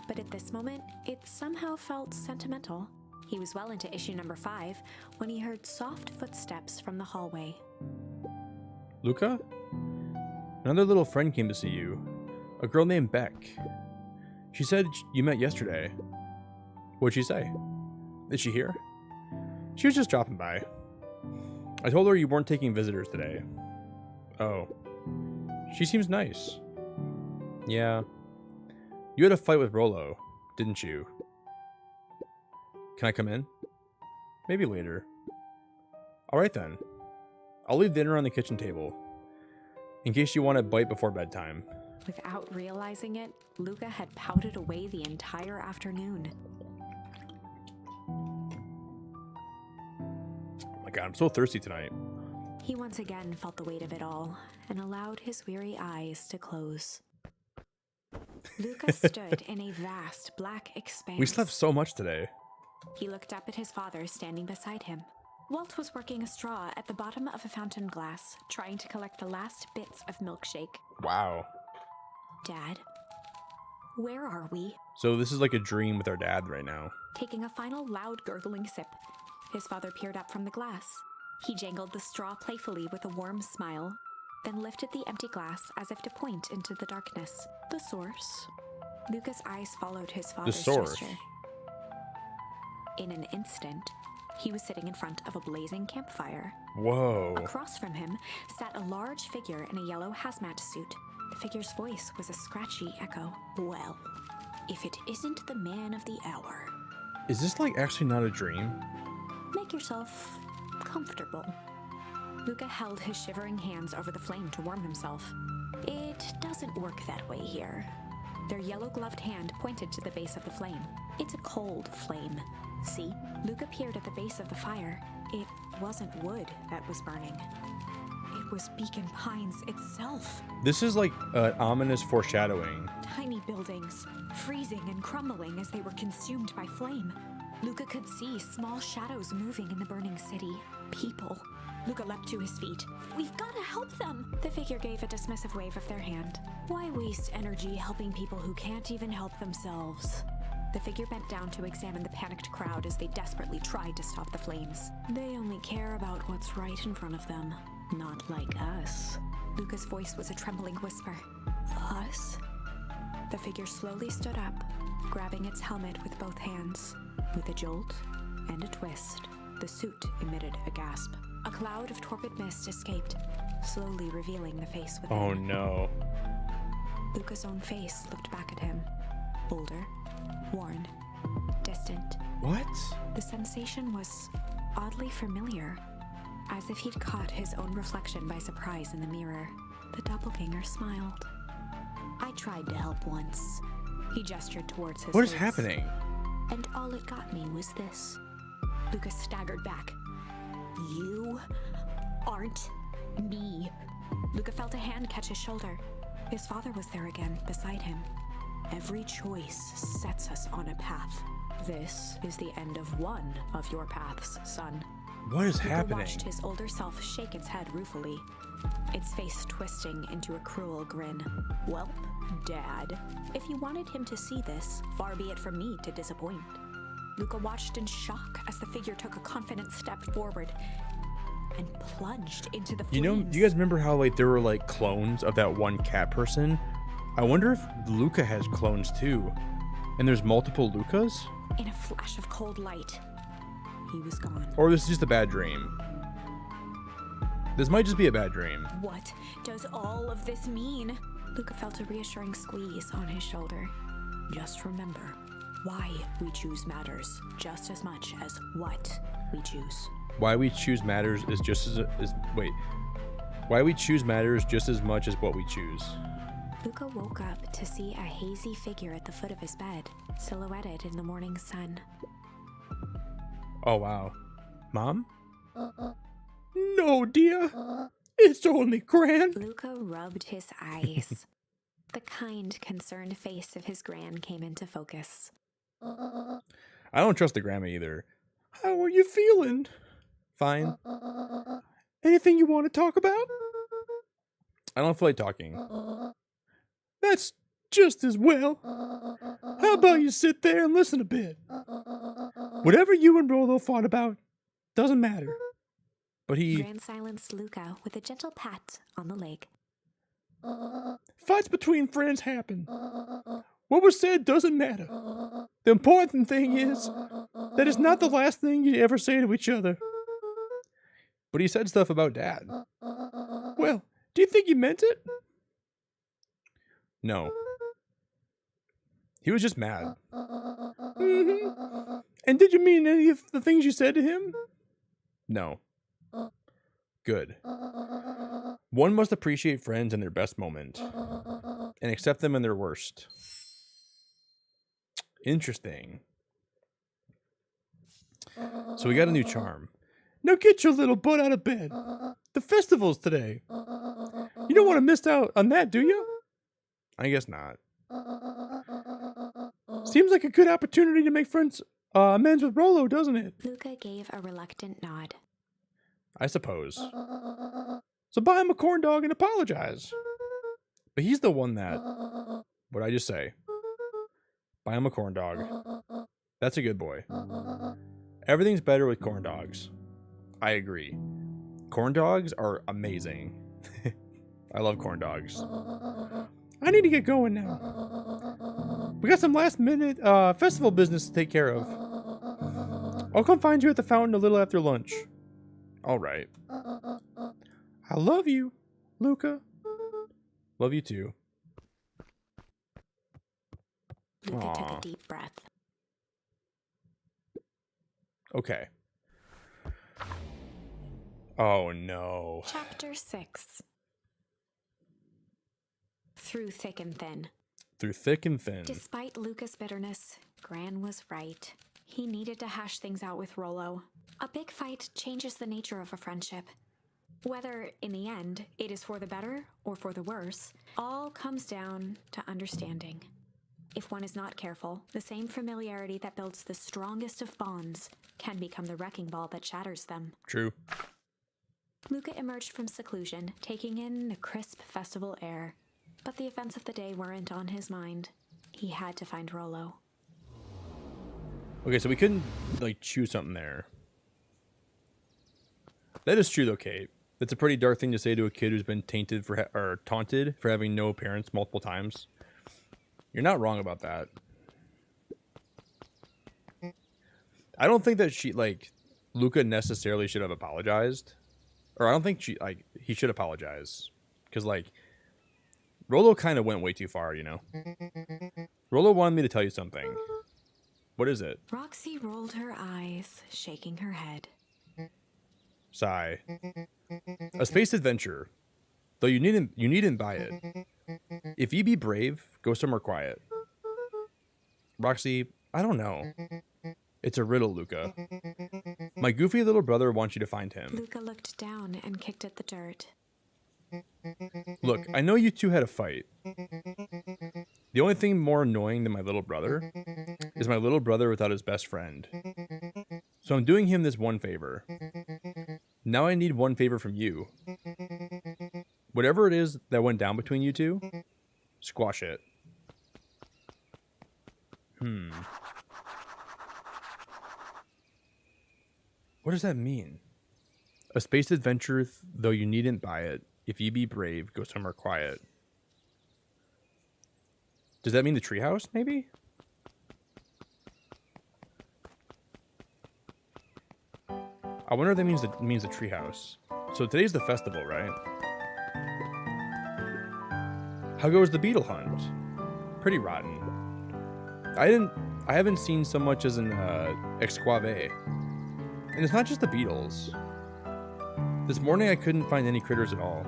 E: but at this moment, it somehow felt sentimental. He was well into issue number 5 when he heard soft footsteps from the hallway.
C: Luca? Another little friend came to see you. A girl named Beck. She said you met yesterday. What'd she say? Is she here? She was just dropping by. I told her you weren't taking visitors today. Oh. She seems nice. Yeah. You had a fight with Rollo, didn't you? Can I come in? Maybe later. Alright then. I'll leave dinner on the kitchen table. In case you want a bite before bedtime.
E: Without realizing it, Luca had pouted away the entire afternoon.
C: Oh my god, I'm so thirsty tonight.
E: He once again felt the weight of it all and allowed his weary eyes to close. Luca stood in a vast black expanse.
C: We slept so much today.
E: He looked up at his father standing beside him. Walt was working a straw at the bottom of a fountain glass, trying to collect the last bits of milkshake.
C: Wow.
E: Dad, where are we?
C: So this is like a dream with our dad right now.
E: Taking a final loud gurgling sip, his father peered up from the glass. He jangled the straw playfully with a warm smile, then lifted the empty glass as if to point into the darkness. The source? Luca's eyes followed his father's
C: source.
E: gesture. In an instant, he was sitting in front of a blazing campfire.
C: Whoa.
E: Across from him sat a large figure in a yellow hazmat suit. The figure's voice was a scratchy echo. Well, if it isn't the man of the hour.
C: Is this like actually not a dream?
E: Make yourself comfortable. Luca held his shivering hands over the flame to warm himself. It doesn't work that way here. Their yellow-gloved hand pointed to the base of the flame. It's a cold flame. See? Luca peered at the base of the fire. It wasn't wood that was burning. It was Beacon Pines itself.
C: This is like an ominous foreshadowing.
E: Tiny buildings, freezing and crumbling as they were consumed by flame. Luca could see small shadows moving in the burning city. People. Luca leapt to his feet. We've got to help them! The figure gave a dismissive wave of their hand. Why waste energy helping people who can't even help themselves? The figure bent down to examine the panicked crowd as they desperately tried to stop the flames. They only care about what's right in front of them, not like us. Luca's voice was a trembling whisper. Us? The figure slowly stood up, grabbing its helmet with both hands. With a jolt and a twist, the suit emitted a gasp. A cloud of torpid mist escaped, slowly revealing the face within.
C: Oh no.
E: Luca's own face looked back at him. Older, worn, distant.
C: What?
E: The sensation was oddly familiar, as if he'd caught his own reflection by surprise in the mirror. The doppelganger smiled. I tried to help once. He gestured towards his
C: What is
E: face.
C: happening?
E: And all it got me was this. Lucas staggered back. You aren't me.
B: Luca felt a hand catch his shoulder. His father was there again, beside him.
E: Every choice sets us on a path. This is the end of one of your paths, son.
C: What is
B: Luca
C: happening?
B: watched his older self shake its head ruefully, its face twisting into a cruel grin.
E: Welp, Dad, if you wanted him to see this, far be it from me to disappoint.
B: Luca watched in shock as the figure took a confident step forward and plunged into the flames.
C: You know, do you guys remember how like there were like clones of that one cat person? I wonder if Luca has clones too. And there's multiple Lucas?
B: In a flash of cold light,
E: He was gone.
C: Or this is just a bad dream. This might just be a bad dream.
B: what does all of this mean?
E: Luca felt a reassuring squeeze on his shoulder. Just remember, why we choose matters just as much as what we choose.
C: Why we choose matters is just as Why we choose matters just as much as what we choose.
E: Luca woke up to see a hazy figure at the foot of his bed, silhouetted in the morning sun.
C: Oh wow. Mom?
D: No, dear. It's only Gran.
E: Luca rubbed his eyes. The kind, concerned face of his gran came into focus.
C: I don't trust the grandma either.
D: How are you feeling?
C: Fine.
D: Anything you want to talk about?
C: I don't feel like talking.
D: That's just as well. How about you sit there and listen a bit? Whatever you and Rolo fought about doesn't matter.
C: But he
E: Gran silenced Luca with a gentle pat on the leg.
D: Fights between friends happen. What was said doesn't matter. The important thing is that it's not the last thing you ever say to each other.
C: But he said stuff about Dad.
D: Well, do you think he meant it?
C: No. He was just mad.
D: Mm-hmm. And did you mean any of the things you said to him?
C: No. Good. One must appreciate friends in their best moment and accept them in their worst. Interesting. So we got a new charm.
D: Now get your little butt out of bed. The festival's today. You don't want to miss out on that, do you?
C: I guess not.
D: Seems like a good opportunity to make friends amends with Rolo, doesn't it?
E: Luca gave a reluctant nod.
C: I suppose.
D: So buy him a corn dog and apologize.
C: But he's the one that... What'd I just say? Buy him a corn dog. That's a good boy. Everything's better with corn dogs. I agree. Corn dogs are amazing. I love corn dogs.
D: I need to get going now. We got some last minute festival business to take care of. I'll come find you at the fountain a little after lunch.
C: All right.
D: I love you, Luca.
C: Love you too.
E: Luca took
C: Aw.
E: a deep breath.
C: Okay. Oh no.
E: Chapter 6. Through thick and thin.
C: Through thick and thin.
E: Despite Luca's bitterness, Gran was right. He needed to hash things out with Rolo. A big fight changes the nature of a friendship. Whether, in the end, it is for the better or for the worse, all comes down to understanding. If one is not careful, the same familiarity that builds the strongest of bonds can become the wrecking ball that shatters them.
C: True.
E: Luca emerged from seclusion, taking in the crisp festival air. But the events of the day weren't on his mind. He had to find Rolo.
C: Okay, so we couldn't, like, choose something there. That is true, though, Kate. That's a pretty dark thing to say to a kid who's been tainted for or taunted for having no parents multiple times. You're not wrong about that. I don't think that Luca necessarily should have apologized. Or I don't think he should apologize. Because, Rolo kind of went way too far, you know? Rolo wanted me to tell you something. What is it?
E: Roxy rolled her eyes, shaking her head.
C: Sigh. A space adventure. Though you needn't buy it. If you be brave, go somewhere quiet. Roxy, I don't know. It's a riddle, Luca. My goofy little brother wants you to find him.
E: Luca looked down and kicked at the dirt.
C: Look, I know you two had a fight. The only thing more annoying than my little brother is my little brother without his best friend. So I'm doing him this one favor. Now I need one favor from you. Whatever it is that went down between you two, squash it. What does that mean? A space adventure, though you needn't buy it. If ye be brave, go somewhere quiet. Does that mean the treehouse, maybe? I wonder if that means the treehouse. So today's the festival, right? How goes the beetle hunt? Pretty rotten. I haven't seen so much as an Exclave. And it's not just the beetles. This morning I couldn't find any critters at all.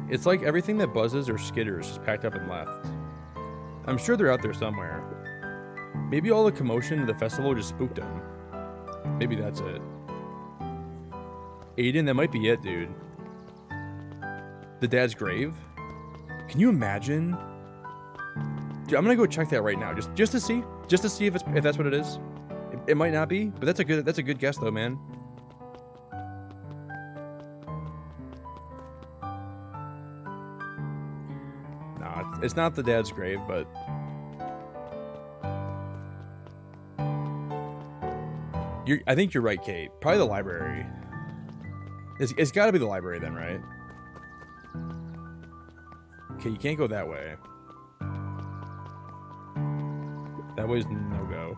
C: It's like everything that buzzes or skitters is packed up and left. I'm sure they're out there somewhere. Maybe all the commotion at the festival just spooked them. Maybe that's it. Aiden, that might be it, dude. The dad's grave? Can you imagine? Dude, I'm gonna go check that right now, just to see if that's what it is. It might not be, but that's a good guess though, man. Nah, it's not the dad's grave, but I think you're right, Kate. Probably the library. It's got to be the library then, right? Okay, you can't go that way. That way's no-go.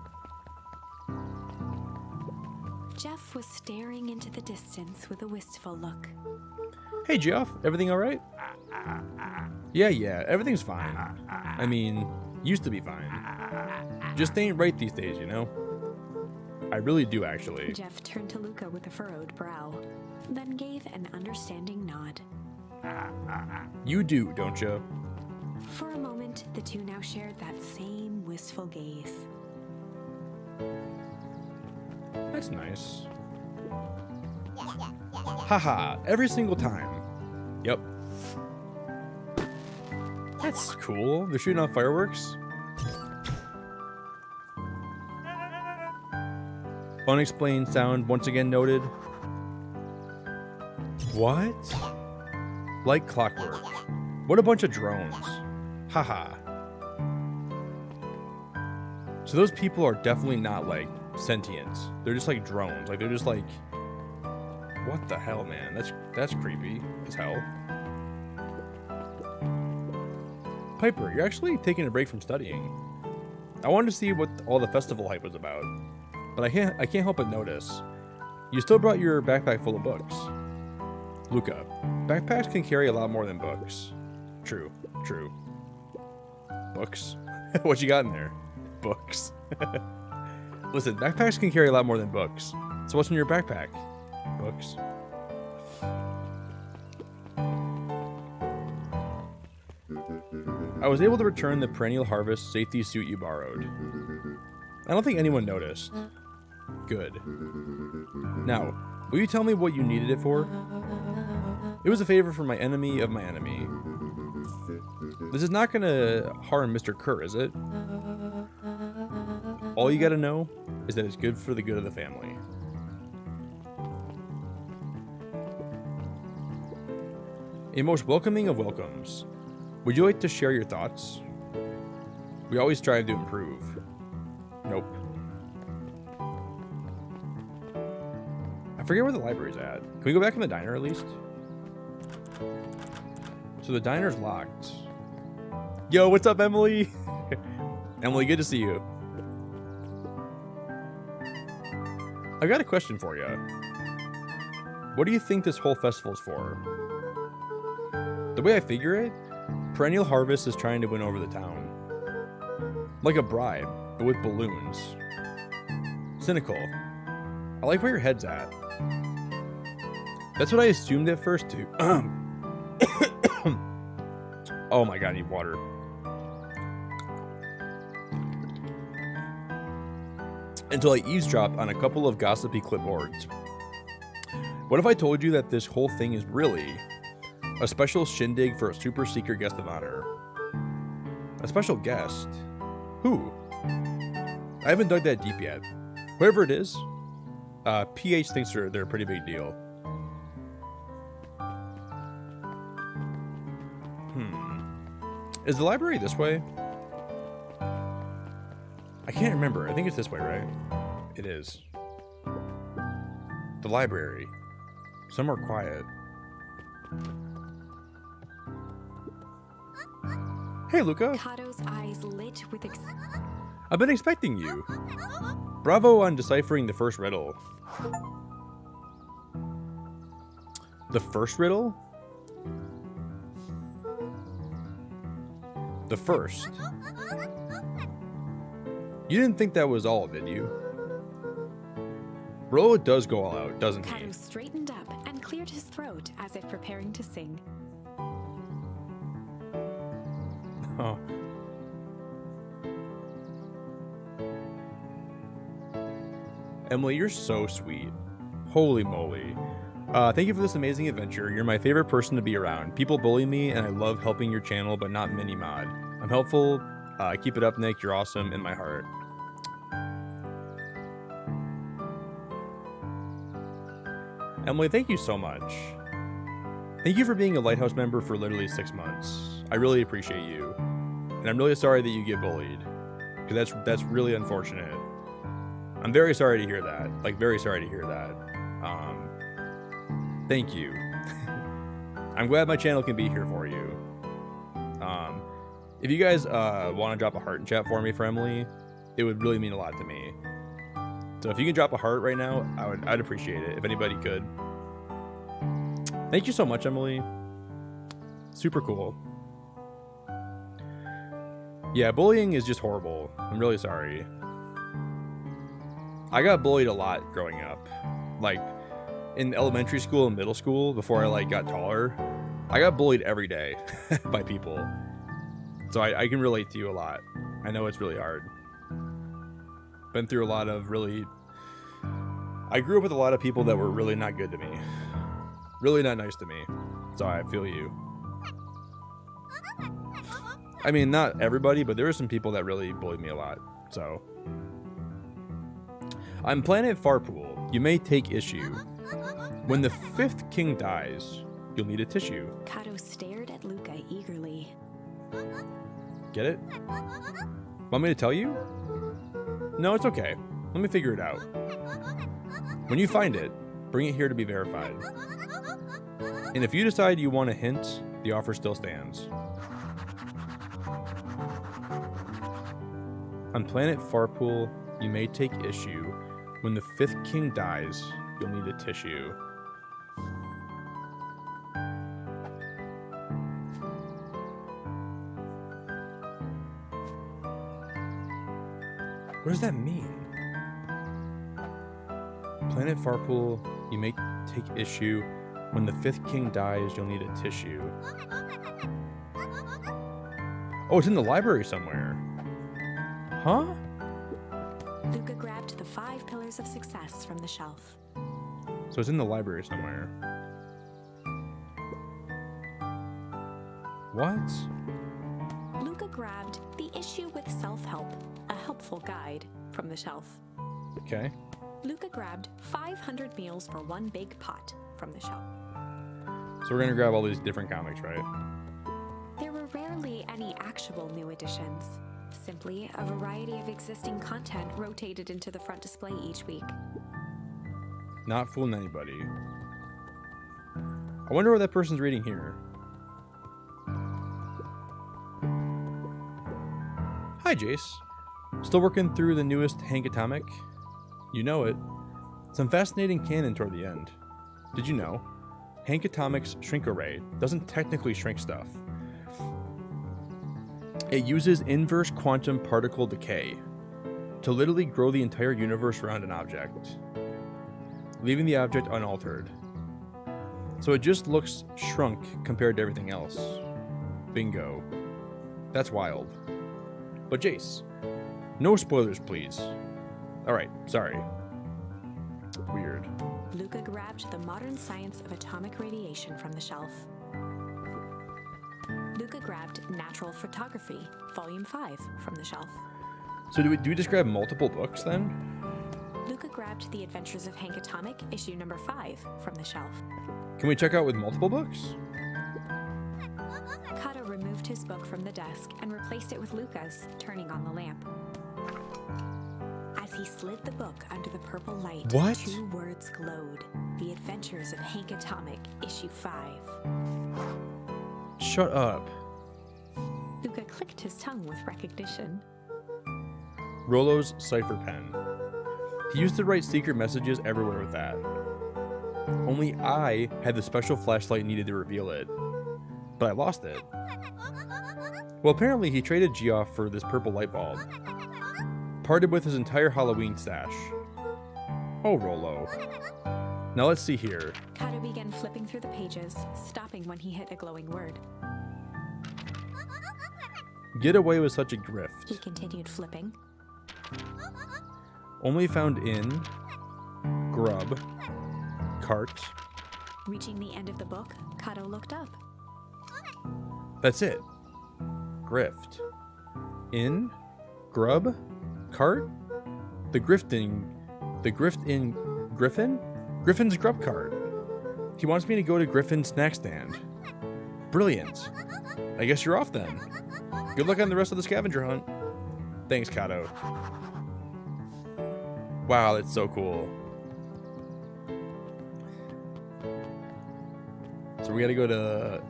E: Jeff was staring into the distance with a wistful look.
C: Hey, Jeff, everything all right? Yeah, everything's fine. I mean, used to be fine. Just ain't right these days, you know? I really do, actually.
E: Jeff turned to Luca with a furrowed brow, then gave an understanding nod.
C: You do, don't you?
E: For a moment, the two now shared that same wistful gaze.
C: That's nice. Haha, every single time. Yep. That's cool. They're shooting off fireworks. Unexplained sound once again noted. What? Like clockwork. What a bunch of drones. Haha. So those people are definitely not like sentient. They're just like drones. Like they're just like, what the hell, man? That's creepy as hell. Piper, you're actually taking a break from studying. I wanted to see what all the festival hype was about, but I can't help but notice. You still brought your backpack full of books. Luca, backpacks can carry a lot more than books. True. Books? What you got in there? Books. Listen, backpacks can carry a lot more than books. So what's in your backpack? Books. I was able to return the perennial harvest safety suit you borrowed. I don't think anyone noticed. Good. Now, will you tell me what you needed it for? It was a favor for my enemy of my enemy. This is not gonna harm Mr. Kerr, is it? All you gotta know is that it's good for the good of the family. A most welcoming of welcomes. Would you like to share your thoughts? We always strive to improve. Nope. I forget where the library's at. Can we go back in the diner at least? So the diner's locked. Yo, what's up, Emily? Emily, good to see you. I've got a question for you. What do you think this whole festival's for? The way I figure it, Perennial Harvest is trying to win over the town. Like a bribe, but with balloons. Cynical. I like where your head's at. That's what I assumed at first too. Oh my god, I need water. until I eavesdropped on a couple of gossipy clipboards. What if I told you that this whole thing is really a special shindig for a super secret guest of honor? A special guest? Who? I haven't dug that deep yet. Whoever it is, PH thinks they're a pretty big deal. Is the library this way? I can't remember. I think it's this way, right? It is. The library. Somewhere quiet. Hey, Luca.
E: Kato's eyes lit with
C: I've been expecting you. Bravo on deciphering the first riddle. The first riddle? The first. You didn't think that was all, did you? Rollo does go all out, doesn't he?
E: Kato straightened up and cleared his throat as if preparing to sing.
C: Oh. Emily, you're so sweet. Holy moly. Thank you for this amazing adventure. You're my favorite person to be around. People bully me, and I love helping your channel, but not Minimod. I'm helpful. Keep it up, Nick. You're awesome in my heart. Emily, thank you so much. Thank you for being a Lighthouse member for literally 6 months. I really appreciate you. And I'm really sorry that you get bullied. Because that's really unfortunate. I'm very sorry to hear that. Like, very sorry to hear that. Thank you. I'm glad my channel can be here for you. If you guys want to drop a heart in chat for me for Emily, it would really mean a lot to me. So if you can drop a heart right now, I'd appreciate it if anybody could. Thank you so much, Emily. Super cool. Yeah, bullying is just horrible. I'm really sorry. I got bullied a lot growing up. Like, in elementary school and middle school, before I got taller, I got bullied every day by people. So I can relate to you a lot. I know it's really hard. Been through a lot of I grew up with a lot of people that were really not good to me. Really not nice to me. So I feel you. I mean, not everybody, but there were some people that really bullied me a lot. So. On planet Farpool, you may take issue. When the 5th king dies, you'll need a tissue.
E: Kato stared at Luca eagerly.
C: Get it? Want me to tell you? No, it's okay. Let me figure it out. When you find it, bring it here to be verified. And if you decide you want a hint, the offer still stands. On planet Farpool, you may take issue. When the 5th king dies, you'll need a tissue. What does that mean? Planet Farpool, you may take issue. When the 5th king dies, you'll need a tissue. Oh, it's in the library somewhere. Huh?
E: Luca grabbed the 5 pillars of success from the shelf.
C: So it's in the library somewhere. What?
E: Luca grabbed the issue with self-help, a helpful guide, from the shelf.
C: Okay.
E: Luca grabbed 500 meals for one big pot from the shelf.
C: So we're gonna grab all these different comics, right?
E: There were rarely any actual new additions. Simply a variety of existing content rotated into the front display each week.
C: Not fooling anybody. I wonder what that person's reading here. Hi, Jace. Still working through the newest Hank Atomic? You know it. Some fascinating canon toward the end. Did you know? Hank Atomic's shrink array doesn't technically shrink stuff. It uses inverse quantum particle decay to literally grow the entire universe around an object, leaving the object unaltered. So it just looks shrunk compared to everything else. Bingo. That's wild. But Jace, no spoilers please. All right, sorry. Weird.
E: Luca grabbed The Modern Science of Atomic Radiation from the shelf. Luca grabbed Natural Photography, Volume 5, from the shelf.
C: So do we just grab multiple books then?
E: Luca grabbed The Adventures of Hank Atomic, issue number 5, from the shelf.
C: Can we check out with multiple books?
E: Kato removed his book from the desk and replaced it with Luca's, turning on the lamp. As he slid the book under the purple light,
C: What?
E: 2 words glowed. The Adventures of Hank Atomic, issue 5.
C: Shut up.
E: Luca clicked his tongue with recognition.
C: Rollo's cipher pen. He used to write secret messages everywhere with that. Only I had the special flashlight needed to reveal it. But I lost it. Well, apparently he traded Geoff for this purple light bulb. Parted with his entire Halloween stash. Oh, Rollo. Now let's see here.
E: Kato began flipping through the pages, stopping when he hit a glowing word.
C: Get away with such a
E: He
C: grift.
E: continued flipping.
C: Only found in grub, cart.
E: Reaching the end of the book, Kato looked up.
C: That's it. Grift. In grub, cart. The grift in Griffin? Griffin's grub cart. He wants me to go to Griffin's snack stand. Brilliant. I guess you're off then. Good luck on the rest of the scavenger hunt. Thanks, Kato. Wow, that's so cool. So we gotta go to...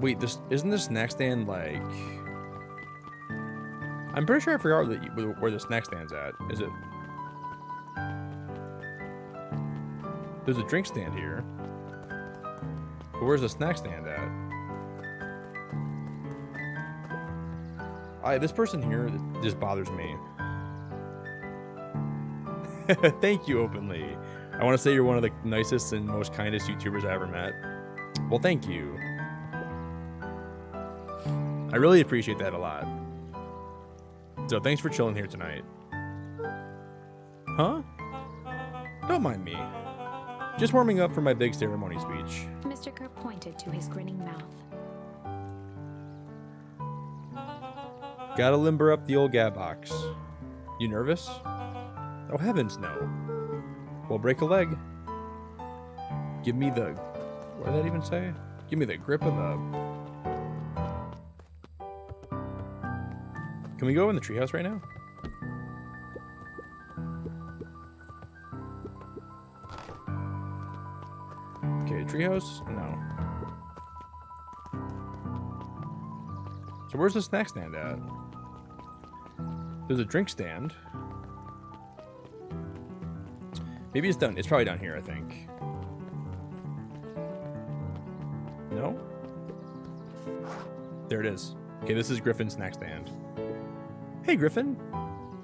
C: Wait, isn't the snack stand like... I'm pretty sure I forgot where the snack stand's at. Is it... There's a drink stand here. But where's the snack stand at? This person here just bothers me. Thank you, Openly. I want to say you're one of the nicest and most kindest YouTubers I ever met. Well, thank you. I really appreciate that a lot. So thanks for chilling here tonight. Huh? Don't mind me. Just warming up for my big ceremony speech.
E: Mr. Kerr pointed to his grinning mouth.
C: Gotta limber up the old gab box. You nervous? Oh heavens no. Well, break a leg. Give me the... What did that even say? Give me the grip of the... Can we go in the treehouse right now? Okay, treehouse? No. So where's the snack stand at? There's a drink stand. Maybe it's done. It's probably down here, I think. No? There it is. Okay, this is Griffin's snack stand. Hey, Griffin.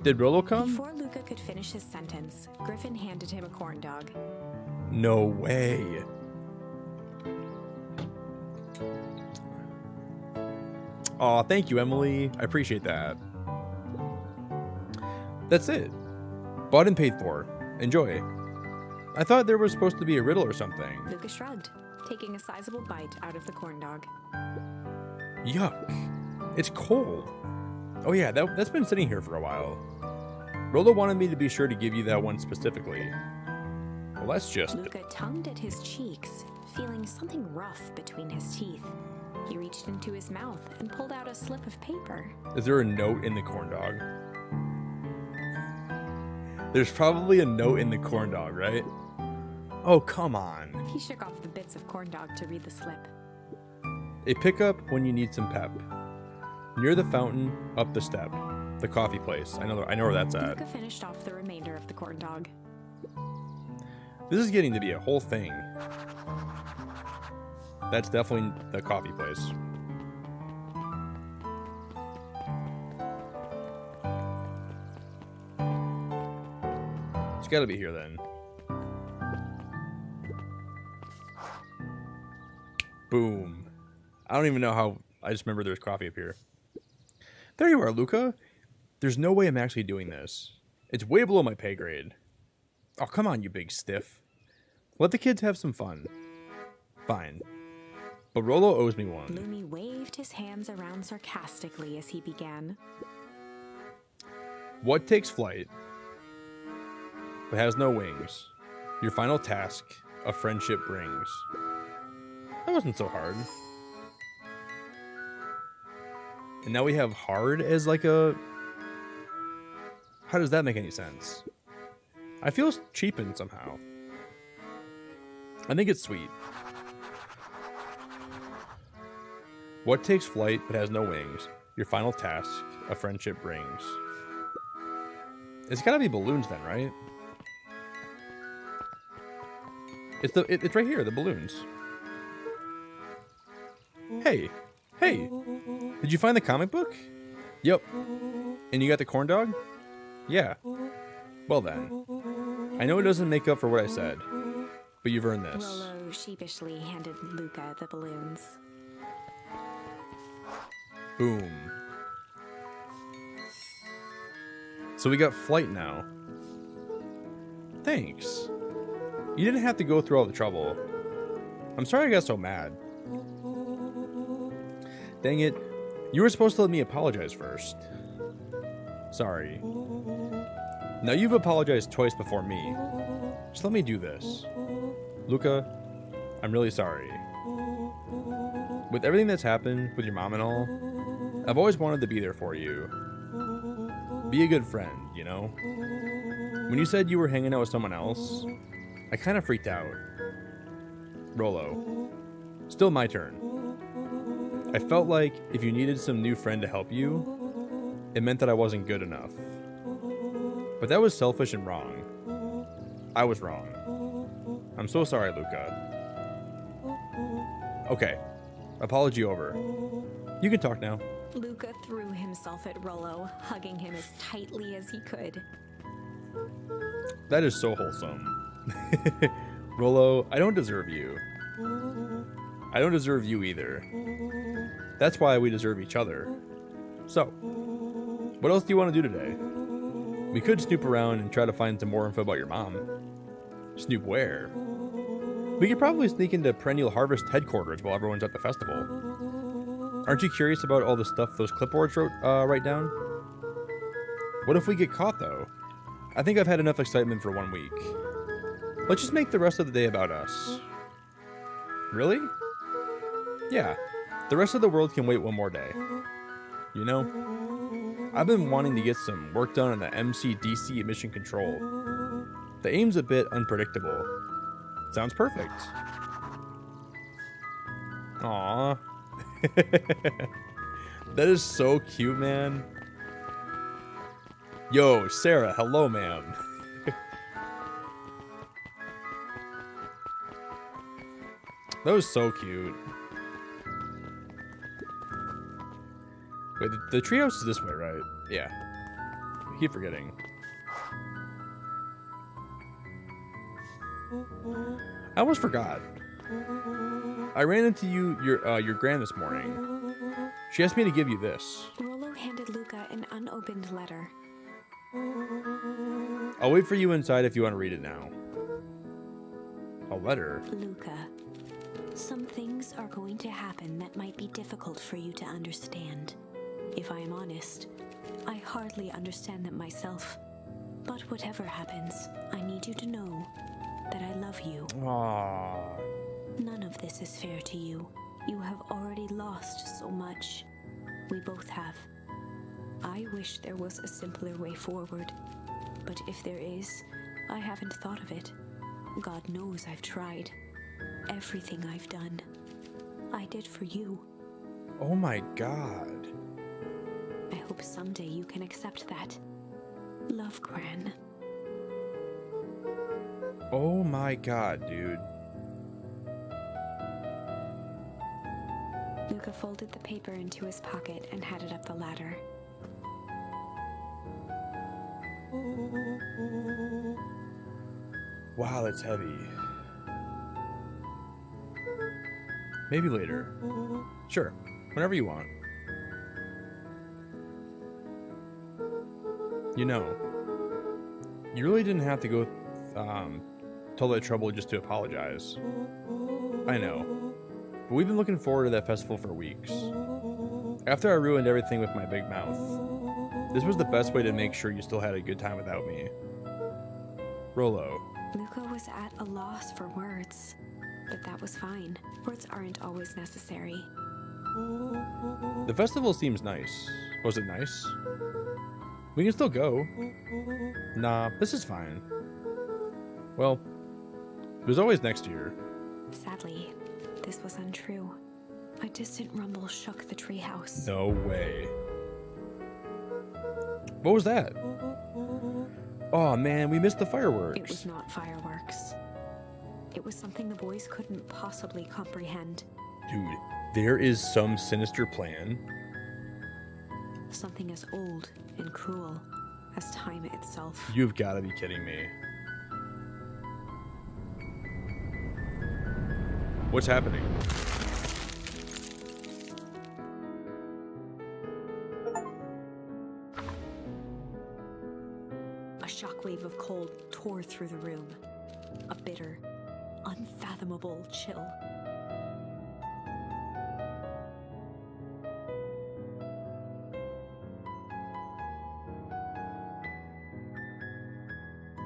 C: Did Rollo come?
E: Before Luca could finish his sentence, Griffin handed him a corn dog.
C: No way. Aw, thank you, Emily. I appreciate that. That's it. Bought and paid for. Enjoy. I thought there was supposed to be a riddle or something.
E: Luca shrugged, taking a sizable bite out of the corn dog.
C: Yuck. It's cold. Oh yeah, that's been sitting here for a while. Rollo wanted me to be sure to give you that one specifically. Well, that's just...
E: Luca tongued at his cheeks, feeling something rough between his teeth. He reached into his mouth and pulled out a slip of paper.
C: Is there a note in the corn dog? There's probably a note in the corn dog, right? Oh, come on.
E: He shook off the bits of corn dog to read the slip.
C: A pickup when you need some pep. Near the fountain, up the step. The coffee place. I know where that's at.
E: Luca finished off the remainder of the corn dog.
C: This is getting to be a whole thing. That's definitely the coffee place. It's gotta be here then. Boom. I don't even know how... I just remember there's coffee up here. There you are, Luca. There's no way I'm actually doing this. It's way below my pay grade. Oh, come on, you big stiff. Let the kids have some fun. Fine. But Rollo owes me one.
E: Lumi waved his hands around sarcastically as he began.
C: What takes flight, but has no wings? Your final task, a friendship brings. That wasn't so hard. And now we have hard as like a... How does that make any sense? I feel cheapened somehow. I think it's sweet. What takes flight but has no wings? Your final task, a friendship brings. It's gotta be balloons then, right? It's right here, the balloons. Hey, did you find the comic book? Yep. And you got the corn dog? Yeah. Well then, I know it doesn't make up for what I said, but you've earned this.
E: Rollo sheepishly handed Luca the balloons.
C: Boom. So we got flight now. Thanks. You didn't have to go through all the trouble. I'm sorry I got so mad. Dang it. You were supposed to let me apologize first. Sorry. Now you've apologized twice before me. Just let me do this. Luca, I'm really sorry. With everything that's happened with your mom and all, I've always wanted to be there for you. Be a good friend, you know? When you said you were hanging out with someone else, I kind of freaked out. Rollo. Still my turn. I felt like if you needed some new friend to help you, it meant that I wasn't good enough. But that was selfish and wrong. I was wrong. I'm so sorry, Luca. Okay. Apology over. You can talk now.
E: Luca threw himself at Rollo, hugging him as tightly as he could.
C: That is so wholesome. Rollo, I don't deserve you. I don't deserve you either. That's why we deserve each other. So, what else do you want to do today? We could snoop around and try to find some more info about your mom. Snoop where? We could probably sneak into Perennial Harvest headquarters while everyone's at the festival. Aren't you curious about all the stuff those clipboards write down? What if we get caught, though? I think I've had enough excitement for 1 week. Let's just make the rest of the day about us. Really? Yeah, the rest of the world can wait one more day. You know, I've been wanting to get some work done on the MCDC emission control. The aim's a bit unpredictable. Sounds perfect. Aww. That is so cute, man. Yo, Sarah, hello, ma'am. That was so cute. Wait, the treehouse is this way, right? Yeah. I keep forgetting. I almost forgot. I ran into your gran this morning. She asked me to give you this.
E: Rollo handed Luca an unopened letter.
C: I'll wait for you inside if you want to read it now. A letter?
E: Luca, some things are going to happen that might be difficult for you to understand. If I am honest, I hardly understand them myself. But whatever happens, I need you to know that I love you.
C: Aww.
E: None of this is fair to you. You have already lost so much. We both have. I wish there was a simpler way forward. But if there is, I haven't thought of it. God knows I've tried. Everything I've done, I did for you.
C: Oh my god.
E: I hope someday you can accept that. Love, Gran.
C: Oh my god, dude.
E: Luca folded the paper into his pocket and headed up the ladder.
C: Wow, that's heavy. Maybe later. Sure, whenever you want. You know, you really didn't have to go to all that trouble just to apologize. I know, but we've been looking forward to that festival for weeks. After I ruined everything with my big mouth, this was the best way to make sure you still had a good time without me. Rolo.
E: Luca was at a loss for words, but that was fine. Words aren't always necessary.
C: The festival seems nice. Was it nice? We can still go. Nah, this is fine. Well, there's always next year.
E: Sadly, this was untrue. A distant rumble shook the treehouse.
C: No way. What was that? Oh man, we missed the fireworks.
E: It was not fireworks. It was something the boys couldn't possibly comprehend.
C: Dude, there is some sinister plan.
E: Something as old and cruel as time itself.
C: You've got to be kidding me. What's happening?
E: A shockwave of cold tore through the room. A bitter, unfathomable chill.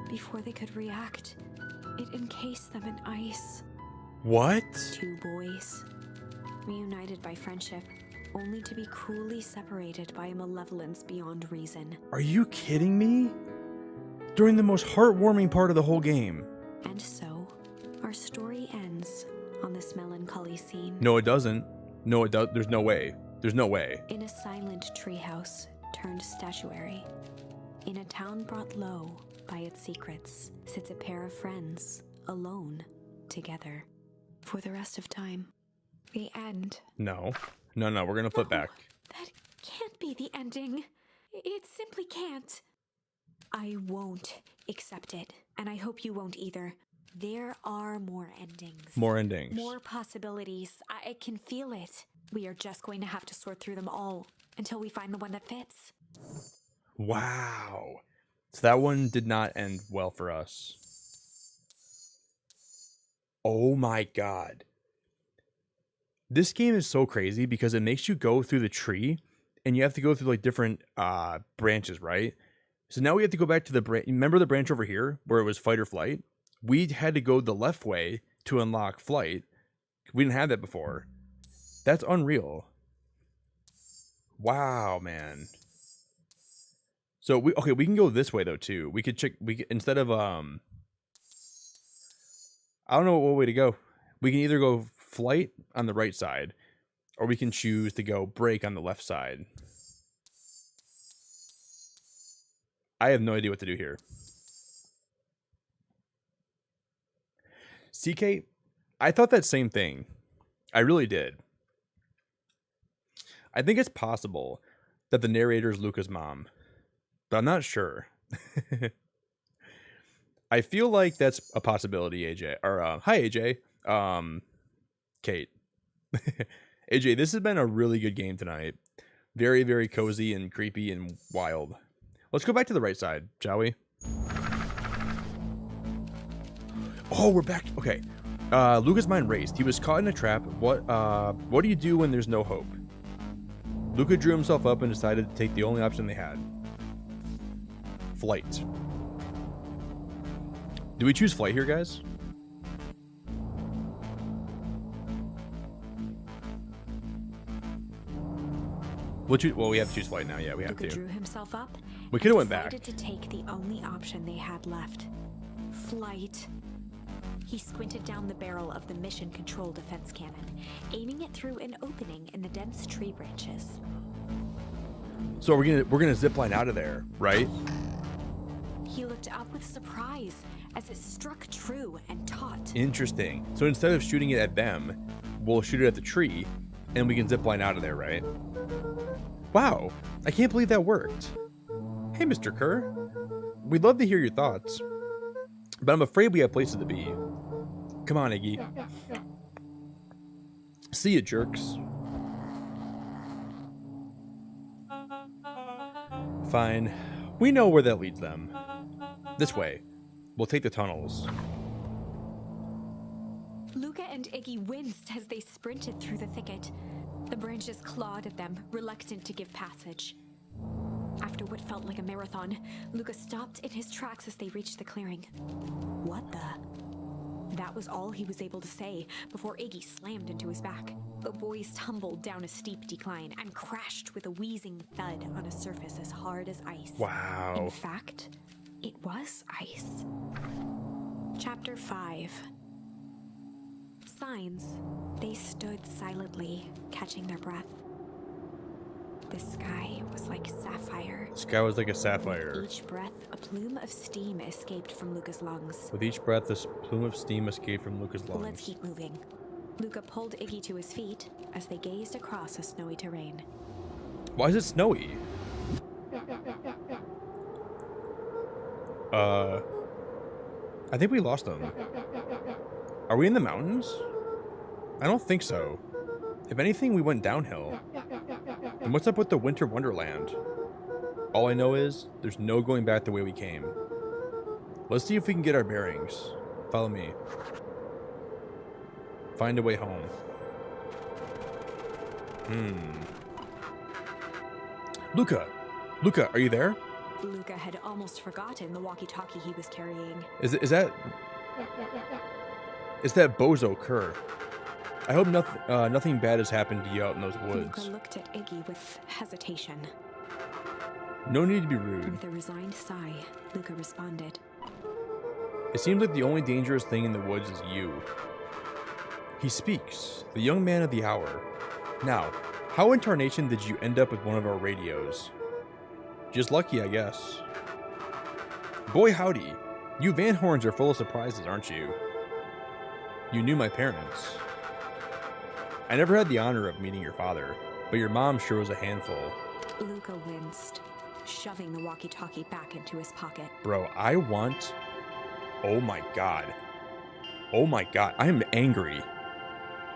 E: Before they could react, it encased them in ice.
C: What?
E: Two boys, reunited by friendship, only to be cruelly separated by a malevolence beyond reason.
C: Are you kidding me? During the most heartwarming part of the whole game.
E: And so, our story ends on this melancholy scene.
C: No, it doesn't. No, it does. There's no way. There's no way.
E: In a silent treehouse turned statuary, in a town brought low by its secrets, sits a pair of friends, alone, together, for the rest of time. The end.
C: No. No, no, we're gonna flip back.
E: That can't be the ending. It simply can't. I won't accept it, and I hope you won't either. There are more endings.
C: More endings.
E: More possibilities. I can feel it. We are just going to have to sort through them all until we find the one that fits.
C: Wow. So that one did not end well for us. Oh my god. This game is so crazy because it makes you go through the tree and you have to go through like different branches, right? So now we have to go back to the branch. Remember the branch over here where it was fight or flight? We had to go the left way to unlock flight. We didn't have that before. That's unreal. Wow, man. So we can go this way though too. We could check instead of I don't know what way to go. We can either go flight on the right side or we can choose to go break on the left side. I have no idea what to do here. CK, I thought that same thing. I really did. I think it's possible that the narrator is Luca's mom, but I'm not sure. I feel like that's a possibility, AJ. Or hi, AJ. Kate. AJ, this has been a really good game tonight. Very, very cozy and creepy and wild. Let's go back to the right side, shall we? Oh, we're back. Okay. Luca's mind raced. He was caught in a trap. What do you do when there's no hope? Luca drew himself up and decided to take the only option they had. Flight. Do we choose flight here, guys? Well, we have to choose flight now. Yeah, we have
E: Luca
C: to.
E: drew himself up.
C: We could have went back.
E: Decided to take the only option they had left. Flight. He squinted down the barrel of the mission control defense cannon, aiming it through an opening in the dense tree branches.
C: So we're gonna zip line out of there, right?
E: He looked up with surprise as it struck true and taut.
C: Interesting. So instead of shooting it at them, we'll shoot it at the tree, and we can zip line out of there, right? Wow, I can't believe that worked. Hey, Mr. Kerr. We'd love to hear your thoughts, but I'm afraid we have places to be. Come on, Iggy. See you, jerks. Fine. We know where that leads them. This way. We'll take the tunnels.
E: Luca and Iggy winced as they sprinted through the thicket. The branches clawed at them, reluctant to give passage. After what felt like a marathon, Luca stopped in his tracks as they reached the clearing. What the? That was all he was able to say before Iggy slammed into his back. The boys tumbled down a steep decline and crashed with a wheezing thud on a surface as hard as ice.
C: Wow.
E: In fact, it was ice. Chapter 5. Signs. They stood silently, catching their breath. The sky was like sapphire.
C: The sky was like a sapphire.
E: With each breath, a plume of steam escaped from Luca's lungs.
C: With each breath, this plume of steam escaped from Luca's lungs.
E: Let's keep moving. Luca pulled Iggy to his feet as they gazed across a snowy terrain.
C: Why is it snowy? I think we lost them. Are we in the mountains? I don't think so. If anything, we went downhill. And what's up with the Winter Wonderland? All I know is, there's no going back the way we came. Let's see if we can get our bearings. Follow me. Find a way home. Luca! Luca, are you there?
E: Luca had almost forgotten the walkie-talkie he was carrying.
C: Is that Bozo Kerr? I hope nothing bad has happened to you out in those woods.
E: Luca looked at Iggy with hesitation.
C: No need to be rude.
E: With a resigned sigh, Luca responded.
C: It seems like the only dangerous thing in the woods is you. He speaks, the young man of the hour. Now, how in tarnation did you end up with one of our radios? Just lucky, I guess. Boy howdy, you Van Horns are full of surprises, aren't you? You knew my parents. I never had the honor of meeting your father, but your mom sure was a handful.
E: Luca winced, shoving the walkie-talkie back into his pocket.
C: Bro, I want... Oh my god. Oh my god, I am angry.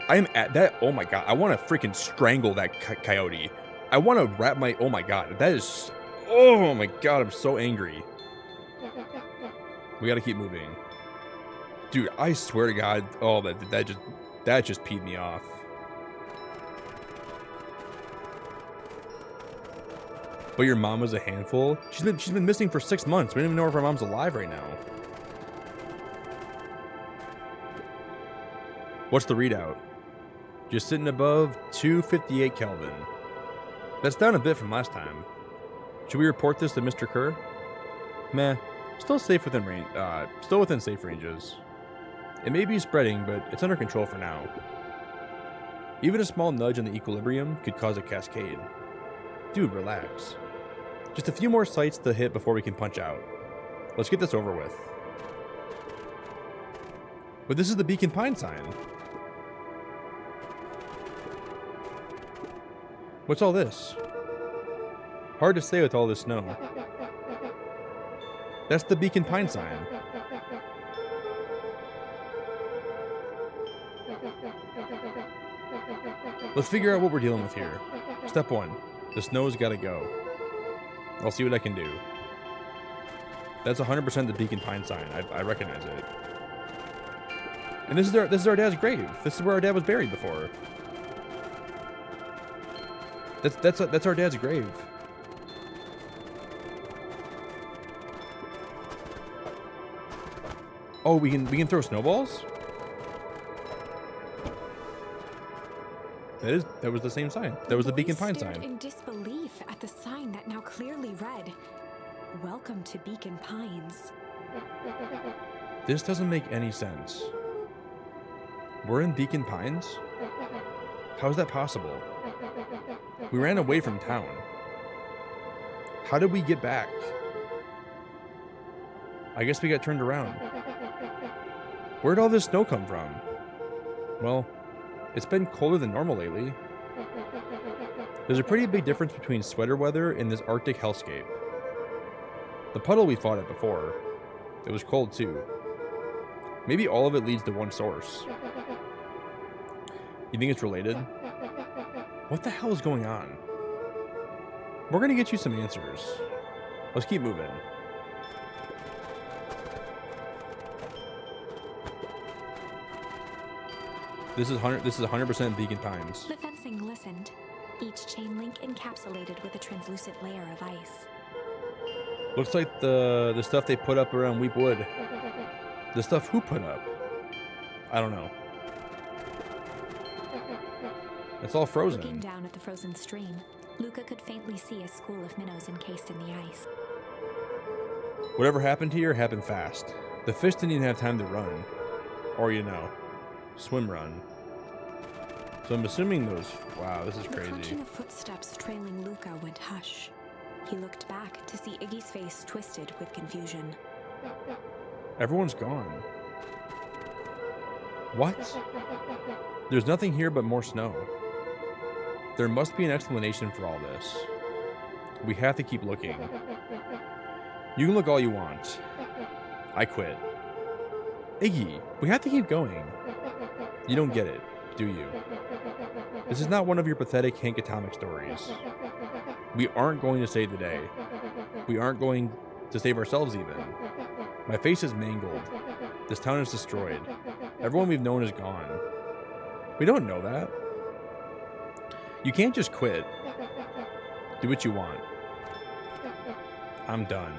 C: I am at that... Oh my god, I want to freaking strangle that coyote. I want to wrap my... Oh my god, that is... Oh my god, I'm so angry. We gotta keep moving. Dude, I swear to god... Oh, that just peed me off. But your mom was a handful? She's been missing for 6 months. We don't even know if our mom's alive right now. What's the readout? Just sitting above 258 Kelvin. That's down a bit from last time. Should we report this to Mr. Kerr? Meh. Still safe within range. Still within safe ranges. It may be spreading, but it's under control for now. Even a small nudge in the equilibrium could cause a cascade. Dude, relax. Just a few more sites to hit before we can punch out. Let's get this over with. But this is the Beacon Pine sign. What's all this? Hard to say with all this snow. That's the Beacon Pine sign. Let's figure out what we're dealing with here. Step 1. The snow's gotta go. I'll see what I can do. That's 100% the Beacon Pine sign. I recognize it. And this is our dad's grave. This is where our dad was buried before. That's our dad's grave. Oh, we can throw snowballs? That was the same sign. That was the Beacon Pine
E: stared
C: sign.
E: in disbelief at the sign that now clearly read, "Welcome to Beacon Pines."
C: This doesn't make any sense. We're in Beacon Pines? How is that possible? We ran away from town. How did we get back? I guess we got turned around. Where'd all this snow come from? Well, it's been colder than normal lately. There's a pretty big difference between sweater weather and this Arctic hellscape. The puddle we fought at before, it was cold too. Maybe all of it leads to one source. You think it's related? What the hell is going on? We're gonna get you some answers. Let's keep moving. This is 100% Beacon Pines.
E: The fencing glistened, each chain link encapsulated with a translucent layer of ice.
C: Looks like the stuff they put up around Weep Wood. The stuff who put up? I don't know. It's all
E: Looking
C: frozen.
E: down at the frozen stream, Luca could faintly see a school of minnows encased in the ice.
C: Whatever happened here happened fast. The fish didn't even have time to run. Or, you know, swim run. So I'm assuming those... Wow, this is
E: The
C: crazy.
E: crunching of footsteps trailing Luca went hush. He looked back to see Iggy's face twisted with confusion.
C: Everyone's gone. What? There's nothing here but more snow. There must be an explanation for all this. We have to keep looking. You can look all you want. I quit. Iggy, we have to keep going. You don't get it, do you? This is not one of your pathetic Hank Atomic stories. We aren't going to save the day. We aren't going to save ourselves even. My face is mangled. This town is destroyed. Everyone we've known is gone. We don't know that. You can't just quit. Do what you want. I'm done.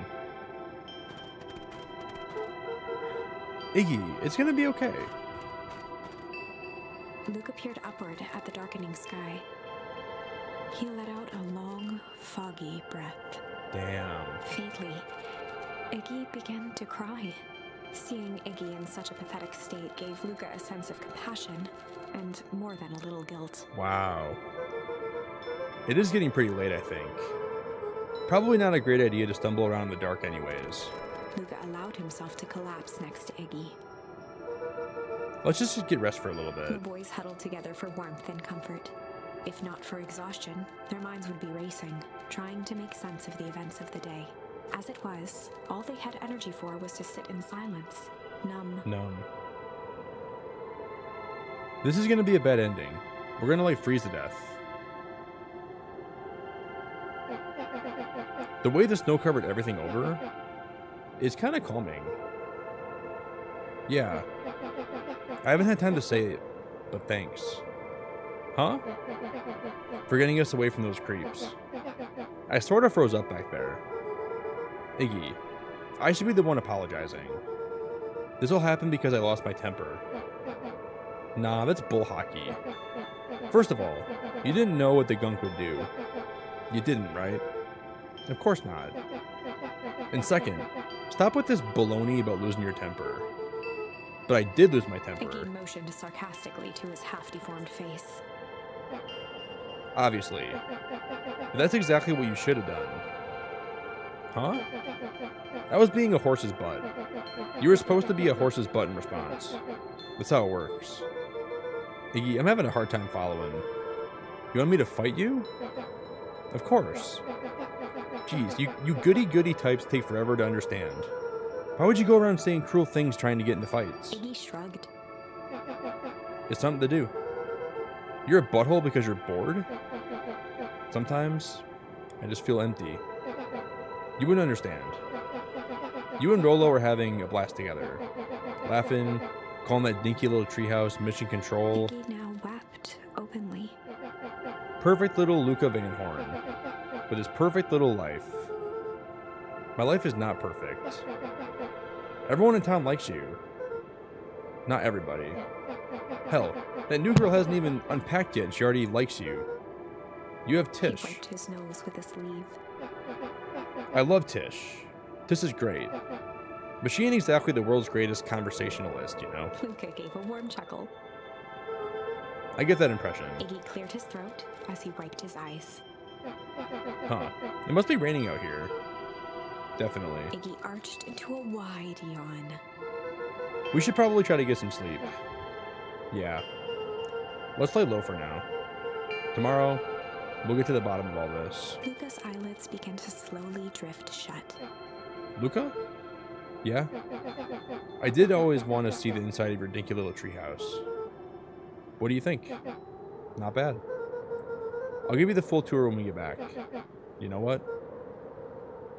C: Iggy, it's gonna be okay.
E: Luca peered upward at the darkening sky. He let out a long, foggy breath.
C: Damn.
E: Faintly, Iggy began to cry. Seeing Iggy in such a pathetic state gave Luca a sense of compassion and more than a little guilt.
C: Wow. It is getting pretty late, I think. Probably not a great idea to stumble around in the dark anyways.
E: Luca allowed himself to collapse next to Iggy.
C: Let's just get rest for a little
E: The
C: bit.
E: boys huddled together for warmth and comfort. If not for exhaustion, their minds would be racing, trying to make sense of the events of the day. As it was, all they had energy for was to sit in silence, numb.
C: Numb. This is gonna be a bad ending. We're gonna like freeze to death. The way the snow covered everything over is kind of calming. Yeah. I haven't had time to say it, but thanks. Huh? For getting us away from those creeps. I sort of froze up back there. Iggy, I should be the one apologizing. This all happened because I lost my temper. Nah, that's bull hockey. First of all, you didn't know what the gunk would do. You didn't, right? Of course not. And second, stop with this baloney about losing your temper. But I did lose my temper.
E: Iggy motioned sarcastically to his half-deformed face.
C: Obviously. But that's exactly what you should have done. Huh? That was being a horse's butt. You were supposed to be a horse's butt in response. That's how it works. Iggy, I'm having a hard time following. You want me to fight you? Of course. Jeez, you goody-goody types take forever to understand. Why would you go around saying cruel things trying to get into fights?
E: Iggy shrugged.
C: It's something to do. You're a butthole because you're bored? Sometimes, I just feel empty. You wouldn't understand. You and Rolo are having a blast together. Laughing, calling that dinky little treehouse mission control.
E: Iggy now wept openly.
C: Perfect little Luca Van Horn. With his perfect little life. My life is not perfect. Everyone in town likes you. Not everybody. Hell, that new girl hasn't even unpacked yet and she already likes you. You have
E: He
C: Tish.
E: wiped his nose with a sleeve.
C: I love Tish. Tish is great. But she ain't exactly the world's greatest conversationalist, you know?
E: Luca gave a warm chuckle.
C: I get that impression.
E: Iggy cleared his throat as he wiped his eyes.
C: Huh. It must be raining out here. Definitely.
E: Iggy arched into a wide yawn.
C: We should probably try to get some sleep. Yeah. Let's lay low for now. Tomorrow, we'll get to the bottom of all this.
E: Luca's eyelids began to slowly drift shut.
C: Luca? Yeah? I did always want to see the inside of your dinky little treehouse. What do you think? Not bad. I'll give you the full tour when we get back. You know what?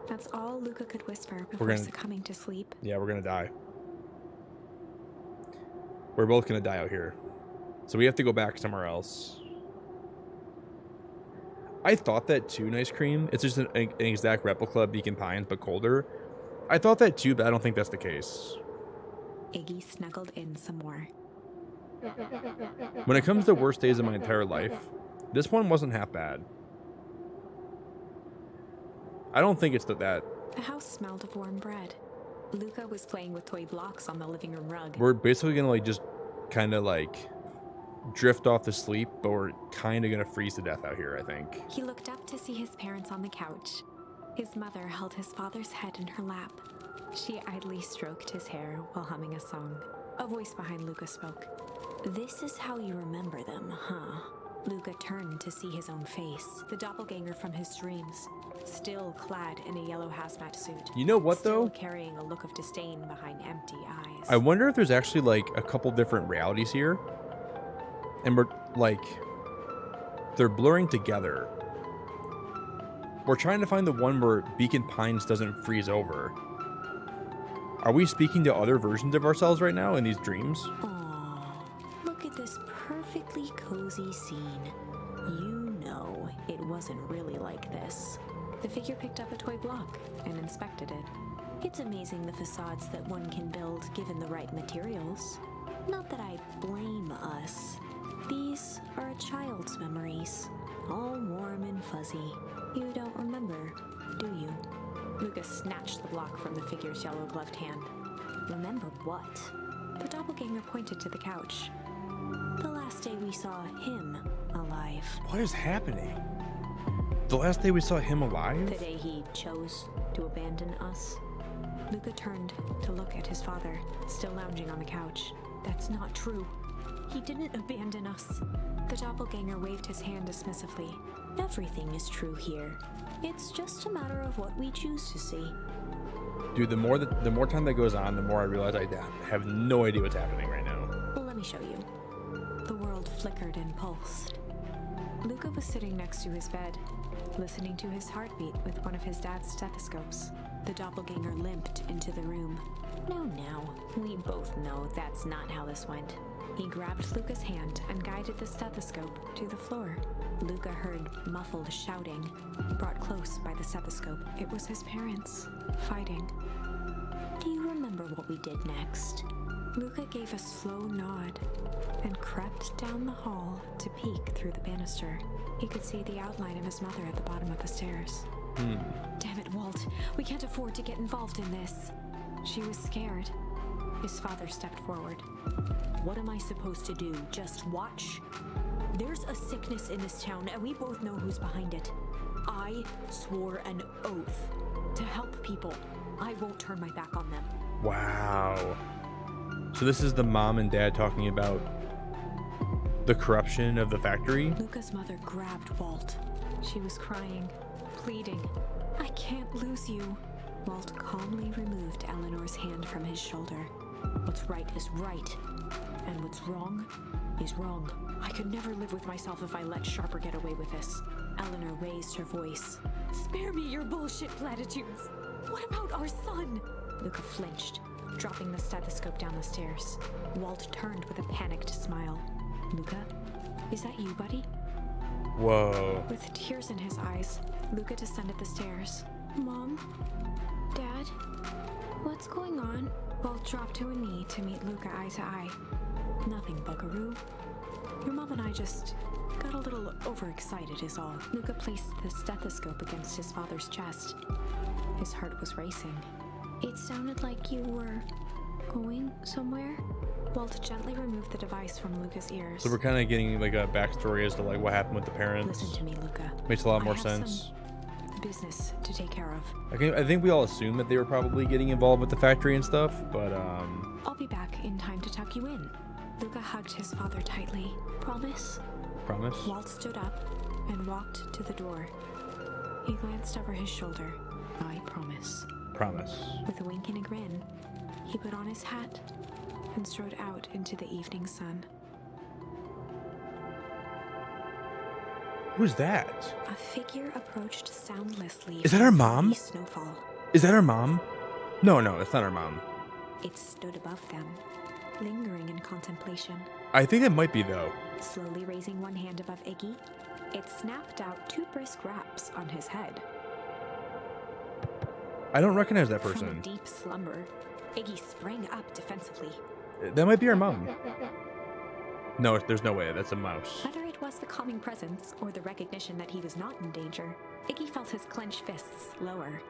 B: That's all Luca could whisper before
C: gonna-
B: succumbing to sleep.
C: Yeah, we're gonna die. We're both gonna die out here. So we have to go back somewhere else. I thought that too, Nice Cream. It's just an exact replica of Beacon Pines, but colder. I thought that too, but I don't think that's the case.
B: Iggy snuggled in some more.
C: When it comes to worst days of my entire life, this one wasn't half bad. I don't think it's that.
B: The house smelled of warm bread. Luca was playing with toy blocks on the living room rug.
C: We're basically gonna like just kind of like drift off to sleep, but we're kind of gonna freeze to death out here, I think.
B: He looked up to see his parents on the couch. His mother held his father's head in her lap. She idly stroked his hair while humming a song. A voice behind Luca spoke. "This is how you remember them, huh?" Luca turned to see his own face, the doppelganger from his dreams, still clad in a yellow hazmat suit.
C: You know what
B: still
C: though?
B: carrying a look of disdain behind empty eyes.
C: I wonder if there's actually like a couple different realities here. And we're like, they're blurring together. We're trying to find the one where Beacon Pines doesn't freeze over. Are we speaking to other versions of ourselves right now in these dreams?
B: Aw, look at this perfectly cozy scene. You know it wasn't really like this. The figure picked up a toy block and inspected it. It's amazing the facades that one can build given the right materials. Not that I blame us. These are a child's memories, all warm and fuzzy. You don't remember, do you? Lucas snatched the block from the figure's yellow-gloved hand. Remember what? The doppelganger pointed to the couch. The last day we saw him alive.
C: What is happening? The last day we saw him
B: The
C: alive?
B: day he chose to abandon us. Luca turned to look at his father, still lounging on the couch. That's not true. He didn't abandon us. The doppelganger waved his hand dismissively. Everything is true here. It's just a matter of what we choose to see.
C: Dude, the more time that goes on, the more I realize I have no idea what's happening right now.
B: Well, let me show you. The world flickered and pulsed. Luca was sitting next to his bed, listening to his heartbeat with one of his dad's stethoscopes. The doppelganger limped into the room. Now, we both know that's not how this went. He grabbed Luca's hand and guided the stethoscope to the floor. Luca heard muffled shouting, brought close by the stethoscope. It was his parents, fighting. Do you remember what we did next? Luca gave a slow nod and crept down the hall to peek through the banister. He could see the outline of his mother at the bottom of the stairs. Damn it, Walt. We can't afford to get involved in this. She was scared. His father stepped forward. What am I supposed to do? Just watch? There's a sickness in this town, and we both know who's behind it. I swore an oath to help people. I won't turn my back on them.
C: Wow. So this is the mom and dad talking about the corruption of the factory?
B: Luca's mother grabbed Walt. She was crying, pleading. I can't lose you. Walt calmly removed Eleanor's hand from his shoulder. What's right is right, and what's wrong is wrong. I could never live with myself if I let Sharper get away with this. Eleanor raised her voice. Spare me your bullshit platitudes. What about our son? Luca flinched, dropping the stethoscope down the stairs. Walt turned with a panicked smile. Luca, is that you, buddy?
C: Whoa.
B: With tears in his eyes, Luca descended the stairs. Mom? Dad? What's going on? Walt dropped to a knee to meet Luca eye to eye. Nothing, buckaroo. Your mom and I just got a little overexcited is all. Luca placed the stethoscope against his father's chest. His heart was racing. It sounded like you were going somewhere? Walt gently removed the device from Luca's ears.
C: So we're kind of getting like a backstory as to like what happened with the parents.
B: Listen to me, Luca.
C: Makes a lot
B: I
C: more
B: have
C: sense.
B: some business to take care of.
C: I think we all assumed that they were probably getting involved with the factory and stuff, but
B: I'll be back in time to tuck you in. Luca hugged his father tightly. Promise?
C: promise.
B: Walt stood up and walked to the door. He glanced over his shoulder. I promise.
C: Promise.
B: With a wink and a grin, he put on his hat and strode out into the evening sun.
C: Who's that?
E: A figure approached soundlessly.
C: Is that our mom?
E: Snowfall.
C: Is that our mom? No, it's not our mom.
E: It stood above them, lingering in contemplation.
C: I think it might be, though.
E: Slowly raising one hand above Iggy, it snapped out 2 brisk raps on his head.
C: I don't recognize that
E: From a
C: person.
E: deep slumber, Iggy sprang up defensively.
C: That might be our mom. No, there's no way. That's a mouse.
E: Whether it was the calming presence or the recognition that he was not in danger, Iggy felt his clenched fists lower.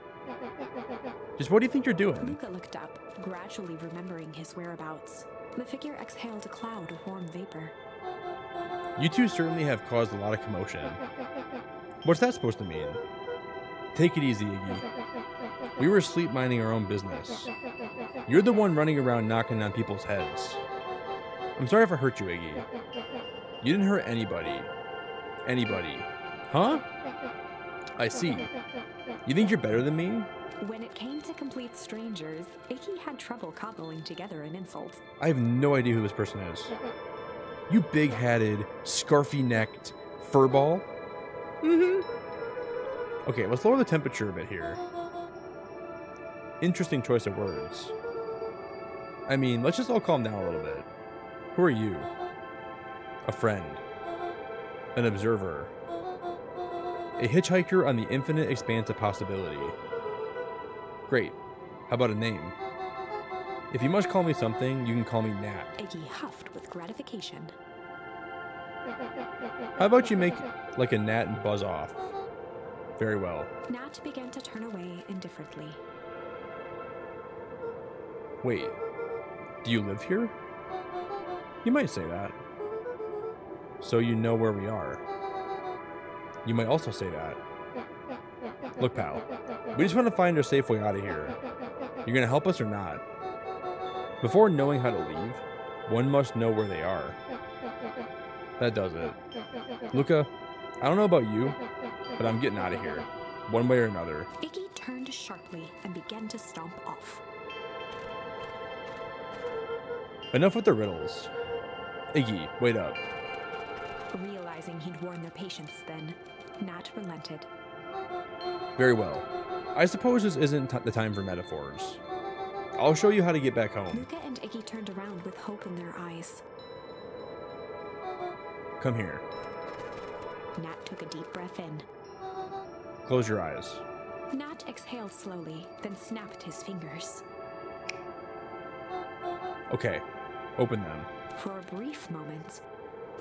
C: Just what do you think you're doing?
E: Luca looked up, gradually remembering his whereabouts. The figure exhaled a cloud of warm vapor.
C: You two certainly have caused a lot of commotion. What's that supposed to mean? Take it easy, Iggy. We were asleep minding our own business. You're the one running around knocking on people's heads. I'm sorry if I hurt you, Iggy. You didn't hurt anybody. Anybody. Huh? I see. You think you're better than me?
E: When it came to complete strangers, Iggy had trouble cobbling together an insult.
C: I have no idea who this person is. You big-hatted, scarfy-necked furball? Mm-hmm. Okay, let's lower the temperature a bit here. Interesting choice of words. I mean, let's just all calm down a little bit. Who are you? A friend. An observer. A hitchhiker on the infinite expanse of possibility. Great. How about a name? If you must call me something, you can call me Nat.
E: Iggy huffed with gratification.
C: How about you make like a gnat and buzz off? Very well.
E: Nat began to turn away indifferently.
C: Wait. Do you live here? You might say that. So you know where we are. You might also say that. Look, pal. We just want to find a safe way out of here. You're gonna help us or not? Before knowing how to leave, one must know where they are. That does it. Luca, I don't know about you, but I'm getting out of here. One way or another.
E: Iggy turned sharply and began to stomp off.
C: Enough with the riddles. Iggy, wait up.
E: Realizing he'd worn their patience then, Nat relented.
C: Very well. I suppose this isn't the time for metaphors. I'll show you how to get back home.
E: Luca and Iggy turned around with hope in their eyes.
C: Come here.
E: Nat took a deep breath in.
C: Close your eyes.
E: Nat exhaled slowly, then snapped his fingers.
C: Okay, open them.
E: For a brief moment,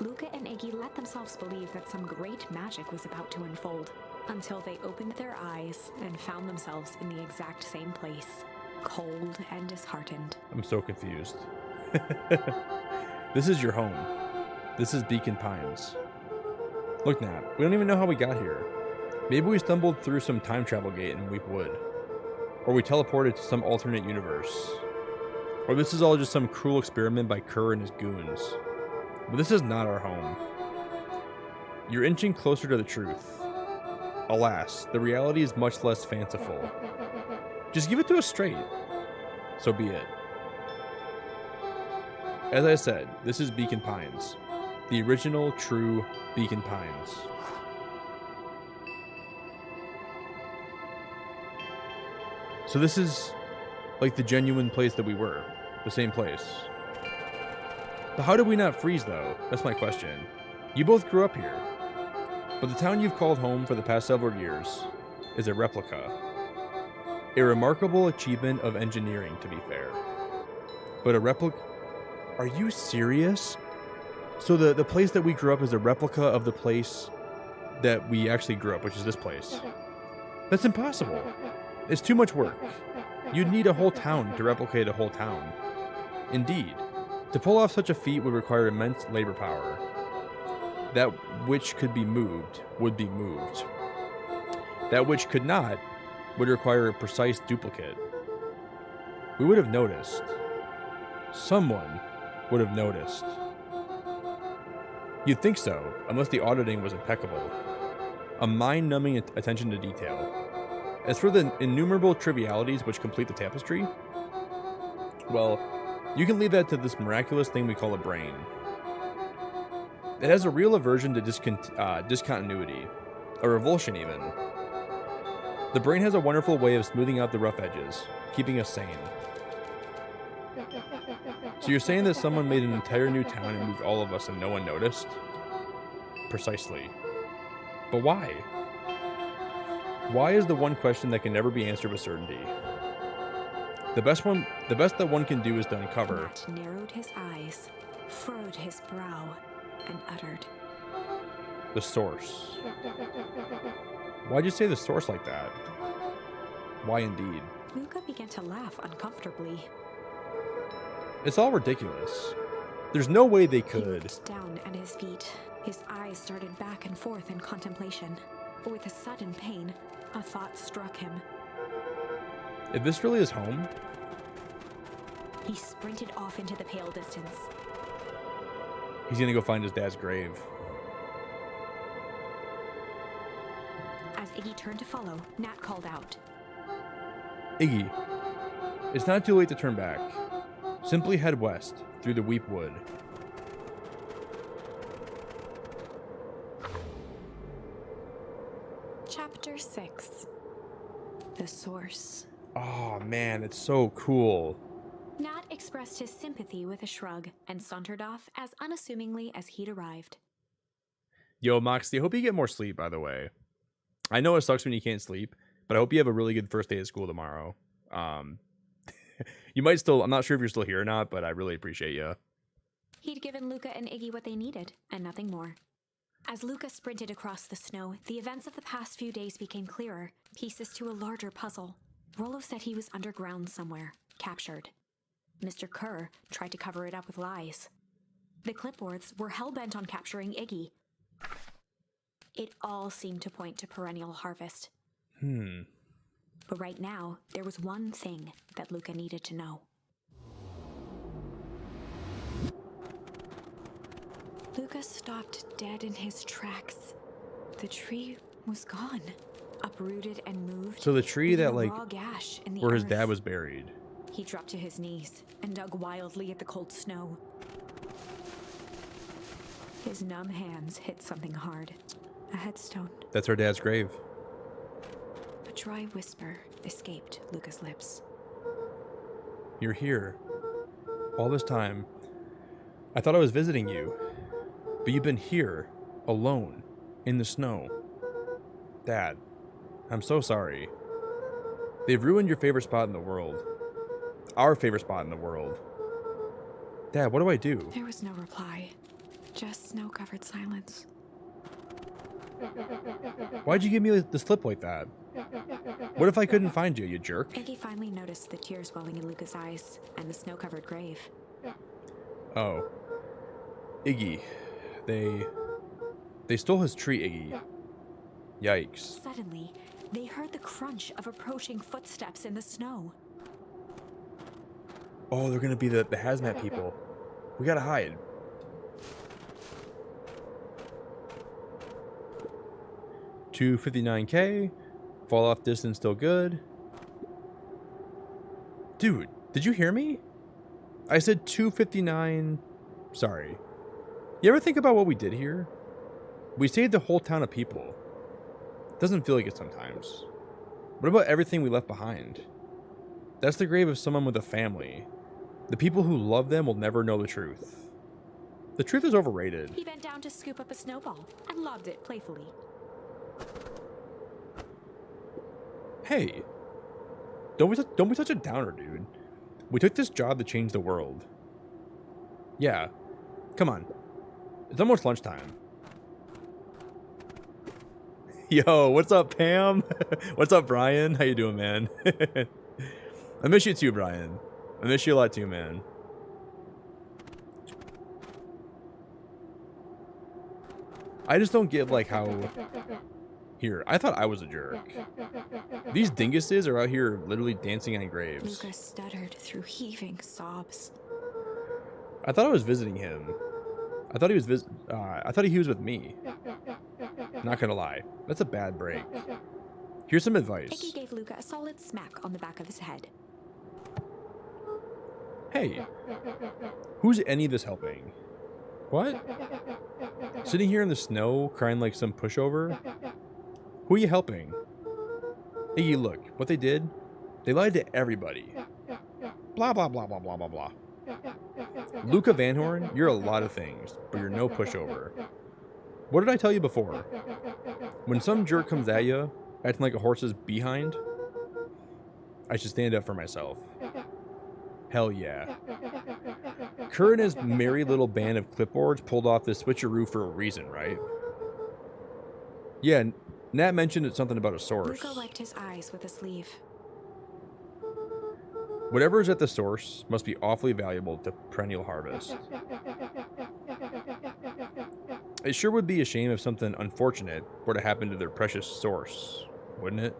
E: Luca and Iggy let themselves believe that some great magic was about to unfold, until they opened their eyes and found themselves in the exact same place, cold and disheartened.
C: I'm so confused. This is your home. This is Beacon Pines. Look, Nat, we don't even know how we got here. Maybe we stumbled through some time travel gate in Weep Wood. Or we teleported to some alternate universe. Or this is all just some cruel experiment by Kerr and his goons. But this is not our home. You're inching closer to the truth. Alas, the reality is much less fanciful. Just give it to us straight. So be it. As I said, this is Beacon Pines. The original, true Beacon Pines. So this is like the genuine place that we were. The same place. But how did we not freeze, though? That's my question. You both grew up here. But the town you've called home for the past several years is a replica. A remarkable achievement of engineering, to be fair. But a replica... Are you serious? So the place that we grew up is a replica of the place that we actually grew up, which is this place. That's impossible. It's too much work. You'd need a whole town to replicate a whole town. Indeed. To pull off such a feat would require immense labor power. That which could be moved would be moved. That which could not would require a precise duplicate. We would have noticed. Someone would have noticed. You'd think so, unless the auditing was impeccable. A mind-numbing attention to detail. As for the innumerable trivialities which complete the tapestry, well, you can leave that to this miraculous thing we call a brain. It has a real aversion to discontinuity, a revulsion even. The brain has a wonderful way of smoothing out the rough edges, keeping us sane. So you're saying that someone made an entire new town and moved all of us and no one noticed? Precisely. But why? Why is the one question that can never be answered with certainty? The best that one can do is to uncover.
E: Matt narrowed his eyes, furrowed his brow, and uttered,
C: The source. Why'd you say the source like that? Why indeed?
E: Luca began to laugh uncomfortably.
C: It's all ridiculous. There's no way they
E: He
C: could.
E: looked down at his feet. His eyes started back and forth in contemplation. With a sudden pain, a thought struck him.
C: If this really is home,
E: He sprinted off into the pale distance.
C: he's gonna go find his dad's grave.
E: As Iggy turned to follow, Nat called out.
C: Iggy, it's not too late to turn back. Simply head west, through the Weep Wood.
E: Chapter 6. The Source.
C: Oh man, it's so cool.
E: Nat expressed his sympathy with a shrug and sauntered off as unassumingly as he'd arrived.
C: Yo, Moxie, I hope you get more sleep, by the way. I know it sucks when you can't sleep, but I hope you have a really good first day of school tomorrow. You might still, I'm not sure if you're still here or not, but I really appreciate you.
E: He'd given Luca and Iggy what they needed, and nothing more. As Luca sprinted across the snow, the events of the past few days became clearer, pieces to a larger puzzle. Rollo said he was underground somewhere, captured. Mr. Kerr tried to cover it up with lies. The clipboards were hell-bent on capturing Iggy. It all seemed to point to Perennial Harvest. But right now, there was one thing that Luca needed to know. Luca stopped dead in his tracks. The tree was gone, uprooted and moved.
C: So the tree
E: leaving
C: that,
E: a
C: like,
E: raw gash in the
C: where his
E: earth.
C: dad was buried.
E: He dropped to his knees and dug wildly at the cold snow. His numb hands hit something hard. A headstone.
C: That's her dad's grave.
E: A dry whisper escaped Luca's lips.
C: You're here. All this time. I thought I was visiting you. But you've been here, alone, in the snow. Dad, I'm so sorry. They've ruined your favorite spot in the world. Our favorite spot in the world. Dad, what do I do?
E: There was no reply, just snow-covered silence.
C: Why'd you give me the slip like that? What if I couldn't find you, you jerk?
E: Iggy finally noticed the tears welling in Luca's eyes and the snow-covered grave.
C: Oh. Iggy. They stole his tree, Iggy. Yikes.
E: Suddenly, they heard the crunch of approaching footsteps in the snow.
C: Oh, they're gonna be the hazmat people. We gotta hide. $259K. Fall off distance still good. Dude, did you hear me? I said 259. Sorry. You ever think about what we did here? We saved a whole town of people. Doesn't feel like it sometimes. What about everything we left behind? That's the grave of someone with a family. The people who love them will never know the truth. The truth is overrated.
E: He bent down to scoop up a snowball and lobbed it playfully.
C: Hey, don't be such a downer, dude. We took this job to change the world. Yeah, come on. It's almost lunchtime. Yo, what's up, Pam? What's up, Brian? How you doing, man? I miss you too, Brian. I miss you a lot too, man. I just don't get, like, how... Here, I thought I was a jerk. These dinguses are out here literally dancing on graves.
E: Luca stuttered through heaving sobs.
C: I thought I was visiting him. I thought he was with me. Not gonna lie, that's a bad break. Here's some advice.
E: Iggy gave Luca a solid smack on the back of his head.
C: Hey, who's any of this helping? What? Sitting here in the snow, crying like some pushover? Who are you helping? Iggy, look, what they did? They lied to everybody. Blah, blah, blah, blah, blah, blah, blah. Luca Van Horn, you're a lot of things, but you're no pushover. What did I tell you before? When some jerk comes at you, acting like a horse's behind, I should stand up for myself. Hell yeah. Kerr and his merry little band of clipboards pulled off this switcheroo for a reason, right? Yeah, Nat mentioned it's something about a source.
E: Luca wiped his eyes with a sleeve.
C: Whatever is at the source must be awfully valuable to Perennial Harvest. It sure would be a shame if something unfortunate were to happen to their precious source, wouldn't it?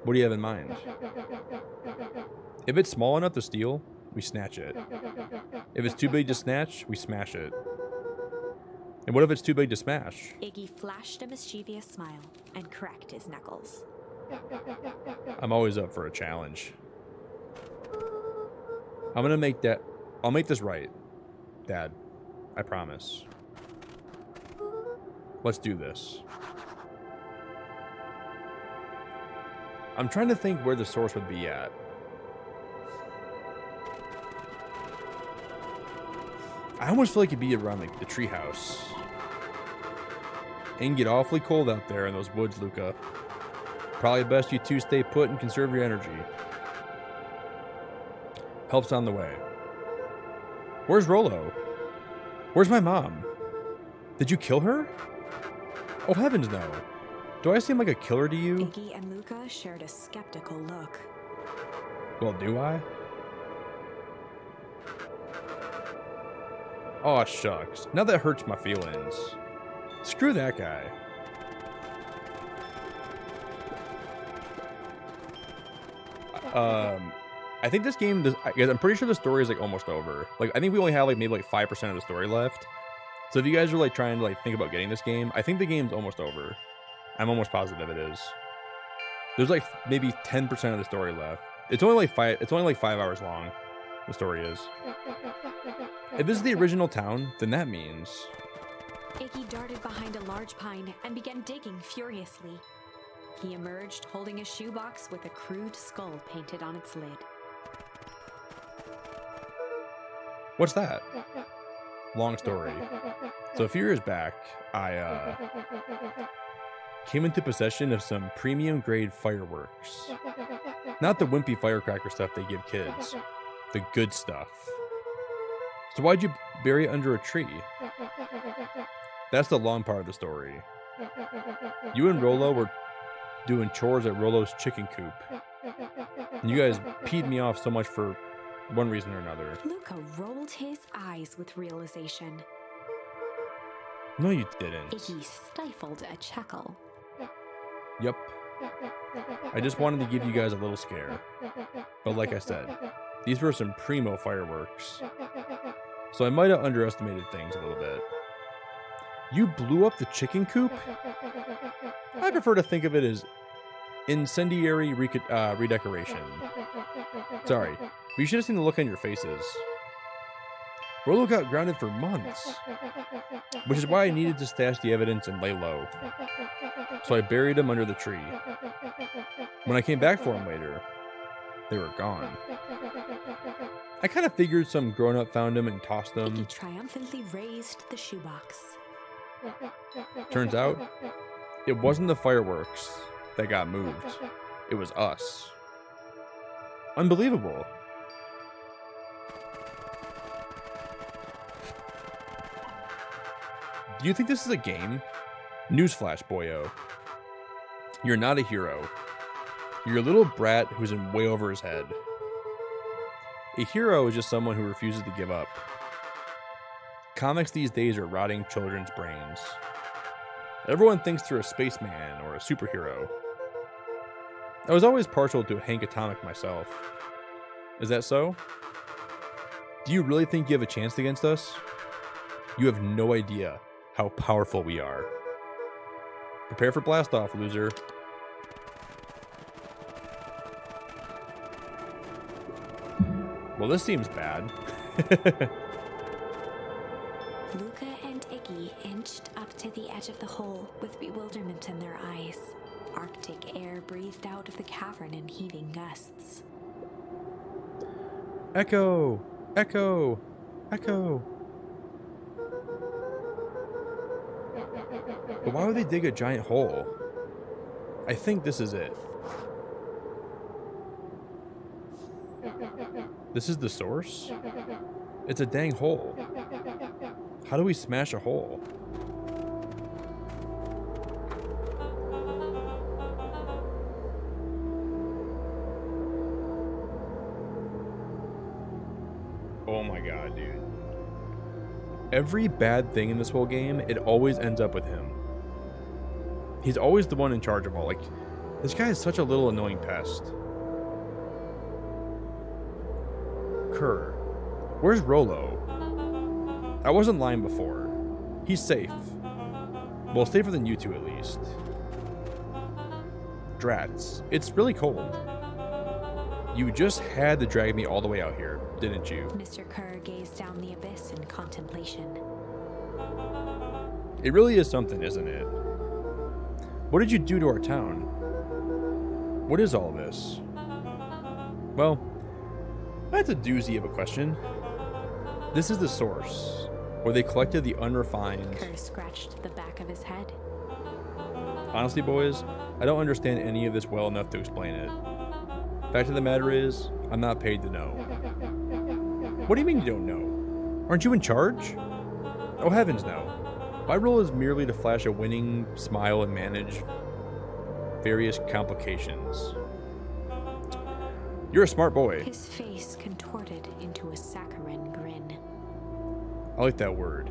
C: What do you have in mind? If it's small enough to steal, we snatch it. If it's too big to snatch, we smash it. And what if it's too big to smash?
E: Iggy flashed a mischievous smile and cracked his knuckles.
C: I'm always up for a challenge. I'll make this right, Dad. I promise. Let's do this. I'm trying to think where the source would be at. I almost feel like it'd be around the treehouse. It can get awfully cold out there in those woods, Luca. Probably best you two stay put and conserve your energy. Help's on the way. Where's Rolo? Where's my mom? Did you kill her? Oh heavens no. Do I seem like a killer to you?
E: Iggy and Luca shared a skeptical look.
C: Well, do I? Aw, shucks. Now that hurts my feelings. Screw that guy. I think this game, I'm pretty sure the story is like almost over. Like, I think we only have like maybe like 5% of the story left. So if you guys are like trying to like think about getting this game, I think the game's almost over. I'm almost positive it is. There's like maybe 10% of the story left. It's only like 5 hours long. The story is. If this is the original town, then that means...
E: Iggy darted behind a large pine and began digging furiously. He emerged holding a shoebox with a crude skull painted on its lid.
C: What's that? Long story. So a few years back, I came into possession of some premium grade fireworks. Not the wimpy firecracker stuff they give kids. The good stuff. So why'd you bury it under a tree? That's the long part of the story. You and Rolo were doing chores at Rolo's chicken coop. And you guys peed me off so much for one reason or another.
E: Luca rolled his eyes with realization.
C: No, you didn't.
E: Iggy stifled a chuckle.
C: Yep. I just wanted to give you guys a little scare. But like I said, these were some primo fireworks. So I might have underestimated things a little bit. You blew up the chicken coop? I prefer to think of it as incendiary redecoration. Sorry, but you should have seen the look on your faces. Rolo got grounded for months, which is why I needed to stash the evidence and lay low. So I buried him under the tree. When I came back for him later, they were gone. I kind of figured some grown-up found him and tossed them.
E: Iggy triumphantly raised the shoebox.
C: Turns out, it wasn't the fireworks that got moved. It was us. Unbelievable. Do you think this is a game? Newsflash, boyo. You're not a hero. You're a little brat who's in way over his head. A hero is just someone who refuses to give up. Comics these days are rotting children's brains. Everyone thinks they're a spaceman or a superhero. I was always partial to Hank Atomic myself. Is that so? Do you really think you have a chance against us? You have no idea how powerful we are. Prepare for blast-off, loser. Well, this seems bad.
E: Luca and Iggy inched up to the edge of the hole with bewilderment in their eyes. Arctic air breathed out of the cavern in heaving gusts.
C: Echo! Echo! Echo! But why would they dig a giant hole? I think this is it. This is the source? It's a dang hole. How do we smash a hole? Oh my god, dude. Every bad thing in this whole game, it always ends up with him. He's always the one in charge of all. Like, this guy is such a little annoying pest. Kerr. Where's Rolo? I wasn't lying before. He's safe. Well, safer than you two at least. Drats. It's really cold. You just had to drag me all the way out here, didn't you?
E: Mr. Kerr gazed down the abyss in contemplation.
C: It really is something, isn't it? What did you do to our town? What is all this? Well, that's a doozy of a question. This is the source, where they collected the unrefined...
E: Kerr scratched the back of his head.
C: Honestly, boys, I don't understand any of this well enough to explain it. Fact of the matter is, I'm not paid to know. What do you mean you don't know? Aren't you in charge? Oh heavens no. My role is merely to flash a winning smile and manage various complications. You're a smart boy.
E: His face contorted into a saccharine grin.
C: I like that word.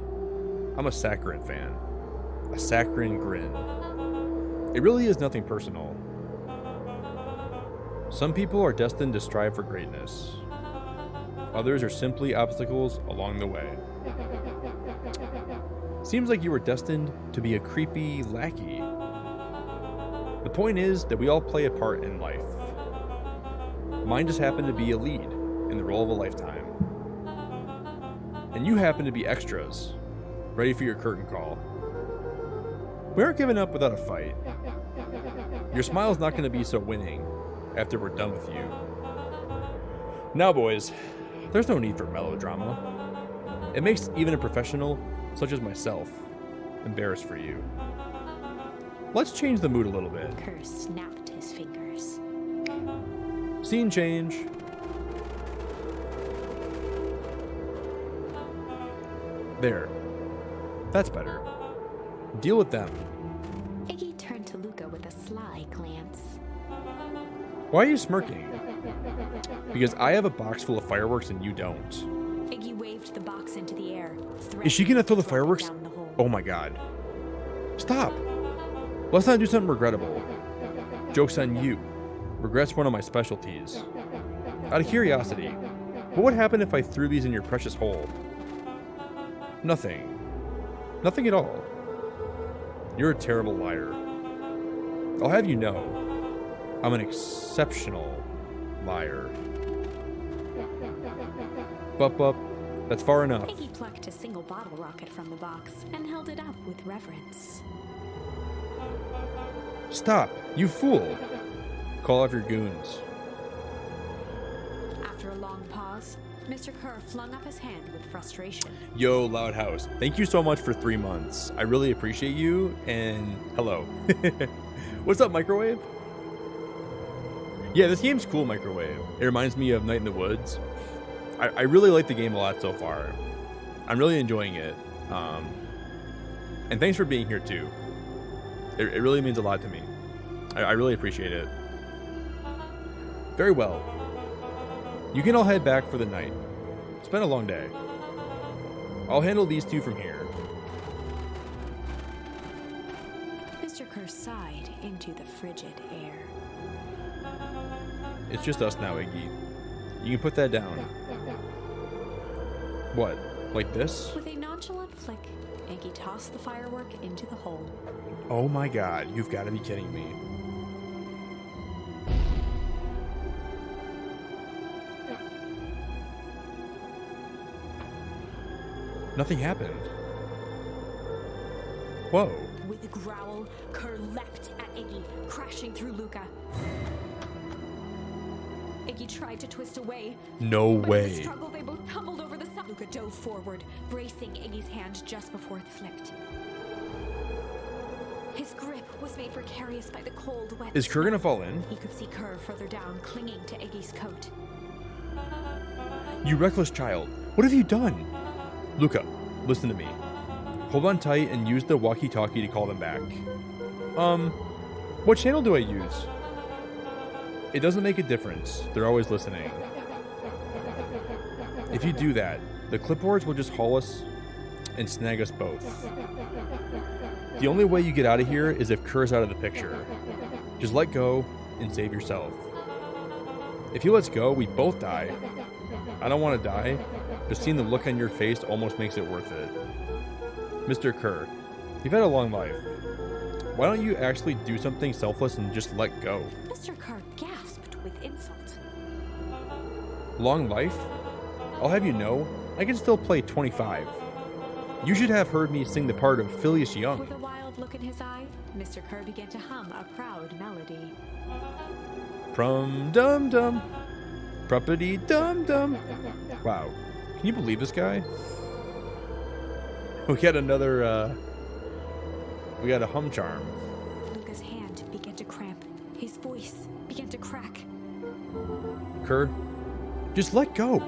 C: I'm a saccharine fan. A saccharine grin. It really is nothing personal. Some people are destined to strive for greatness. Others are simply obstacles along the way. Seems like you were destined to be a creepy lackey. The point is that we all play a part in life. Mine just happened to be a lead in the role of a lifetime. And you happen to be extras, ready for your curtain call. We aren't giving up without a fight. Your smile's not going to be so winning after we're done with you. Now, boys, there's no need for melodrama. It makes even a professional, such as myself, embarrassed for you. Let's change the mood a little bit.
E: Kerr snapped his fingers.
C: Scene change. There. That's better. Deal with them.
E: Iggy turned to Luca with a sly glance.
C: Why are you smirking? Because I have a box full of fireworks and you don't.
E: Iggy waved the box into the air.
C: Is she gonna throw the fireworks?
E: Down the hole.
C: Oh my god. Stop. Let's not do something regrettable. Joke's on you. Regret's one of my specialties. Out of curiosity, what would happen if I threw these in your precious hole? Nothing. Nothing at all. You're a terrible liar. I'll have you know, I'm an exceptional liar. Bup, that's far enough.
E: Iggy plucked a single bottle rocket from the box and held it up with reverence.
C: Stop, you fool. Call off your goons.
E: After a long pause, Mr. Kerr flung up his hand with frustration.
C: Yo, Loud House, thank you so much for 3 months. I really appreciate you, and hello. What's up, Microwave? Yeah, this game's cool, Microwave. It reminds me of Night in the Woods. I really like the game a lot so far. I'm really enjoying it. And thanks for being here, too. It really means a lot to me. I really appreciate it. Very well. You can all head back for the night. It's been a long day. I'll handle these two from here.
E: Mr. Kerr sighed into the frigid air.
C: It's just us now, Iggy. You can put that down. What? Like this?
E: With a nonchalant flick, Iggy tossed the firework into the hole.
C: Oh my god, you've got to be kidding me. Nothing happened. Whoa.
E: With a growl, Kerr leapt at Iggy, crashing through Luca. Iggy tried to twist away.
C: No
E: But in the
C: way.
E: struggle, they both tumbled over the side. Luca dove forward, bracing Iggy's hand just before it slipped. His grip was made precarious by the cold, wet
C: Is Kerr
E: snow.
C: gonna fall in?
E: He could see Kerr further down, clinging to Iggy's coat.
C: You reckless child. What have you done? Luca, listen to me. Hold on tight and use the walkie-talkie to call them back. What channel do I use? It doesn't make a difference. They're always listening. If you do that, the clipboards will just haul us and snag us both. The only way you get out of here is if Kerr's out of the picture. Just let go and save yourself. If he lets go, we both die. I don't want to die, but seeing the look on your face almost makes it worth it. Mr. Kerr, you've had a long life. Why don't you actually do something selfless and just let go?
E: Mr. Kerr gasped with insult.
C: Long life? I'll have you know, I can still play 25. You should have heard me sing the part of Phileas Young.
E: With a wild look in his eye, Mr. Kerr began to hum a proud melody.
C: Prum dum dum. Pruppity dum dum. Wow. Can you believe this guy? We got another, we got a hum charm.
E: Luca's hand began to cramp. His voice began to crack.
C: Kerr, just let go.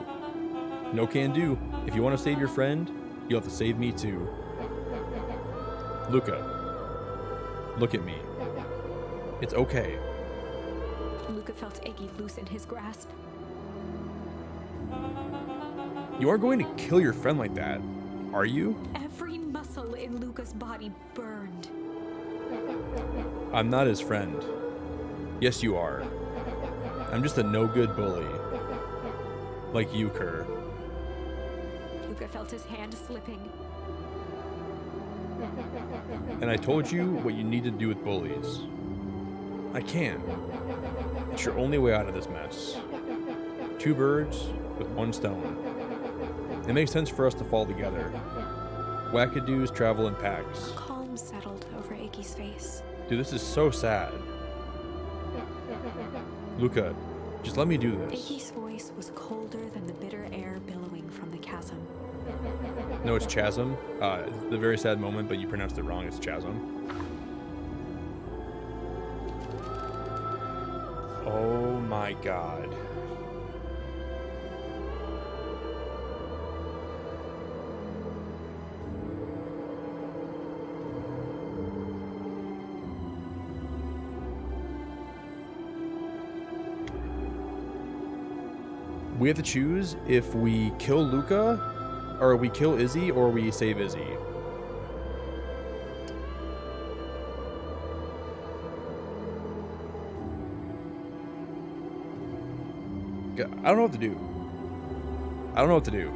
C: No can do. If you want to save your friend, you'll have to save me too. Luca, look at me. It's okay.
E: Luca felt Iggy loosen his grasp.
C: You aren't going to kill your friend like that, are you?
E: Every muscle in Luca's body burned.
C: I'm not his friend. Yes, you are. I'm just a no-good bully. Like you, Kerr.
E: Luca felt his hand slipping.
C: And I told you what you need to do with bullies. I can. It's your only way out of this mess. Two birds with one stone. It makes sense for us to fall together. Wackadoos travel in packs.
E: Calm settled over Iggy's face.
C: Dude, this is so sad. Luca, just let me do this.
E: Iggy's voice was colder than the bitter air billowing from the chasm.
C: No, it's chasm. It's the very sad moment, but you pronounced it wrong. It's chasm. Oh my god. We have to choose if we kill Luca, or we kill Izzy, or we save Izzy. I don't know what to do. I don't know what to do.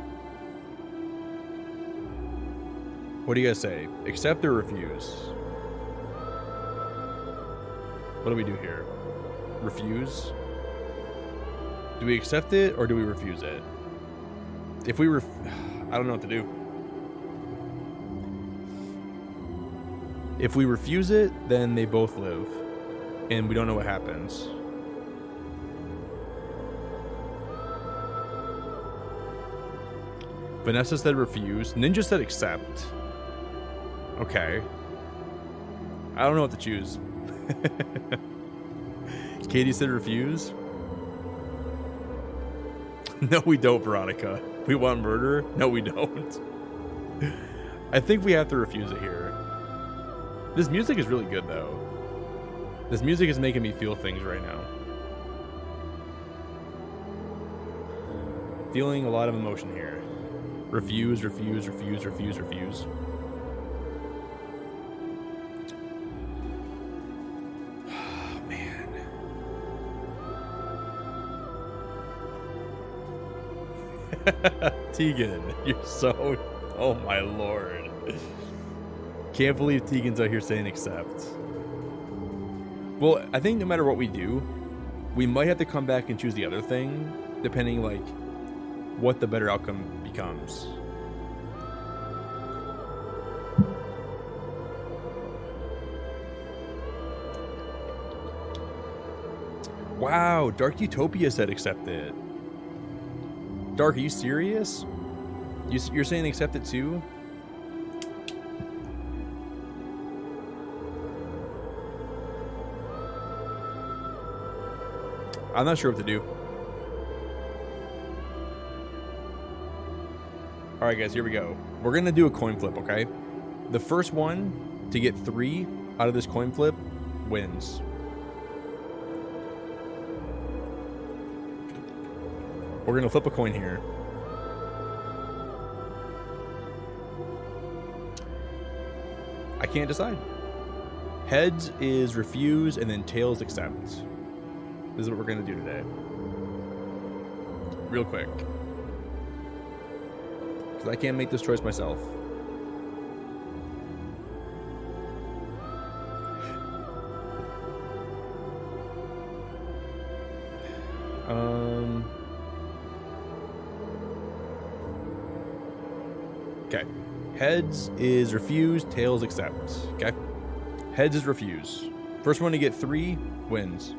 C: What do you guys say? Accept or refuse? What do we do here? Refuse? Do we accept it or do we refuse it? If we I don't know what to do. If we refuse it, then they both live. And we don't know what happens. Vanessa said refuse. Ninja said accept. Okay. I don't know what to choose. Katie said refuse. No, we don't, Veronica. We want murder? No, we don't. I think we have to refuse it here. This music is really good, though. This music is making me feel things right now. Feeling a lot of emotion here. Refuse, refuse, refuse, refuse, refuse. Oh, man. Tegan, you're so... Oh, my lord. Can't believe Tegan's out here saying accept. Well, I think no matter what we do, we might have to come back and choose the other thing, depending, like, what the better outcome becomes. Wow, Dark Utopia said accept it. Dark, are you serious? You're saying accept it too? I'm not sure what to do. Alright guys, here we go. We're gonna do a coin flip, okay? The first one to get 3 out of this coin flip wins. We're gonna flip a coin here. I can't decide. Heads is refuse, and then tails accept. This is what we're gonna do today. Real quick. Because I can't make this choice myself. Okay. Heads is refuse, tails accept. Okay. Heads is refuse. First one to get 3 wins.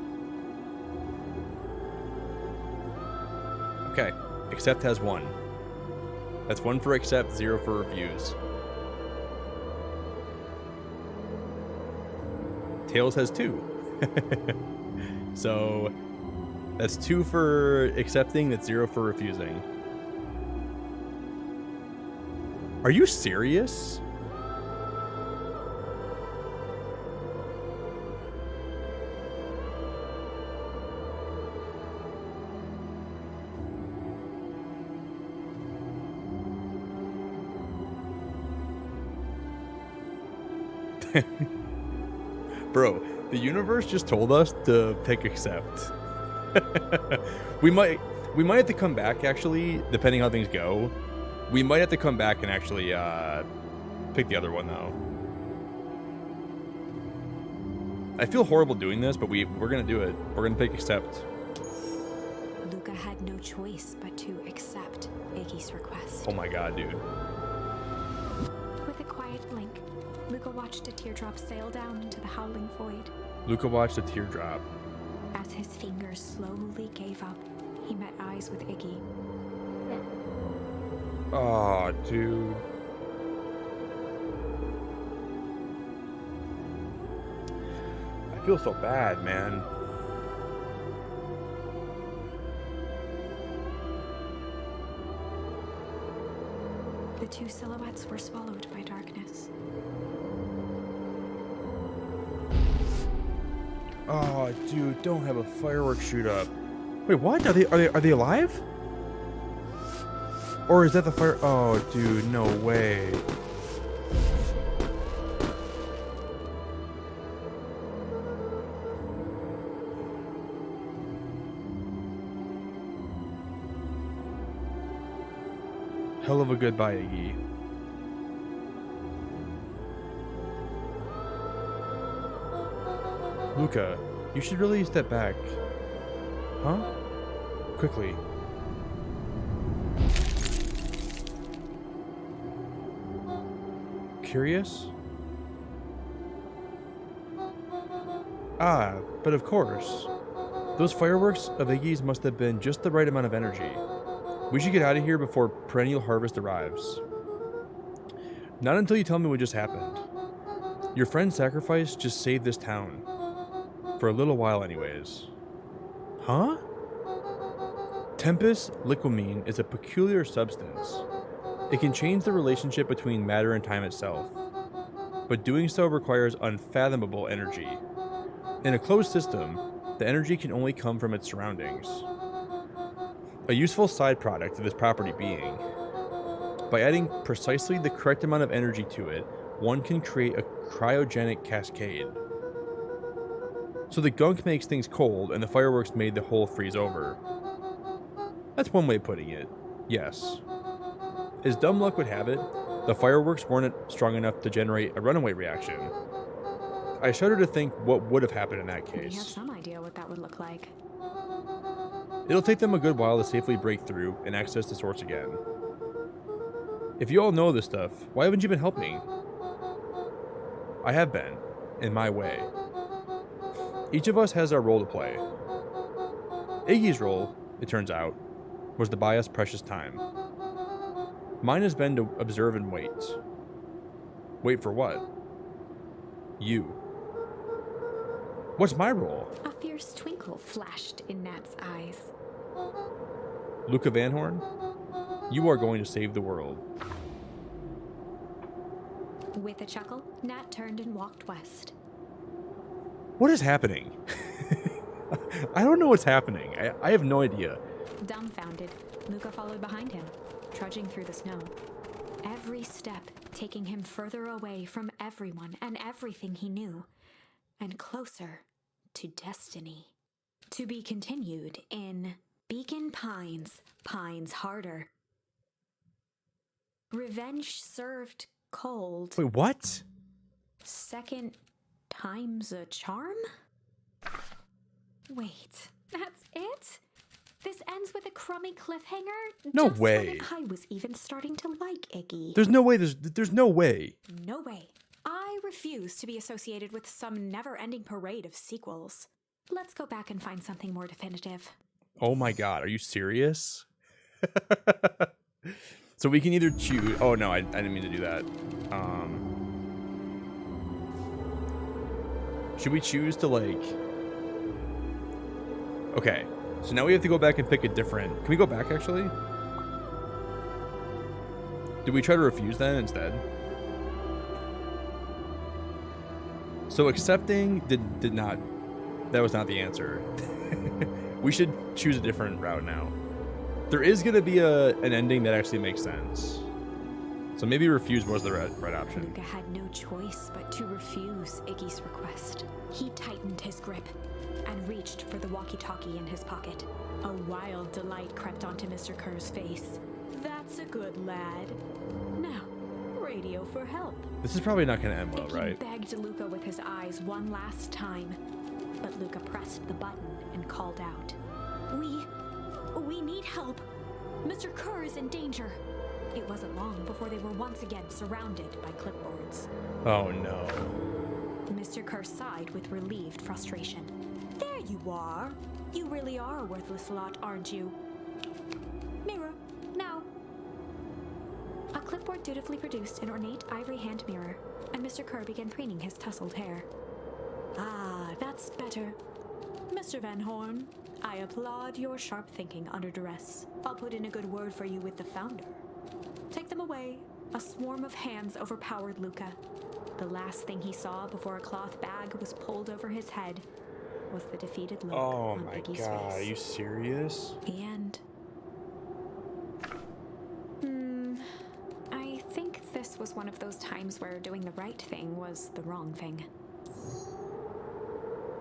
C: Okay. Accept has 1. That's 1 for accept, 0 for refuse. Tails has 2. So that's 2 for accepting, that's 0 for refusing. Are you serious? Bro, the universe just told us to pick accept. we might have to come back actually, depending how things go. We might have to come back and actually pick the other one though. I feel horrible doing this, but we're gonna do it. We're gonna pick accept.
E: Luca had no choice but to accept Iggy's request.
C: Oh my god, dude.
B: With a quiet blink, Luca watched a teardrop sail down into the howling void.
C: Luca watched a teardrop.
E: As his fingers slowly gave up, he met eyes with Iggy.
C: Oh, dude. I feel so bad, man.
E: The 2 silhouettes were swallowed by darkness.
C: Oh, dude, don't have a fireworks shoot up. Wait, what? Are they alive? Or is that the fire? Oh, dude, no way. Hell of a goodbye, Iggy. Luca, you should really step back. Huh? Quickly. Curious? Ah, but of course. Those fireworks of Iggy's must have been just the right amount of energy. We should get out of here before perennial harvest arrives. Not until you tell me what just happened. Your friend's sacrifice just saved this town. For a little while anyways. Huh? Tempus liquamine is a peculiar substance. It can change the relationship between matter and time itself, but doing so requires unfathomable energy. In a closed system, the energy can only come from its surroundings. A useful side product of this property being, by adding precisely the correct amount of energy to it, one can create a cryogenic cascade. So the gunk makes things cold, and the fireworks made the whole freeze over. That's one way of putting it, yes. As dumb luck would have it, the fireworks weren't strong enough to generate a runaway reaction. I shudder to think what would have happened in that
E: We have
C: case.
E: some idea what that would look like.
C: It'll take them a good while to safely break through and access the source again. If you all know this stuff, why haven't you been helping? I have been, in my way. Each of us has our role to play. Iggy's role, it turns out, was to buy us precious time. Mine has been to observe and wait. Wait for what? You. What's my role?
E: A fierce twinkle flashed in Nat's eyes.
C: Luca Van Horn? You are going to save the world.
E: With a chuckle, Nat turned and walked west.
C: What is happening? I don't know what's happening. I have no idea.
E: Dumbfounded, Luca followed behind him, trudging through the snow. Every step taking him further away from everyone and everything he knew, and closer to destiny. To be continued in Beacon Pines, Pines Harder. Revenge served cold.
C: Wait, what?
E: Second time's a charm? Wait, that's it? This ends with a crummy cliffhanger?
C: No
E: Just
C: way.
E: when I was even starting to like Iggy.
C: There's no way. There's no way.
E: No way. I refuse to be associated with some never-ending parade of sequels. Let's go back and find something more definitive.
C: Oh my god, are you serious? So we can either choose. Oh no, I didn't mean to do that. Should we choose to like? Okay, so now we have to go back and pick a different. Can we go back actually? Did we try to refuse that instead? So accepting did not. That was not the answer. We should choose a different route now. There is going to be an ending that actually makes sense. So maybe refuse was the right option.
E: Luca had no choice but to refuse Iggy's request. He tightened his grip and reached for the walkie-talkie in his pocket. A wild delight crept onto Mr. Kerr's face. That's a good lad. Now, radio for help.
C: This is probably not going to end well,
E: Iggy
C: right?
E: begged Luca with his eyes one last time, but Luca pressed the button and called out. We need help. Mr. Kerr is in danger. It wasn't long before they were once again surrounded by clipboards.
C: Oh no.
E: Mr. Kerr sighed with relieved frustration. There you are. You really are a worthless lot, aren't you? Mirror, now. A clipboard dutifully produced an ornate ivory hand mirror, and Mr. Kerr began preening his tousled hair. Ah, that's better. Mr. Van Horn, I applaud your sharp thinking under duress. I'll put in a good word for you with the founder. Take them away. A swarm of hands overpowered Luca. The last thing he saw before a cloth bag was pulled over his head was the defeated look
C: Oh
E: on
C: my
E: Iggy's
C: god, are
E: face.
C: you serious?
E: The end. I think this was one of those times where doing the right thing was the wrong thing.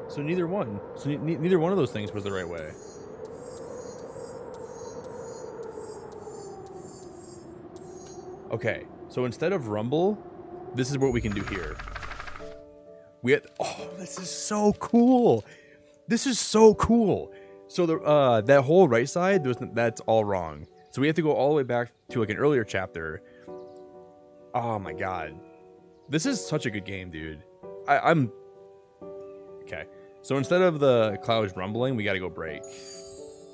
C: So neither one. So neither one of those things was the right way. Okay, so instead of rumble, this is what we can do here. Oh, this is so cool. This is so cool. So the that whole right side, that's all wrong. So we have to go all the way back to like an earlier chapter. Oh my god, this is such a good game, dude. I'm okay. So instead of the clouds rumbling, we got to go break.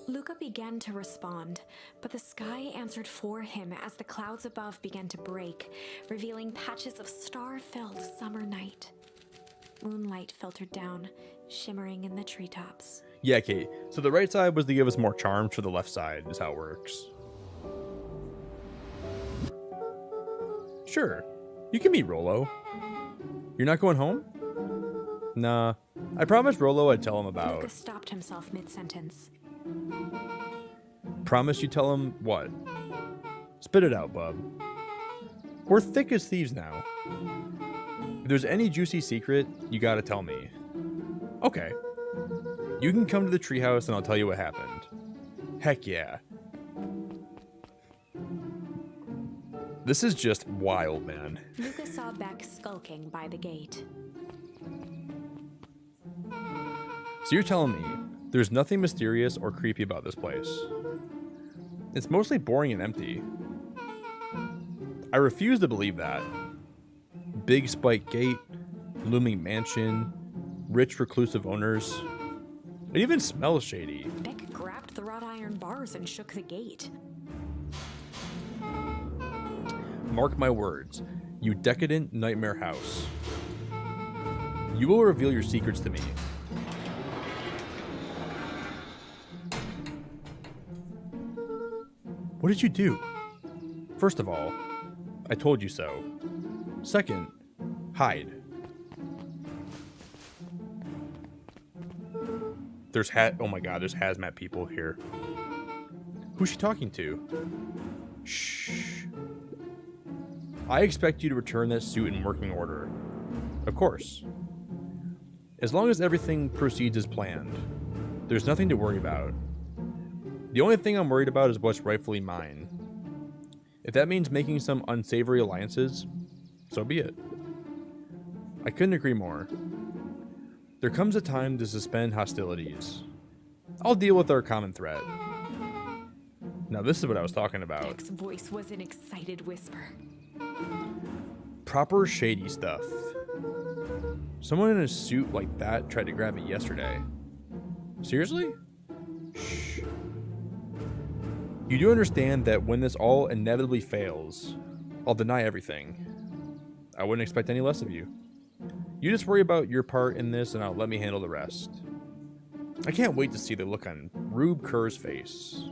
E: Luca began to respond, but the sky answered for him as the clouds above began to break, revealing patches of star-filled summer night. Moonlight filtered down, shimmering in the treetops.
C: Yeah, Kate. So the right side was to give us more charm for the left side, is how it works. Sure. You can meet Rolo. You're not going home? Nah. I promised Rolo I'd tell him about.
E: Luca stopped himself mid-sentence.
C: Promise you tell him what? Spit it out, bub. We're thick as thieves now. If there's any juicy secret, you gotta tell me. Okay. You can come to the treehouse and I'll tell you what happened. Heck yeah. This is just wild, man.
E: Luca saw Beck skulking by the gate.
C: So you're telling me there's nothing mysterious or creepy about this place? It's mostly boring and empty. I refuse to believe that. Big spike gate, looming mansion, rich reclusive owners. It even smells shady.
E: Beck grabbed
B: bars and shook the gate.
C: Mark my words, you decadent nightmare house. You will reveal your secrets to me. What did you do? First of all, I told you so. Second, hide. Oh my god, there's hazmat people here. Who's she talking to? Shh. I expect you to return that suit in working order. Of course. As long as everything proceeds as planned, there's nothing to worry about. The only thing I'm worried about is what's rightfully mine. If that means making some unsavory alliances, so be it. I couldn't agree more. There comes a time to suspend hostilities. I'll deal with our common threat. Now this is what I was talking about.
B: Beck's voice was an excited whisper.
C: Proper shady stuff. Someone in a suit like that tried to grab it yesterday. Seriously? Shh. You do understand that when this all inevitably fails, I'll deny everything. I wouldn't expect any less of you. You just worry about your part in this and I'll let me handle the rest. I can't wait to see the look on Rube Kerr's face.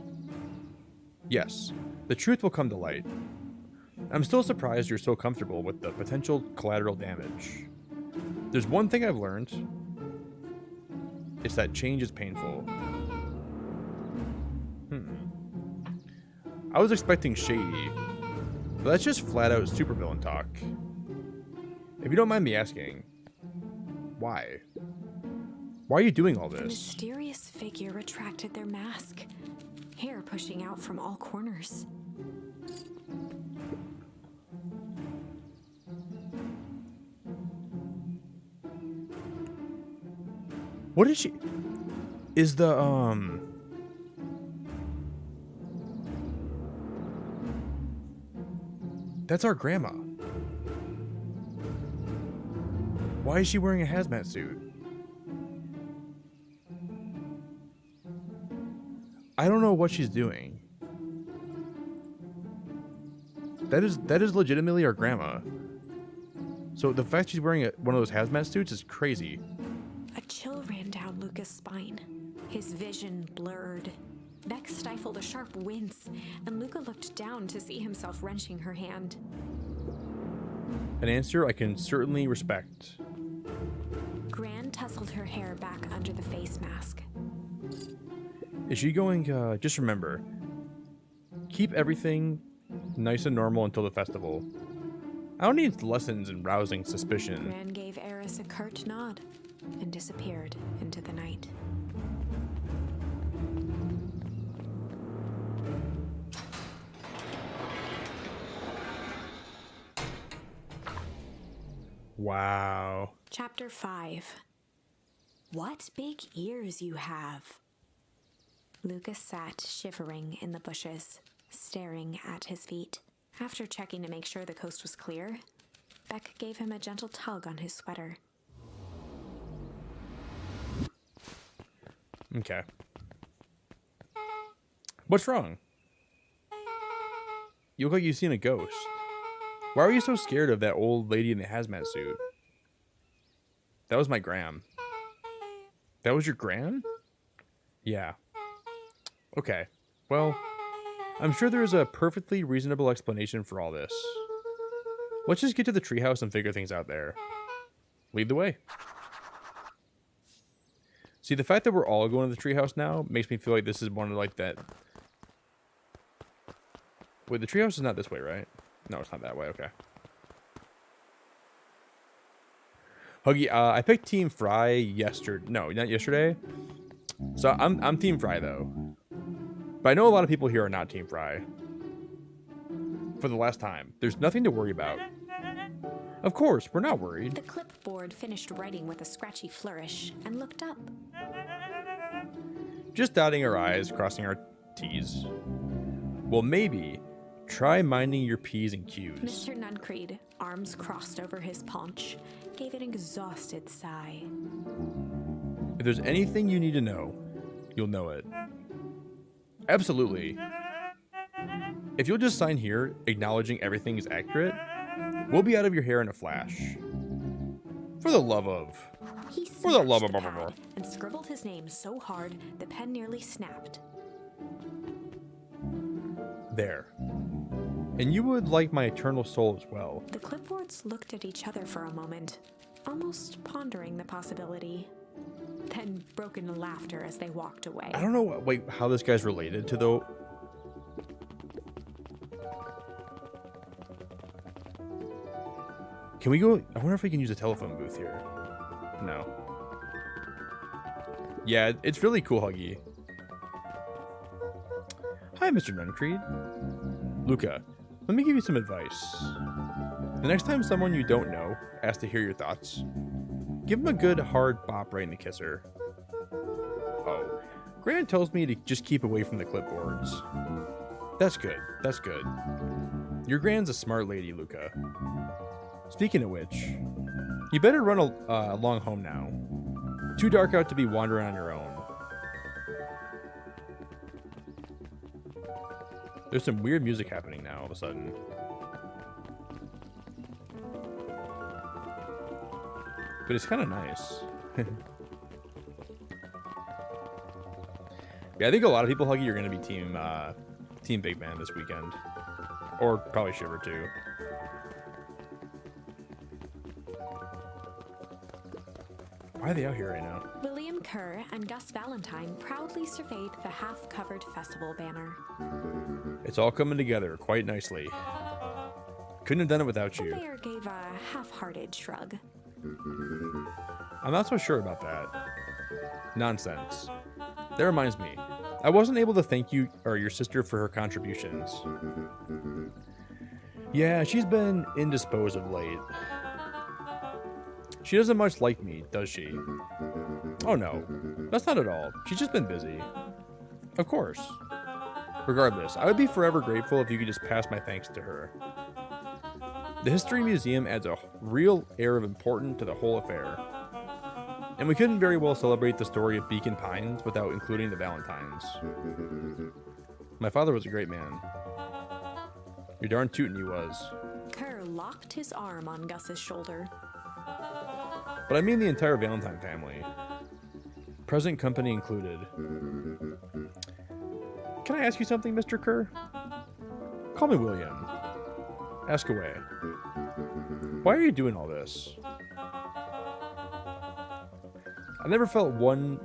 C: Yes, the truth will come to light. I'm still surprised you're so comfortable with the potential collateral damage. There's one thing I've learned. It's that change is painful. I was expecting shady, but that's just flat out supervillain talk. If you don't mind me asking, why? Why are you doing all
B: The
C: this?
B: mysterious figure retracted their mask, hair pushing out from all corners.
C: What is she? Is the, That's our grandma. Why is she wearing a hazmat suit? I don't know what she's doing. That is legitimately our grandma. So the fact she's wearing one of those hazmat suits is crazy.
B: A chill ran down Luca's spine. His vision blurred. Beck stifled a sharp wince, and Luca looked down to see himself wrenching her hand.
C: An answer I can certainly respect.
B: Gran tousled her hair back under the face mask.
C: Is she going, just remember, keep everything nice and normal until the festival. I don't need lessons in rousing suspicion.
B: Gran gave Eris a curt nod and disappeared into the night.
C: Wow.
B: Chapter 5. What big ears you have. Lucas sat shivering in the bushes, staring at his feet. After checking to make sure the coast was clear, Beck gave him a gentle tug on his sweater.
C: Okay. What's wrong? You look like you've seen a ghost. Why are you so scared of that old lady in the hazmat suit? That was my gram. That was your gram? Yeah. Okay. Well, I'm sure there's a perfectly reasonable explanation for all this. Let's just get to the treehouse and figure things out there. Lead the way. See, the fact that we're all going to the treehouse now makes me feel like this is one of like that. Wait, the treehouse is not this way, right? No, it's not that way. Okay. Huggy, I picked Team Fry yesterday. No, not yesterday. So I'm Team Fry though. But I know a lot of people here are not Team Fry. For the last time, there's nothing to worry about. Of course, we're not worried.
B: The clipboard finished writing with a scratchy flourish and looked up.
C: Just dotting our I's, crossing our T's. Well, maybe try minding your P's and Q's.
B: Mr. Nuncreed, arms crossed over his paunch, gave an exhausted sigh.
C: If there's anything you need to know, you'll know it. Absolutely. If you'll just sign here, acknowledging everything is accurate, we'll be out of your hair in a flash. For the love of...
E: He
C: For the love
E: snatched
C: of...
E: the pad and scribbled his name so hard the pen nearly snapped.
C: There. And you would like my eternal soul as well.
E: The clipboards looked at each other for a moment, almost pondering the possibility. Then broke into laughter as they walked away.
C: I don't know how this guy's related to the... Can we go... I wonder if we can use a telephone booth here. No. Yeah, it's really cool, Huggy. Hi, Mr. Nuncreed. Luca, let me give you some advice. The next time someone you don't know asks to hear your thoughts, give him a good hard bop right in the kisser. Oh, Gran tells me to just keep away from the clipboards. That's good, that's good. Your Gran's a smart lady, Luca. Speaking of which, you better run along home now. Too dark out to be wandering on your own. There's some weird music happening now all of a sudden. But it's kind of nice. Yeah, I think a lot of people, Huggy, are going to be team Big Man this weekend. Or probably Shiver too. Why are they out here right now?
E: William Kerr and Gus Valentine proudly surveyed the half-covered festival banner.
C: It's all coming together quite nicely. Couldn't have done it without
E: The
C: you.
E: mayor gave a half-hearted shrug.
C: I'm not so sure about that. Nonsense. That reminds me. I wasn't able to thank you or your sister for her contributions. Yeah, she's been indisposed of late. She doesn't much like me, does she? Oh no, that's not at all. She's just been busy. Of course. Regardless, I would be forever grateful if you could just pass my thanks to her. The History Museum adds a real air of importance to the whole affair. And we couldn't very well celebrate the story of Beacon Pines without including the Valentines. My father was a great man. You're darn tootin' he was.
E: Kerr locked his arm on Gus's shoulder.
C: But I mean the entire Valentine family. Present company included. Can I ask you something, Mr. Kerr? Call me William. Ask away. Why are you doing all this? I never felt one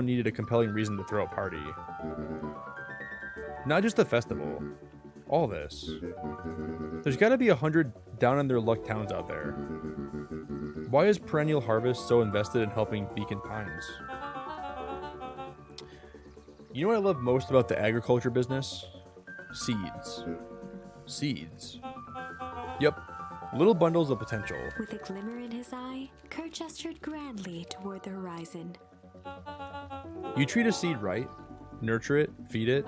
C: needed a compelling reason to throw a party. Not just a festival. All this. There's gotta be 100 down on their luck towns out there. Why is Perennial Harvest so invested in helping Beacon Pines? You know what I love most about the agriculture business? Seeds. Seeds. Yep. Little bundles of potential.
E: With a glimmer in his eye, Kerr gestured grandly toward the horizon.
C: You treat a seed right, nurture it, feed it,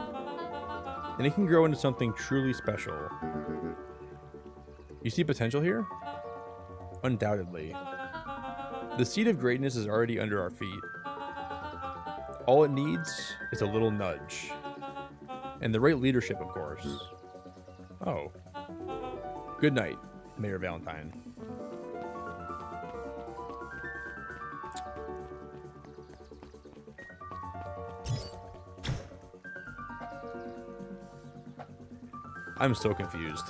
C: and it can grow into something truly special. You see potential here? Undoubtedly. The seed of greatness is already under our feet. All it needs is a little nudge. And the right leadership, of course. Oh. Good night, Mayor Valentine. I'm so confused.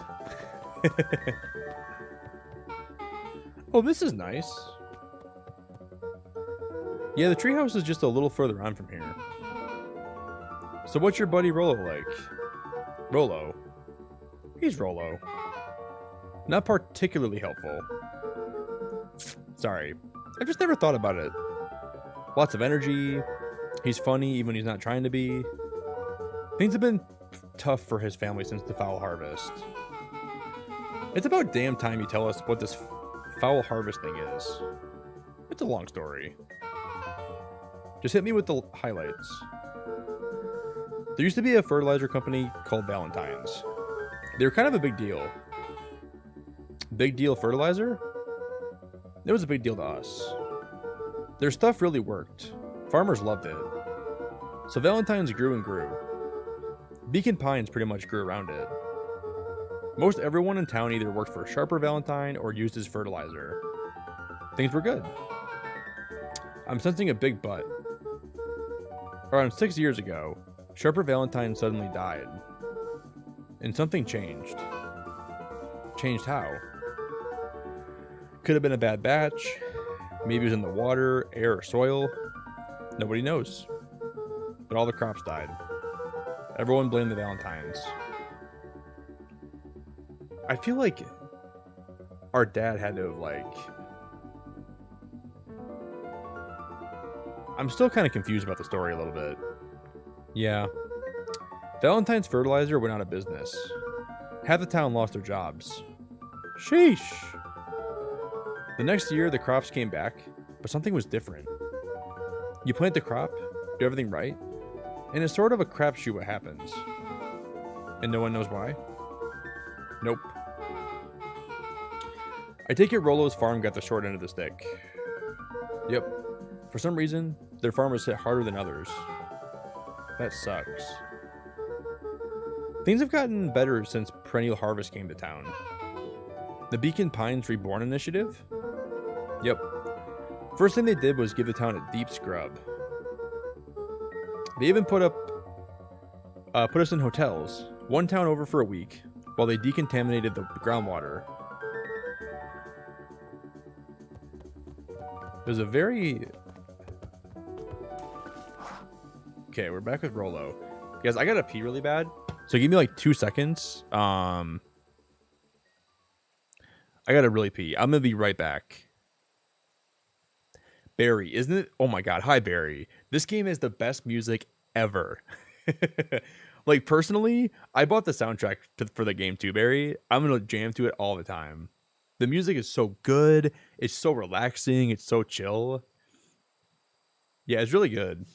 C: Oh, this is nice. Yeah, the treehouse is just a little further on from here. So what's your buddy Rollo like? Rollo? He's Rollo. Not particularly helpful. Sorry. I've just never thought about it. Lots of energy. He's funny even when he's not trying to be. Things have been tough for his family since the foul harvest. It's about damn time you tell us what this foul harvest thing is. It's a long story. Just hit me with the highlights. There used to be a fertilizer company called Valentine's. They were kind of a big deal. Big deal fertilizer? It was a big deal to us. Their stuff really worked. Farmers loved it. So Valentine's grew and grew. Beacon Pines pretty much grew around it. Most everyone in town either worked for Sharper Valentine or used his fertilizer. Things were good. I'm sensing a big but. Around 6 years ago, Sharper Valentine suddenly died. And something changed. Changed how? Could have been a bad batch. Maybe it was in the water, air, or soil. Nobody knows. But all the crops died. Everyone blamed the Valentines. I feel like our dad had to have, like... I'm still kind of confused about the story a little bit. Yeah. Valentine's Fertilizer went out of business. Half the town lost their jobs. Sheesh. The next year, the crops came back, but something was different. You plant the crop, do everything right, and it's sort of a crapshoot what happens. And no one knows why? Nope. I take it Rolo's farm got the short end of the stick. Yep. For some reason, their farm was hit harder than others. That sucks. Things have gotten better since Perennial Harvest came to town. The Beacon Pines Reborn initiative? Yep. First thing they did was give the town a deep scrub. They even put us in hotels, one town over for a week, while they decontaminated the groundwater. There's a very... Okay, we're back with Rolo. Guys, I gotta pee really bad, so give me like 2 seconds. I gotta really pee. I'm gonna be right back. Barry, isn't it? Oh my god, hi Barry. This game is the best music ever. Like, personally, I bought the soundtrack for the game too, Barry. I'm gonna jam to it all the time. The music is so good. It's so relaxing. It's so chill. Yeah, it's really good.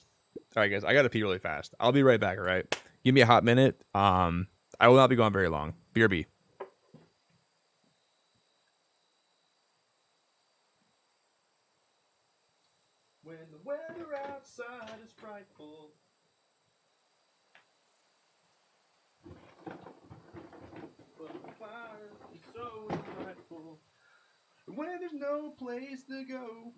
C: All right, guys, I gotta pee really fast. I'll be right back, all right? Give me a hot minute. I will not be gone very long. BRB.
F: When the weather outside is frightful. But the fire is so delightful. When there's no place to go.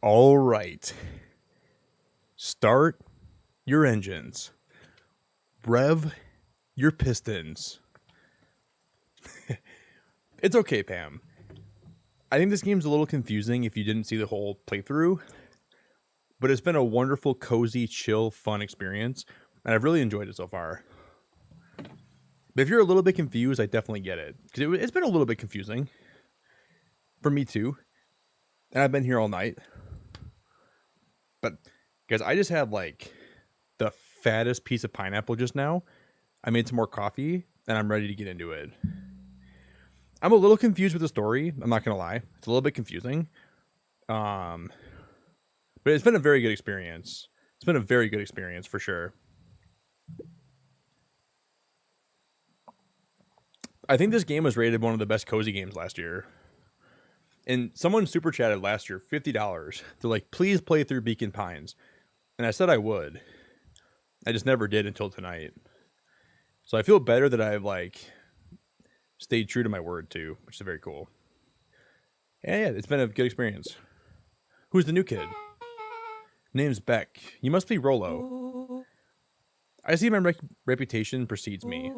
C: All right. Start your engines. Rev your pistons. It's okay, Pam. I think this game's a little confusing if you didn't see the whole playthrough, but it's been a wonderful, cozy, chill, fun experience, and I've really enjoyed it so far. But if you're a little bit confused, I definitely get it, because it's been a little bit confusing for me too, and I've been here all night. But guys, I just had like the fattest piece of pineapple just now. I made some more coffee, and I'm ready to get into it. I'm a little confused with the story. I'm not gonna lie; it's a little bit confusing. But it's been a very good experience. It's been a very good experience for sure. I think this game was rated one of the best cozy games last year. And someone super chatted last year, $50. They're like, please play through Beacon Pines. And I said I would. I just never did until tonight. So I feel better that I've like stayed true to my word too, which is very cool. Yeah, it's been a good experience. Who's the new kid? Name's Beck. You must be Rolo. I see my reputation precedes me.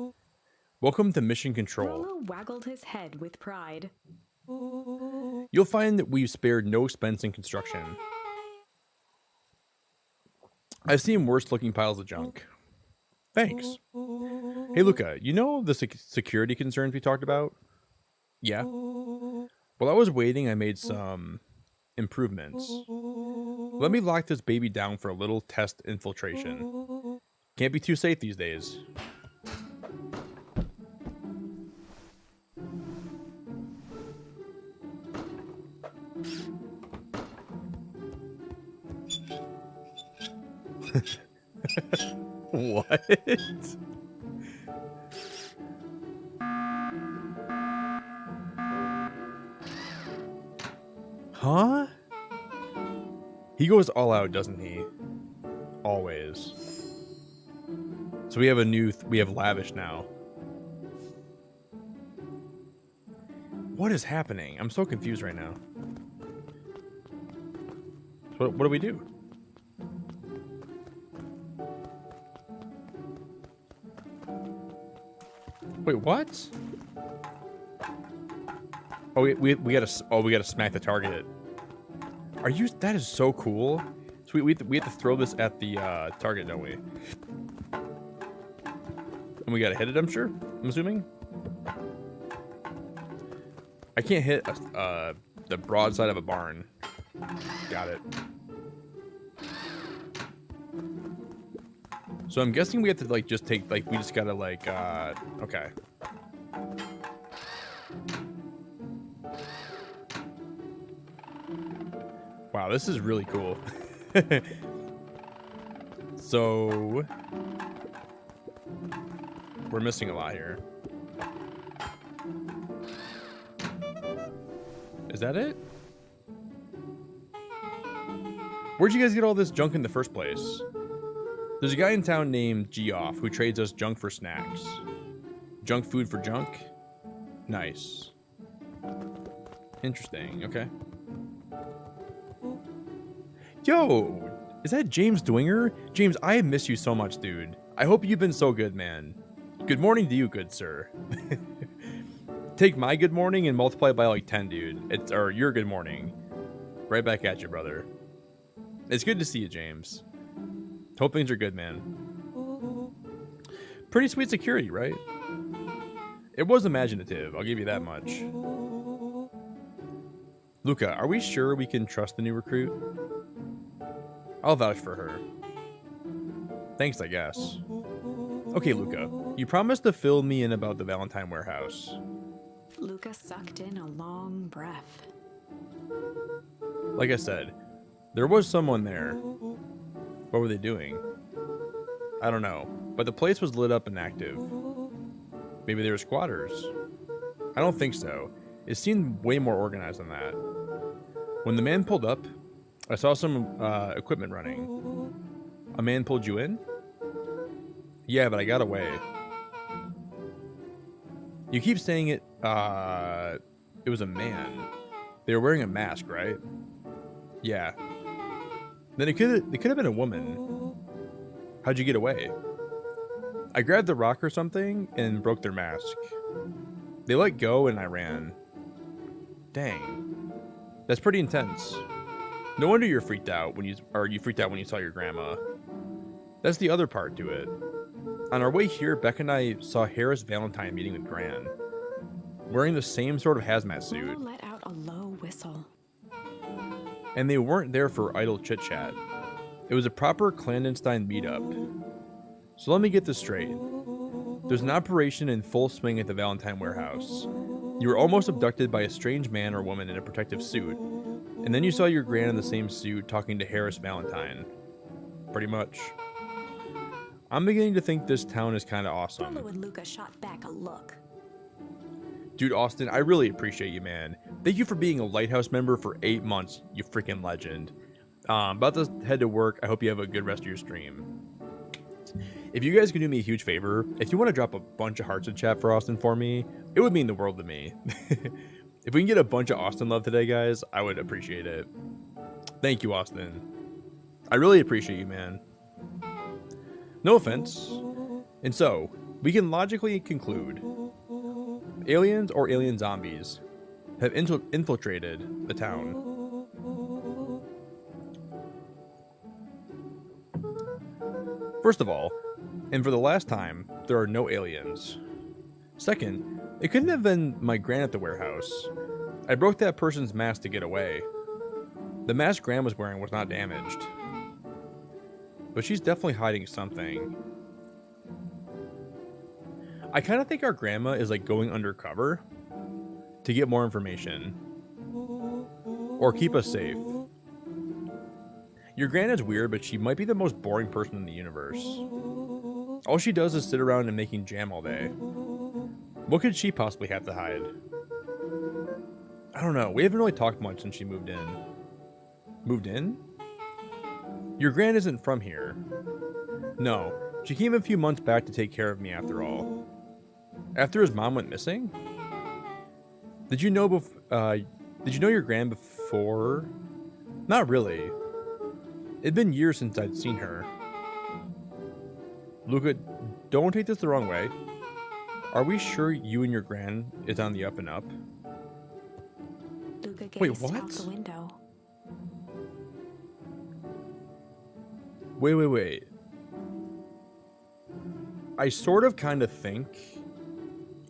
C: Welcome to Mission Control.
E: Rolo waggled his head with pride.
C: You'll find that we've spared no expense in construction. I've seen worse looking piles of junk. Thanks. Hey, Luca, you know the security concerns we talked about? Yeah. While I was waiting, I made some improvements. Let me lock this baby down for a little test infiltration. Can't be too safe these days. What? Huh? He goes all out, doesn't he? Always. So we have we have Lavish now. What is happening? I'm so confused right now. What do we do? Wait, what? Oh, we gotta smack the target. Are you? That is so cool. So we have to throw this at the target, don't we? And we gotta hit it, I'm sure. I'm assuming. I can't hit the broadside of a barn. Got it. So I'm guessing we have to like just take like we just gotta like okay. Wow, this is really cool. So we're missing a lot here. Is that it? Where'd you guys get all this junk in the first place? There's a guy in town named Geoff who trades us junk for snacks. Junk food for junk? Nice. Interesting, okay. Yo, is that James Dwinger? James, I miss you so much, dude. I hope you've been so good, man. Good morning to you, good sir. Take my good morning and multiply it by like 10, dude. Or your good morning. Right back at you, brother. It's good to see you, James. Hope things are good, man. Pretty sweet security, right? It was imaginative, I'll give you that much. Luca, are we sure we can trust the new recruit? I'll vouch for her. Thanks, I guess. Okay, Luca, you promised to fill me in about the Valentine warehouse.
E: Luca sucked in a long breath.
C: Like I said, there was someone there. What were they doing? I don't know, but the place was lit up and active. Maybe they were squatters. I don't think so. It seemed way more organized than that. When the man pulled up, I saw some equipment running. A man pulled you in? Yeah, but I got away. You keep saying it was a man. They were wearing a mask, right? Yeah. Then it could have been a woman. How'd you get away? I grabbed the rock or something and broke their mask. They let go and I ran. Dang. That's pretty intense. No wonder you're freaked out when you freaked out when you saw your grandma. That's the other part to it. On our way here, Becca and I saw Harris Valentine meeting with Gran, wearing the same sort of hazmat suit.
E: Willow let out a low whistle.
C: And they weren't there for idle chit-chat. It was a proper clandestine meetup. So let me get this straight. There's an operation in full swing at the Valentine warehouse. You were almost abducted by a strange man or woman in a protective suit, and then you saw your Gran in the same suit talking to Harris Valentine. Pretty much. I'm beginning to think this town is kind of awesome.
E: Willow and Luca shot back a look.
C: Dude, Austin, I really appreciate you, man. Thank you for being a Lighthouse member for 8 months, you freaking legend. About to head to work. I hope you have a good rest of your stream. If you guys can do me a huge favor, if you want to drop a bunch of hearts in chat for Austin for me, it would mean the world to me. If we can get a bunch of Austin love today, guys, I would appreciate it. Thank you, Austin. I really appreciate you, man. No offense. And so, we can logically conclude aliens or alien zombies have infiltrated the town. First of all, and for the last time, there are no aliens. Second, it couldn't have been my Gran at the warehouse. I broke that person's mask to get away. The mask Gran was wearing was not damaged. But she's definitely hiding something. I kind of think our grandma is like going undercover to get more information. Or keep us safe. Your Gran is weird, but she might be the most boring person in the universe. All she does is sit around and making jam all day. What could she possibly have to hide? I don't know. We haven't really talked much since she moved in. Moved in? Your Gran isn't from here. No, she came a few months back to take care of me after all. After his mom went missing? Did you know your Gran before? Not really. It'd been years since I'd seen her. Luca, don't take this the wrong way. Are we sure you and your Gran is on the up and up?
E: Luca gazed
C: Wait, what?
E: out the window.
C: Wait. I sort of kind of think...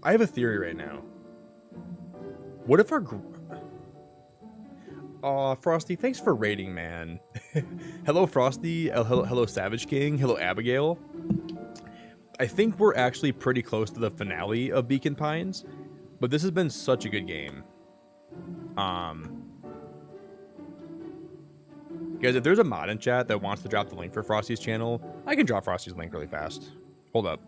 C: I have a theory right now. What if our... Aw, Frosty, thanks for raiding, man. Hello, Frosty. Hello, Savage King. Hello, Abigail. I think we're actually pretty close to the finale of Beacon Pines, but this has been such a good game. Guys, if there's a mod in chat that wants to drop the link for Frosty's channel, I can drop Frosty's link really fast. Hold up.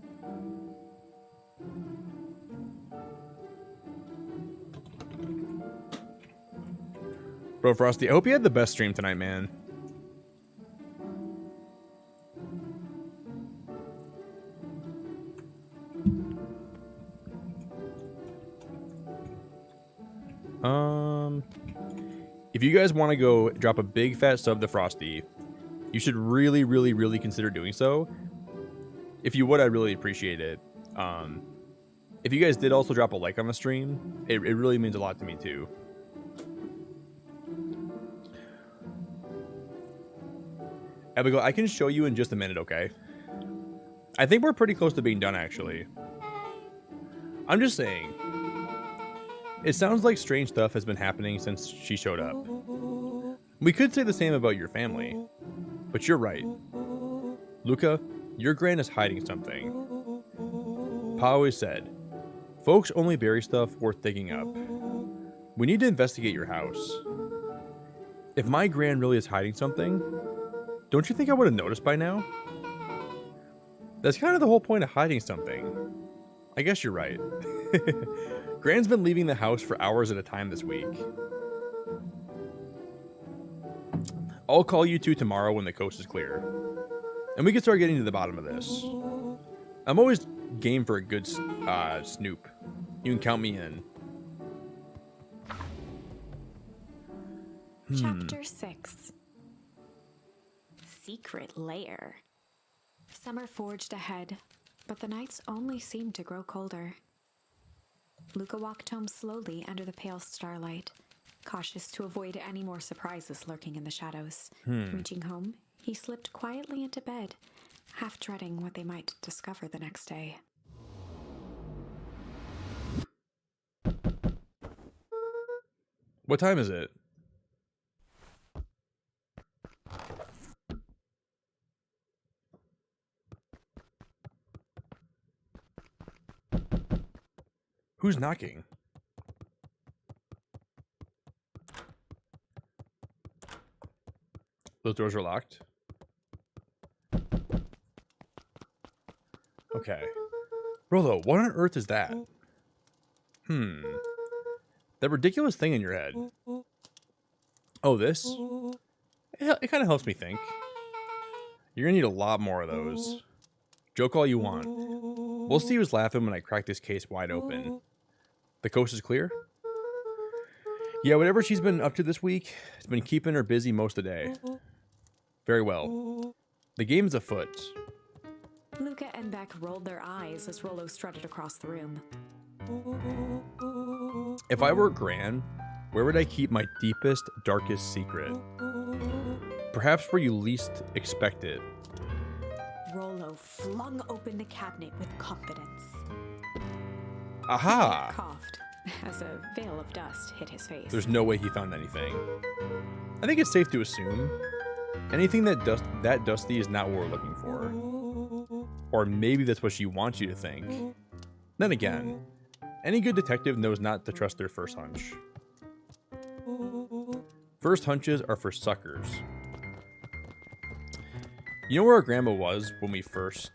C: Bro, Frosty, I hope you had the best stream tonight, man. If you guys want to go drop a big fat sub to Frosty, you should really consider doing so. If you would, I'd really appreciate it. If you guys did also drop a like on the stream, it really means a lot to me too. Abigail, I can show you in just a minute, okay? I think we're pretty close to being done, actually. I'm just saying. It sounds like strange stuff has been happening since she showed up. We could say the same about your family. But you're right. Luca, your Gran is hiding something. Pa always said, folks only bury stuff worth digging up. We need to investigate your house. If my Gran really is hiding something, don't you think I would have noticed by now? That's kind of the whole point of hiding something. I guess you're right. Gran's been leaving the house for hours at a time this week. I'll call you two tomorrow when the coast is clear. And we can start getting to the bottom of this. I'm always game for a good snoop. You can count me in.
E: Chapter 6. Secret Lair. Summer forged ahead, but the nights only seemed to grow colder. Luca walked home slowly under the pale starlight, cautious to avoid any more surprises lurking in the shadows. Reaching home, he slipped quietly into bed, half dreading what they might discover the next day.
C: What time is it? Who's knocking? Those doors are locked. Okay. Rolo, what on earth is that? That ridiculous thing in your head. Oh, this? It kind of helps me think. You're gonna need a lot more of those. Joke all you want. We'll see who's laughing when I crack this case wide open. The coast is clear? Yeah, whatever she's been up to this week, it's been keeping her busy most of the day. Very well. The game is afoot.
E: Luca and Beck rolled their eyes as Rolo strutted across the room.
C: If I were Gran, where would I keep my deepest, darkest secret? Perhaps where you least expect it.
E: Rolo flung open the cabinet with confidence.
C: Aha!
E: Coughed as a veil of dust hit his face.
C: There's no way he found anything. I think it's safe to assume anything that dusty is not what we're looking for. Or maybe that's what she wants you to think. Then again, any good detective knows not to trust their first hunch. First hunches are for suckers. You know where our grandma was when we first?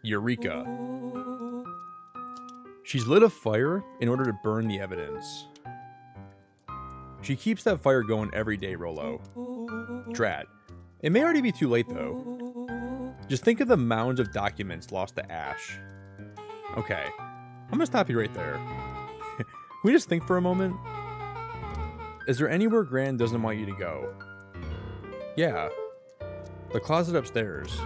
C: Eureka. She's lit a fire in order to burn the evidence. She keeps that fire going every day, Rolo. Drat. It may already be too late, though. Just think of the mounds of documents lost to ash. Okay, I'm gonna stop you right there. Can we just think for a moment? Is there anywhere Gran doesn't want you to go? Yeah. The closet upstairs.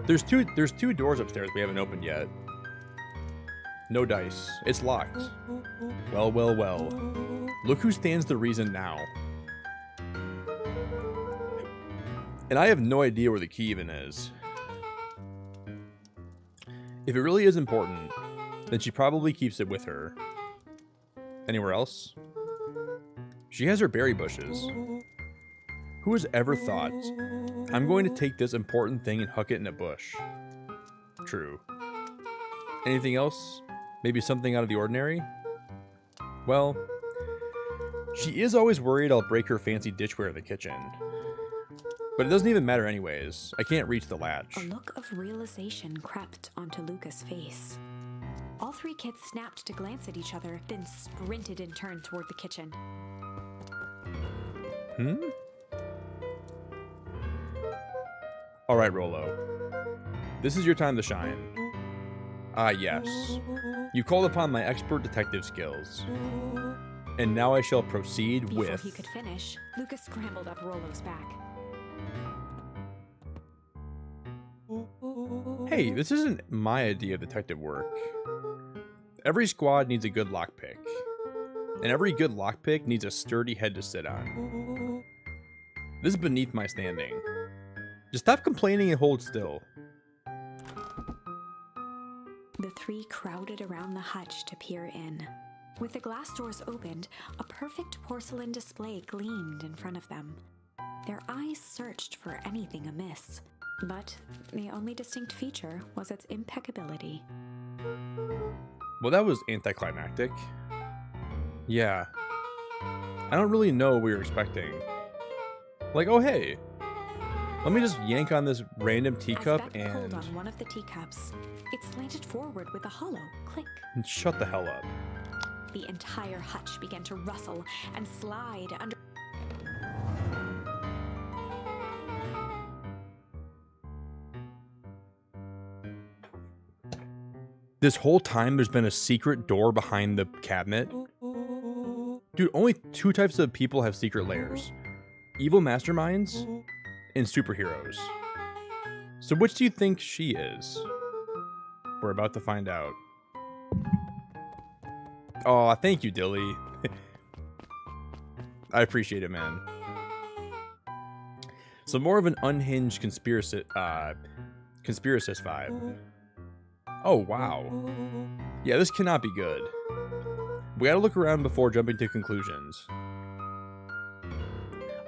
C: There's two doors upstairs we haven't opened yet. No dice. It's locked. Well, well, well. Look who stands to reason now. And I have no idea where the key even is. If it really is important, then she probably keeps it with her. Anywhere else? She has her berry bushes. Who has ever thought, I'm going to take this important thing and huck it in a bush? True. Anything else? Maybe something out of the ordinary? Well, she is always worried I'll break her fancy ditchware in the kitchen. But it doesn't even matter anyways. I can't reach the latch.
E: A look of realization crept onto Luca's face. All three kids snapped to glance at each other, then sprinted in turn toward the kitchen.
C: Alright, Rolo. This is your time to shine. Ah, yes. You called upon my expert detective skills. And now I shall proceed
E: Before
C: with...
E: he could finish, Luca scrambled up Rolo's back.
C: Hey, this isn't my idea of detective work. Every squad needs a good lockpick. And every good lockpick needs a sturdy head to sit on. This is beneath my standing. Just stop complaining and hold still.
E: The three crowded around the hutch to peer in. With the glass doors opened, a perfect porcelain display gleamed in front of them. Their eyes searched for anything amiss, but the only distinct feature was its impeccability.
C: Well, that was anticlimactic. Yeah. I don't really know what we were expecting. Like, oh hey, let me just yank on this random teacup
E: As Beck pulled
C: and...
E: on one of the teacups, it slanted forward with a hollow click.
C: Shut the hell up.
E: The entire hutch began to rustle and slide under.
C: This whole time there's been a secret door behind the cabinet? Dude, only two types of people have secret lairs. Evil masterminds and superheroes. So which do you think she is? We're about to find out. Oh, thank you, Dilly. I appreciate it, man. So more of an unhinged conspiracist vibe. Oh, wow. Yeah, this cannot be good. We gotta look around before jumping to conclusions.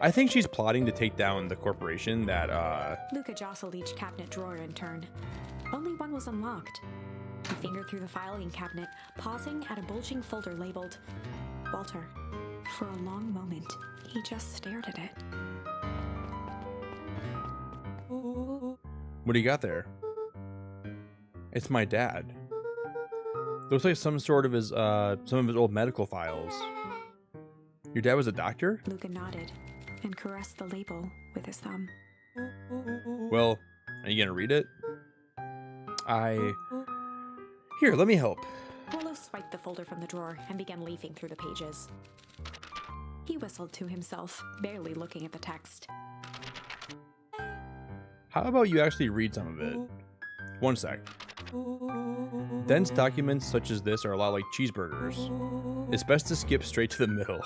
C: I think she's plotting to take down the corporation that,
E: Luca jostled each cabinet drawer in turn. Only one was unlocked. He fingered through the filing cabinet, pausing at a bulging folder labeled Walter. For a long moment, he just stared at it.
C: What do you got there? It's my dad. Looks like some of his old medical files. Your dad was a doctor?
E: Luca nodded and caressed the label with his thumb.
C: Well, are you gonna read it? Here, let me help.
E: Rollo swiped the folder from the drawer and began leafing through the pages. He whistled to himself, barely looking at the text.
C: How about you actually read some of it? One sec. Dense documents such as this are a lot like cheeseburgers. It's best to skip straight to the middle.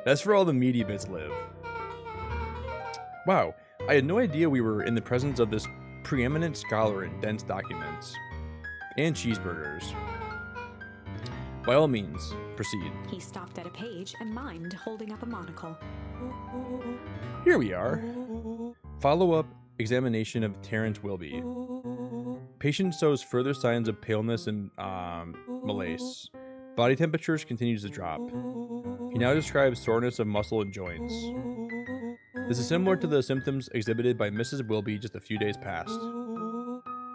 C: That's where all the meaty bits live. Wow, I had no idea we were in the presence of this preeminent scholar in dense documents. And cheeseburgers. By all means, proceed.
E: He stopped at a page and mimed, holding up a monocle.
C: Here we are. Follow-up examination of Terrence Wilby. Patient shows further signs of paleness and malaise. Body temperatures continues to drop. He now describes soreness of muscle and joints. This is similar to the symptoms exhibited by Mrs. Wilby just a few days past.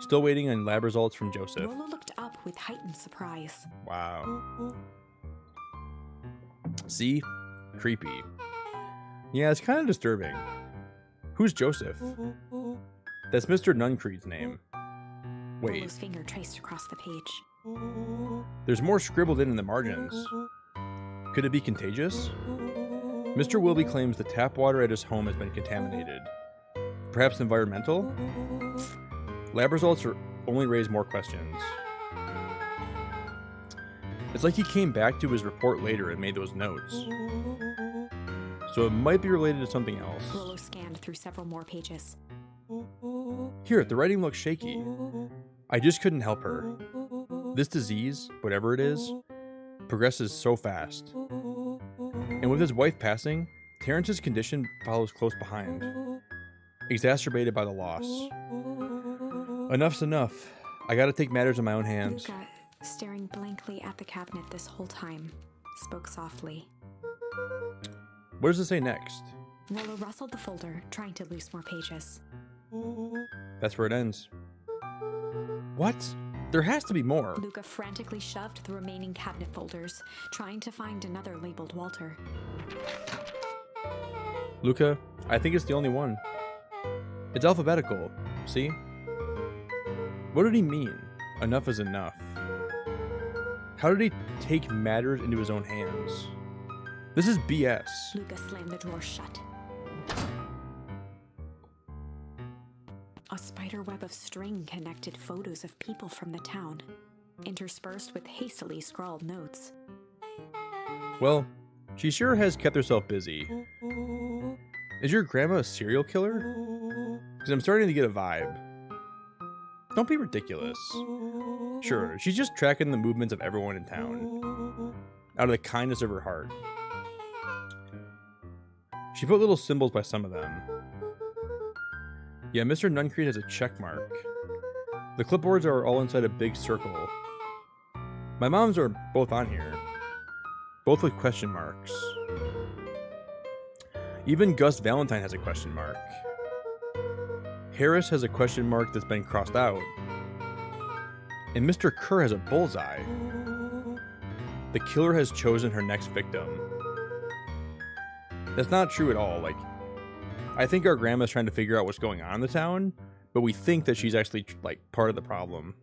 C: Still waiting on lab results from Joseph.
E: Rollo looked up with heightened surprise.
C: Wow. See? Creepy. Yeah, it's kind of disturbing. Who's Joseph? That's Mr. Nuncreed's name. Wait,
E: Rollo's finger traced across the page.
C: there's more scribbled in the margins. Could it be contagious? Mr. Wilby claims the tap water at his home has been contaminated. Perhaps environmental? Lab results only raise more questions. It's like he came back to his report later and made those notes. So it might be related to something else.
E: Rollo scanned through several more pages.
C: Here, the writing looks shaky. I just couldn't help her. This disease, whatever it is, progresses so fast. And with his wife passing, Terrence's condition follows close behind, exacerbated by the loss. Enough's enough. I gotta take matters in my own hands.
E: Luca, staring blankly at the cabinet this whole time, spoke softly.
C: What does it say next?
E: Rollo rustled the folder, trying to loose more pages.
C: That's where it ends. What? There has to be more.
E: Luca frantically shoved the remaining cabinet folders, trying to find another labeled Walter.
C: Luca, I think it's the only one. It's alphabetical, see? What did he mean? Enough is enough. How did he take matters into his own hands? This is BS.
E: Luca slammed the drawer shut. A spider web of string connected photos of people from the town, interspersed with hastily scrawled notes.
C: Well, she sure has kept herself busy. Is your grandma a serial killer? Because I'm starting to get a vibe. Don't be ridiculous. Sure, she's just tracking the movements of everyone in town. Out of the kindness of her heart. She put little symbols by some of them. Yeah, Mr. Nuncreed has a check mark. The clipboards are all inside a big circle. My mom's are both on here. Both with question marks. Even Gus Valentine has a question mark. Harris has a question mark that's been crossed out. And Mr. Kerr has a bullseye. The killer has chosen her next victim. That's not true at all. Like, I think our grandma's trying to figure out what's going on in the town, but we think that she's actually, like, part of the problem.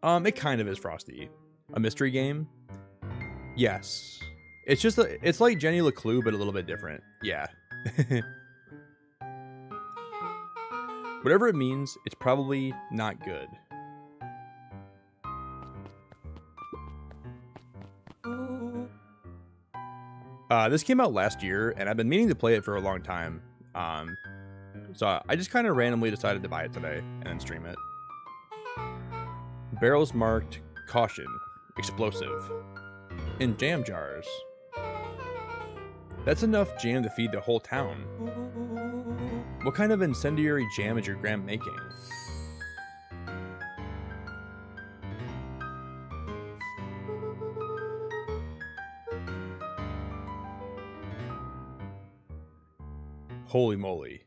C: It kind of is Frosty. A mystery game? Yes. It's just it's like Jenny LeClue, but a little bit different. Yeah. Whatever it means, it's probably not good. This came out last year, and I've been meaning to play it for a long time. So I just kind of randomly decided to buy it today and then stream it. Barrels marked caution, explosive, in jam jars. That's enough jam to feed the whole town. What kind of incendiary jam is your gram making? Holy moly.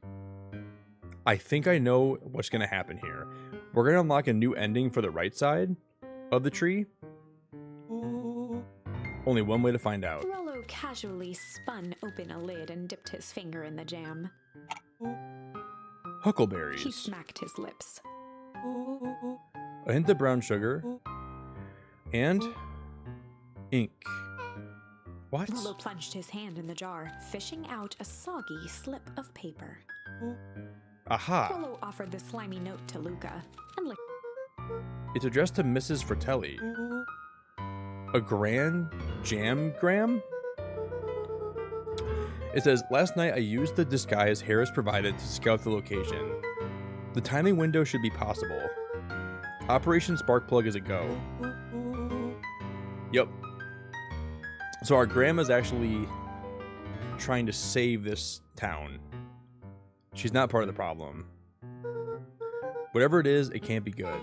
C: I think I know what's going to happen here. We're going to unlock a new ending for the right side of the tree. Only one way to find out.
E: Rollo casually spun open a lid and dipped his finger in the jam.
C: Huckleberries.
E: He smacked his lips.
C: A hint of brown sugar. And ink. What?
E: Rollo plunged his hand in the jar, fishing out a soggy slip of paper.
C: Aha!
E: Rollo offered the slimy note to Luca and licked.
C: It's addressed to Mrs. Fratelli. A grand jamgram? It says, last night I used the disguise Harris provided to scout the location. The timing window should be possible. Operation Sparkplug is a go. Yep. So our grandma's actually trying to save this town. She's not part of the problem. Whatever it is, it can't be good.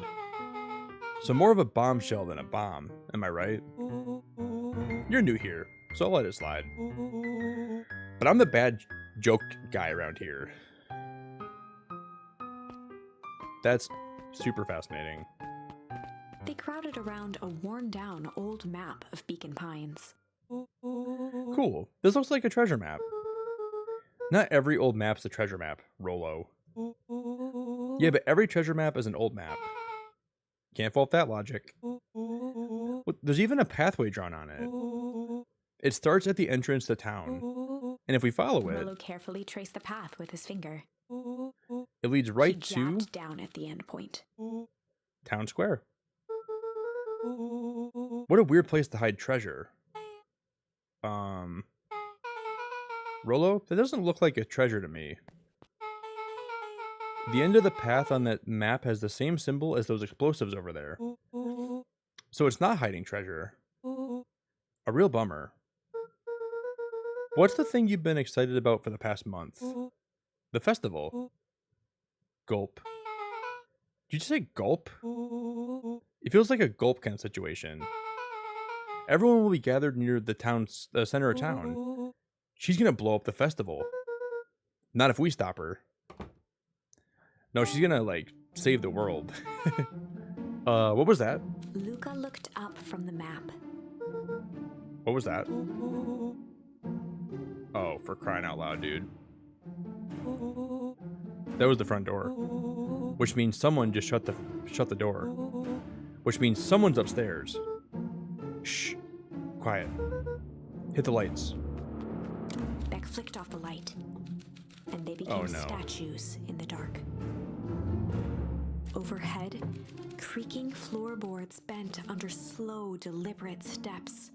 C: So more of a bombshell than a bomb, am I right? You're new here, so I'll let it slide. But I'm the bad joke guy around here. That's super fascinating.
E: They crowded around a worn-down old map of Beacon Pines.
C: Cool. This looks like a treasure map. Not every old map's a treasure map, Rollo. Yeah, but every treasure map is an old map. Can't fault that logic. There's even a pathway drawn on it. It starts at the entrance to town. And if we follow it,
E: Rollo carefully traced the path with his finger.
C: it leads right
E: He
C: to
E: jabbed down at the end point.
C: Town Square. What a weird place to hide treasure. Rollo, that doesn't look like a treasure to me. The end of the path on that map has the same symbol as those explosives over there. So it's not hiding treasure. A real bummer. What's the thing you've been excited about for the past month? The festival. Gulp. Did you just say gulp? It feels like a gulp kind of situation. Everyone will be gathered near the town's center of town. She's gonna blow up the festival. Not if we stop her. No, she's gonna, like, save the world. What was that?
E: Luca looked up from the map.
C: What was that? Oh, for crying out loud, dude. That was the front door. Which means someone just shut the door. Which means someone's upstairs. Shh. Quiet. Hit the lights.
E: Beck flicked off the light, and they became statues in the dark. Overhead, creaking floorboards bent under slow, deliberate steps.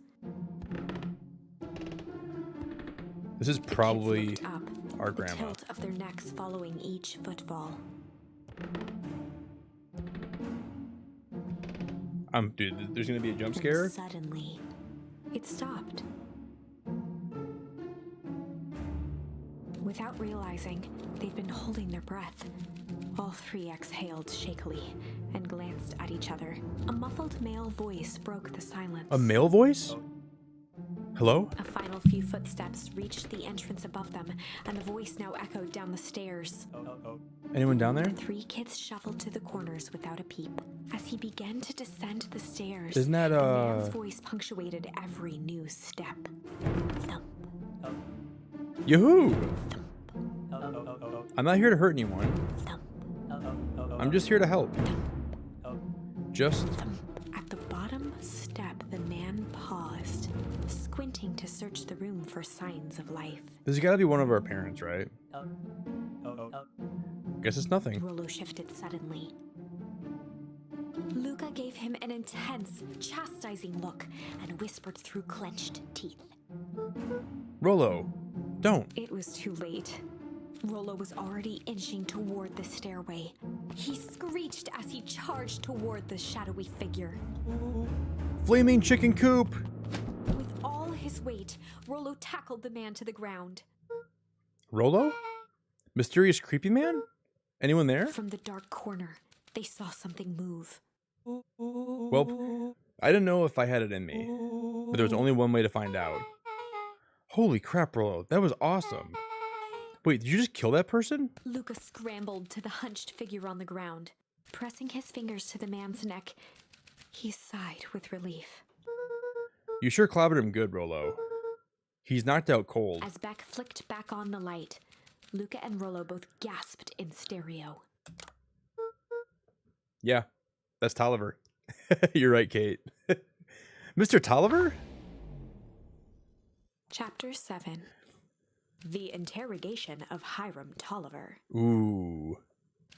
C: This is
E: The kids
C: probably
E: looked up,
C: our
E: the
C: grandma.
E: tilt of their necks following each footfall.
C: Dude, there's gonna be a jump
E: Then
C: scare.
E: suddenly, it stopped. Without realizing, they'd been holding their breath. All three exhaled shakily and glanced at each other. A muffled male voice broke the silence.
C: A male voice? Hello?
E: A final few footsteps reached the entrance above them, and the voice now echoed down the stairs.
C: Anyone down there?
E: The three kids shuffled to the corners without a peep. As he began to descend the stairs,
C: Isn't that,
E: the man's voice punctuated every new step. Thump,
C: Yoo-hoo! I'm not here to hurt anyone.
E: thump,
C: I'm just here to help. Just
E: thump. search the room for signs of life.
C: This has got to be one of our parents, right? Guess it's nothing.
E: Rollo shifted suddenly. Luca gave him an intense, chastising look and whispered through clenched teeth.
C: Rollo, don't.
E: It was too late. Rollo was already inching toward the stairway. He screeched as he charged toward the shadowy figure.
C: Flaming chicken coop!
E: With all his weight, Rollo tackled the man to the ground.
C: Rollo? Mysterious creepy man? Anyone there?
E: From the dark corner, they saw something move.
C: Well, I didn't know if I had it in me, but there was only one way to find out. Holy crap, Rollo, that was awesome. Wait, did you just kill that person?
E: Luca scrambled to the hunched figure on the ground. Pressing his fingers to the man's neck, he sighed with relief.
C: You sure clobbered him good, Rollo. He's knocked out cold.
E: As Beck flicked back on the light, Luca and Rollo both gasped in stereo.
C: Yeah, that's Tolliver. You're right, Kate. Mr. Tolliver?
E: Chapter 7. The Interrogation of Hiram Tolliver.
C: Ooh.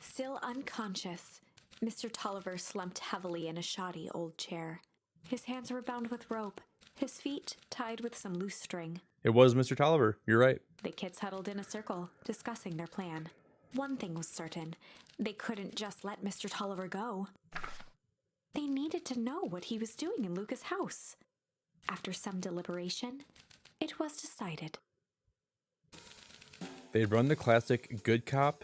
E: Still unconscious, Mr. Tolliver slumped heavily in a shoddy old chair. His hands were bound with rope, his feet tied with some loose string.
C: It was Mr. Tolliver. You're right.
E: The kids huddled in a circle, discussing their plan. One thing was certain. They couldn't just let Mr. Tolliver go. They needed to know what he was doing in Luca's house. After some deliberation, it was decided.
C: They'd run the classic good cop.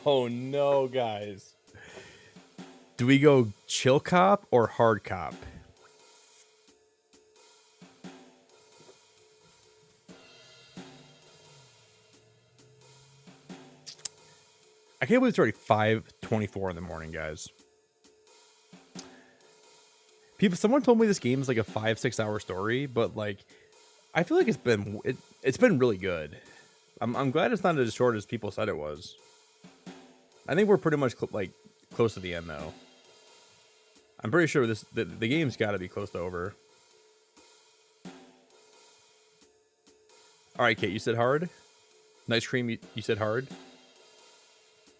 C: Oh no, guys. Do we go chill cop or hard cop? I can't believe it's already 5:24 in the morning, guys. Someone told me this game is like a 5-6 hour story, but like, I feel like it's been really good. I'm glad it's not as short as people said it was. I think we're pretty much close to the end though. I'm pretty sure the game's got to be close to over. All right, Kate, you said hard. Nice cream, you said hard.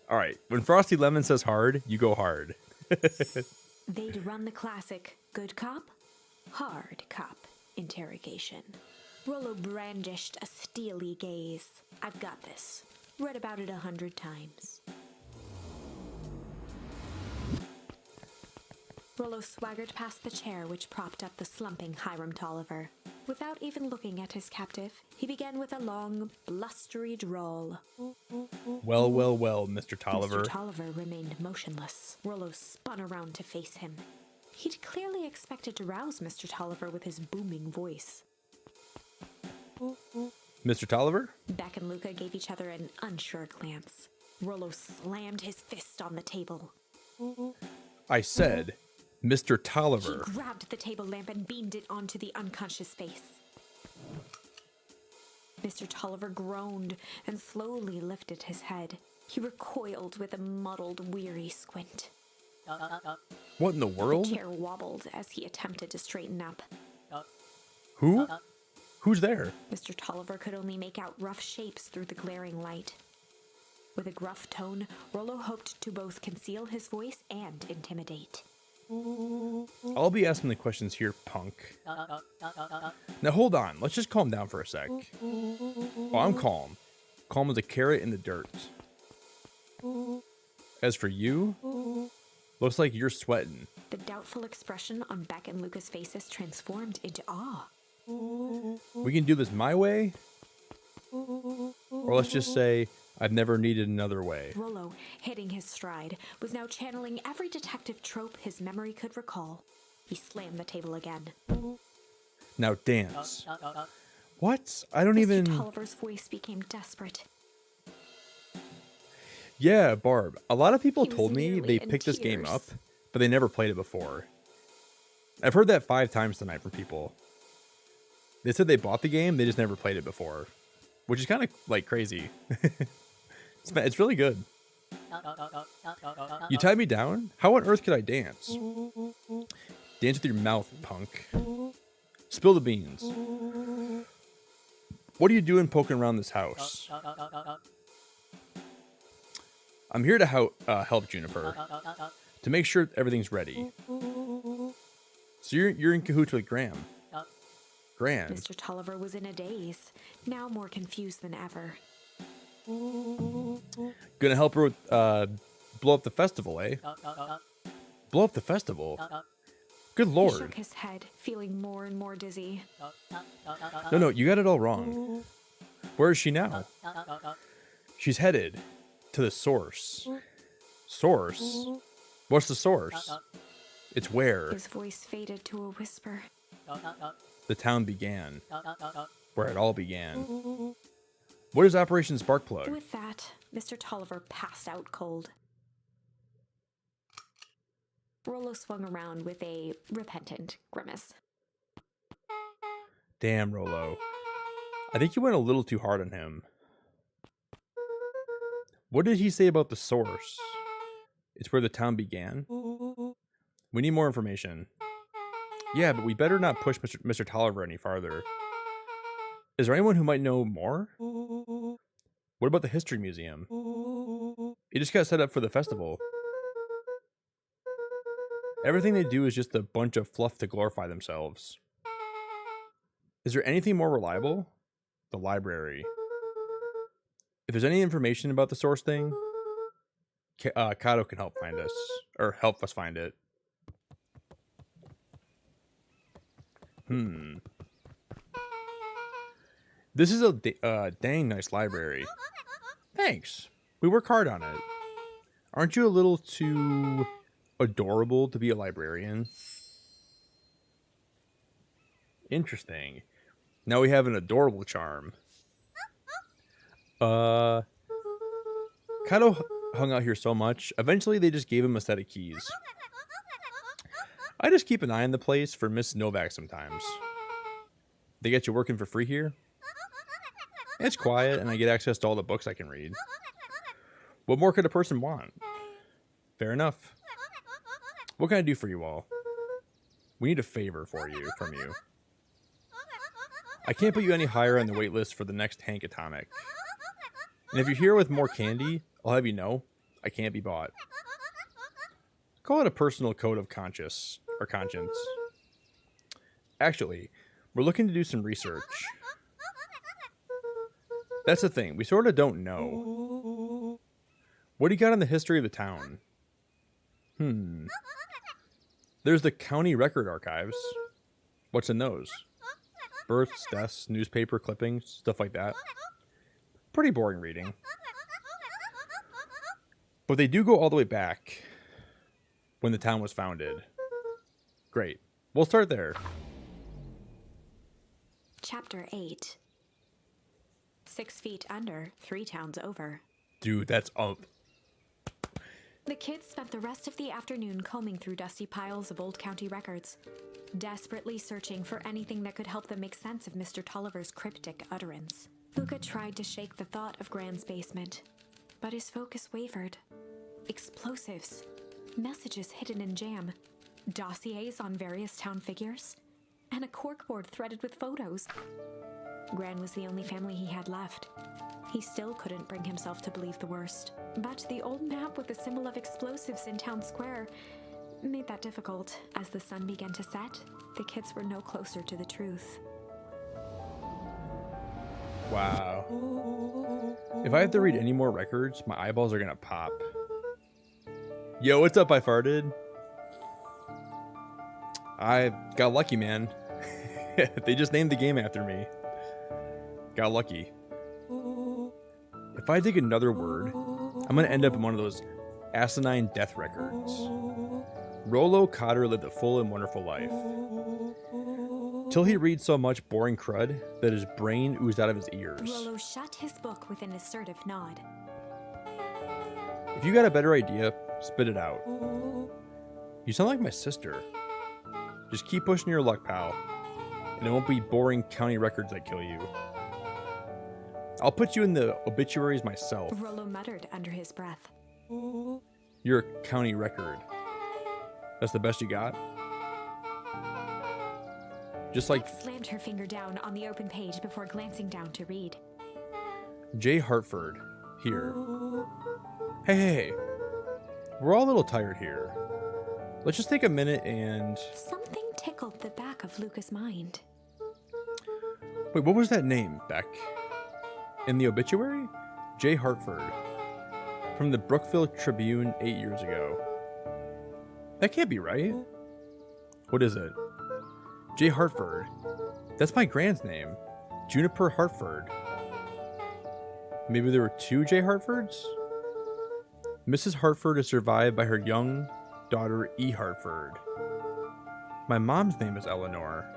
C: All right, when Frosty Lemon says hard, you go hard.
E: They'd run the classic good cop, hard cop interrogation. Rollo brandished a steely gaze. I've got this. Read about it 100 times. Rollo swaggered past the chair which propped up the slumping Hiram Tolliver. Without even looking at his captive, he began with a long, blustery drawl.
C: Well, well, well, Mr. Tolliver.
E: Mr. Tolliver remained motionless. Rollo spun around to face him. He'd clearly expected to rouse Mr. Tolliver with his booming voice.
C: Mr. Tolliver?
E: Beck and Luca gave each other an unsure glance. Rollo slammed his fist on the table.
C: I said, Mr.
E: He
C: Tolliver.
E: grabbed the table lamp and beamed it onto the unconscious face. Mr. Tolliver groaned and slowly lifted his head. He recoiled with a muddled, weary squint.
C: What in the
E: The
C: world?
E: chair wobbled as he attempted to straighten up.
C: Who? Who's there?
E: Mr. Tolliver could only make out rough shapes through the glaring light. With a gruff tone, Rollo hoped to both conceal his voice and intimidate.
C: I'll be asking the questions here, punk. Now hold on, let's just calm down for a sec. Oh, I'm calm. Calm as a carrot in the dirt. As for you, looks like you're sweating.
E: The doubtful expression on Beck and Luca's faces transformed into awe.
C: We can do this my way, or let's just say I've never needed another way.
E: Rollo, hitting his stride, was now channeling every detective trope his memory could recall. He slammed the table again.
C: Now dance. What? I don't
E: Mr.
C: even...
E: Tolliver's voice became desperate.
C: Yeah, Barb. A lot of people
E: He was
C: told me
E: nearly
C: they
E: in
C: picked this game
E: tears.
C: up, but they never played it before. I've heard that 5 times tonight from people. They said they bought the game, they just never played it before. Which is kind of, like, crazy. It's really good. You tied me down? How on earth could I dance? Dance with your mouth, punk. Spill the beans. What are you doing poking around this house? I'm here to help Juniper. To make sure everything's ready. So you're in cahoots with Graham. Gran.
E: Mr. Tolliver was in a daze, now more confused than ever.
C: Gonna help her with, blow up the festival, eh? Blow up the festival? Good
E: He
C: lord.
E: shook his head, feeling more and more dizzy.
C: No, you got it all wrong. Where is she now? She's headed to the source. Source? What's the source? It's where
E: His voice faded to a whisper.
C: the town began. Where it all began. What is Operation Sparkplug?
E: With that, Mr. Tolliver passed out cold. Rollo swung around with a repentant grimace.
C: Damn, Rollo. I think you went a little too hard on him. What did he say about the source? It's where the town began? We need more information. Yeah, but we better not push Mr. Tolliver any farther. Is there anyone who might know more? What about the History Museum? It just got set up for the festival. Everything they do is just a bunch of fluff to glorify themselves. Is there anything more reliable? The library. If there's any information about the source thing, Kato can help find us, or help us find it. This is a dang nice library. Thanks. We work hard on it. Aren't you a little too adorable to be a librarian? Interesting. Now we have an adorable charm. Kato hung out here so much, eventually they just gave him a set of keys. I just keep an eye on the place for Miss Novak sometimes. They get you working for free here? It's quiet, and I get access to all the books I can read. What more could a person want? Fair enough. What can I do for you all? We need a favor from you. I can't put you any higher on the wait list for the next Hank Atomic. And if you're here with more candy, I'll have you know, I can't be bought. Call it a personal code of conscience. Actually, we're looking to do some research. That's the thing, we sort of don't know. What do you got on the history of the town? There's the county record archives. What's in those? Births, deaths, newspaper clippings, stuff like that. Pretty boring reading. But they do go all the way back when the town was founded. Great. We'll start there.
E: Chapter 8. 6 feet under, 3 towns over.
C: Dude, that's up.
E: The kids spent the rest of the afternoon combing through dusty piles of old county records, desperately searching for anything that could help them make sense of Mr. Tolliver's cryptic utterance. Luca tried to shake the thought of Gran's basement, but his focus wavered. Explosives, messages hidden in jam, dossiers on various town figures, and a corkboard threaded with photos. Gran was the only family he had left. He still couldn't bring himself to believe the worst. But the old map with the symbol of explosives in town square made that difficult. As the sun began to set, the kids were no closer to the truth.
C: Wow. If I have to read any more records, my eyeballs are gonna pop. Yo, what's up? I farted. I got lucky, man. They just named the game after me. Got lucky. If I dig another word, I'm gonna end up in one of those asinine death records. Rollo Cotter lived a full and wonderful life. Till he read so much boring crud that his brain oozed out of his ears.
E: Rollo shut his book with an assertive nod.
C: If you got a better idea, spit it out. You sound like my sister. Just keep pushing your luck, pal. And it won't be boring county records that kill you. I'll put you in the obituaries myself.
E: Rollo muttered under his breath.
C: You're a county record. That's the best you got? Just like
E: Beck slammed her finger down on the open page before glancing down to read.
C: J. Hartford. Here. Hey. We're all a little tired here. Let's just take a minute and...
E: Something tickled the back of Luca's mind.
C: Wait, what was that name, Beck? In the obituary? J. Hartford. From the Brookville Tribune 8 years ago. That can't be right. What is it? J. Hartford. That's my grand's name. Juniper Hartford. Maybe there were 2 J. Hartfords? Mrs. Hartford is survived by her young daughter E. Hartford. My mom's name is Eleanor.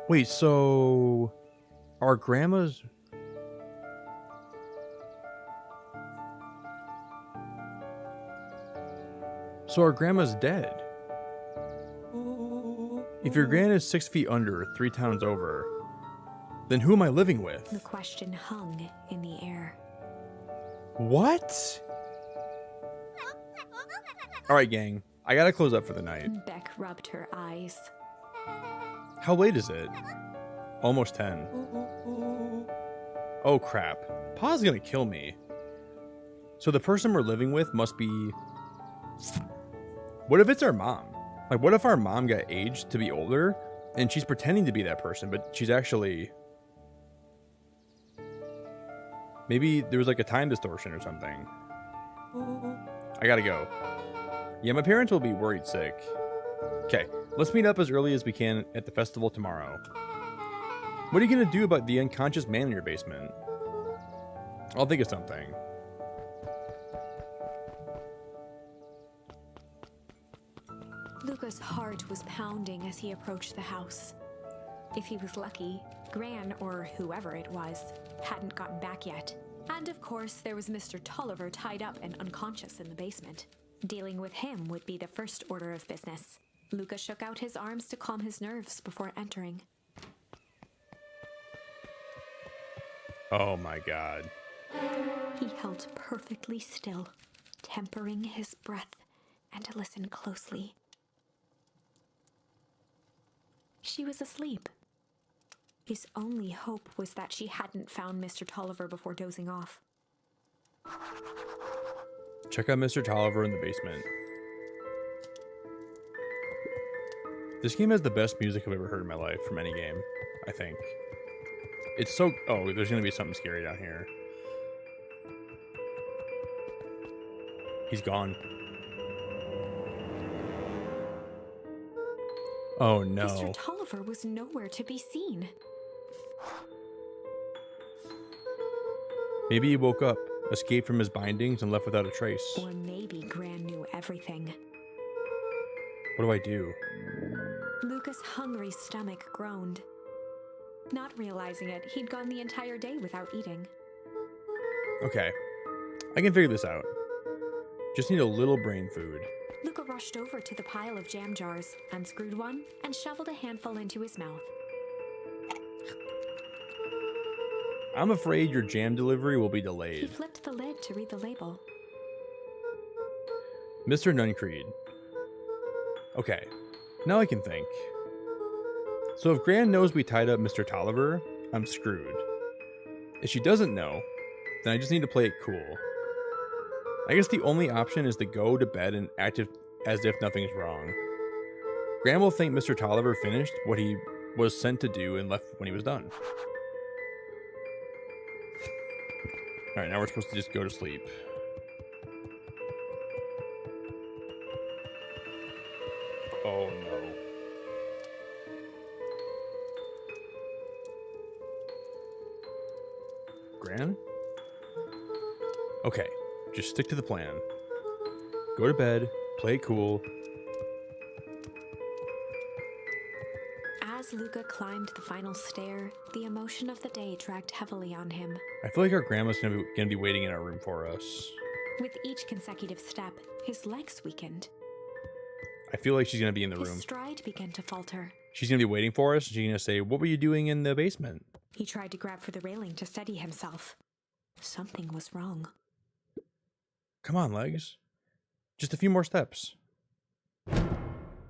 C: Wait, so our grandma's... So our grandma's dead. If your grand is 6 feet under, 3 towns over, then who am I living
E: The
C: with?
E: question hung in the air.
C: What? Alright, gang. I gotta close up for the night.
E: Beck rubbed her eyes.
C: How late is it? Almost 10. Oh crap. Pa's gonna kill me. So the person we're living with must be... What if it's our mom? Like, what if our mom got aged to be older and she's pretending to be that person, but she's actually... Maybe there was like a time distortion or something. I gotta go. Yeah, my parents will be worried sick. Okay, let's meet up as early as we can at the festival tomorrow. What are you gonna do about the unconscious man in your basement? I'll think of something.
E: Luca's heart was pounding as he approached the house. If he was lucky, Gran, or whoever it was, hadn't gotten back yet. And of course, there was Mr. Tolliver tied up and unconscious in the basement. Dealing with him would be the first order of business. Luca shook out his arms to calm his nerves before entering.
C: Oh my god.
E: He held perfectly still, tempering his breath, and listened closely. She was asleep. His only hope was that she hadn't found Mr. Tolliver before dozing off.
C: Check out Mr. Tolliver in the basement. This game has the best music I've ever heard in my life from any game, I think. It's so... Oh, there's gonna be something scary down here. He's gone. Oh no.
E: Mr. Tolliver was nowhere to be seen.
C: Maybe he woke up, escaped from his bindings, and left without a trace.
E: Or maybe Gran knew everything.
C: What do I do?
E: Luca's hungry stomach groaned. Not realizing it, he'd gone the entire day without eating.
C: Okay. I can figure this out. Just need a little brain food.
E: Luca rushed over to the pile of jam jars, unscrewed one, and shoveled a handful into his mouth.
C: I'm afraid your jam delivery will be
E: He
C: delayed.
E: flipped the lid to read the label.
C: Mr. Nuncreed. Okay, now I can think. So if Gran knows we tied up Mr. Tolliver, I'm screwed. If she doesn't know, then I just need to play it cool. I guess the only option is to go to bed and act as if nothing's wrong. Gran will think Mr. Tolliver finished what he was sent to do and left when he was done. Alright, now we're supposed to just go to sleep. Oh no. Gran? Okay, just stick to the plan. Go to bed, play it cool.
E: As Luca climbed the final stair, the emotion of the day dragged heavily on him.
C: I feel like our grandma's gonna be waiting in our room for us.
E: With each consecutive step, his legs weakened.
C: I feel like she's gonna be in the
E: His
C: room.
E: stride began to falter.
C: She's gonna be waiting for us. She's gonna say, "What were you doing in the basement?"
E: He tried to grab for the railing to steady himself. Something was wrong.
C: Come on, legs. Just a few more steps.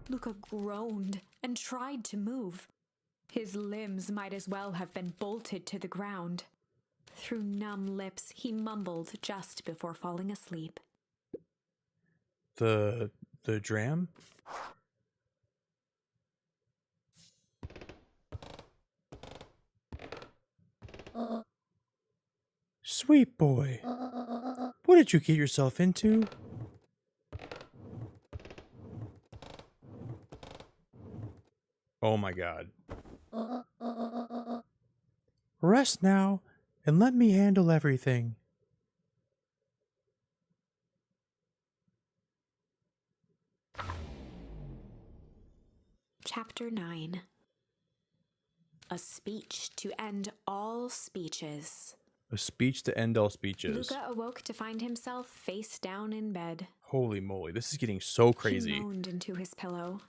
E: Luca groaned and tried to move. His limbs might as well have been bolted to the ground. Through numb lips, he mumbled just before falling asleep.
C: The dram? Sweet boy. What did you get yourself into? Oh my god. Rest now and let me handle everything.
E: Chapter 9. A speech to end all speeches.
C: A speech to end all speeches.
E: Luca awoke to find himself face down in bed.
C: Holy moly, this is getting so crazy.
E: He moaned into his pillow.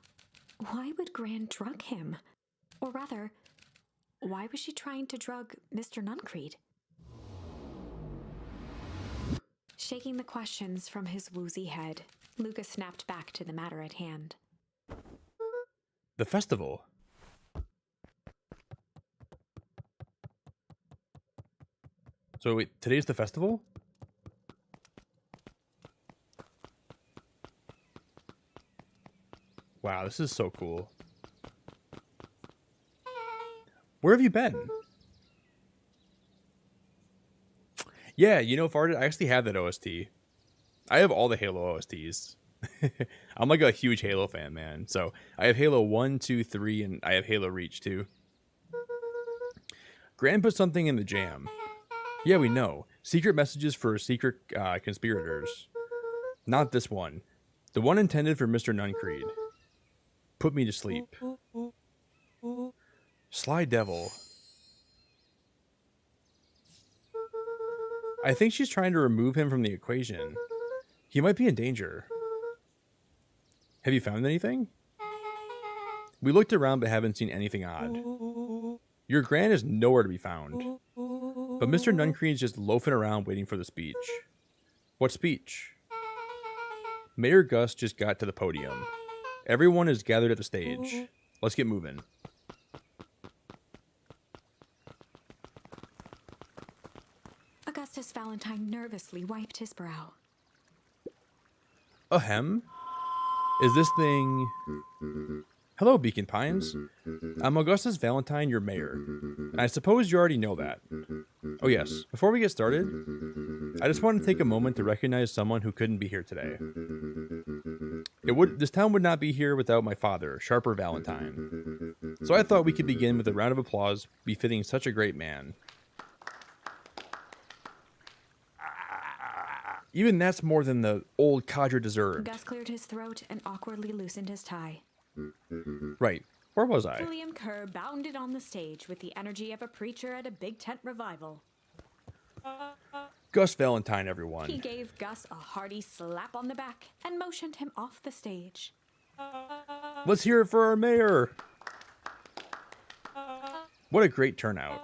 E: Why would Gran drug him? Or rather, why was she trying to drug Mr. Nuncreed? Shaking the questions from his woozy head, Luca snapped back to the matter at hand.
C: The festival. So wait, today's the festival? Wow, this is so cool. Where have you been? Yeah, you know, Farted, I actually have that OST. I have all the Halo OSTs. I'm like a huge Halo fan, man. So I have Halo 1, 2, 3, and I have Halo Reach too. Gran put something in the jam. Yeah, we know. Secret messages for secret conspirators. Not this one. The one intended for Mr. Nuncreed. Put me to sleep. Sly Devil. I think she's trying to remove him from the equation. He might be in danger. Have you found anything? We looked around but haven't seen anything odd. Your Gran is nowhere to be found. But Mr. Nuncreed's just loafing around waiting for the speech. What speech? Mayor Gus just got to the podium. Everyone is gathered at the stage. Let's get moving.
E: Augustus Valentine nervously wiped his brow.
C: Ahem? Is this thing... Hello, Beacon Pines. I'm Augustus Valentine, your mayor. And I suppose you already know that. Oh yes, before we get started, I just want to take a moment to recognize someone who couldn't be here today. This town would not be here without my father, Sharper Valentine. So I thought we could begin with a round of applause befitting such a great man. Even that's more than the old codger deserved.
E: Gus cleared his throat and awkwardly loosened his tie.
C: Right. Where was I?
E: William Kerr bounded on the stage with the energy of a preacher at a big tent revival.
C: Gus Valentine, everyone.
E: He gave Gus a hearty slap on the back and motioned him off the stage.
C: Let's hear it for our mayor. What a great turnout.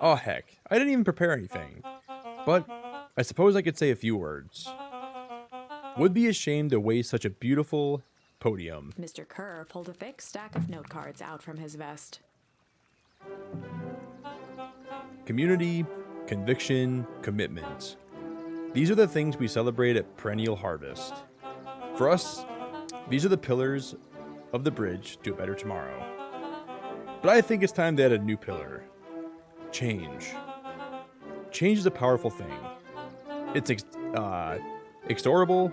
C: Oh heck, I didn't even prepare anything. But I suppose I could say a few words. Would be ashamed to waste such a beautiful podium.
E: Mr. Kerr pulled a thick stack of note cards out from his vest.
C: Community, conviction, commitment. These are the things we celebrate at Perennial Harvest. For us, these are the pillars of the bridge to a better tomorrow. But I think it's time to add a new pillar. Change. Change is a powerful thing. It's inexorable,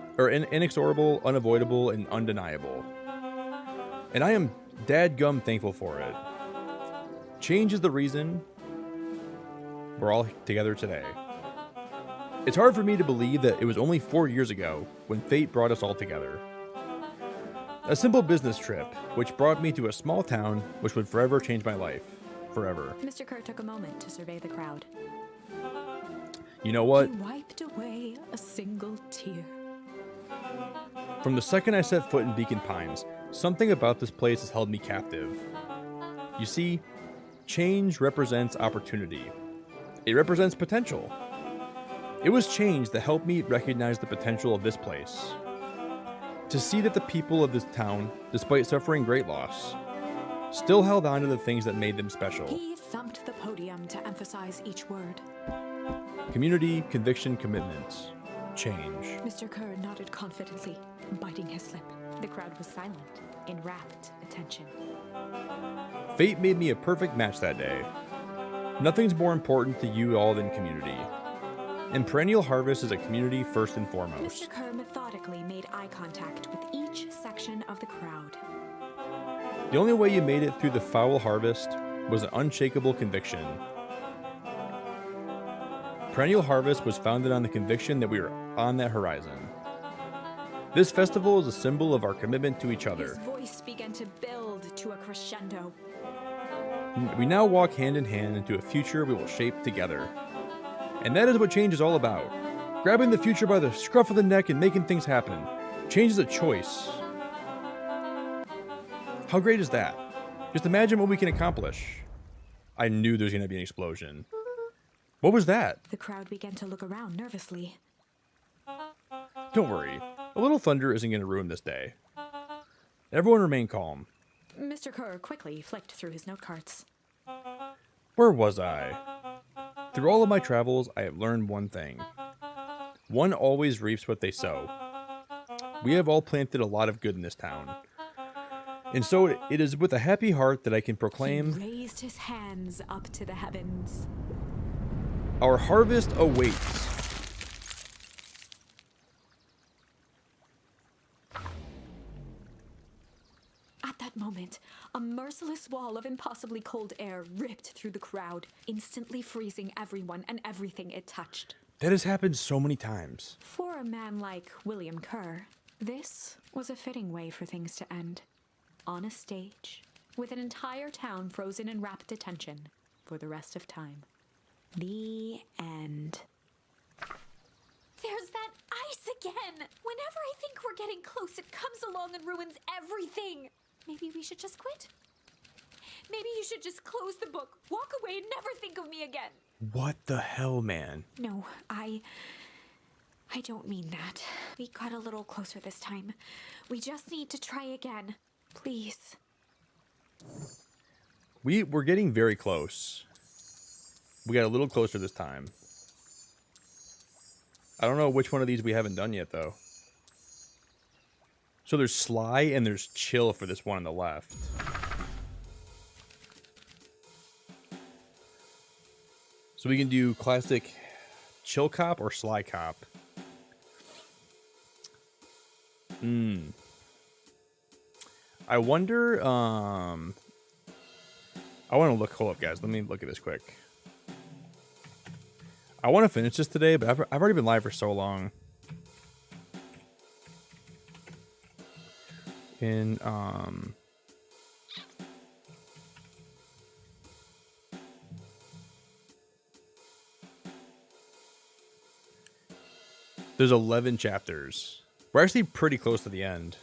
C: unavoidable, and undeniable. And I am dadgum thankful for it. Change is the reason we're all together today. It's hard for me to believe that it was only 4 years ago when fate brought us all together. A simple business trip, which brought me to a small town which would forever change my life. Forever.
E: Mr. Kerr took a moment to survey the crowd.
C: You know what?
E: He wiped away a single tear.
C: From the second I set foot in Beacon Pines, something about this place has held me captive. You see, Change represents opportunity. It represents potential. It was change that helped me recognize the potential of this place. To see that the people of this town, despite suffering great loss, still held on to the things that made them special.
E: He thumped the podium to emphasize each word.
C: Community, conviction, commitment, change.
E: Mr. Kerr nodded confidently, biting his lip. The crowd was silent, in rapt attention.
C: Fate made me a perfect match that day. Nothing's more important to you all than community. And Perennial Harvest is a community first and foremost.
E: Mr. Kerr methodically made eye contact with each section of the crowd.
C: The only way you made it through the foul harvest was an unshakable conviction. Perennial Harvest was founded on the conviction that we were on that horizon. This festival is a symbol of our commitment to each
E: His
C: other.
E: voice began to build to a crescendo.
C: We now walk hand in hand into a future we will shape together. And that is what change is all about. Grabbing the future by the scruff of the neck and making things happen. Change is a choice. How great is that? Just imagine what we can accomplish. I knew there was going to be an explosion. What was that?
E: The crowd began to look around nervously.
C: Don't worry. A little thunder isn't going to ruin this day. Everyone remain calm.
E: Mr. Kerr quickly flicked through his note cards.
C: Where was I? Through all of my travels, I have learned one thing. One always reaps what they sow. We have all planted a lot of good in this town. And so it is with a happy heart that I can proclaim,
E: He raised his hands up to the heavens.
C: our harvest awaits.
E: At that moment, a merciless wall of impossibly cold air ripped through the crowd, instantly freezing everyone and everything it touched.
C: That has happened so many times.
E: For a man like William Kerr, this was a fitting way for things to end. On a stage, with an entire town frozen in rapt attention for the rest of time. The end.
B: There's that ice again! Whenever I think we're getting close, it comes along and ruins everything. Maybe we should just quit? Maybe you should just close the book, walk away, and never think of me again.
C: What the hell, man?
E: No, I don't mean that. We got a little closer this time. We just need to try again. Please.
C: We're getting very close. We got a little closer this time. I don't know which one of these we haven't done yet, though. So there's Sly and there's Chill for this one on the left. So we can do classic Chill Cop or Sly Cop. I wonder, I want to look, hold up guys, let me look at this quick. I want to finish this today, but I've already been live for so long. There's 11 chapters. We're actually pretty close to the end.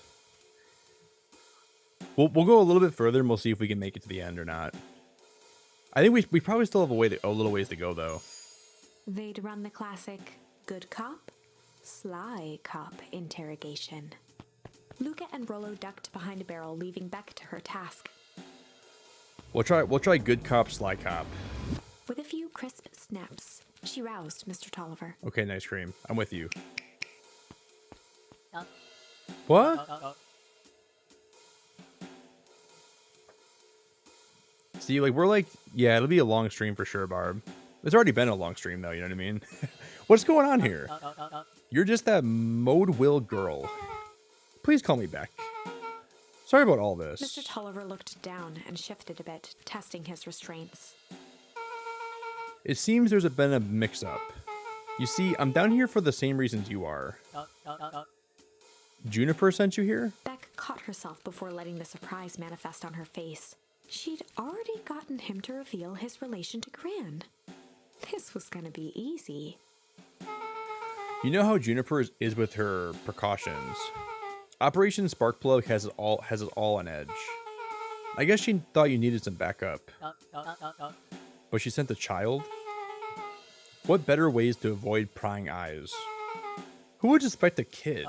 C: We'll go a little bit further and we'll see if we can make it to the end or not. I think we probably still have a little ways to go though.
E: They'd run the classic good cop, sly cop interrogation. Luca and Rollo ducked behind a barrel, leaving Beck to her task.
C: We'll try good cop, sly cop.
E: With a few crisp snaps, she roused Mr. Tolliver.
C: Okay, nice cream. I'm with you. What? See, like, we're like, yeah, it'll be a long stream for sure, Barb. It's already been a long stream, though, you know what I mean? What's going on here? You're just that Mode Will girl. Please call me back. Sorry about all this.
E: Mr. Tolliver looked down and shifted a bit, testing his restraints.
C: It seems there's been a mix-up. You see, I'm down here for the same reasons you are. Juniper sent you here?
E: Beck caught herself before letting the surprise manifest on her face. She'd already gotten him to reveal his relation to Gran. This was gonna be easy.
C: You know how Juniper is with her precautions. Operation Sparkplug has us all on edge. I guess she thought you needed some backup. But she sent a child? What better ways to avoid prying eyes? Who would suspect a kid?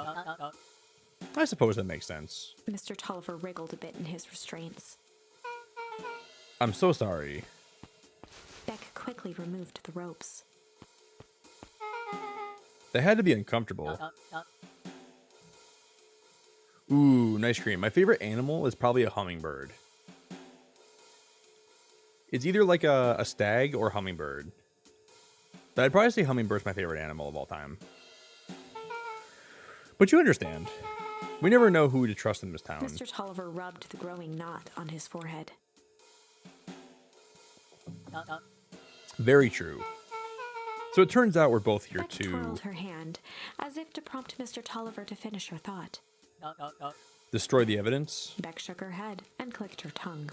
C: I suppose that makes sense.
B: Mr. Tolliver wriggled a bit in his restraints.
C: I'm so sorry.
B: Beck quickly removed the ropes.
C: They had to be uncomfortable. Ooh, nice cream. My favorite animal is probably a hummingbird. It's either like a stag or a hummingbird. But I'd probably say hummingbird's my favorite animal of all time. But you understand. We never know who to trust in this town.
B: Mr. Tolliver rubbed the growing knot on his forehead.
C: Very true. So it turns out we're both here
B: Beck
C: to
B: twirled her hand, as if to prompt Mr. Tolliver to finish her thought.
C: destroy the evidence.
B: Beck shook her head and clicked her tongue.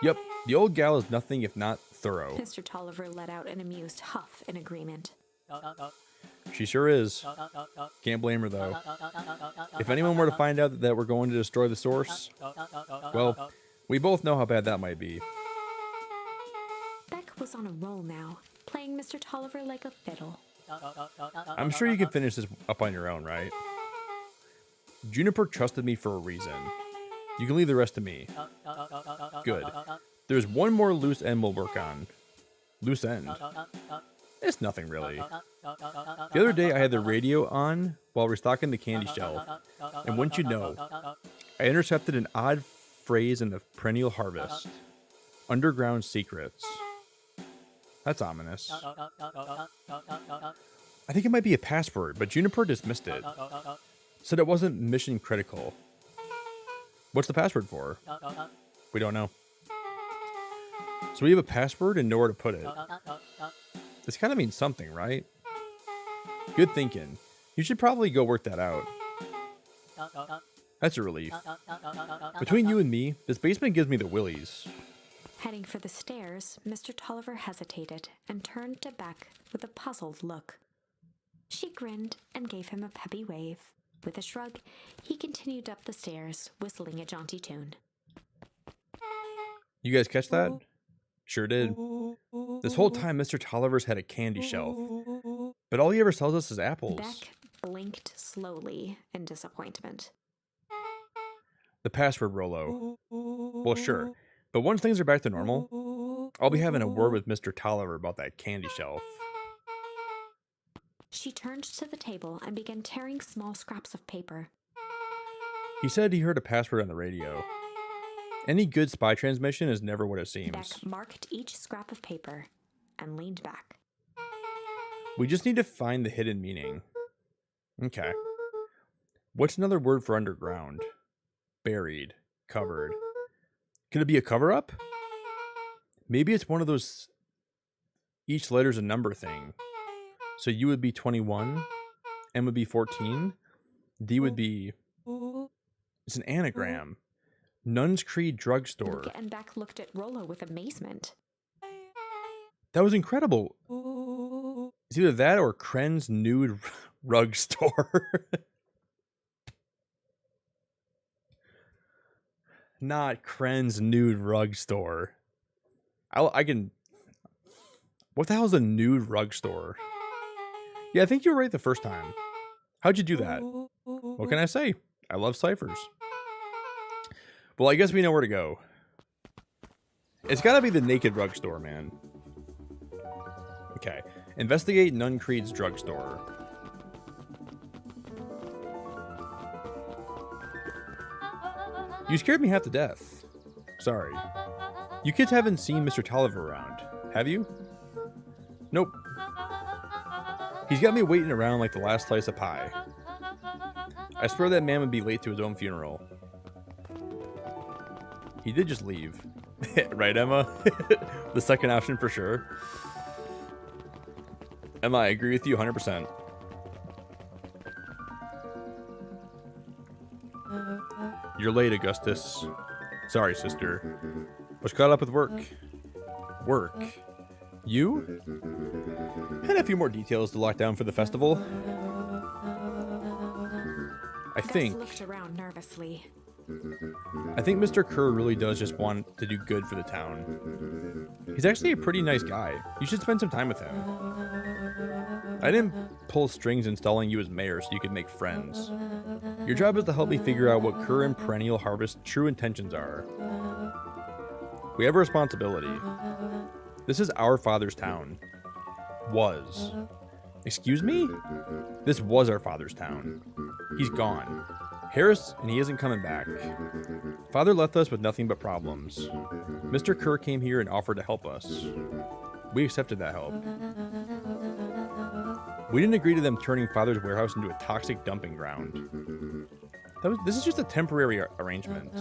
C: Yep, the old gal is nothing if not thorough.
B: Mr. Tolliver let out an amused huff in agreement.
C: She sure is. Can't blame her though. If anyone were to find out that we're going to destroy the source, well, we both know how bad that might be.
B: Beck was on a roll now, playing Mr. Tolliver like a fiddle.
C: I'm sure you can finish this up on your own, right? Juniper trusted me for a reason. You can leave the rest to me. Good. There's one more loose end we'll work on. Loose end? It's nothing really. The other day I had the radio on while restocking the candy shelf, and wouldn't you know, I intercepted an odd phrase in the perennial harvest. Underground secrets. That's ominous. I think it might be a password, but Juniper dismissed it. Said it wasn't mission critical. What's the password for? We don't know. So we have a password and nowhere to put it. This kind of means something, right? Good thinking. You should probably go work that out. That's a relief. Between you and me, this basement gives me the willies.
B: Heading for the stairs, Mr. Tolliver hesitated and turned to Beck with a puzzled look. She grinned and gave him a peppy wave. With a shrug, he continued up the stairs, whistling a jaunty tune.
C: You guys catch that? Sure did. This whole time, Mr. Tolliver's had a candy shelf. But all he ever sells us is apples.
B: Beck blinked slowly in disappointment.
C: The password, Rolo. Well, sure. But once things are back to normal, I'll be having a word with Mr. Tolliver about that candy shelf.
B: She turned to the table and began tearing small scraps of paper.
C: He said he heard a password on the radio. Any good spy transmission is never what it seems.
B: Beck marked each scrap of paper and leaned back.
C: We just need to find the hidden meaning. Okay. What's another word for underground? Buried. Covered. Could it be a cover-up? Maybe it's one of those each letter's a number thing. So U would be 21, M would be 14, D would be... It's an anagram. Nuns Creed Drugstore.
B: Luca and Beck looked at Rolo with amazement.
C: That was incredible. It's either that or Kren's Nude Rug Store. Not Kren's Nude Rug Store. I can... What the hell is a nude rug store? Yeah, I think you were right the first time. How'd you do that? What can I say? I love ciphers. Well, I guess we know where to go. It's gotta be the naked rug store, man. Okay. Investigate Nun Creed's drugstore. You scared me half to death. Sorry. You kids haven't seen Mr. Tolliver around, have you? Nope. He's got me waiting around like the last slice of pie. I swear that man would be late to his own funeral. He did just leave. Right, Emma? The second option for sure. Emma, I agree with you 100%. You're late, Augustus. Sorry, sister. Was caught up with work. Work? You? Had a few more details to lock down for the festival. I
B: Gus
C: think...
B: looked around nervously.
C: I think Mr. Kerr really does just want to do good for the town. He's actually a pretty nice guy. You should spend some time with him. I didn't pull strings installing you as mayor so you could make friends. Your job is to help me figure out what Kerr and Perennial Harvest's true intentions are. We have a responsibility. This is our father's town. Was. Excuse me? This was our father's town. He's gone. Harris, and he isn't coming back. Father left us with nothing but problems. Mr. Kerr came here and offered to help us. We accepted that help. We didn't agree to them turning Father's warehouse into a toxic dumping ground. This is just a temporary arrangement.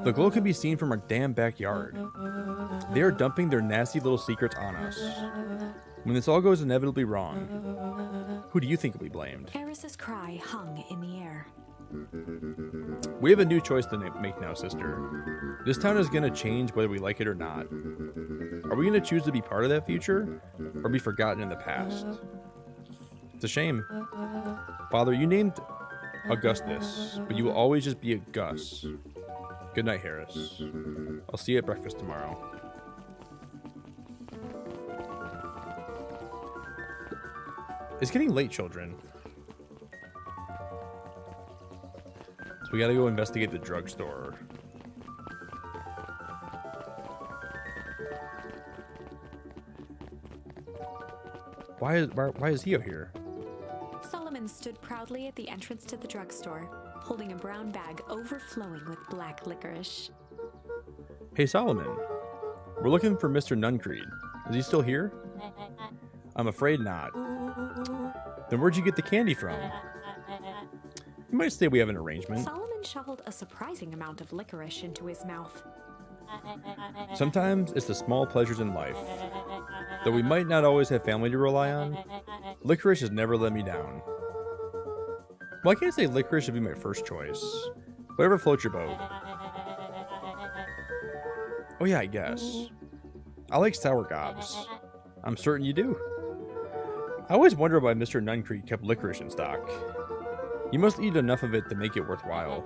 C: The glow can be seen from our damn backyard. They are dumping their nasty little secrets on us. When this all goes inevitably wrong, who do you think will be blamed?
E: Eris's cry hung in the air.
C: We have a new choice to make now, sister. This town is gonna change whether we like it or not. Are we gonna choose to be part of that future, or be forgotten in the past? It's a shame. Father, you named Augustus, but you will always just be a Gus. Good night, Harris. I'll see you at breakfast tomorrow. It's getting late, children. So we gotta go investigate the drugstore. Why is he out here?
E: Solomon stood proudly at the entrance to the drugstore, holding a brown bag overflowing with black licorice.
C: Hey, Solomon. We're looking for Mr. Nuncreed. Is he still here? I'm afraid not. Then where'd you get the candy from? You might say we have an arrangement.
E: Solomon shoveled a surprising amount of licorice into his mouth.
C: Sometimes it's the small pleasures in life. Though we might not always have family to rely on, licorice has never let me down. Well, I can't say licorice should be my first choice. Whatever floats your boat. Oh yeah, I guess. I like sour gobs. I'm certain you do. I always wonder why Mr. Nuncreed kept licorice in stock. You must eat enough of it to make it worthwhile.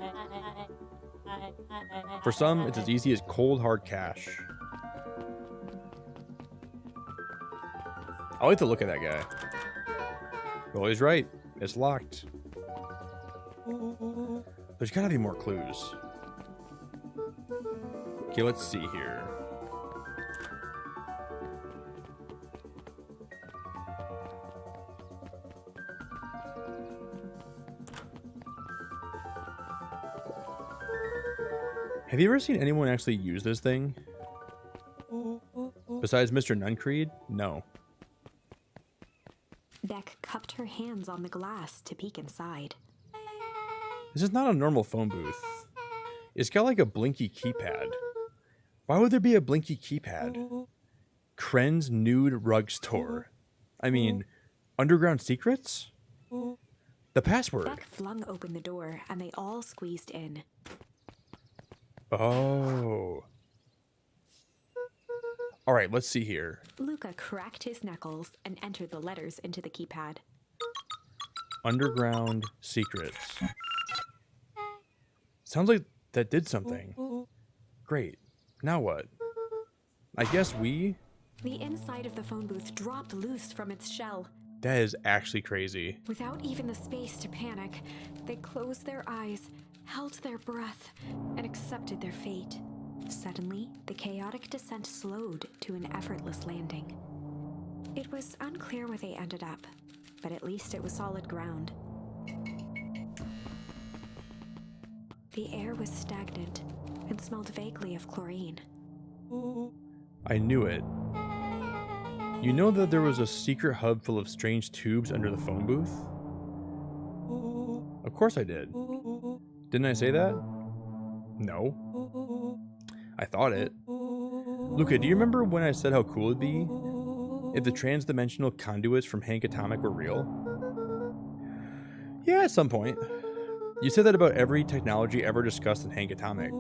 C: For some, it's as easy as cold, hard cash. I like the look of that guy. Well, he's right. It's locked. There's gotta be more clues. Okay, let's see here. Have you ever seen anyone actually use this thing? Besides Mr. Nuncreed? No.
E: Beck cupped her hands on the glass to peek inside.
C: This is not a normal phone booth. It's got like a blinky keypad. Why would there be a blinky keypad? Kren's Nude Rug Store. I mean, Underground Secrets? The password.
E: Beck flung open the door and they all squeezed in.
C: Oh. All right, let's see here.
E: Luca cracked his knuckles and entered the letters into the keypad.
C: Underground Secrets. Sounds like that did something. Great. Now what? I guess we...
E: The inside of the phone booth dropped loose from its shell.
C: That is actually crazy.
E: Without even the space to panic, they closed their eyes, held their breath, and accepted their fate. Suddenly, the chaotic descent slowed to an effortless landing. It was unclear where they ended up, but at least it was solid ground. The air was stagnant and smelled vaguely of chlorine.
C: I knew it. You know that there was a secret hub full of strange tubes under the phone booth? Of course I did. Didn't I say that? No. I thought it. Luca, do you remember when I said how cool it'd be if the trans-dimensional conduits from Hank Atomic were real? Yeah, at some point. You said that about every technology ever discussed in Hank Atomic.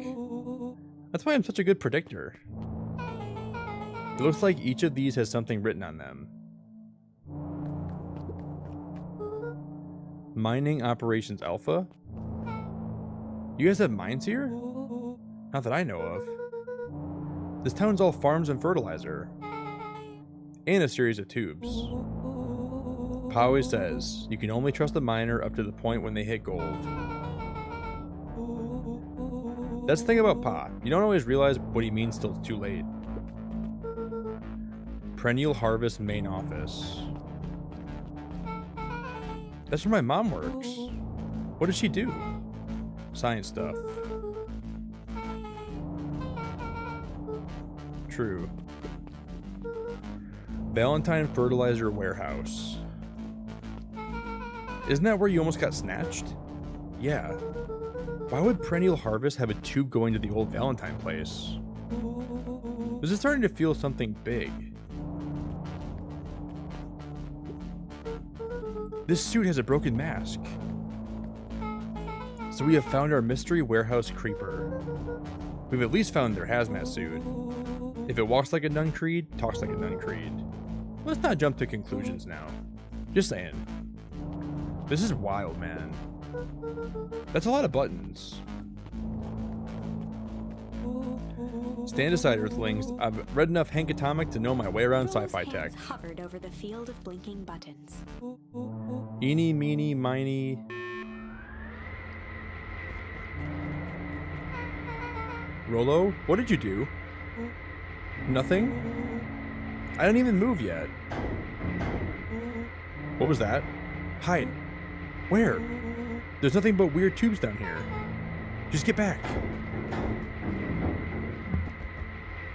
C: That's why I'm such a good predictor. It looks like each of these has something written on them. Mining Operations Alpha? You guys have mines here? Not that I know of. This town's all farms and fertilizer. And a series of tubes. Pa always says, you can only trust a miner up to the point when they hit gold. That's the thing about Pa. You don't always realize what he means till it's too late. Perennial Harvest main office. That's where my mom works. What does she do? Science stuff. True. Valentine Fertilizer Warehouse. Isn't that where you almost got snatched? Yeah. Why would Perennial Harvest have a tube going to the old Valentine place? This is starting to feel something big. This suit has a broken mask. So we have found our mystery warehouse creeper. We've at least found their hazmat suit. If it walks like a Nun Creed, talks like a Nun Creed. Let's not jump to conclusions now. Just saying. This is wild, man. That's a lot of buttons. Stand aside, Earthlings. I've read enough Hank Atomic to know my way around sci-fi tech.
E: Hovered over the field of blinking buttons.
C: Eeny, meeny, miny. Rolo, what did you do? Nothing? I didn't even move yet. What was that? Hide. Where? There's nothing but weird tubes down here. Just get back.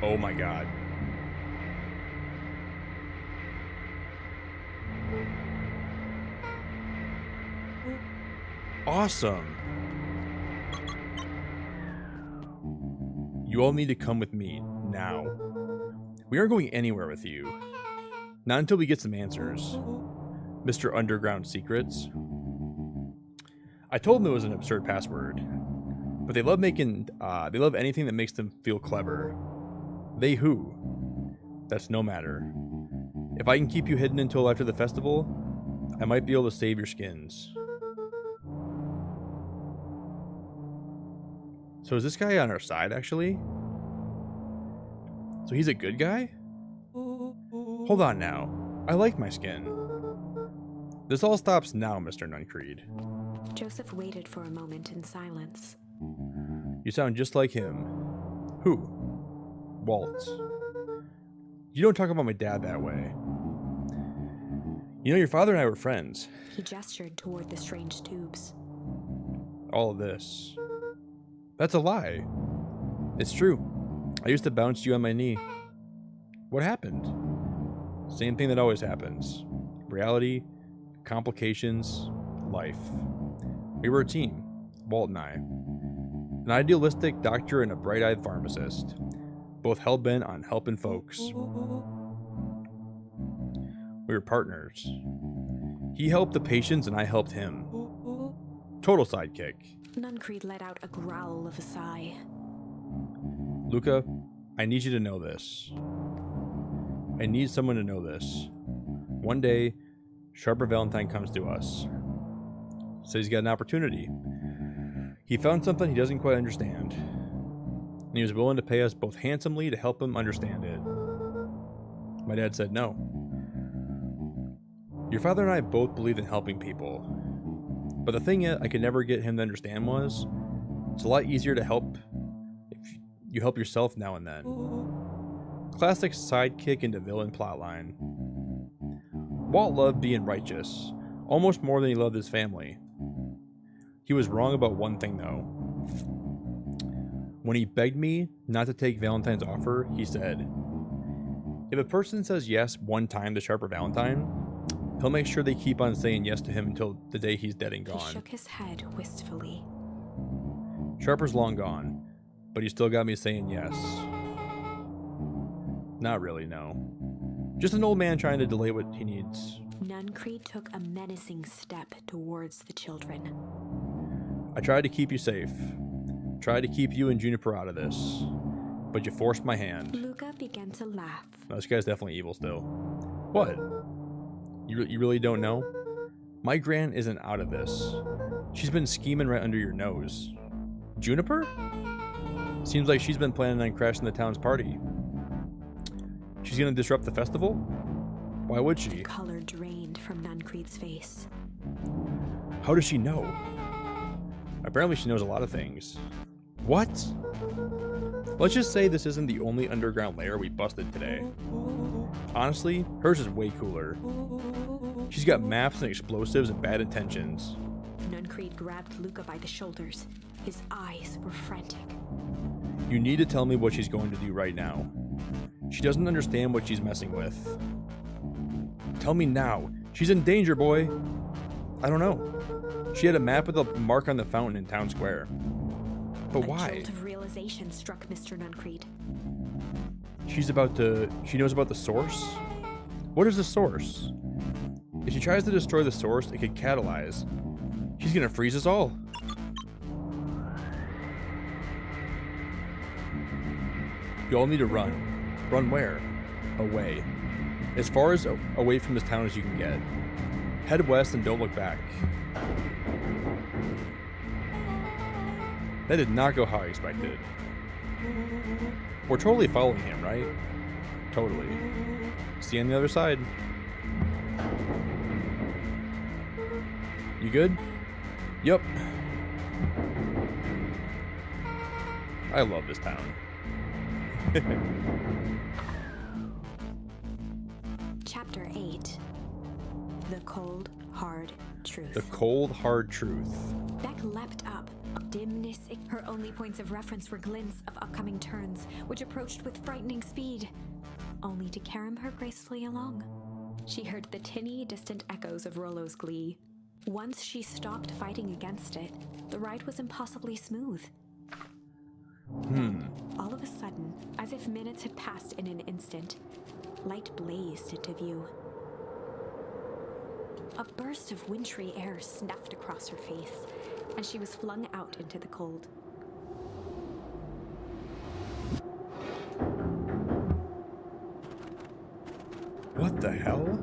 C: Oh my god. Awesome. You all need to come with me now. We aren't going anywhere with you. Not until we get some answers. Mr. Underground Secrets. I told them it was an absurd password, but they love anything that makes them feel clever. They who? That's no matter. If I can keep you hidden until after the festival, I might be able to save your skins. So is this guy on our side, actually? So he's a good guy? Hold on now. I like my skin. This all stops now, Mr. Nuncreed.
E: Joseph waited for a moment in silence.
C: You sound just like him. Who? Walt. You don't talk about my dad that way. You know, your father and I were friends.
E: He gestured toward the strange tubes.
C: All of this. That's a lie. It's true. I used to bounce you on my knee. What happened? Same thing that always happens. Reality, complications, life. We were a team, Walt and I. An idealistic doctor and a bright-eyed pharmacist, both hell-bent on helping folks. We were partners. He helped the patients and I helped him. Total sidekick.
E: Nuncreed let out a growl of a sigh.
C: Luca, I need you to know this. I need someone to know this. One day, Sharper Valentine comes to us. Says he's got an opportunity. He found something he doesn't quite understand. And he was willing to pay us both handsomely to help him understand it. My dad said no. Your father and I both believed in helping people. But the thing I could never get him to understand was, it's a lot easier to help if you help yourself now and then. Classic sidekick into villain plotline. Walt loved being righteous, almost more than he loved his family. He was wrong about one thing though. When he begged me not to take Valentine's offer, he said, if a person says yes one time to Sharper Valentine, he'll make sure they keep on saying yes to him until the day he's dead and gone.
E: He shook his head wistfully.
C: Sharper's long gone, but he still got me saying yes. Not really, no. Just an old man trying to delay what he needs.
E: Nuncreed took a menacing step towards the children.
C: I tried to keep you safe. Tried to keep you and Juniper out of this. But you forced my hand.
E: Luca began to laugh.
C: No, this guy's definitely evil still. What? You really don't know? My Gran isn't out of this. She's been scheming right under your nose. Juniper? Seems like she's been planning on crashing the town's party. She's gonna disrupt the festival? Why would she?
E: Color drained from Nuncreed's face.
C: How does she know? Apparently she knows a lot of things. What? Let's just say this isn't the only underground lair we busted today. Honestly, hers is way cooler. She's got maps and explosives and bad intentions.
E: Nuncreed grabbed Luca by the shoulders. His eyes were frantic.
C: You need to tell me what she's going to do right now. She doesn't understand what she's messing with. Tell me now. She's in danger, boy. I don't know. She had a map with a mark on the fountain in town square. But why?
E: A jolt of realization struck Mr. Nuncreed.
C: She knows about the source? What is the source? If she tries to destroy the source, it could catalyze. She's gonna freeze us all. You all need to run. Run where? Away. As far as away from this town as you can get. Head west and don't look back. That did not go how I expected. We're totally following him, right? Totally. See you on the other side. You good? Yep. I love this town.
E: Chapter 8. The Cold, Hard Truth.
C: The cold, hard truth.
E: Beck leapt up. Dimness. Her only points of reference were glints of upcoming turns, which approached with frightening speed, only to carom her gracefully along. She heard the tinny, distant echoes of Rollo's glee. Once she stopped fighting against it, the ride was impossibly smooth. All of a sudden, as if minutes had passed in an instant, light blazed into view. A burst of wintry air snuffed across her face, and she was flung out into the cold.
C: What the hell?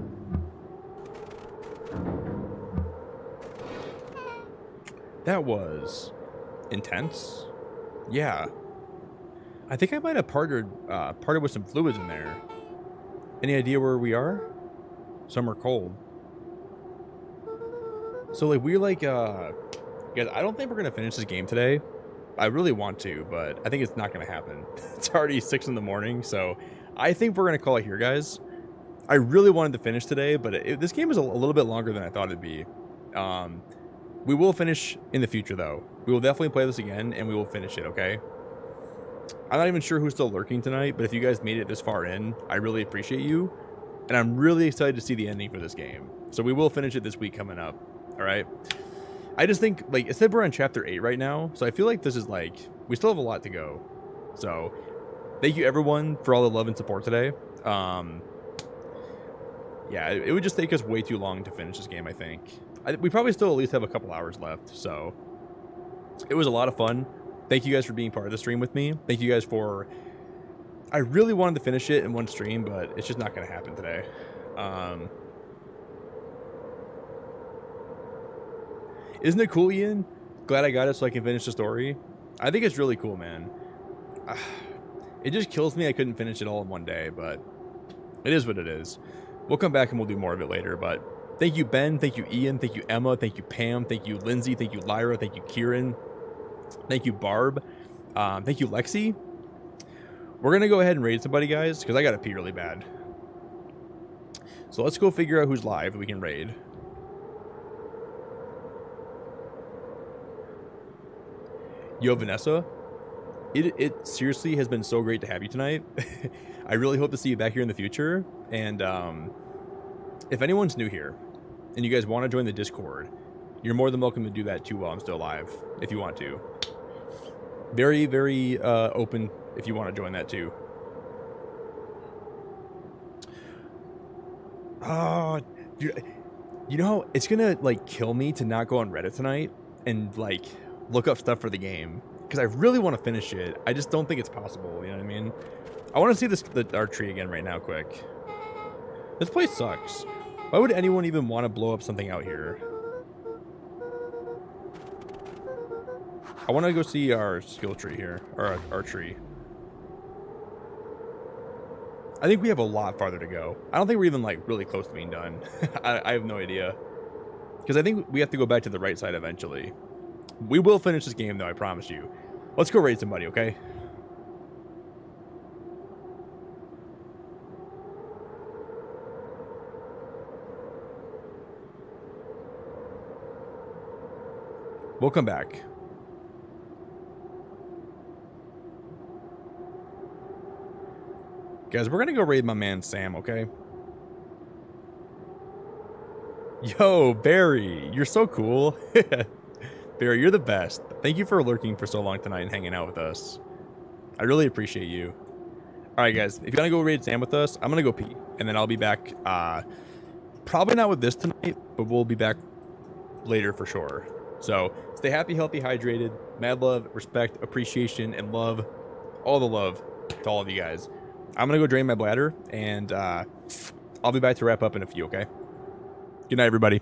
C: That was intense. Yeah. I think I might have parted with some fluids in there. Any idea where we are? Some are cold. So like we're like guys, I don't think we're gonna finish this game today. I really want to, but I think it's not gonna happen. It's already 6 in the morning, so I think we're gonna call it here, guys. I really wanted to finish today, but this game is a little bit longer than I thought it'd be. We will finish in the future, though. We will definitely play this again, and we will finish it, okay? I'm not even sure who's still lurking tonight, but if you guys made it this far in, I really appreciate you. And I'm really excited to see the ending for this game. So we will finish it this week coming up, all right? I just think, like, it said we're on Chapter 8 right now, so I feel like this is, like, we still have a lot to go. So, thank you, everyone, for all the love and support today. Yeah, it would just take us way too long to finish this game, I think. We probably still at least have a couple hours left, so it was a lot of fun. Thank you guys for being part of the stream with me. Thank you guys for... I really wanted to finish it in one stream, but it's just not going to happen today. Isn't it cool, Ian? Glad I got it so I can finish the story. I think it's really cool, man. It just kills me I couldn't finish it all in one day, but it is what it is. We'll come back and we'll do more of it later, but thank you, Ben. Thank you, Ian. Thank you, Emma. Thank you, Pam. Thank you, Lindsay. Thank you, Lyra. Thank you, Kieran. Thank you, Barb. Thank you, Lexi. We're going to go ahead and raid somebody, guys, because I got to pee really bad. So let's go figure out who's live we can raid. Yo, Vanessa. It seriously has been so great to have you tonight. I really hope to see you back here in the future. And if anyone's new here and you guys want to join the Discord, you're more than welcome to do that too while I'm still alive, if you want to. Very, very open if you want to join that too. You know, it's gonna like kill me to not go on Reddit tonight and like look up stuff for the game, because I really want to finish it. I just don't think it's possible, you know what I mean? I want to see our tree again right now quick. This place sucks. Why would anyone even want to blow up something out here? I want to go see our skill tree here, or our tree. I think we have a lot farther to go. I don't think we're even like really close to being done. I have no idea. Because I think we have to go back to the right side eventually. We will finish this game though, I promise you. Let's go raid somebody, okay? We'll come back. Guys, we're gonna go raid my man Sam, okay? Yo, Barry, you're so cool. Barry, you're the best. Thank you for lurking for so long tonight and hanging out with us. I really appreciate you. Alright guys, if you're gonna go raid Sam with us, I'm gonna go pee. And then I'll be back, probably not with this tonight, but we'll be back later for sure. So, stay happy, healthy, hydrated. Mad love, respect, appreciation, and love. All the love to all of you guys. I'm gonna go drain my bladder, and I'll be back to wrap up in a few, okay? Good night, everybody.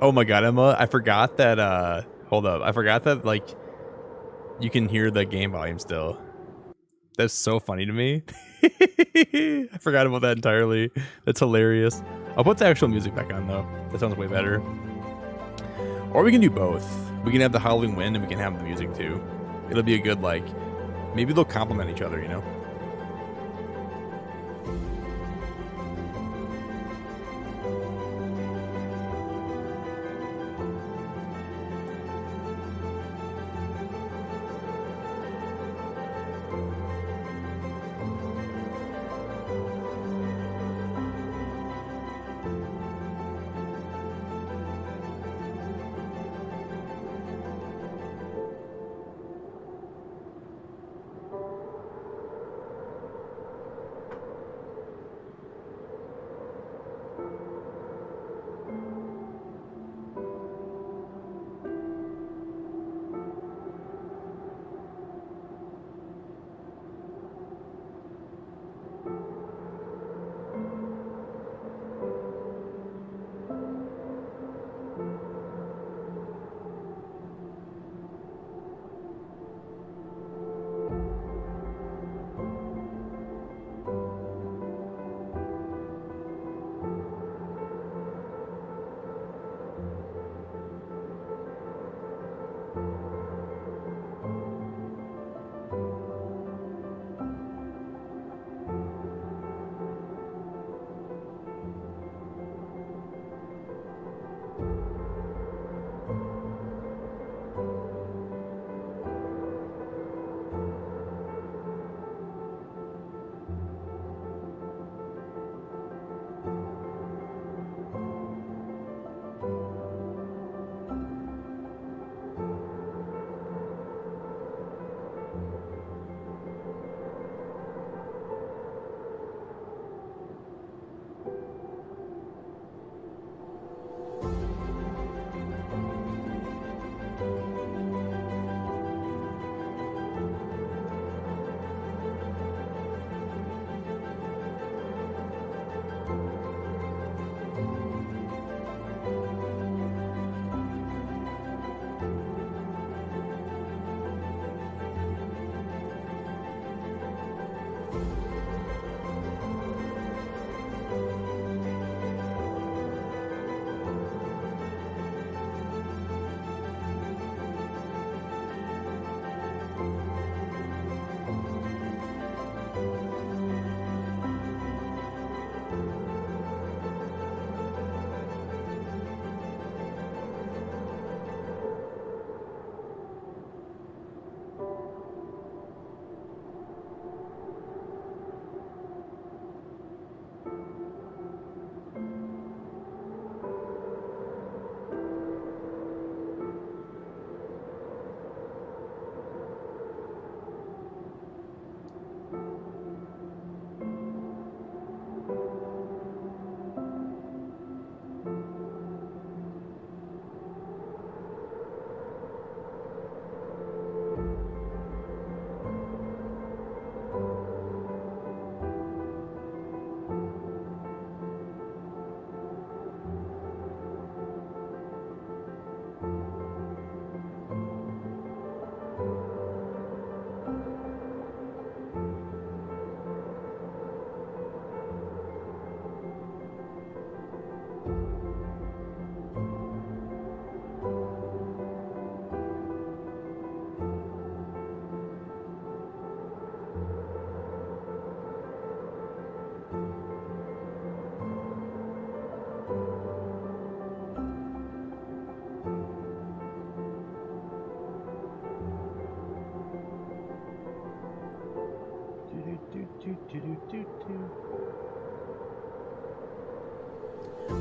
C: Oh my god, Emma, I forgot that hold up. I forgot that like you can hear the game volume still. That's so funny to me. I forgot about that entirely. That's hilarious. I'll put the actual music back on though. That sounds way better. Or we can do both. We can have the howling wind and we can have the music too. It'll be a good like maybe they'll complement each other, you know?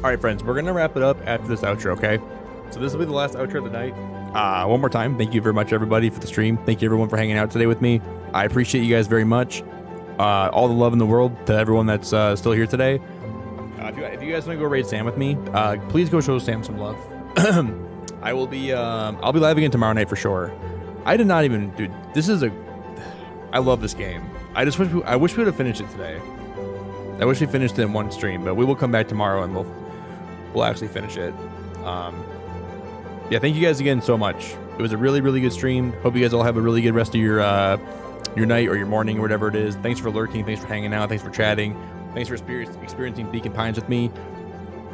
C: All right, friends, we're gonna wrap it up after this outro, okay? So this will be the last outro of the night. One more time, thank you very much, everybody, for the stream. Thank you, everyone, for hanging out today with me. I appreciate you guys very much. All the love in the world to everyone that's still here today. If you guys want to go raid Sam with me, please go show Sam some love. I'll be live again tomorrow night for sure. I did not even, dude. I love this game. I wish we would have finished it today. I wish we finished it in one stream, but we will come back tomorrow and we'll actually finish it. Yeah, thank you guys again so much. It was a really, really good stream. Hope you guys all have a really good rest of your night or your morning or whatever it is. Thanks for lurking. Thanks for hanging out. Thanks for chatting. Thanks for experiencing Beacon Pines with me.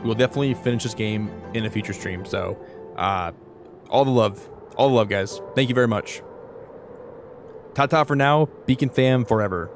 C: We will definitely finish this game in a future stream. So, all the love, guys. Thank you very much. Ta-ta for now. Beacon fam forever.